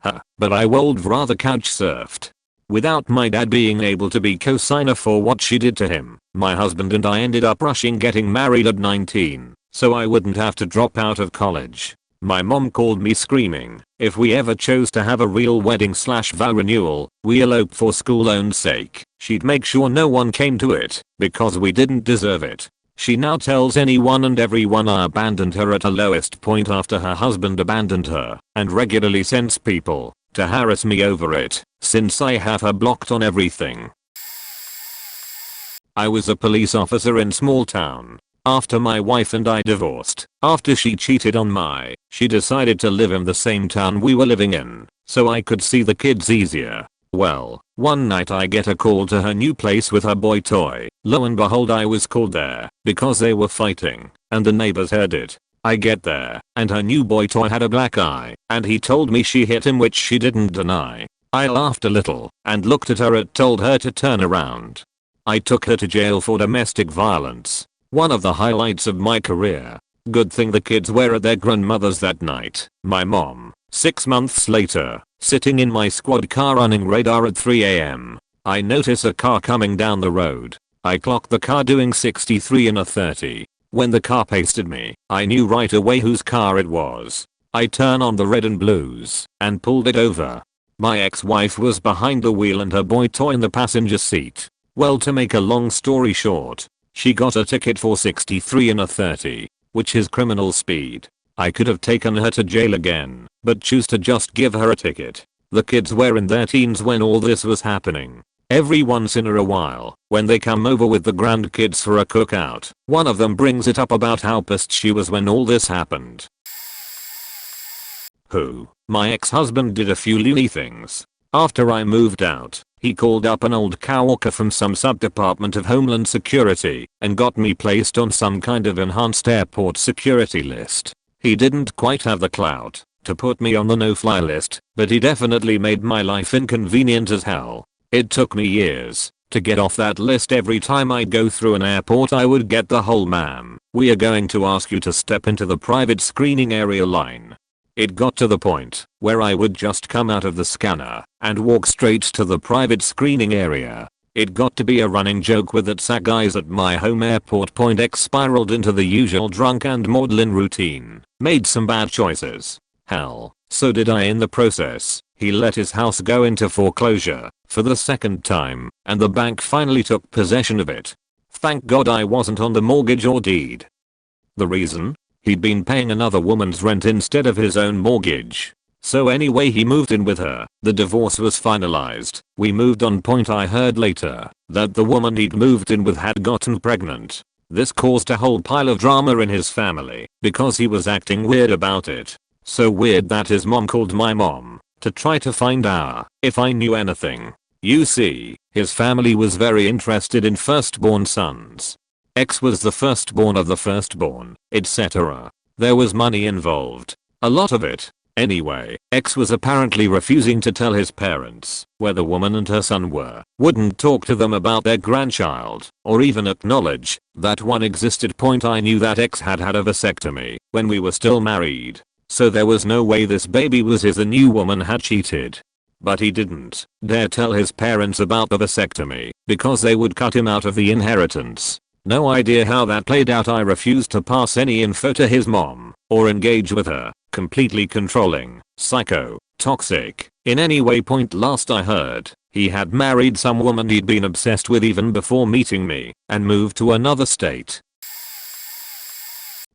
her, but I would rather couch surfed. Without my dad being able to be co-signer for what she did to him, my husband and I ended up rushing getting married at 19, so I wouldn't have to drop out of college. My mom called me screaming if we ever chose to have a real wedding / vow renewal, we elope for school loan's sake. She'd make sure no one came to it because we didn't deserve it. She now tells anyone and everyone I abandoned her at her lowest point after her husband abandoned her, and regularly sends people to harass me over it, since I have her blocked on everything. I was a police officer in small town. After my wife and I divorced, after she cheated on me, she decided to live in the same town we were living in, so I could see the kids easier. Well, one night I get a call to her new place with her boy toy. Lo and behold, I was called there because they were fighting and the neighbors heard it. I get there and her new boy toy had a black eye and he told me she hit him, which she didn't deny. I laughed a little and looked at her and told her to turn around. I took her to jail for domestic violence. One of the highlights of my career. Good thing the kids were at their grandmother's that night. My mom, 6 months later, sitting in my squad car running radar at 3 AM. I notice a car coming down the road. I clock the car doing 63 in a 30. When the car pasted me, I knew right away whose car it was. I turn on the red and blues and pulled it over. My ex-wife was behind the wheel and her boy toy in the passenger seat. Well, to make a long story short, she got a ticket for 63 in a 30, which is criminal speed. I could have taken her to jail again, but choose to just give her a ticket. The kids were in their teens when all this was happening. Every once in a while, when they come over with the grandkids for a cookout, one of them brings it up about how pissed she was when all this happened. My ex-husband did a few loony things. After I moved out, he called up an old coworker from some sub-department of Homeland Security and got me placed on some kind of enhanced airport security list. He didn't quite have the clout to put me on the no-fly list, but he definitely made my life inconvenient as hell. It took me years to get off that list. Every time I'd go through an airport I would get the whole "ma'am, we are going to ask you to step into the private screening area" line. It got to the point where I would just come out of the scanner and walk straight to the private screening area. It got to be a running joke with that SAC guys at my home airport. Point X spiraled into the usual drunk and maudlin routine. Made some bad choices. Hell, so did I in the process. He let his house go into foreclosure for the second time and the bank finally took possession of it. Thank God I wasn't on the mortgage or deed. The reason? He'd been paying another woman's rent instead of his own mortgage. So anyway, he moved in with her. The divorce was finalized. We moved on. I heard later that the woman he'd moved in with had gotten pregnant. This caused a whole pile of drama in his family because he was acting weird about it. So weird that his mom called my mom to try to find out if I knew anything. You see, his family was very interested in firstborn sons. X was the firstborn of the firstborn, etc. There was money involved. A lot of it. Anyway, X was apparently refusing to tell his parents where the woman and her son were. Wouldn't talk to them about their grandchild or even acknowledge that one existed. I knew that X had had a vasectomy when we were still married. So there was no way this baby was his. The new woman had cheated. But he didn't dare tell his parents about the vasectomy because they would cut him out of the inheritance. No idea how that played out. I refused to pass any info to his mom or engage with her. Completely controlling, psycho, toxic, in any way. Last I heard, he had married some woman he'd been obsessed with even before meeting me and moved to another state.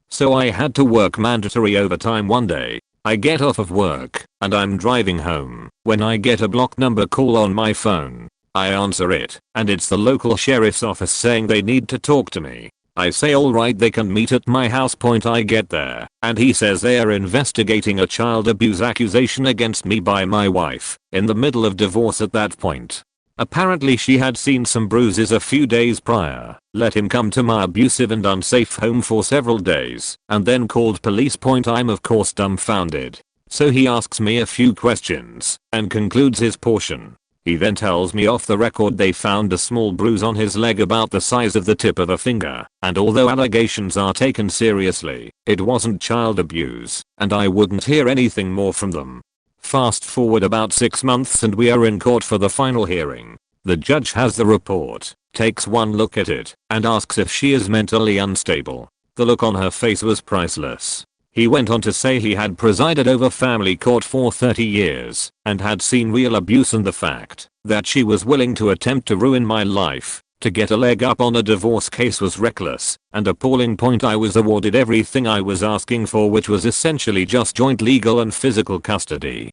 So I had to work mandatory overtime one day. I get off of work and I'm driving home when I get a block number call on my phone. I answer it and it's the local sheriff's office saying they need to talk to me. I say alright, they can meet at my house. I get there and he says they are investigating a child abuse accusation against me by my wife in the middle of divorce at that point. Apparently she had seen some bruises a few days prior, let him come to my abusive and unsafe home for several days, and then called police. I'm of course dumbfounded. So he asks me a few questions and concludes his portion. He then tells me off the record they found a small bruise on his leg about the size of the tip of a finger, and although allegations are taken seriously, it wasn't child abuse, and I wouldn't hear anything more from them. Fast forward about 6 months and we are in court for the final hearing. The judge has the report, takes one look at it, and asks if she is mentally unstable. The look on her face was priceless. He went on to say he had presided over family court for 30 years and had seen real abuse, and the fact that she was willing to attempt to ruin my life to get a leg up on a divorce case was reckless and appalling. I was awarded everything I was asking for, which was essentially just joint legal and physical custody.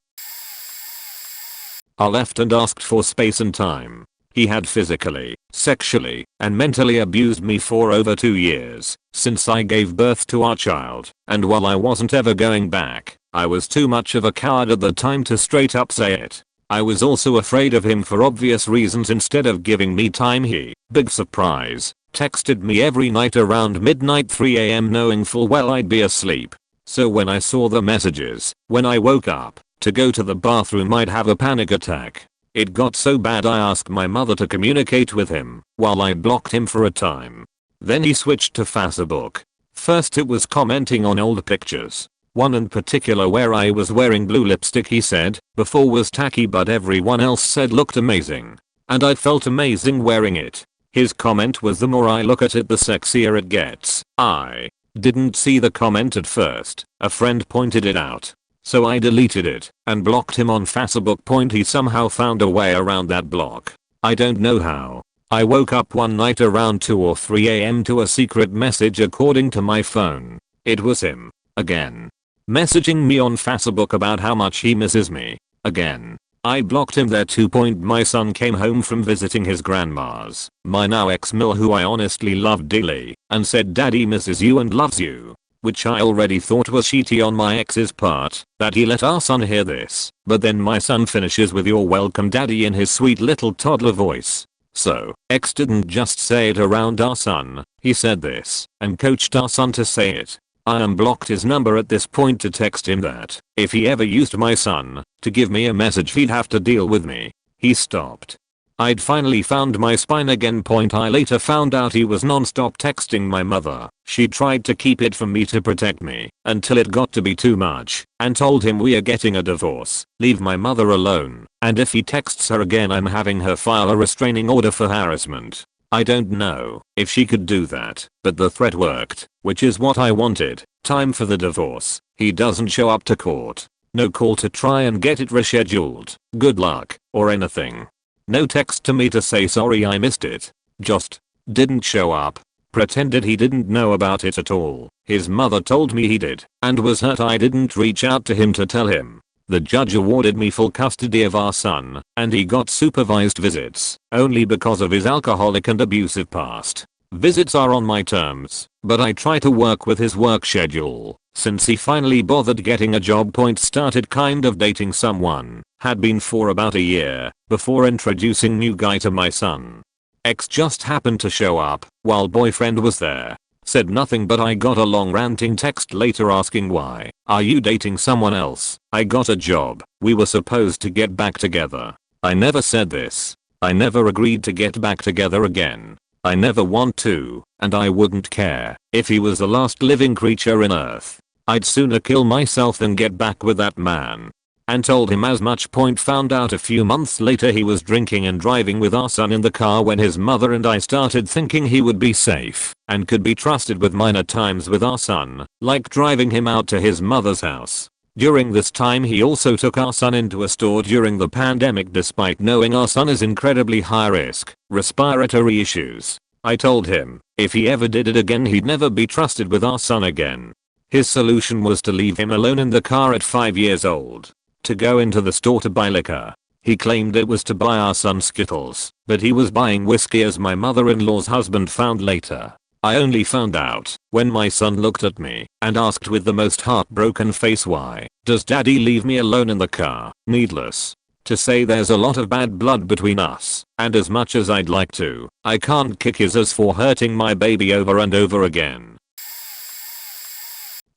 I left and asked for space and time. He had physically, sexually, and mentally abused me for over 2 years, since I gave birth to our child, and while I wasn't ever going back, I was too much of a coward at the time to straight up say it. I was also afraid of him for obvious reasons. Instead of giving me time, he, big surprise, texted me every night around midnight 3 AM knowing full well I'd be asleep. So when I saw the messages, when I woke up, to go to the bathroom I'd have a panic attack. It got so bad I asked my mother to communicate with him, while I blocked him for a time. Then he switched to Facebook. First it was commenting on old pictures. One in particular where I was wearing blue lipstick he said, before was tacky but everyone else said looked amazing. And I felt amazing wearing it. His comment was the more I look at it the sexier it gets. I didn't see the comment at first, a friend pointed it out. So I deleted it and blocked him on Facebook. He somehow found a way around that block. I don't know how. I woke up one night around 2 or 3 AM to a secret message according to my phone. It was him. Again. Messaging me on Facebook about how much he misses me. Again. I blocked him there too. My son came home from visiting his grandma's, my now ex-mill who I honestly loved dearly, and said daddy misses you and loves you. Which I already thought was shitty on my ex's part, that he let our son hear this, but then my son finishes with "you're welcome daddy" in his sweet little toddler voice. So, ex didn't just say it around our son, he said this, and coached our son to say it. I unblocked his number at this point to text him that, if he ever used my son, to give me a message he'd have to deal with me. He stopped. I'd finally found my spine again. I later found out he was non-stop texting my mother. She tried to keep it from me to protect me, until it got to be too much, and told him we are getting a divorce, leave my mother alone, and if he texts her again I'm having her file a restraining order for harassment. I don't know if she could do that, but the threat worked, which is what I wanted. Time for the divorce. He doesn't show up to court. No call to try and get it rescheduled. Good luck, or anything. No text to me to say sorry I missed it. Just didn't show up. Pretended he didn't know about it at all. His mother told me he did, and was hurt I didn't reach out to him to tell him. The judge awarded me full custody of our son, and he got supervised visits, only because of his alcoholic and abusive past. Visits are on my terms, but I try to work with his work schedule. Since he finally bothered getting a job. Started kind of dating someone, had been for about a year, before introducing new guy to my son. Ex just happened to show up, while boyfriend was there. Said nothing but I got a long ranting text later asking why. Are you dating someone else? I got a job. We were supposed to get back together. I never said this. I never agreed to get back together again. I never want to, and I wouldn't care if he was the last living creature in Earth. I'd sooner kill myself than get back with that man. And told him as much. Found out a few months later he was drinking and driving with our son in the car when his mother and I started thinking he would be safe and could be trusted with minor times with our son, like driving him out to his mother's house. During this time he also took our son into a store during the pandemic despite knowing our son is incredibly high risk, respiratory issues. I told him, if he ever did it again he'd never be trusted with our son again. His solution was to leave him alone in the car at 5 years old. To go into the store to buy liquor. He claimed it was to buy our son Skittles, but he was buying whiskey as my mother-in-law's husband found later. I only found out when my son looked at me and asked with the most heartbroken face, why does daddy leave me alone in the car? Needless to say there's a lot of bad blood between us, and as much as I'd like to, I can't kick his ass for hurting my baby over and over again.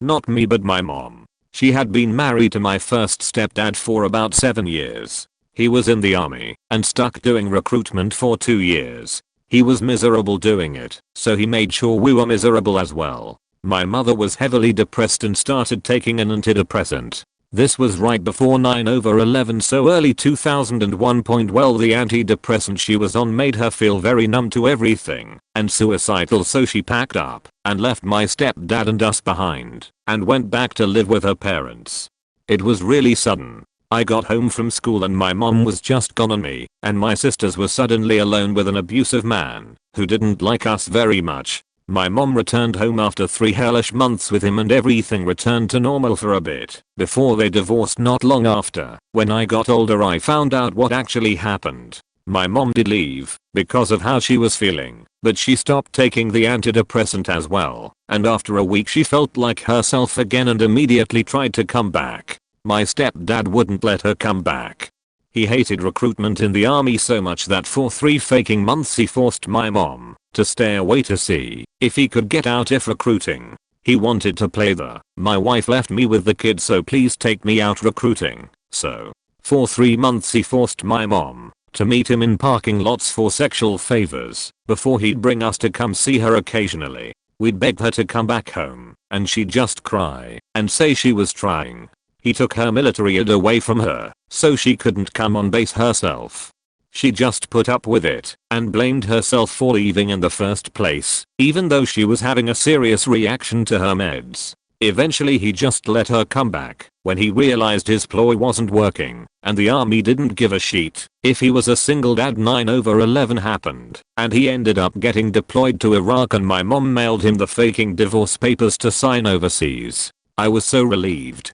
Not me but my mom. She had been married to my first stepdad for about 7 years. He was in the army and stuck doing recruitment for 2 years. He was miserable doing it, so he made sure we were miserable as well. My mother was heavily depressed and started taking an antidepressant. This was right before 9/11, so early 2001. Well, the antidepressant she was on made her feel very numb to everything and suicidal, so she packed up and left my stepdad and us behind and went back to live with her parents. It was really sudden. I got home from school and my mom was just gone on me, and my sisters were suddenly alone with an abusive man who didn't like us very much. My mom returned home after 3 hellish months with him and everything returned to normal for a bit before they divorced not long after. When I got older I found out what actually happened. My mom did leave because of how she was feeling, but she stopped taking the antidepressant as well, and after a week she felt like herself again and immediately tried to come back. My stepdad wouldn't let her come back. He hated recruitment in the army so much that for 3 faking months he forced my mom to stay away to see if he could get out if recruiting. He wanted to play my wife left me with the kids, so please take me out recruiting. So, for 3 months he forced my mom to meet him in parking lots for sexual favors before he'd bring us to come see her occasionally. We'd beg her to come back home, and she'd just cry and say she was trying. He took her military ed away from her, so she couldn't come on base herself. She just put up with it and blamed herself for leaving in the first place, even though she was having a serious reaction to her meds. Eventually he just let her come back when he realized his ploy wasn't working, and the army didn't give a shit if he was a single dad. 9/11 happened, and he ended up getting deployed to Iraq, and my mom mailed him the faking divorce papers to sign overseas. I was so relieved.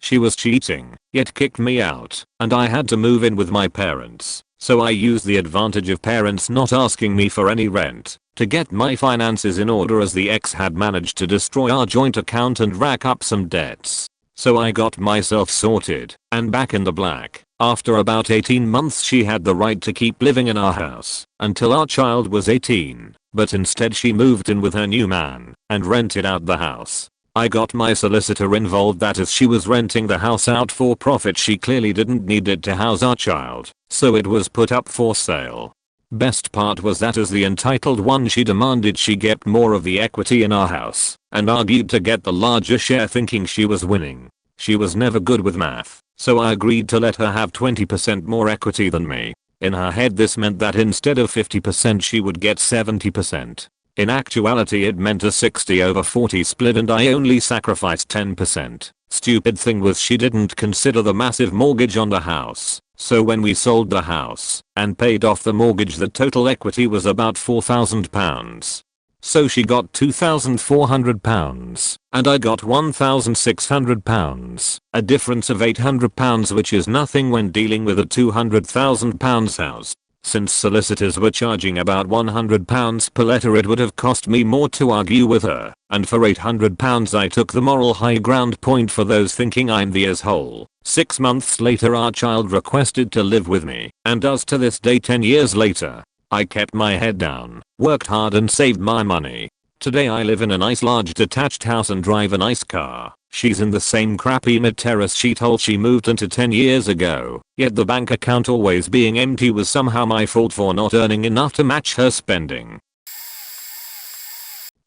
She was cheating, yet kicked me out, and I had to move in with my parents, so I used the advantage of parents not asking me for any rent to get my finances in order, as the ex had managed to destroy our joint account and rack up some debts. So I got myself sorted and back in the black. After about 18 months she had the right to keep living in our house until our child was 18, but instead she moved in with her new man and rented out the house. I got my solicitor involved, that as she was renting the house out for profit she clearly didn't need it to house our child, so it was put up for sale. Best part was that as the entitled one she demanded she get more of the equity in our house and argued to get the larger share, thinking she was winning. She was never good with math, so I agreed to let her have 20% more equity than me. In her head this meant that instead of 50% she would get 70%. In actuality it meant a 60/40 split, and I only sacrificed 10%. Stupid thing was she didn't consider the massive mortgage on the house, so when we sold the house and paid off the mortgage the total equity was about £4,000. So she got £2,400 and I got £1,600, a difference of £800, which is nothing when dealing with a £200,000 house. Since solicitors were charging about £100 per letter, it would have cost me more to argue with her, and for £800 I took the moral high ground. Point for those thinking I'm the asshole. 6 months later our child requested to live with me, and does to this day. 10 years later, I kept my head down, worked hard and saved my money. Today I live in a nice large detached house and drive a nice car. She's in the same crappy mid-terrace shithole she moved into 10 years ago, yet the bank account always being empty was somehow my fault for not earning enough to match her spending.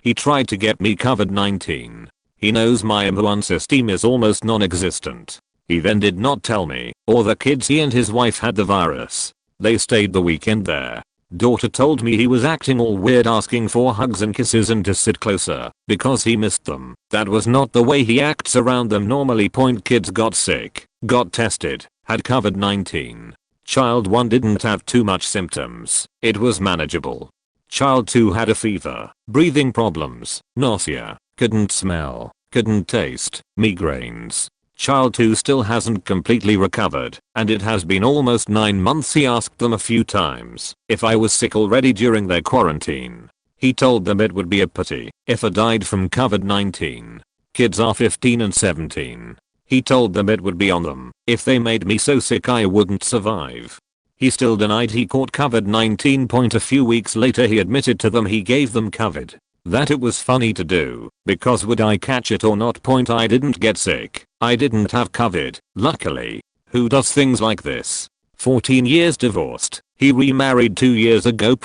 He tried to get me COVID-19. He knows my immune system is almost non-existent. He then did not tell me or the kids he and his wife had the virus. They stayed the weekend there. Daughter told me he was acting all weird, asking for hugs and kisses and to sit closer because he missed them. That was not the way he acts around them normally. Point kids got sick, got tested, had COVID-19. Child 1 didn't have too much symptoms. It was manageable. Child 2 had a fever, breathing problems, nausea, couldn't smell, couldn't taste, migraines. Child 2 still hasn't completely recovered, and it has been almost 9 months. He asked them a few times if I was sick already during their quarantine. He told them it would be a pity if I died from COVID-19. Kids are 15 and 17. He told them it would be on them if they made me so sick I wouldn't survive. He still denied he caught COVID-19. A few weeks later he admitted to them he gave them COVID. That it was funny to do, because would I catch it or not? I didn't get sick. I didn't have COVID, luckily. Who does things like this? 14 years divorced. He remarried 2 years ago.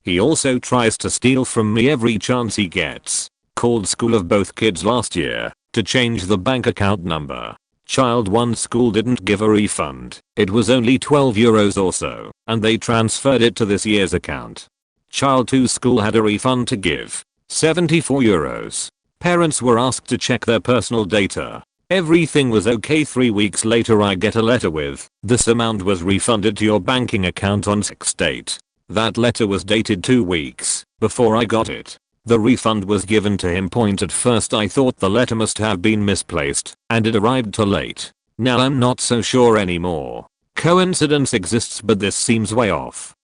He also tries to steal from me every chance he gets. Called school of both kids last year to change the bank account number. Child 1 school didn't give a refund. It was only €12 or so, and they transferred it to this year's account. Child 2 school had a refund to give, €74. Parents were asked to check their personal data. Everything was okay. 3 weeks later I get a letter with, this amount was refunded to your banking account on 6th date. That letter was dated 2 weeks before I got it. The refund was given to him. At first I thought the letter must have been misplaced and it arrived too late. Now I'm not so sure anymore. Coincidence exists, but this seems way off.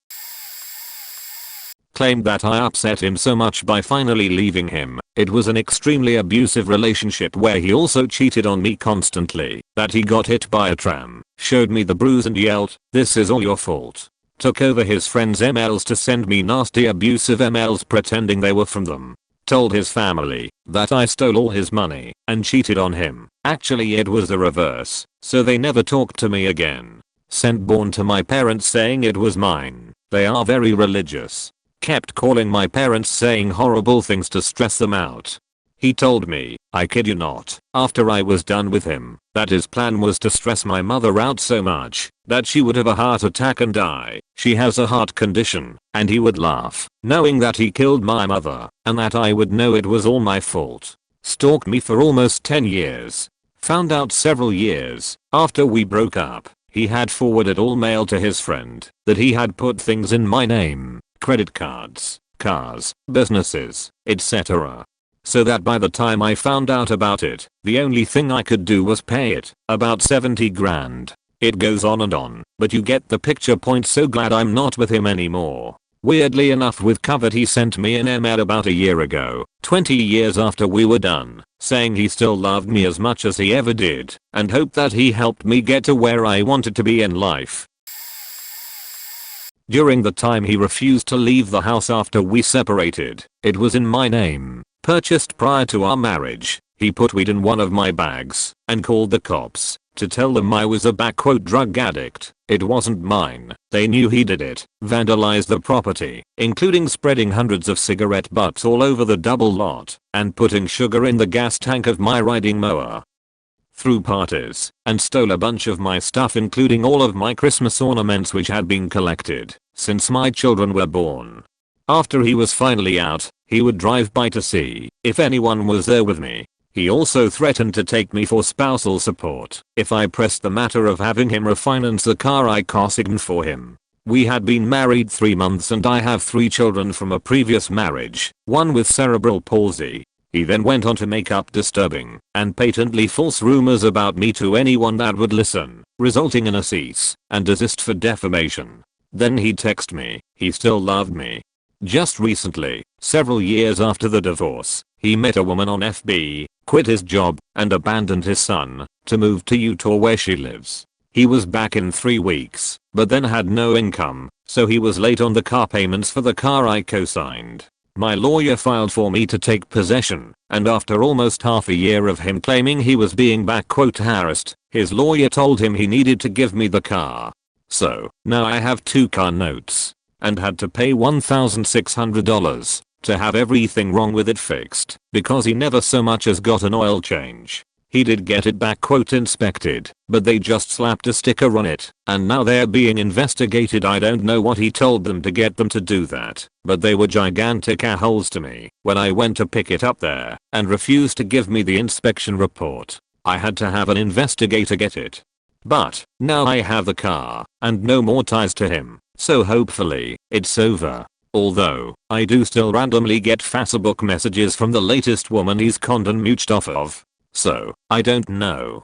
Claimed that I upset him so much by finally leaving him. It was an extremely abusive relationship where he also cheated on me constantly, that he got hit by a tram, showed me the bruise and yelled, "This is all your fault." Took over his friends' emails to send me nasty abusive emails pretending they were from them. Told his family that I stole all his money and cheated on him. Actually it was the reverse, so they never talked to me again. Sent porn to my parents saying it was mine. They are very religious. Kept calling my parents saying horrible things to stress them out. He told me, I kid you not, after I was done with him, that his plan was to stress my mother out so much that she would have a heart attack and die. She has a heart condition, and he would laugh, knowing that he killed my mother, and that I would know it was all my fault. Stalked me for almost 10 years. Found out several years after we broke up, he had forwarded all mail to his friend that he had put things in my name, credit cards, cars, businesses, etc. So that by the time I found out about it, the only thing I could do was pay it, about 70 grand. It goes on and on, but you get the picture point. So glad I'm not with him anymore. Weirdly enough, with covered, he sent me an email about a year ago, 20 years after we were done, saying he still loved me as much as he ever did, and hoped that he helped me get to where I wanted to be in life. During the time he refused to leave the house after we separated, it was in my name, purchased prior to our marriage. He put weed in one of my bags and called the cops to tell them I was a "drug addict." It wasn't mine. They knew he did it. Vandalized the property, including spreading hundreds of cigarette butts all over the double lot and putting sugar in the gas tank of my riding mower. Threw parties and stole a bunch of my stuff, including all of my Christmas ornaments which had been collected since my children were born. After he was finally out, he would drive by to see if anyone was there with me. He also threatened to take me for spousal support if I pressed the matter of having him refinance the car I consigned for him. We had been married 3 months and I have 3 children from a previous marriage, one with cerebral palsy. He then went on to make up disturbing and patently false rumors about me to anyone that would listen, resulting in a cease and desist for defamation. Then he'd text me he still loved me. Just recently, several years after the divorce, he met a woman on FB, quit his job, and abandoned his son to move to Utah where she lives. He was back in 3 weeks, but then had no income, so he was late on the car payments for the car I co-signed. My lawyer filed for me to take possession, and after almost half a year of him claiming he was being "harassed," his lawyer told him he needed to give me the car. So, now I have 2 car notes, and had to pay $1,600 to have everything wrong with it fixed, because he never so much as got an oil change. He did get it back "inspected," but they just slapped a sticker on it, and now they're being investigated. I don't know what he told them to get them to do that, but they were gigantic assholes to me when I went to pick it up there and refused to give me the inspection report. I had to have an investigator get it. But now I have the car and no more ties to him, so hopefully it's over. Although, I do still randomly get Facebook messages from the latest woman he's conned and mooched off of. So, I don't know.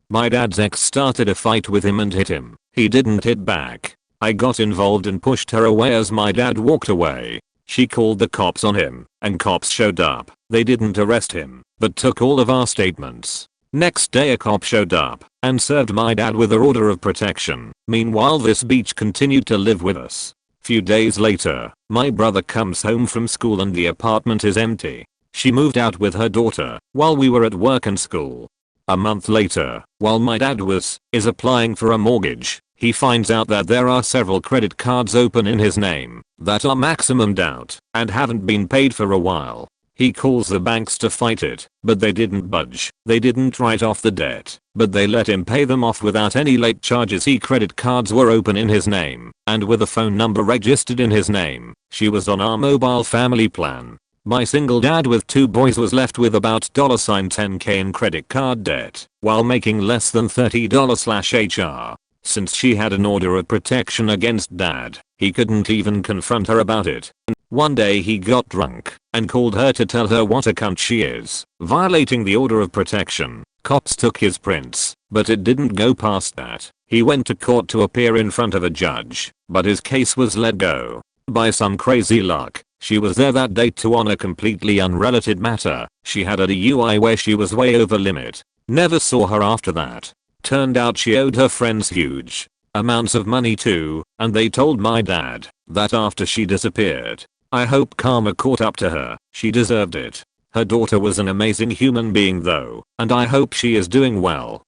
My dad's ex started a fight with him and hit him. He didn't hit back. I got involved and pushed her away as my dad walked away. She called the cops on him, and cops showed up. They didn't arrest him, but took all of our statements. Next day a cop showed up and served my dad with an order of protection. Meanwhile this bitch continued to live with us. Few days later, my brother comes home from school and the apartment is empty. She moved out with her daughter while we were at work and school. A month later, while my dad is applying for a mortgage, he finds out that there are several credit cards open in his name that are maximumed out and haven't been paid for a while. He calls the banks to fight it, but they didn't budge. They didn't write off the debt, but they let him pay them off without any late charges. Credit cards were open in his name and with a phone number registered in his name. She was on our mobile family plan. My single dad with 2 boys was left with about $10k in credit card debt while making less than $30/HR. Since she had an order of protection against dad, he couldn't even confront her about it. One day he got drunk and called her to tell her what a cunt she is, violating the order of protection. Cops took his prints But it didn't go past that. He went to court to appear in front of a judge, but his case was let go. By some crazy luck, she was there that day too on a completely unrelated matter. She had a DUI where she was way over limit. Never saw her after that. Turned out she owed her friends huge amounts of money too, and they told my dad that after she disappeared. I hope karma caught up to her. She deserved it. Her daughter was an amazing human being though, and I hope she is doing well.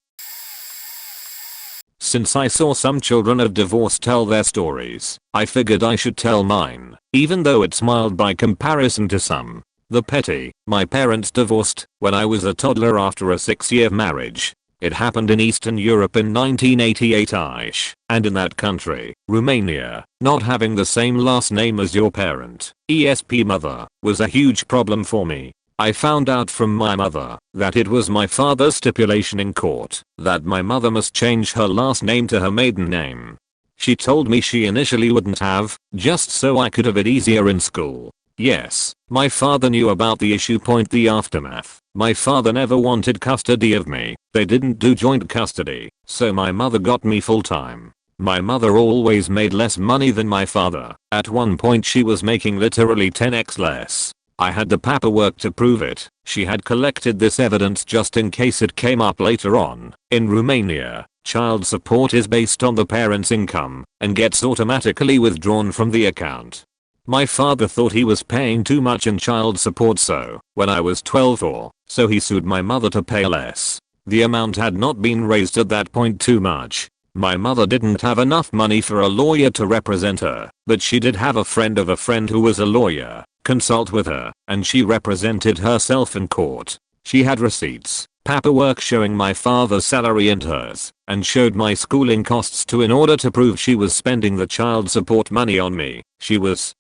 Since I saw some children of divorce tell their stories, I figured I should tell mine, even though it's mild by comparison to some. The petty. My parents divorced when I was a toddler after a 6-year marriage. It happened in Eastern Europe in 1988ish, and in that country, Romania, not having the same last name as your parent, ESP mother, was a huge problem for me. I found out from my mother that it was my father's stipulation in court that my mother must change her last name to her maiden name. She told me she initially wouldn't have, just so I could have it easier in school. Yes, my father knew about the issue. The aftermath. My father never wanted custody of me. They didn't do joint custody, so my mother got me full time. My mother always made less money than my father. At one point she was making literally 10x less. I had the paperwork to prove it. She had collected this evidence just in case it came up later on. In Romania, child support is based on the parent's income and gets automatically withdrawn from the account. My father thought he was paying too much in child support, so when I was 12 or so he sued my mother to pay less. The amount had not been raised at that point too much. My mother didn't have enough money for a lawyer to represent her, but she did have a friend of a friend who was a lawyer consult with her, and she represented herself in court. She had receipts, paperwork showing my father's salary and hers, and showed my schooling costs too in order to prove she was spending the child support money on me.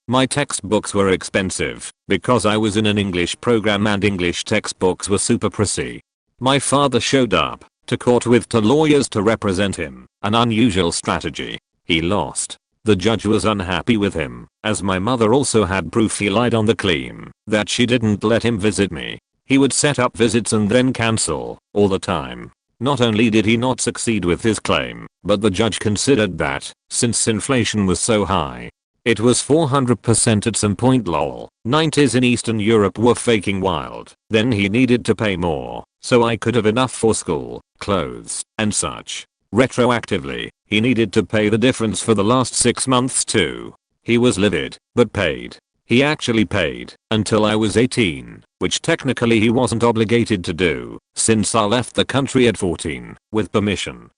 My textbooks were expensive because I was in an English program and English textbooks were super pricey. My father showed up to court with 2 lawyers to represent him, an unusual strategy. He lost. The judge was unhappy with him, as my mother also had proof he lied on the claim that she didn't let him visit me. He would set up visits and then cancel all the time. Not only did he not succeed with his claim, but the judge considered that, since inflation was so high, it was 400% at some point. Lol. 90s in Eastern Europe were faking wild. Then he needed to pay more, so I could have enough for school, clothes, and such. Retroactively, he needed to pay the difference for the last 6 months too. He was livid, but paid. He actually paid until I was 18, which technically he wasn't obligated to do, since I left the country at 14, with permission.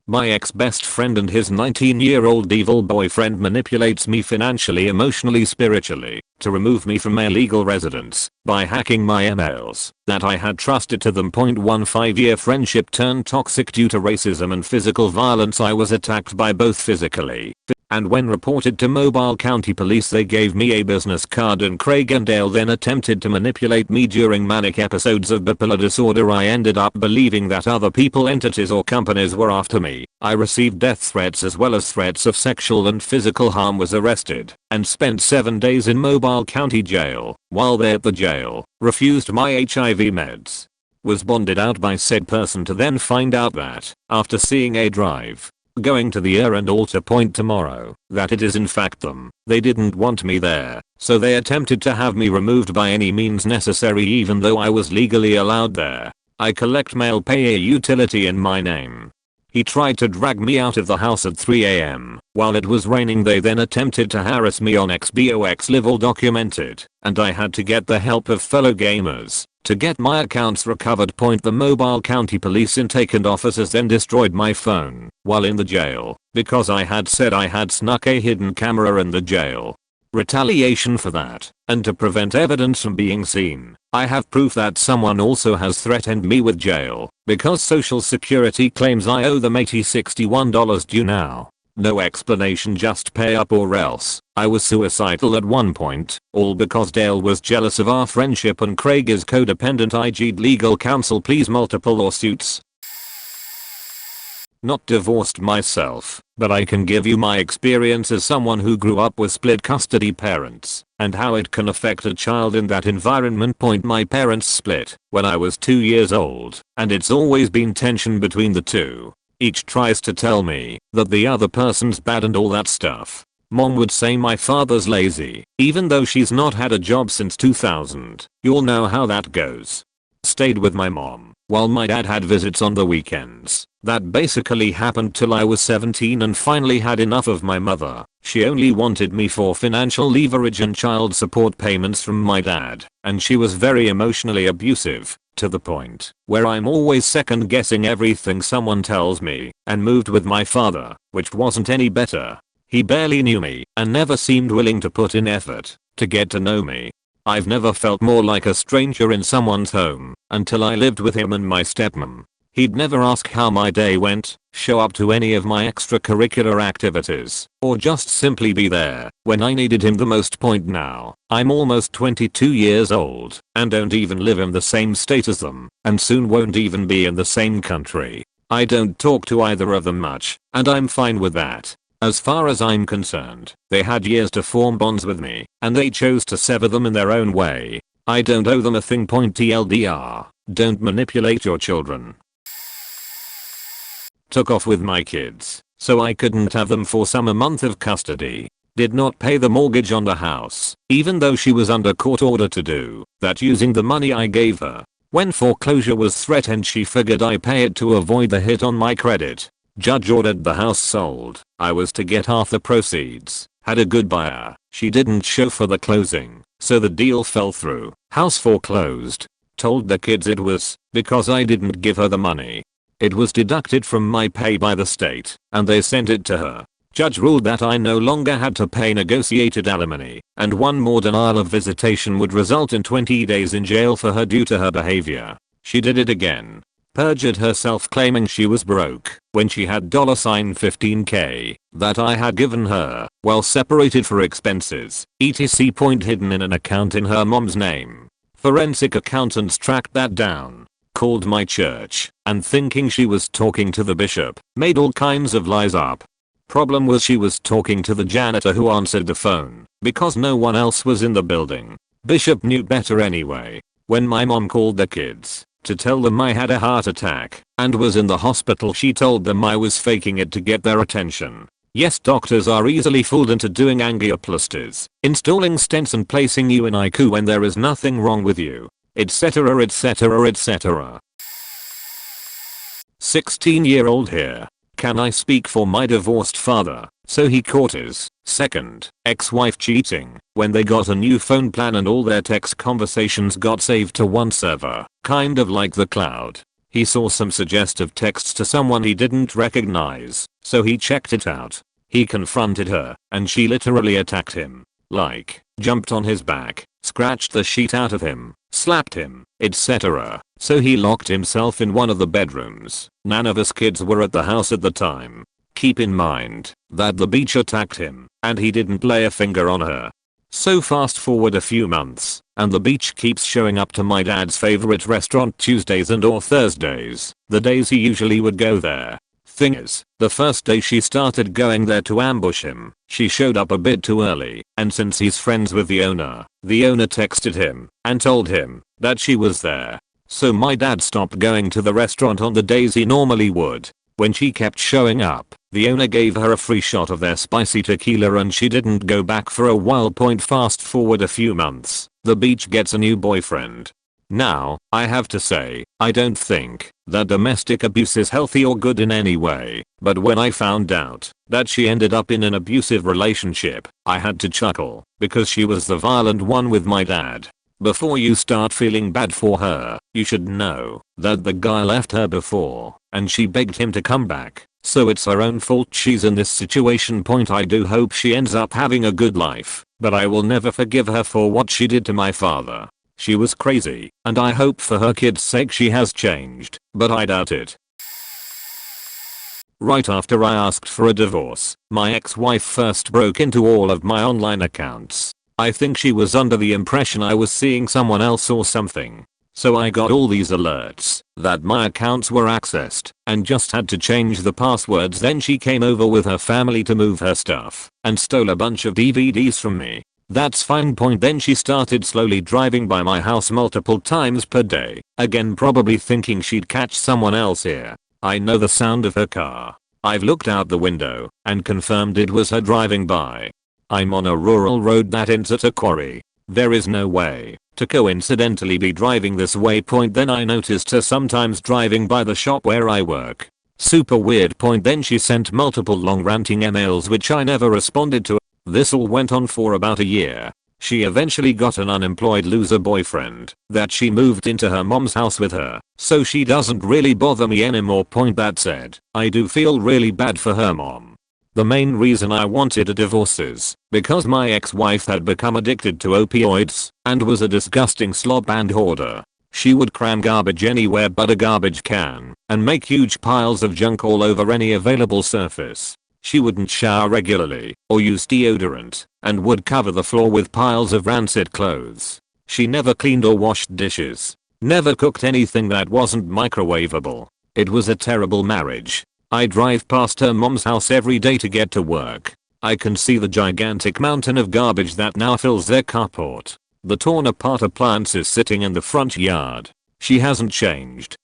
My ex-best friend and his 19-year-old evil boyfriend manipulates me financially, emotionally, spiritually, to remove me from my legal residence by hacking my emails that I had trusted to them. 15-year friendship turned toxic due to racism and physical violence. I was attacked by both physically, and when reported to Mobile County Police they gave me a business card, and Craig and Dale then attempted to manipulate me during manic episodes of bipolar disorder. I ended up believing that other people, entities or companies were after me. I received death threats as well as threats of sexual and physical harm, was arrested, and spent 7 days in Mobile County Jail. While there at the jail, refused my HIV meds. Was bonded out by said person to then find out that, after seeing a drive going to the errand altar point tomorrow, that it is in fact them. They didn't want me there, so they attempted to have me removed by any means necessary even though I was legally allowed there. I collect mail, pay a utility in my name. He tried to drag me out of the house at 3 AM while it was raining. They then attempted to harass me on Xbox Live, all documented, and I had to get the help of fellow gamers to get my accounts recovered. The Mobile County Police intake and officers then destroyed my phone while in the jail because I had said I had snuck a hidden camera in the jail. Retaliation for that, and to prevent evidence from being seen, I have proof that someone also has threatened me with jail because Social Security claims I owe them $61 due now. No explanation, just pay up or else. I was suicidal at one point, all because Dale was jealous of our friendship and Craig is codependent. IG'd legal counsel, please. Multiple lawsuits. Not divorced myself, but I can give you my experience as someone who grew up with split custody parents and how it can affect a child in that environment. My parents split when I was 2 years old, and it's always been tension between the two. Each tries to tell me that the other person's bad and all that stuff. Mom would say my father's lazy, even though she's not had a job since 2000. You'll know how that goes. Stayed with my mom while my dad had visits on the weekends. That basically happened till I was 17 and finally had enough of my mother. She only wanted me for financial leverage and child support payments from my dad, and she was very emotionally abusive, to the point where I'm always second guessing everything someone tells me, and moved with my father, which wasn't any better. He barely knew me and never seemed willing to put in effort to get to know me. I've never felt more like a stranger in someone's home until I lived with him and my stepmom. He'd never ask how my day went, show up to any of my extracurricular activities, or just simply be there when I needed him the most. Now, I'm almost 22 years old and don't even live in the same state as them, and soon won't even be in the same country. I don't talk to either of them much, and I'm fine with that. As far as I'm concerned, they had years to form bonds with me, and they chose to sever them in their own way. I don't owe them a thing. TLDR, don't manipulate your children. Took off with my kids, so I couldn't have them for a month of custody. Did not pay the mortgage on the house, even though she was under court order to do that using the money I gave her. When foreclosure was threatened, she figured I pay it to avoid the hit on my credit. Judge ordered the house sold. I was to get half the proceeds. Had a good buyer. She didn't show for the closing, so the deal fell through. House foreclosed. Told the kids it was because I didn't give her the money. It was deducted from my pay by the state, and they sent it to her. Judge ruled that I no longer had to pay negotiated alimony, and one more denial of visitation would result in 20 days in jail for her due to her behavior. She did it again. Perjured herself, claiming she was broke when she had $15K that I had given her, well separated for expenses, etc. Hidden in an account in her mom's name. Forensic accountants tracked that down. Called my church, and thinking she was talking to the bishop, made all kinds of lies up. Problem was she was talking to the janitor who answered the phone, because no one else was in the building. Bishop knew better anyway. When my mom called the kids to tell them I had a heart attack and was in the hospital, she told them I was faking it to get their attention. Yes, doctors are easily fooled into doing angioplasties, installing stents and placing you in ICU when there is nothing wrong with you, etc. etc. etc. 16-year-old here. Can I speak for my divorced father? So he caught his second ex-wife cheating when they got a new phone plan and all their text conversations got saved to one server, kind of like the cloud. He saw some suggestive texts to someone he didn't recognize, so he checked it out. He confronted her, and she literally attacked him. Like, jumped on his back, scratched the sheet out of him, slapped him, etc. So he locked himself in one of the bedrooms. None of us kids were at the house at the time. Keep in mind that the beach attacked him, and he didn't lay a finger on her. So fast forward a few months, and the beach keeps showing up to my dad's favorite restaurant Tuesdays and or Thursdays, the days he usually would go there. Thing is, the first day she started going there to ambush him, she showed up a bit too early, and since he's friends with the owner texted him and told him that she was there. So my dad stopped going to the restaurant on the days he normally would. When she kept showing up, the owner gave her a free shot of their spicy tequila and she didn't go back for a while. Fast forward a few months, the beach gets a new boyfriend. Now, I have to say, I don't think that domestic abuse is healthy or good in any way, but when I found out that she ended up in an abusive relationship, I had to chuckle, because she was the violent one with my dad. Before you start feeling bad for her, you should know that the guy left her before, and she begged him to come back, so it's her own fault she's in this situation. I do hope she ends up having a good life, but I will never forgive her for what she did to my father. She was crazy, and I hope for her kid's sake she has changed, but I doubt it. Right after I asked for a divorce, my ex-wife first broke into all of my online accounts. I think she was under the impression I was seeing someone else or something. So I got all these alerts that my accounts were accessed and just had to change the passwords. Then she came over with her family to move her stuff and stole a bunch of DVDs from me. That's fine. Then she started slowly driving by my house multiple times per day, again probably thinking she'd catch someone else here. I know the sound of her car. I've looked out the window and confirmed it was her driving by. I'm on a rural road that ends at a quarry. There is no way to coincidentally be driving this way. Then I noticed her sometimes driving by the shop where I work. Super weird. Then she sent multiple long ranting emails which I never responded to. This all went on for about a year. She eventually got an unemployed loser boyfriend that she moved into her mom's house with her, so she doesn't really bother me anymore. That said, I do feel really bad for her mom. The main reason I wanted a divorce is because my ex-wife had become addicted to opioids and was a disgusting slob and hoarder. She would cram garbage anywhere but a garbage can and make huge piles of junk all over any available surface. She wouldn't shower regularly or use deodorant and would cover the floor with piles of rancid clothes. She never cleaned or washed dishes. Never cooked anything that wasn't microwavable. It was a terrible marriage. I drive past her mom's house every day to get to work. I can see the gigantic mountain of garbage that now fills their carport. The torn apart appliance is sitting in the front yard. She hasn't changed.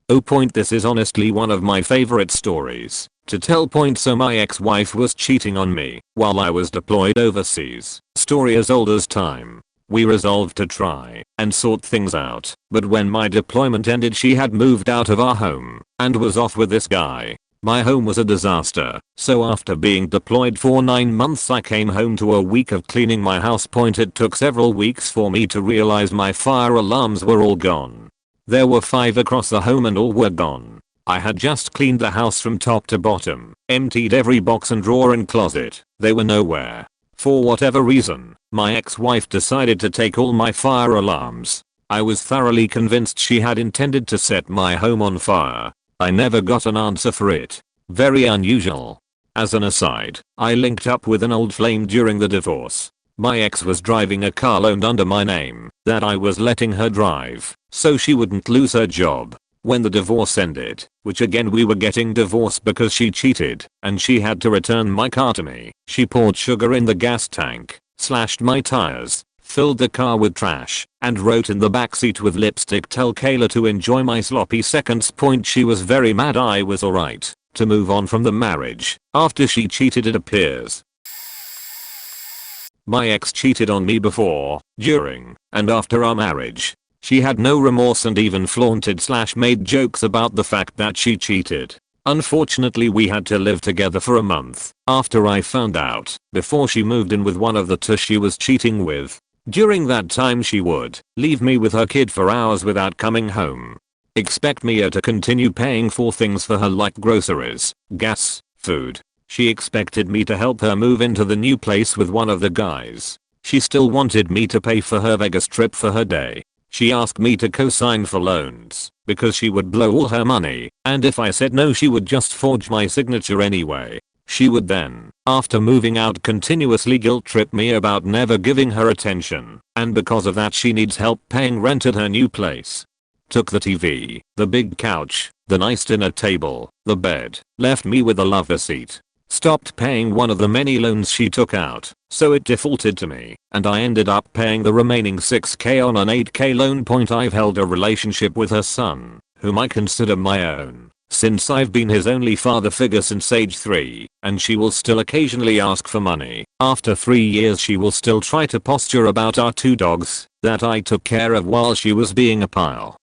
Oh. This is honestly one of my favorite stories to tell. So my ex-wife was cheating on me while I was deployed overseas. Story as old as time. We resolved to try and sort things out, but when my deployment ended she had moved out of our home and was off with this guy. My home was a disaster, so after being deployed for 9 months I came home to a week of cleaning my house. It took several weeks for me to realize my fire alarms were all gone. There were 5 across the home and all were gone. I had just cleaned the house from top to bottom, emptied every box and drawer and closet. They were nowhere. For whatever reason, my ex-wife decided to take all my fire alarms. I was thoroughly convinced she had intended to set my home on fire. I never got an answer for it. Very unusual. As an aside, I linked up with an old flame during the divorce. My ex was driving a car loaned under my name that I was letting her drive so she wouldn't lose her job. When the divorce ended, which again we were getting divorced because she cheated and she had to return my car to me, she poured sugar in the gas tank, slashed my tires, filled the car with trash, and wrote in the backseat with lipstick, "Tell Kayla to enjoy my sloppy seconds." She was very mad I was alright to move on from the marriage after she cheated, it appears. My ex cheated on me before, during, and after our marriage. She had no remorse and even flaunted/made jokes about the fact that she cheated. Unfortunately we had to live together for a month after I found out before she moved in with one of the two she was cheating with. During that time she would leave me with her kid for hours without coming home. Expect me to continue paying for things for her like groceries, gas, food. She expected me to help her move into the new place with one of the guys. She still wanted me to pay for her Vegas trip for her day. She asked me to co-sign for loans because she would blow all her money, and if I said no she would just forge my signature anyway. She would then, after moving out, continuously guilt trip me about never giving her attention, and because of that she needs help paying rent at her new place. Took the TV, the big couch, the nice dinner table, the bed, left me with a lover seat. Stopped paying one of the many loans she took out, so it defaulted to me, and I ended up paying the remaining $6,000 on an $8,000 loan. I've held a relationship with her son, whom I consider my own, since I've been his only father figure since age 3, and she will still occasionally ask for money. After 3 years she will still try to posture about our 2 dogs that I took care of while she was being a pile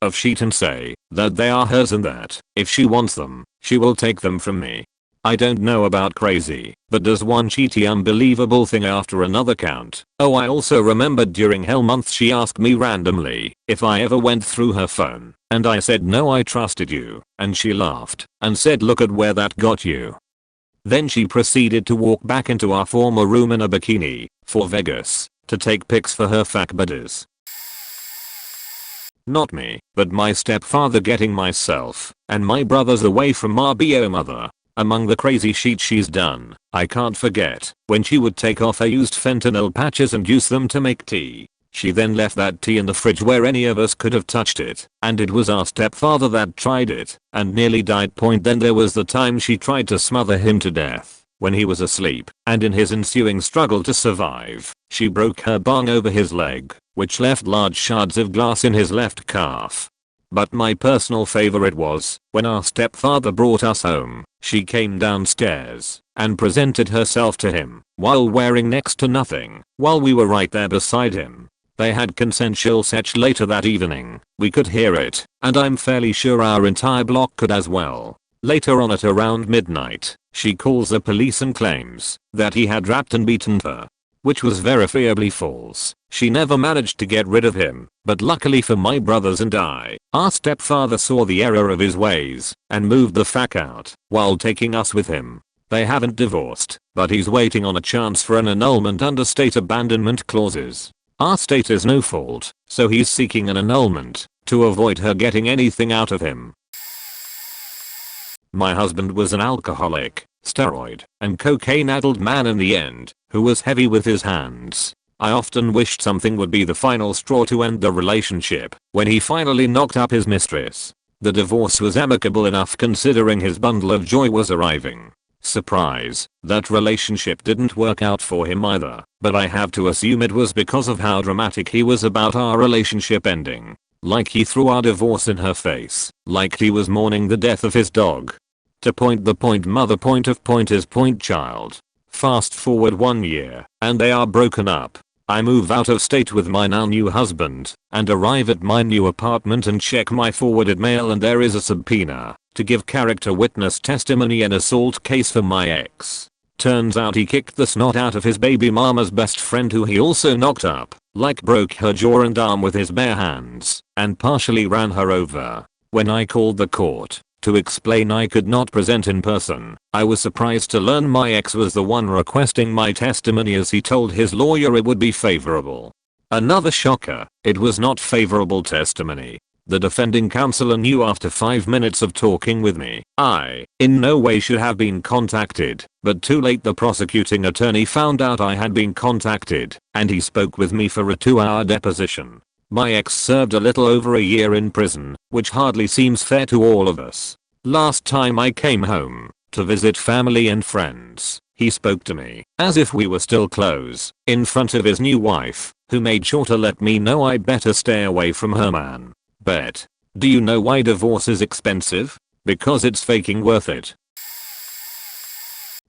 of shit and say that they are hers and that, if she wants them, she will take them from me. I don't know about crazy, but does one cheaty unbelievable thing after another count? Oh, I also remembered during Hell Month she asked me randomly if I ever went through her phone, and I said no, I trusted you, and she laughed and said look at where that got you. Then she proceeded to walk back into our former room in a bikini for Vegas to take pics for her fuck buddies. Not me, but my stepfather getting myself and my brothers away from our BO mother. Among the crazy shit she's done, I can't forget when she would take off her used fentanyl patches and use them to make tea. She then left that tea in the fridge where any of us could have touched it, and it was our stepfather that tried it and nearly died. Then there was the time she tried to smother him to death when he was asleep, and in his ensuing struggle to survive, she broke her bong over his leg, which left large shards of glass in his left calf. But my personal favorite was when our stepfather brought us home. She came downstairs and presented herself to him while wearing next to nothing, while we were right there beside him. They had consensual sex later that evening. We could hear it, and I'm fairly sure our entire block could as well. Later on at around midnight, she calls the police and claims that he had rapped and beaten her, which was verifiably false. She never managed to get rid of him, but luckily for my brothers and I, our stepfather saw the error of his ways and moved the fuck out while taking us with him. They haven't divorced, but he's waiting on a chance for an annulment under state abandonment clauses. Our state is no fault, so he's seeking an annulment to avoid her getting anything out of him. My husband was an alcoholic, steroid, and cocaine-addled man in the end, who was heavy with his hands. I often wished something would be the final straw to end the relationship when he finally knocked up his mistress. The divorce was amicable enough considering his bundle of joy was arriving. Surprise, that relationship didn't work out for him either, but I have to assume it was because of how dramatic he was about our relationship ending. Like he threw our divorce in her face, like he was mourning the death of his dog. To point the point mother point of point is point child. Fast forward 1 year, and they are broken up. I move out of state with my now new husband, and arrive at my new apartment and check my forwarded mail, and there is a subpoena to give character witness testimony in an assault case for my ex. Turns out he kicked the snot out of his baby mama's best friend, who he also knocked up, like broke her jaw and arm with his bare hands, and partially ran her over. When I called the court to explain I could not present in person, I was surprised to learn my ex was the one requesting my testimony, as he told his lawyer it would be favorable. Another shocker, it was not favorable testimony. The defending counsel knew after 5 minutes of talking with me. I, in no way should have been contacted, but too late the prosecuting attorney found out I had been contacted, and he spoke with me for a 2-hour deposition. My ex served a little over a year in prison, which hardly seems fair to all of us. Last time I came home to visit family and friends, he spoke to me as if we were still close, in front of his new wife, who made sure to let me know I better stay away from her man. Bet. Do you know why divorce is expensive? Because it's faking worth it.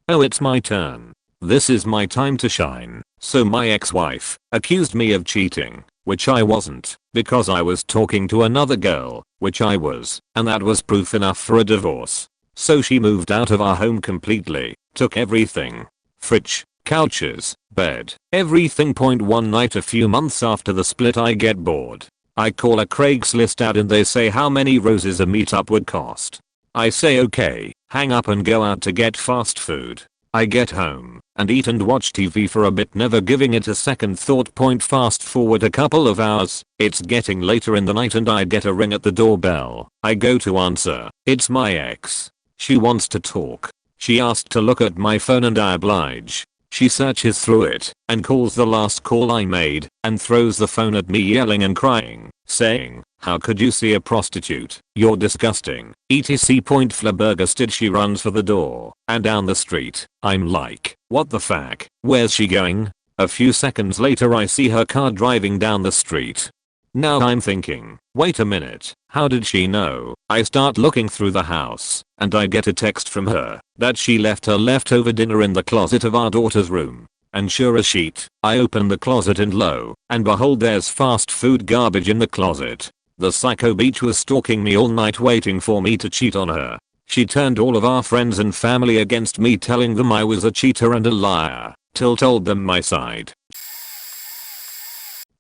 Oh, it's my turn. This is my time to shine. So my ex-wife accused me of cheating, which I wasn't, because I was talking to another girl, which I was, and that was proof enough for a divorce. So she moved out of our home completely, took everything. Fridge, couches, bed, everything. One night a few months after the split I get bored. I call a Craigslist ad and they say how many roses a meetup would cost. I say okay, hang up and go out to get fast food. I get home and eat and watch TV for a bit, never giving it a second thought. Fast forward a couple of hours, it's getting later in the night and I get a ring at the doorbell. I go to answer. It's my ex. She wants to talk. She asked to look at my phone and I oblige. She searches through it and calls the last call I made and throws the phone at me, yelling and crying, saying, "How could you see a prostitute? You're disgusting." etc. Flabbergasted, she runs for the door and down the street. I'm like, what the fuck? Where's she going? A few seconds later I see her car driving down the street. Now I'm thinking, wait a minute, how did she know? I start looking through the house, and I get a text from her that she left her leftover dinner in the closet of our daughter's room. And sure as shit, I open the closet and lo and behold, there's fast food garbage in the closet. The psycho bitch was stalking me all night, waiting for me to cheat on her. She turned all of our friends and family against me, telling them I was a cheater and a liar, till told them my side.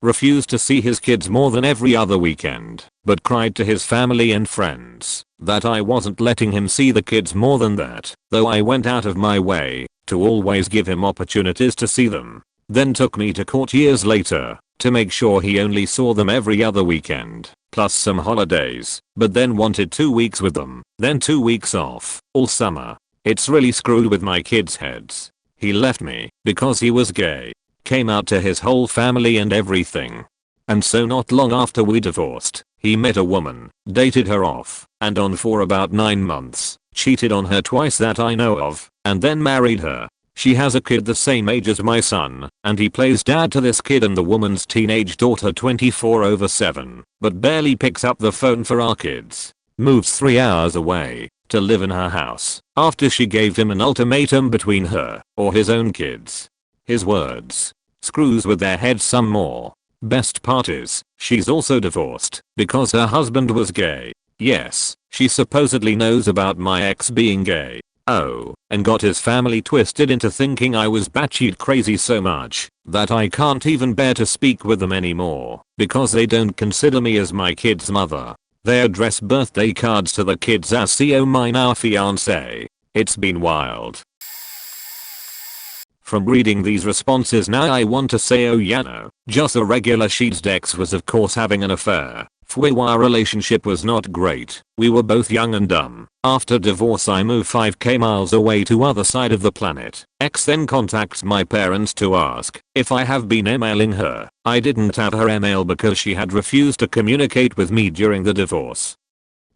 Refused to see his kids more than every other weekend, but cried to his family and friends that I wasn't letting him see the kids more than that, though I went out of my way to always give him opportunities to see them. Then took me to court years later to make sure he only saw them every other weekend, plus some holidays, but then wanted 2 weeks with them, then 2 weeks off, all summer. It's really screwed with my kids' heads. He left me because he was gay. Came out to his whole family and everything. And so not long after we divorced, he met a woman, dated her off and on for about 9 months, cheated on her twice that I know of, and then married her. She has a kid the same age as my son, and he plays dad to this kid and the woman's teenage daughter 24/7, but barely picks up the phone for our kids. Moves 3 hours away to live in her house after she gave him an ultimatum between her or his own kids. His words. Screws with their heads some more. Best part is, she's also divorced because her husband was gay. Yes, she supposedly knows about my ex being gay. Oh, and got his family twisted into thinking I was batshit crazy so much that I can't even bear to speak with them anymore because they don't consider me as my kid's mother. They address birthday cards to the kids as "see my now fiance." It's been wild. From reading these responses now I want to say oh yeah no, just a regular she's ex was of course having an affair. Our relationship was not great. We were both young and dumb. After divorce I moved 5k miles away to other side of the planet. Ex then contacts my parents to ask if I have been emailing her. I didn't have her email because she had refused to communicate with me during the divorce.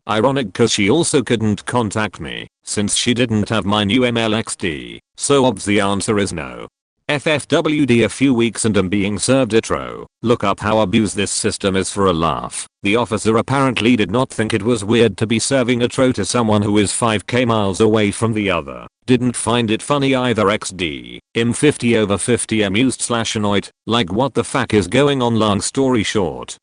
Ironic cause she also couldn't contact me since she didn't have my new email XD. So obvs the answer is no. FFWD a few weeks and I'm being served a tro. Look up how abused this system is for a laugh. The officer apparently did not think it was weird to be serving a tro to someone who is 5k miles away from the other. Didn't find it funny either XD. I'm 50/50 amused/annoyed. Like what the fuck is going on. Long story short,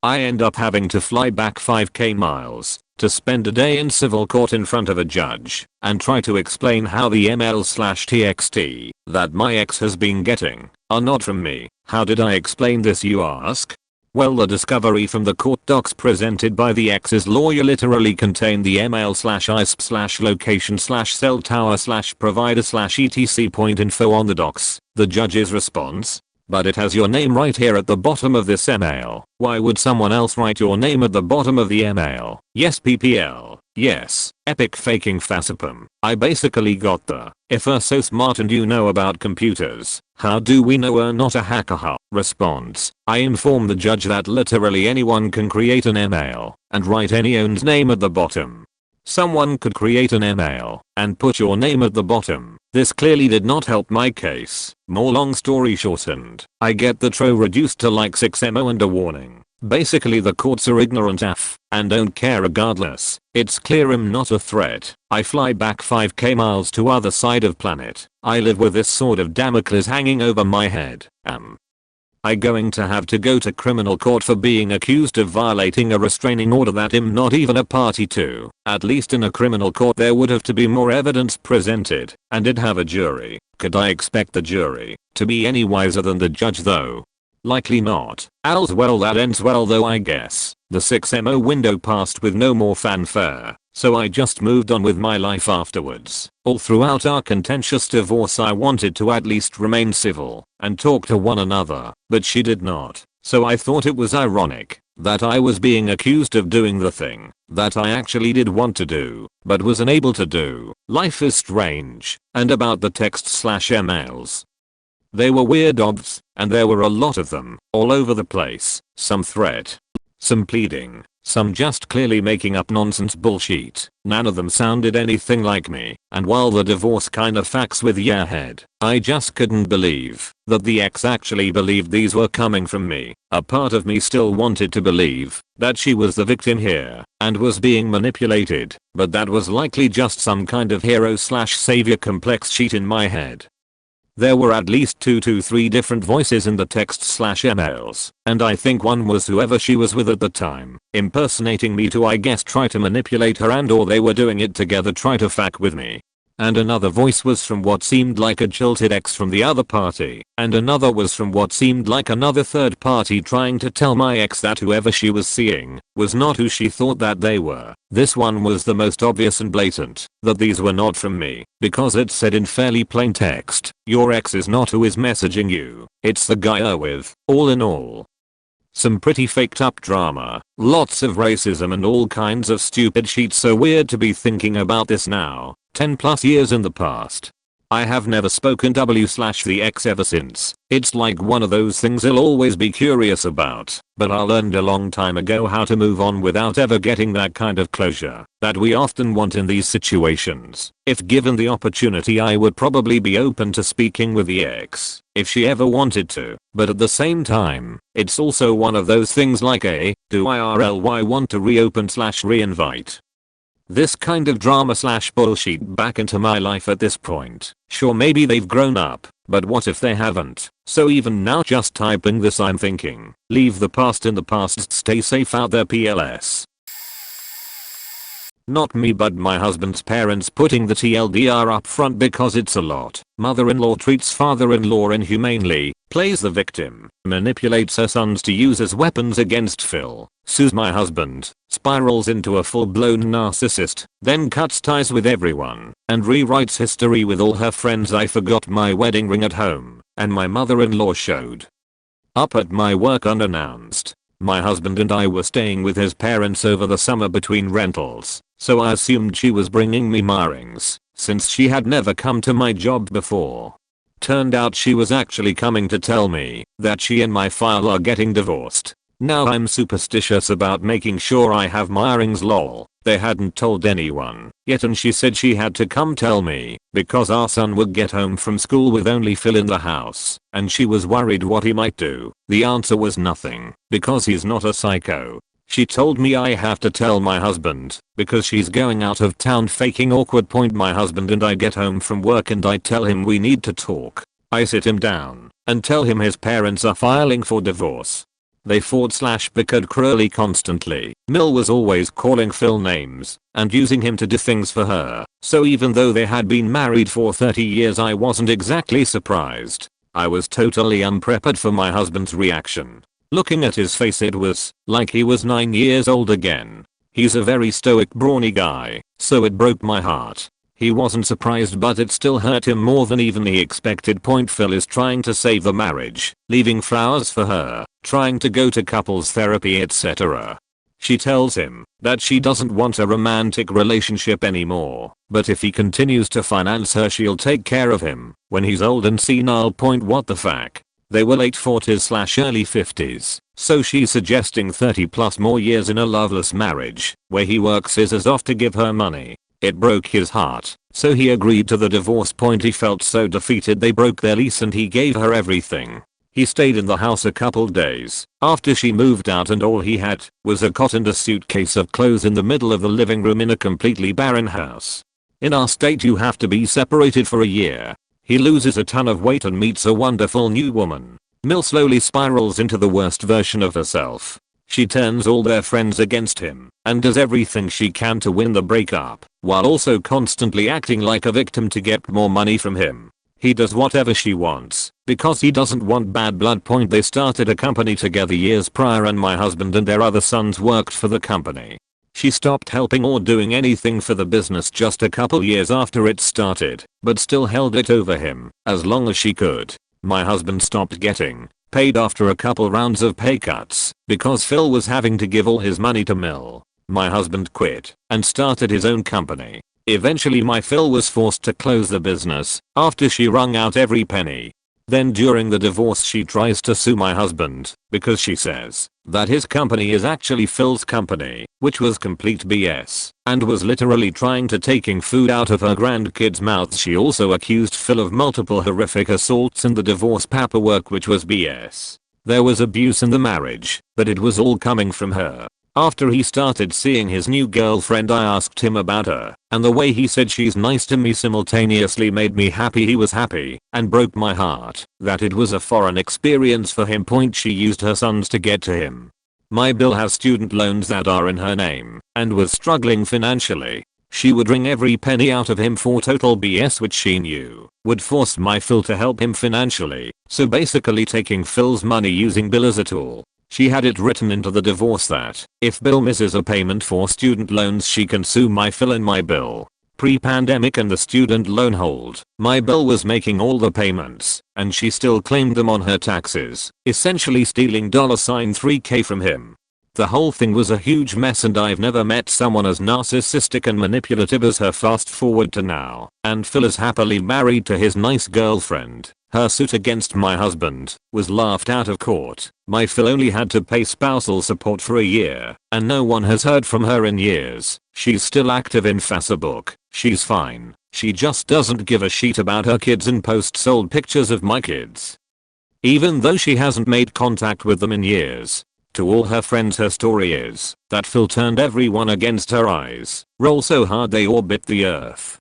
I end up having to fly back 5k miles to spend a day in civil court in front of a judge and try to explain how the emails/txt that my ex has been getting are not from me. How did I explain this, you ask? Well, the discovery from the court docs presented by the ex's lawyer literally contained the email/ISP/location/cell tower/provider/etc point info on the docs. The judge's response? But it has your name right here at the bottom of this email. Why would someone else write your name at the bottom of the email? Yes, PPL. Yes, epic faking facepum. I basically got the, if you're so smart and you know about computers, how do we know we're not a hacker? Response. I inform the judge that literally anyone can create an email and write any own's name at the bottom. Someone could create an email and put your name at the bottom. This clearly did not help my case. More long story shortened, I get the tro reduced to like 6mo and a warning. Basically the courts are ignorant af and don't care regardless. It's clear I'm not a threat. I fly back 5k miles to other side of planet. I live with this sword of Damocles hanging over my head. I going to have to go to criminal court for being accused of violating a restraining order that I'm not even a party to. At least in a criminal court there would have to be more evidence presented and it'd have a jury. Could I expect the jury to be any wiser than the judge though? Likely not. All's well that ends well though, I guess. The 6mo window passed with no more fanfare, so I just moved on with my life afterwards. All throughout our contentious divorce I wanted to at least remain civil and talk to one another, but she did not. So I thought it was ironic that I was being accused of doing the thing that I actually did want to do, but was unable to do. Life is strange. And about the text/emails. They were weird obs, and there were a lot of them, all over the place. Some threat, some pleading, some just clearly making up nonsense bullshit. None of them sounded anything like me, and while the divorce kinda fucks with your head, I just couldn't believe that the ex actually believed these were coming from me. A part of me still wanted to believe that she was the victim here and was being manipulated, but that was likely just some kind of hero/savior complex sheet in my head. There were at least 2 to 3 different voices in the text/emails, and I think one was whoever she was with at the time, impersonating me to I guess try to manipulate her, and or they were doing it together try to fuck with me. And another voice was from what seemed like a jilted ex from the other party, and another was from what seemed like another third party trying to tell my ex that whoever she was seeing was not who she thought that they were. This one was the most obvious and blatant, that these were not from me, because it said in fairly plain text, your ex is not who is messaging you, it's the guy you're with. All in all, some pretty faked up drama, lots of racism and all kinds of stupid shit. So weird to be thinking about this now, 10 plus years in the past. I have never spoken the ex ever since. It's like one of those things I'll always be curious about, but I learned a long time ago how to move on without ever getting that kind of closure that we often want in these situations. If given the opportunity, I would probably be open to speaking with the ex if she ever wanted to, but at the same time, it's also one of those things like do I RLY want to reopen / reinvite this kind of drama / bullshit back into my life at this point? Sure, maybe they've grown up, but what if they haven't? So even now, just typing this, I'm thinking, leave the past in the past, stay safe out there, PLS. Not me, but my husband's parents putting the TLDR up front because it's a lot. Mother-in-law treats father-in-law inhumanely, plays the victim, manipulates her sons to use as weapons against Phil, sues my husband, spirals into a full-blown narcissist, then cuts ties with everyone, and rewrites history with all her friends. I forgot my wedding ring at home, and my mother-in-law showed up at my work unannounced. My husband and I were staying with his parents over the summer between rentals, so I assumed she was bringing me my rings, since she had never come to my job before. Turned out she was actually coming to tell me that she and my file are getting divorced. Now I'm superstitious about making sure I have my rings, lol. They hadn't told anyone yet, and she said she had to come tell me because our son would get home from school with only Phil in the house, and she was worried what he might do. The answer was nothing, because he's not a psycho. She told me I have to tell my husband because she's going out of town, faking awkward. My husband and I get home from work and I tell him we need to talk. I sit him down and tell him his parents are filing for divorce. They fought / bickered cruelly constantly. Mill was always calling Phil names and using him to do things for her. So even though they had been married for 30 years, I wasn't exactly surprised. I was totally unprepared for my husband's reaction. Looking at his face, it was like he was 9 years old again. He's a very stoic, brawny guy, so it broke my heart. He wasn't surprised, but it still hurt him more than even he expected. Phil is trying to save the marriage, leaving flowers for her, trying to go to couples therapy, etc. She tells him that she doesn't want a romantic relationship anymore, but if he continues to finance her, she'll take care of him when he's old and senile. What the fuck? They were late 40s / early 50s, so she's suggesting 30 plus more years in a loveless marriage where he works his ass off to give her money. It broke his heart, so he agreed to the divorce. He felt so defeated. They broke their lease and he gave her everything. He stayed in the house a couple days after she moved out, and all he had was a cot and a suitcase of clothes in the middle of the living room in a completely barren house. In our state, you have to be separated for a year. He loses a ton of weight and meets a wonderful new woman. Mill slowly spirals into the worst version of herself. She turns all their friends against him and does everything she can to win the breakup, while also constantly acting like a victim to get more money from him. He does whatever she wants because he doesn't want bad blood. They started a company together years prior, and my husband and their other sons worked for the company. She stopped helping or doing anything for the business just a couple years after it started, but still held it over him as long as she could. My husband stopped getting paid after a couple rounds of pay cuts because Phil was having to give all his money to Mill. My husband quit and started his own company. Eventually my Phil was forced to close the business after she wrung out every penny. Then during the divorce, she tries to sue my husband because she says that his company is actually Phil's company, which was complete BS, and was literally trying to taking food out of her grandkids' mouths. She also accused Phil of multiple horrific assaults in the divorce paperwork, which was BS. There was abuse in the marriage, but it was all coming from her. After he started seeing his new girlfriend, I asked him about her, and the way he said she's nice to me simultaneously made me happy. He was happy and broke my heart that it was a foreign experience for him. She used her sons to get to him. My Bill has student loans that are in her name and was struggling financially. She would wring every penny out of him for total BS, which she knew would force my Phil to help him financially, so basically taking Phil's money using Bill as a tool. She had it written into the divorce that if Bill misses a payment for student loans, she can sue my Phil and my Bill. Pre-pandemic and the student loan hold, my Bill was making all the payments and she still claimed them on her taxes, essentially stealing $3K from him. The whole thing was a huge mess and I've never met someone as narcissistic and manipulative as her. Fast forward to now, and Phil is happily married to his nice girlfriend. Her suit against my husband was laughed out of court. My Phil only had to pay spousal support for a year, and no one has heard from her in years. She's still active in Facebook. She's fine. She just doesn't give a shit about her kids and posts old pictures of my kids. Even though she hasn't made contact with them in years. To all her friends her story is that Phil turned everyone against her eyes. Roll so hard they orbit the earth.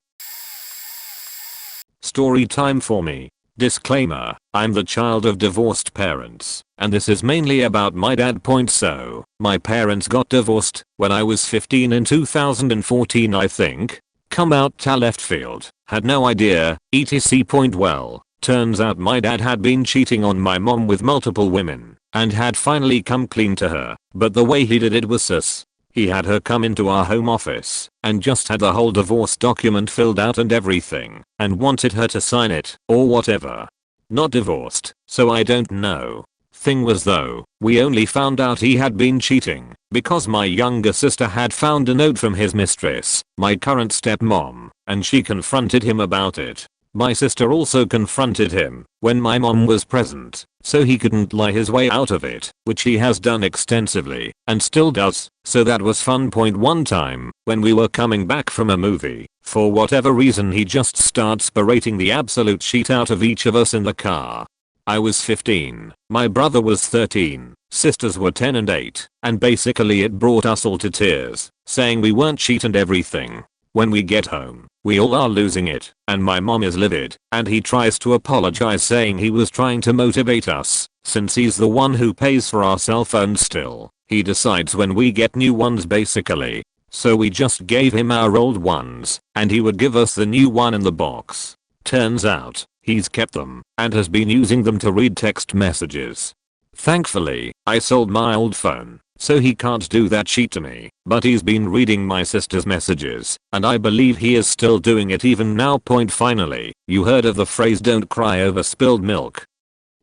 Story time for me. Disclaimer, I'm the child of divorced parents, and this is mainly about my dad. So, my parents got divorced when I was 15 in 2014 I think. Come out to left field, had no idea, etc. Well, turns out my dad had been cheating on my mom with multiple women, and had finally come clean to her, but the way he did it was sus. He had her come into our home office and just had the whole divorce document filled out and everything and wanted her to sign it or whatever. Not divorced, so I don't know. Thing was though, we only found out he had been cheating because my younger sister had found a note from his mistress, my current stepmom, and she confronted him about it. My sister also confronted him when my mom was present, so he couldn't lie his way out of it, which he has done extensively and still does. So that was fun. One time when we were coming back from a movie, for whatever reason he just starts berating the absolute shit out of each of us in the car. I was 15, my brother was 13, sisters were 10 and 8, and basically it brought us all to tears, saying we weren't cheat and everything. When we get home, we all are losing it, and my mom is livid, and he tries to apologize saying he was trying to motivate us, since he's the one who pays for our cell phones still. He decides when we get new ones basically. So we just gave him our old ones, and he would give us the new one in the box. Turns out, he's kept them, and has been using them to read text messages. Thankfully, I sold my old phone, so he can't do that shit to me, but he's been reading my sister's messages, and I believe he is still doing it even now. Finally, you heard of the phrase don't cry over spilled milk?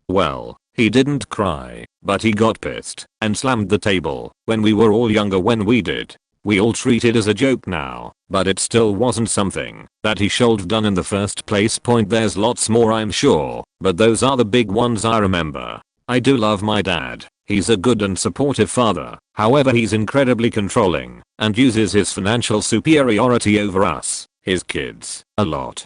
Well, he didn't cry, but he got pissed and slammed the table when we were all younger. When we did, we all treat it as a joke now, but it still wasn't something that he should have done in the first place. There's lots more I'm sure, but those are the big ones I remember. I do love my dad. He's a good and supportive father, however he's incredibly controlling and uses his financial superiority over us, his kids, a lot.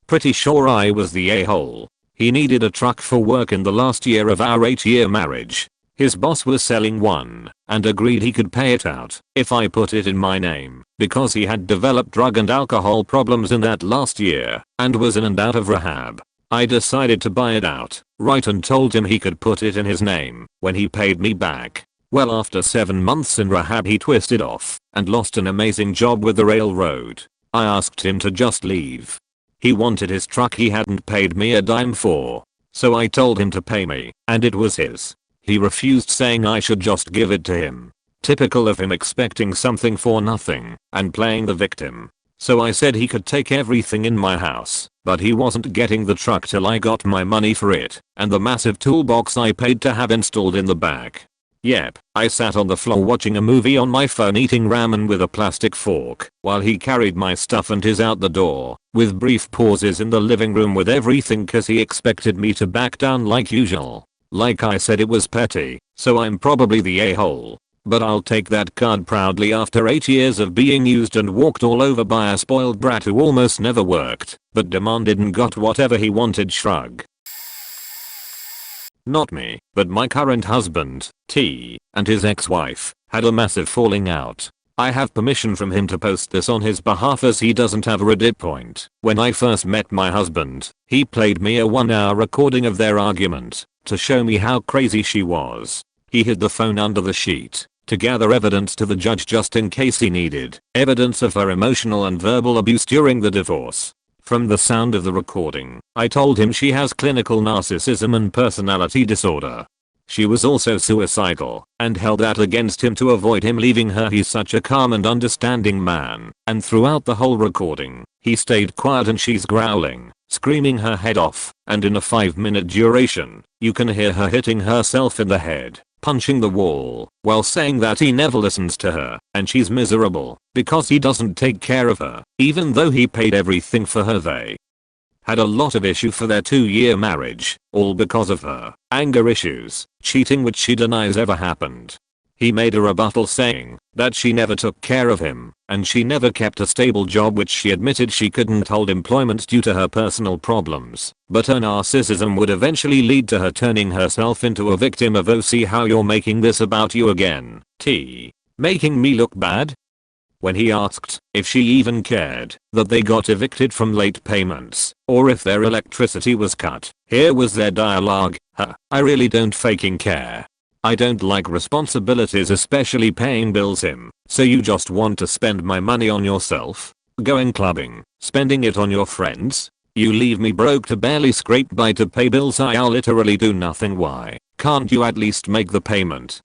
Pretty sure I was the a-hole. He needed a truck for work in the last year of our 8-year marriage. His boss was selling one and agreed he could pay it out if I put it in my name because he had developed drug and alcohol problems in that last year and was in and out of rehab. I decided to buy it out, right, and told him he could put it in his name when he paid me back. Well, after 7 months in rehab he twisted off and lost an amazing job with the railroad. I asked him to just leave. He wanted his truck he hadn't paid me a dime for, so I told him to pay me, and it was his. He refused, saying I should just give it to him. Typical of him, expecting something for nothing and playing the victim. So I said he could take everything in my house, but he wasn't getting the truck till I got my money for it and the massive toolbox I paid to have installed in the back. Yep, I sat on the floor watching a movie on my phone eating ramen with a plastic fork while he carried my stuff and is out the door, with brief pauses in the living room with everything cause he expected me to back down like usual. Like I said, it was petty, so I'm probably the a-hole. But I'll take that card proudly after 8 years of being used and walked all over by a spoiled brat who almost never worked, but demanded and got whatever he wanted. Shrug. Not me, but my current husband, T, and his ex-wife had a massive falling out. I have permission from him to post this on his behalf as he doesn't have a Reddit point. When I first met my husband, he played me a 1-hour recording of their argument to show me how crazy she was. He hid the phone under the sheet to gather evidence to the judge just in case he needed evidence of her emotional and verbal abuse during the divorce. From the sound of the recording, I told him she has clinical narcissism and personality disorder. She was also suicidal and held that against him to avoid him leaving her. He's such a calm and understanding man, and throughout the whole recording, he stayed quiet and she's growling, screaming her head off, and in a 5-minute duration, you can hear her hitting herself in the head, punching the wall while saying that he never listens to her and she's miserable because he doesn't take care of her even though he paid everything for her. They had a lot of issue for their 2-year marriage, all because of her anger issues, cheating which she denies ever happened. He made a rebuttal saying that she never took care of him and she never kept a stable job, which she admitted she couldn't hold employment due to her personal problems, but her narcissism would eventually lead to her turning herself into a victim of "Oh, see how you're making this about you again, T. Making me look bad?" When he asked if she even cared that they got evicted from late payments or if their electricity was cut, here was their dialogue. I really don't fucking care. I don't like responsibilities, especially paying bills him. So you just want to spend my money on yourself? Going clubbing, spending it on your friends? You leave me broke to barely scrape by to pay bills. I'll literally do nothing. Why can't you at least make the payment?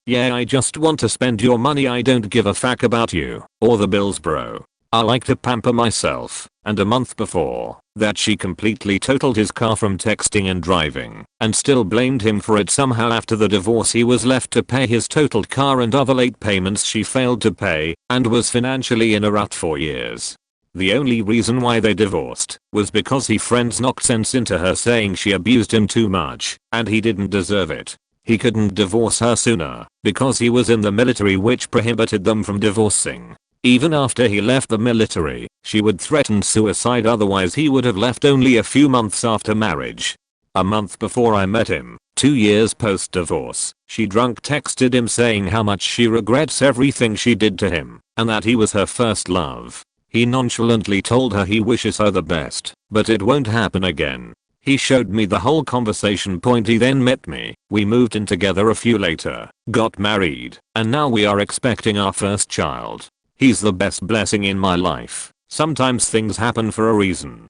Yeah, I just want to spend your money. I don't give a fuck about you or the bills, bro. I like to pamper myself. And a month before that, she completely totaled his car from texting and driving and still blamed him for it. Somehow after the divorce he was left to pay his totaled car and other late payments she failed to pay and was financially in a rut for years. The only reason why they divorced was because he friends knocked sense into her, saying she abused him too much and he didn't deserve it. He couldn't divorce her sooner because he was in the military, which prohibited them from divorcing. Even after he left the military, she would threaten suicide, otherwise he would have left only a few months after marriage. A month before I met him, 2 years post-divorce, she drunk texted him saying how much she regrets everything she did to him and that he was her first love. He nonchalantly told her he wishes her the best, but it won't happen again. He showed me the whole conversation point. He then met me, we moved in together a few later, got married, and now we are expecting our first child. He's the best blessing in my life. Sometimes things happen for a reason.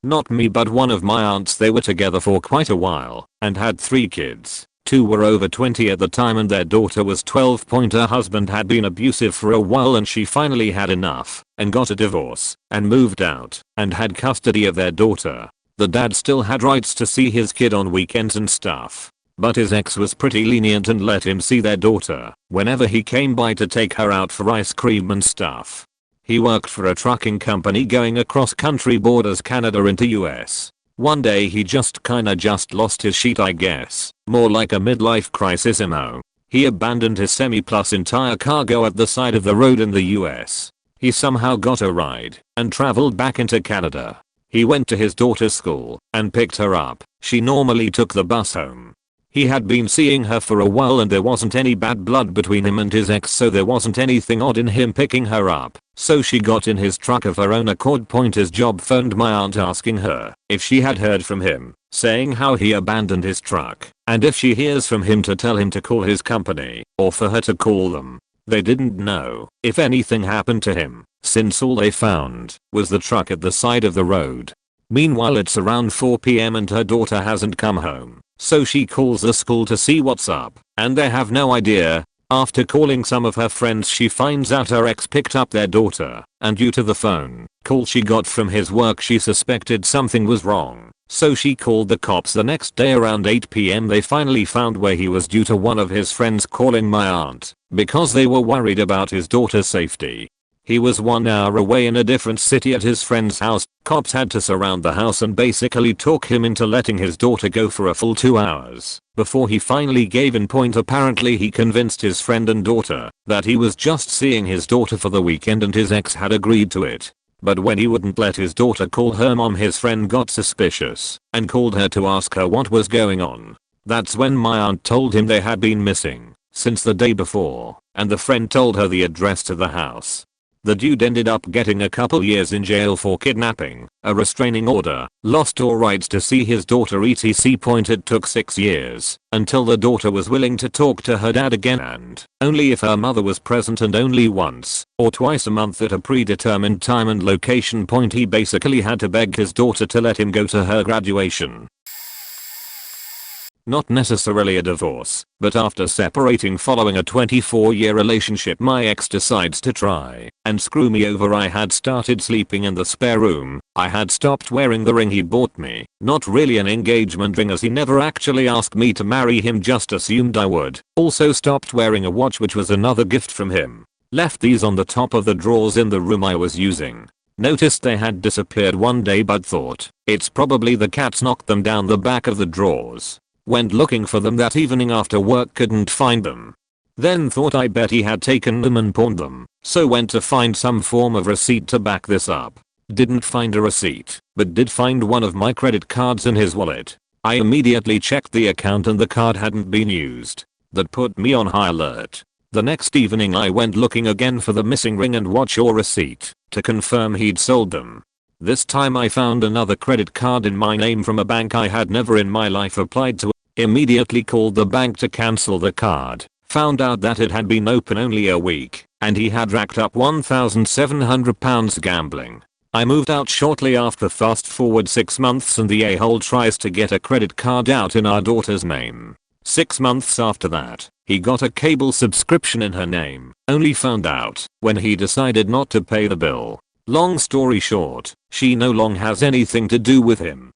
Not me, but one of my aunts. They were together for quite a while and had 3 kids. 2 were over 20 at the time and their daughter was 12. Her husband had been abusive for a while and she finally had enough and got a divorce and moved out and had custody of their daughter. The dad still had rights to see his kid on weekends and stuff, but his ex was pretty lenient and let him see their daughter whenever he came by to take her out for ice cream and stuff. He worked for a trucking company going across country borders, Canada into US. One day he just lost his shit, I guess. More like a midlife crisis MO. He abandoned his semi-plus entire cargo at the side of the road in the US. He somehow got a ride and traveled back into Canada. He went to his daughter's school and picked her up. She normally took the bus home. He had been seeing her for a while and there wasn't any bad blood between him and his ex, so there wasn't anything odd in him picking her up. So she got in his truck of her own accord. His job phoned my aunt asking her if she had heard from him, saying how he abandoned his truck, and if she hears from him to tell him to call his company or for her to call them. They didn't know if anything happened to him, since all they found was the truck at the side of the road. Meanwhile it's around 4 PM and her daughter hasn't come home. So she calls the school to see what's up, and they have no idea. After calling some of her friends, she finds out her ex picked up their daughter, and due to the phone call she got from his work, she suspected something was wrong. So she called the cops. The next day around 8 PM they finally found where he was due to one of his friends calling my aunt because they were worried about his daughter's safety. He was 1 hour away in a different city at his friend's house. Cops had to surround the house and basically talk him into letting his daughter go for a full 2 hours before he finally gave in. Apparently he convinced his friend and daughter that he was just seeing his daughter for the weekend and his ex had agreed to it. But when he wouldn't let his daughter call her mom, his friend got suspicious and called her to ask her what was going on. That's when my aunt told him they had been missing since the day before, and the friend told her the address to the house. The dude ended up getting a couple years in jail for kidnapping, a restraining order, lost all rights to see his daughter etc. It took 6 years until the daughter was willing to talk to her dad again, and only if her mother was present, and only once or twice a month at a predetermined time and location. He basically had to beg his daughter to let him go to her graduation. Not necessarily a divorce, but after separating following a 24-year relationship, my ex decides to try and screw me over. I had started sleeping in the spare room. I had stopped wearing the ring he bought me. Not really an engagement ring, as he never actually asked me to marry him, just assumed I would. Also stopped wearing a watch, which was another gift from him. Left these on the top of the drawers in the room I was using. Noticed they had disappeared one day, but thought it's probably the cats knocked them down the back of the drawers. Went looking for them that evening after work, couldn't find them. Then thought I bet he had taken them and pawned them, so went to find some form of receipt to back this up. Didn't find a receipt, but did find one of my credit cards in his wallet. I immediately checked the account and the card hadn't been used. That put me on high alert. The next evening I went looking again for the missing ring and watch or receipt to confirm he'd sold them. This time I found another credit card in my name from a bank I had never in my life applied to. Immediately called the bank to cancel the card. Found out that it had been open only a week and he had racked up £1,700 gambling. I moved out shortly after. Fast forward 6 months and the a-hole tries to get a credit card out in our daughter's name. 6 months after that, he got a cable subscription in her name. Only found out when he decided not to pay the bill. Long story short, she no longer has anything to do with him.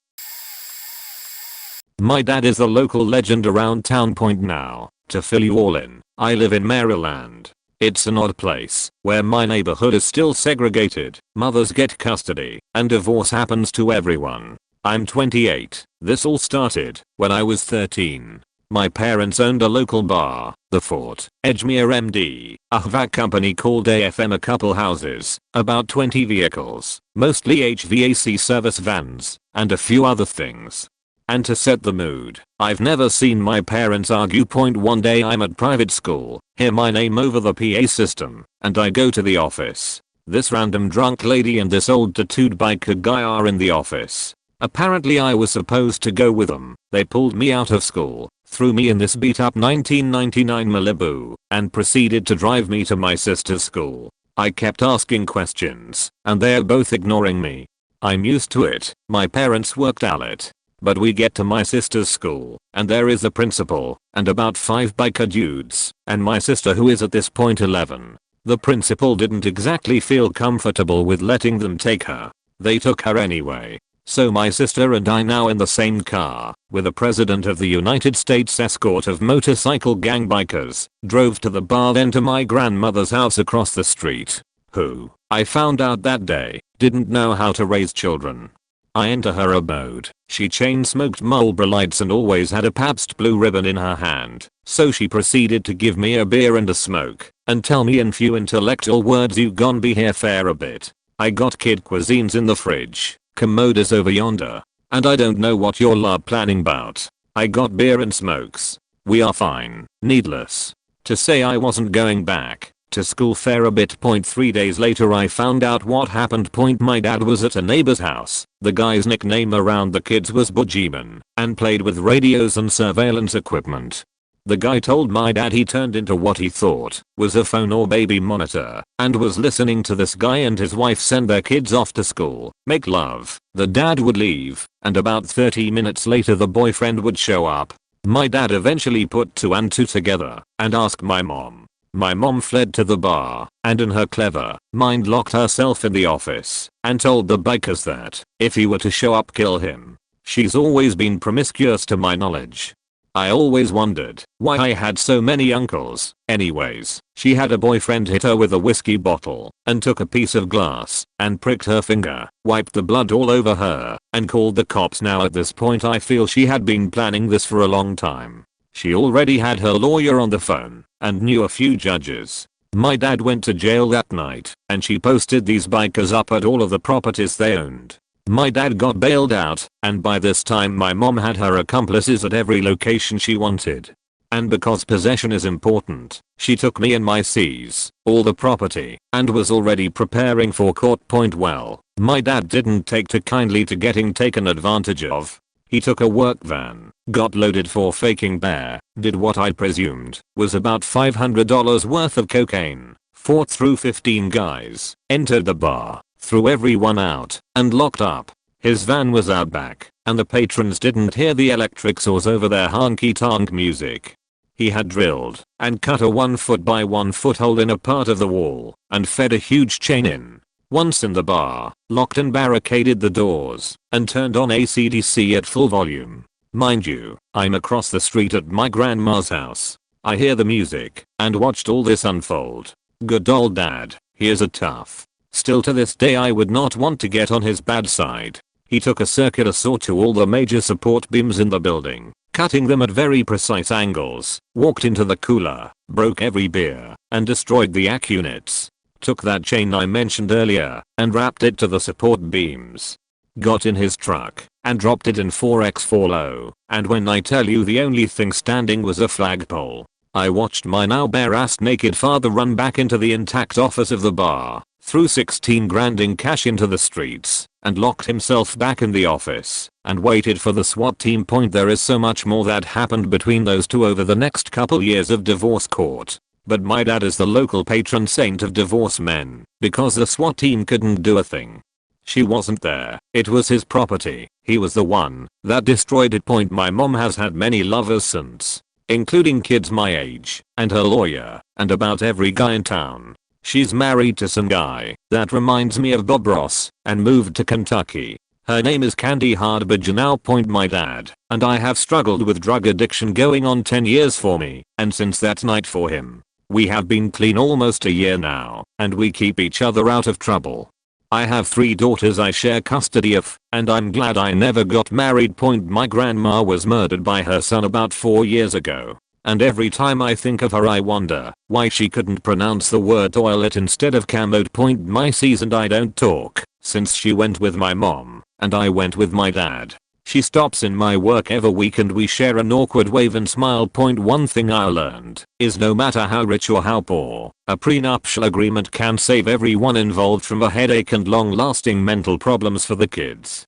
My dad is a local legend around town. Point now, to fill you all in, I live in Maryland. It's an odd place where my neighborhood is still segregated. Mothers get custody and divorce happens to everyone. I'm 28. This all started when I was 13. My parents owned a local bar, the Fort Edgemere MD, a HVAC company called AFM, a couple houses, about 20 vehicles, mostly HVAC service vans, and a few other things. And to set the mood, I've never seen my parents argue. Point one day I'm at private school, hear my name over the PA system, and I go to the office. This random drunk lady and this old tattooed biker guy are in the office. Apparently I was supposed to go with them. They pulled me out of school, threw me in this beat up 1999 Malibu, and proceeded to drive me to my sister's school. I kept asking questions, and they're both ignoring me. I'm used to it. My parents worked at it. But we get to my sister's school, and there is a principal, and about 5 biker dudes, and my sister, who is at this point 11. The principal didn't exactly feel comfortable with letting them take her. They took her anyway. So my sister and I, now in the same car, with the president of the United States escort of motorcycle gang bikers, drove to the bar, then to my grandmother's house across the street, who, I found out that day, didn't know how to raise children. I enter her abode. She chain smoked Marlboro Lights and always had a Pabst Blue Ribbon in her hand, so she proceeded to give me a beer and a smoke, and tell me in few intellectual words, "You gon' be here fair a bit. I got kid cuisines in the fridge, commode is over yonder, and I don't know what you're planning about. I got beer and smokes. We are fine." Needless to say, I wasn't going back to school fair a bit. 3 days later I found out what happened. My dad was at a neighbor's house. The guy's nickname around the kids was Boogeyman, and played with radios and surveillance equipment. The guy told my dad he turned into what he thought was a phone or baby monitor, and was listening to this guy and his wife send their kids off to school, make love. The dad would leave, and about 30 minutes later the boyfriend would show up. My dad eventually put 2 and 2 together and asked my mom. My mom fled to the bar, and in her clever mind locked herself in the office, and told the bikers that if he were to show up, kill him. She's always been promiscuous to my knowledge. I always wondered why I had so many uncles. Anyways, she had a boyfriend hit her with a whiskey bottle, and took a piece of glass, and pricked her finger, wiped the blood all over her, and called the cops. Now at this point I feel she had been planning this for a long time. She already had her lawyer on the phone, and knew a few judges. My dad went to jail that night, and she posted these bikers up at all of the properties they owned. My dad got bailed out, and by this time my mom had her accomplices at every location she wanted. And because possession is important, she took me and my C's, all the property, and was already preparing for court. Well, my dad didn't take too kindly to getting taken advantage of. He took a work van, got loaded for faking bear, did what I presumed was about $500 worth of cocaine, fought through 15 guys, entered the bar, threw everyone out, and locked up. His van was out back, and the patrons didn't hear the electric saws over their honky-tonk music. He had drilled and cut a 1 foot by 1 foot hole in a part of the wall and fed a huge chain in. Once in the bar, locked and barricaded the doors and turned on AC/DC at full volume. Mind you, I'm across the street at my grandma's house. I hear the music and watched all this unfold. Good old dad, he is a tough. Still to this day I would not want to get on his bad side. He took a circular saw to all the major support beams in the building, cutting them at very precise angles, walked into the cooler, broke every beer, and destroyed the AC units. Took that chain I mentioned earlier and wrapped it to the support beams. Got in his truck and dropped it in 4x4 low, and when I tell you the only thing standing was a flagpole, I watched my now bare-assed naked father run back into the intact office of the bar, threw 16 grand in cash into the streets, and locked himself back in the office, and waited for the SWAT team. There is so much more that happened between those two over the next couple years of divorce court. But my dad is the local patron saint of divorce men, because the SWAT team couldn't do a thing. She wasn't there, it was his property, he was the one that destroyed it. My mom has had many lovers since, including kids my age, and her lawyer, and about every guy in town. She's married to some guy that reminds me of Bob Ross, and moved to Kentucky. Her name is Candy Hardbadger now. My dad and I have struggled with drug addiction going on 10 years for me, and since that night for him. We have been clean almost a year now, and we keep each other out of trouble. I have 3 daughters I share custody of, and I'm glad I never got married. My grandma was murdered by her son about 4 years ago, and every time I think of her I wonder why she couldn't pronounce the word toilet instead of commode. My sis and I don't talk since she went with my mom and I went with my dad. She stops in my work every week and we share an awkward wave and smile. One thing I learned is no matter how rich or how poor, a prenuptial agreement can save everyone involved from a headache and long-lasting mental problems for the kids.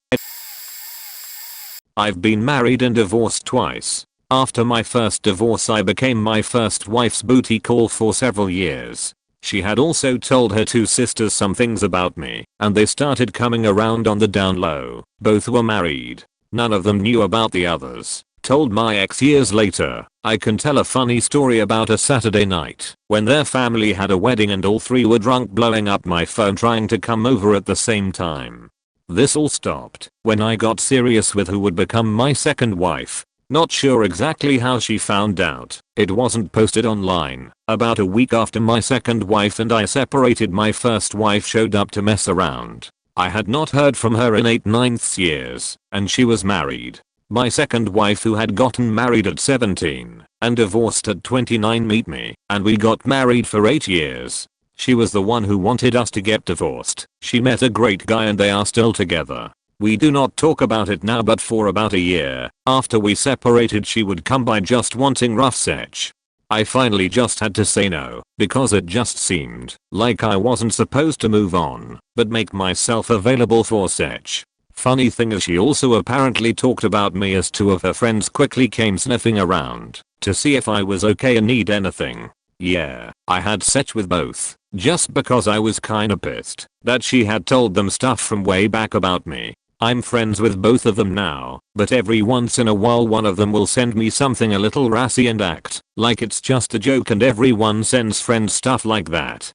I've been married and divorced twice. After my first divorce I became my first wife's booty call for several years. She had also told her 2 sisters some things about me, and they started coming around on the down low. Both were married. None of them knew about the others. Told my ex years later, I can tell a funny story about a Saturday night when their family had a wedding and all 3 were drunk, blowing up my phone trying to come over at the same time. This all stopped when I got serious with who would become my second wife. Not sure exactly how she found out. It wasn't posted online. About a week after my second wife and I separated, my first wife showed up to mess around. I had not heard from her in 8/9 years, and she was married. My second wife, who had gotten married at 17 and divorced at 29, met me, and we got married for 8 years. She was the one who wanted us to get divorced. She met a great guy and they are still together. We do not talk about it now, but for about a year after we separated she would come by just wanting rough sex. I finally just had to say no, because it just seemed like I wasn't supposed to move on, but make myself available for sex. Funny thing is, she also apparently talked about me as 2 of her friends quickly came sniffing around to see if I was okay and need anything. Yeah, I had sex with both, just because I was kinda pissed that she had told them stuff from way back about me. I'm friends with both of them now, but every once in a while one of them will send me something a little racy and act like it's just a joke, and everyone sends friends stuff like that.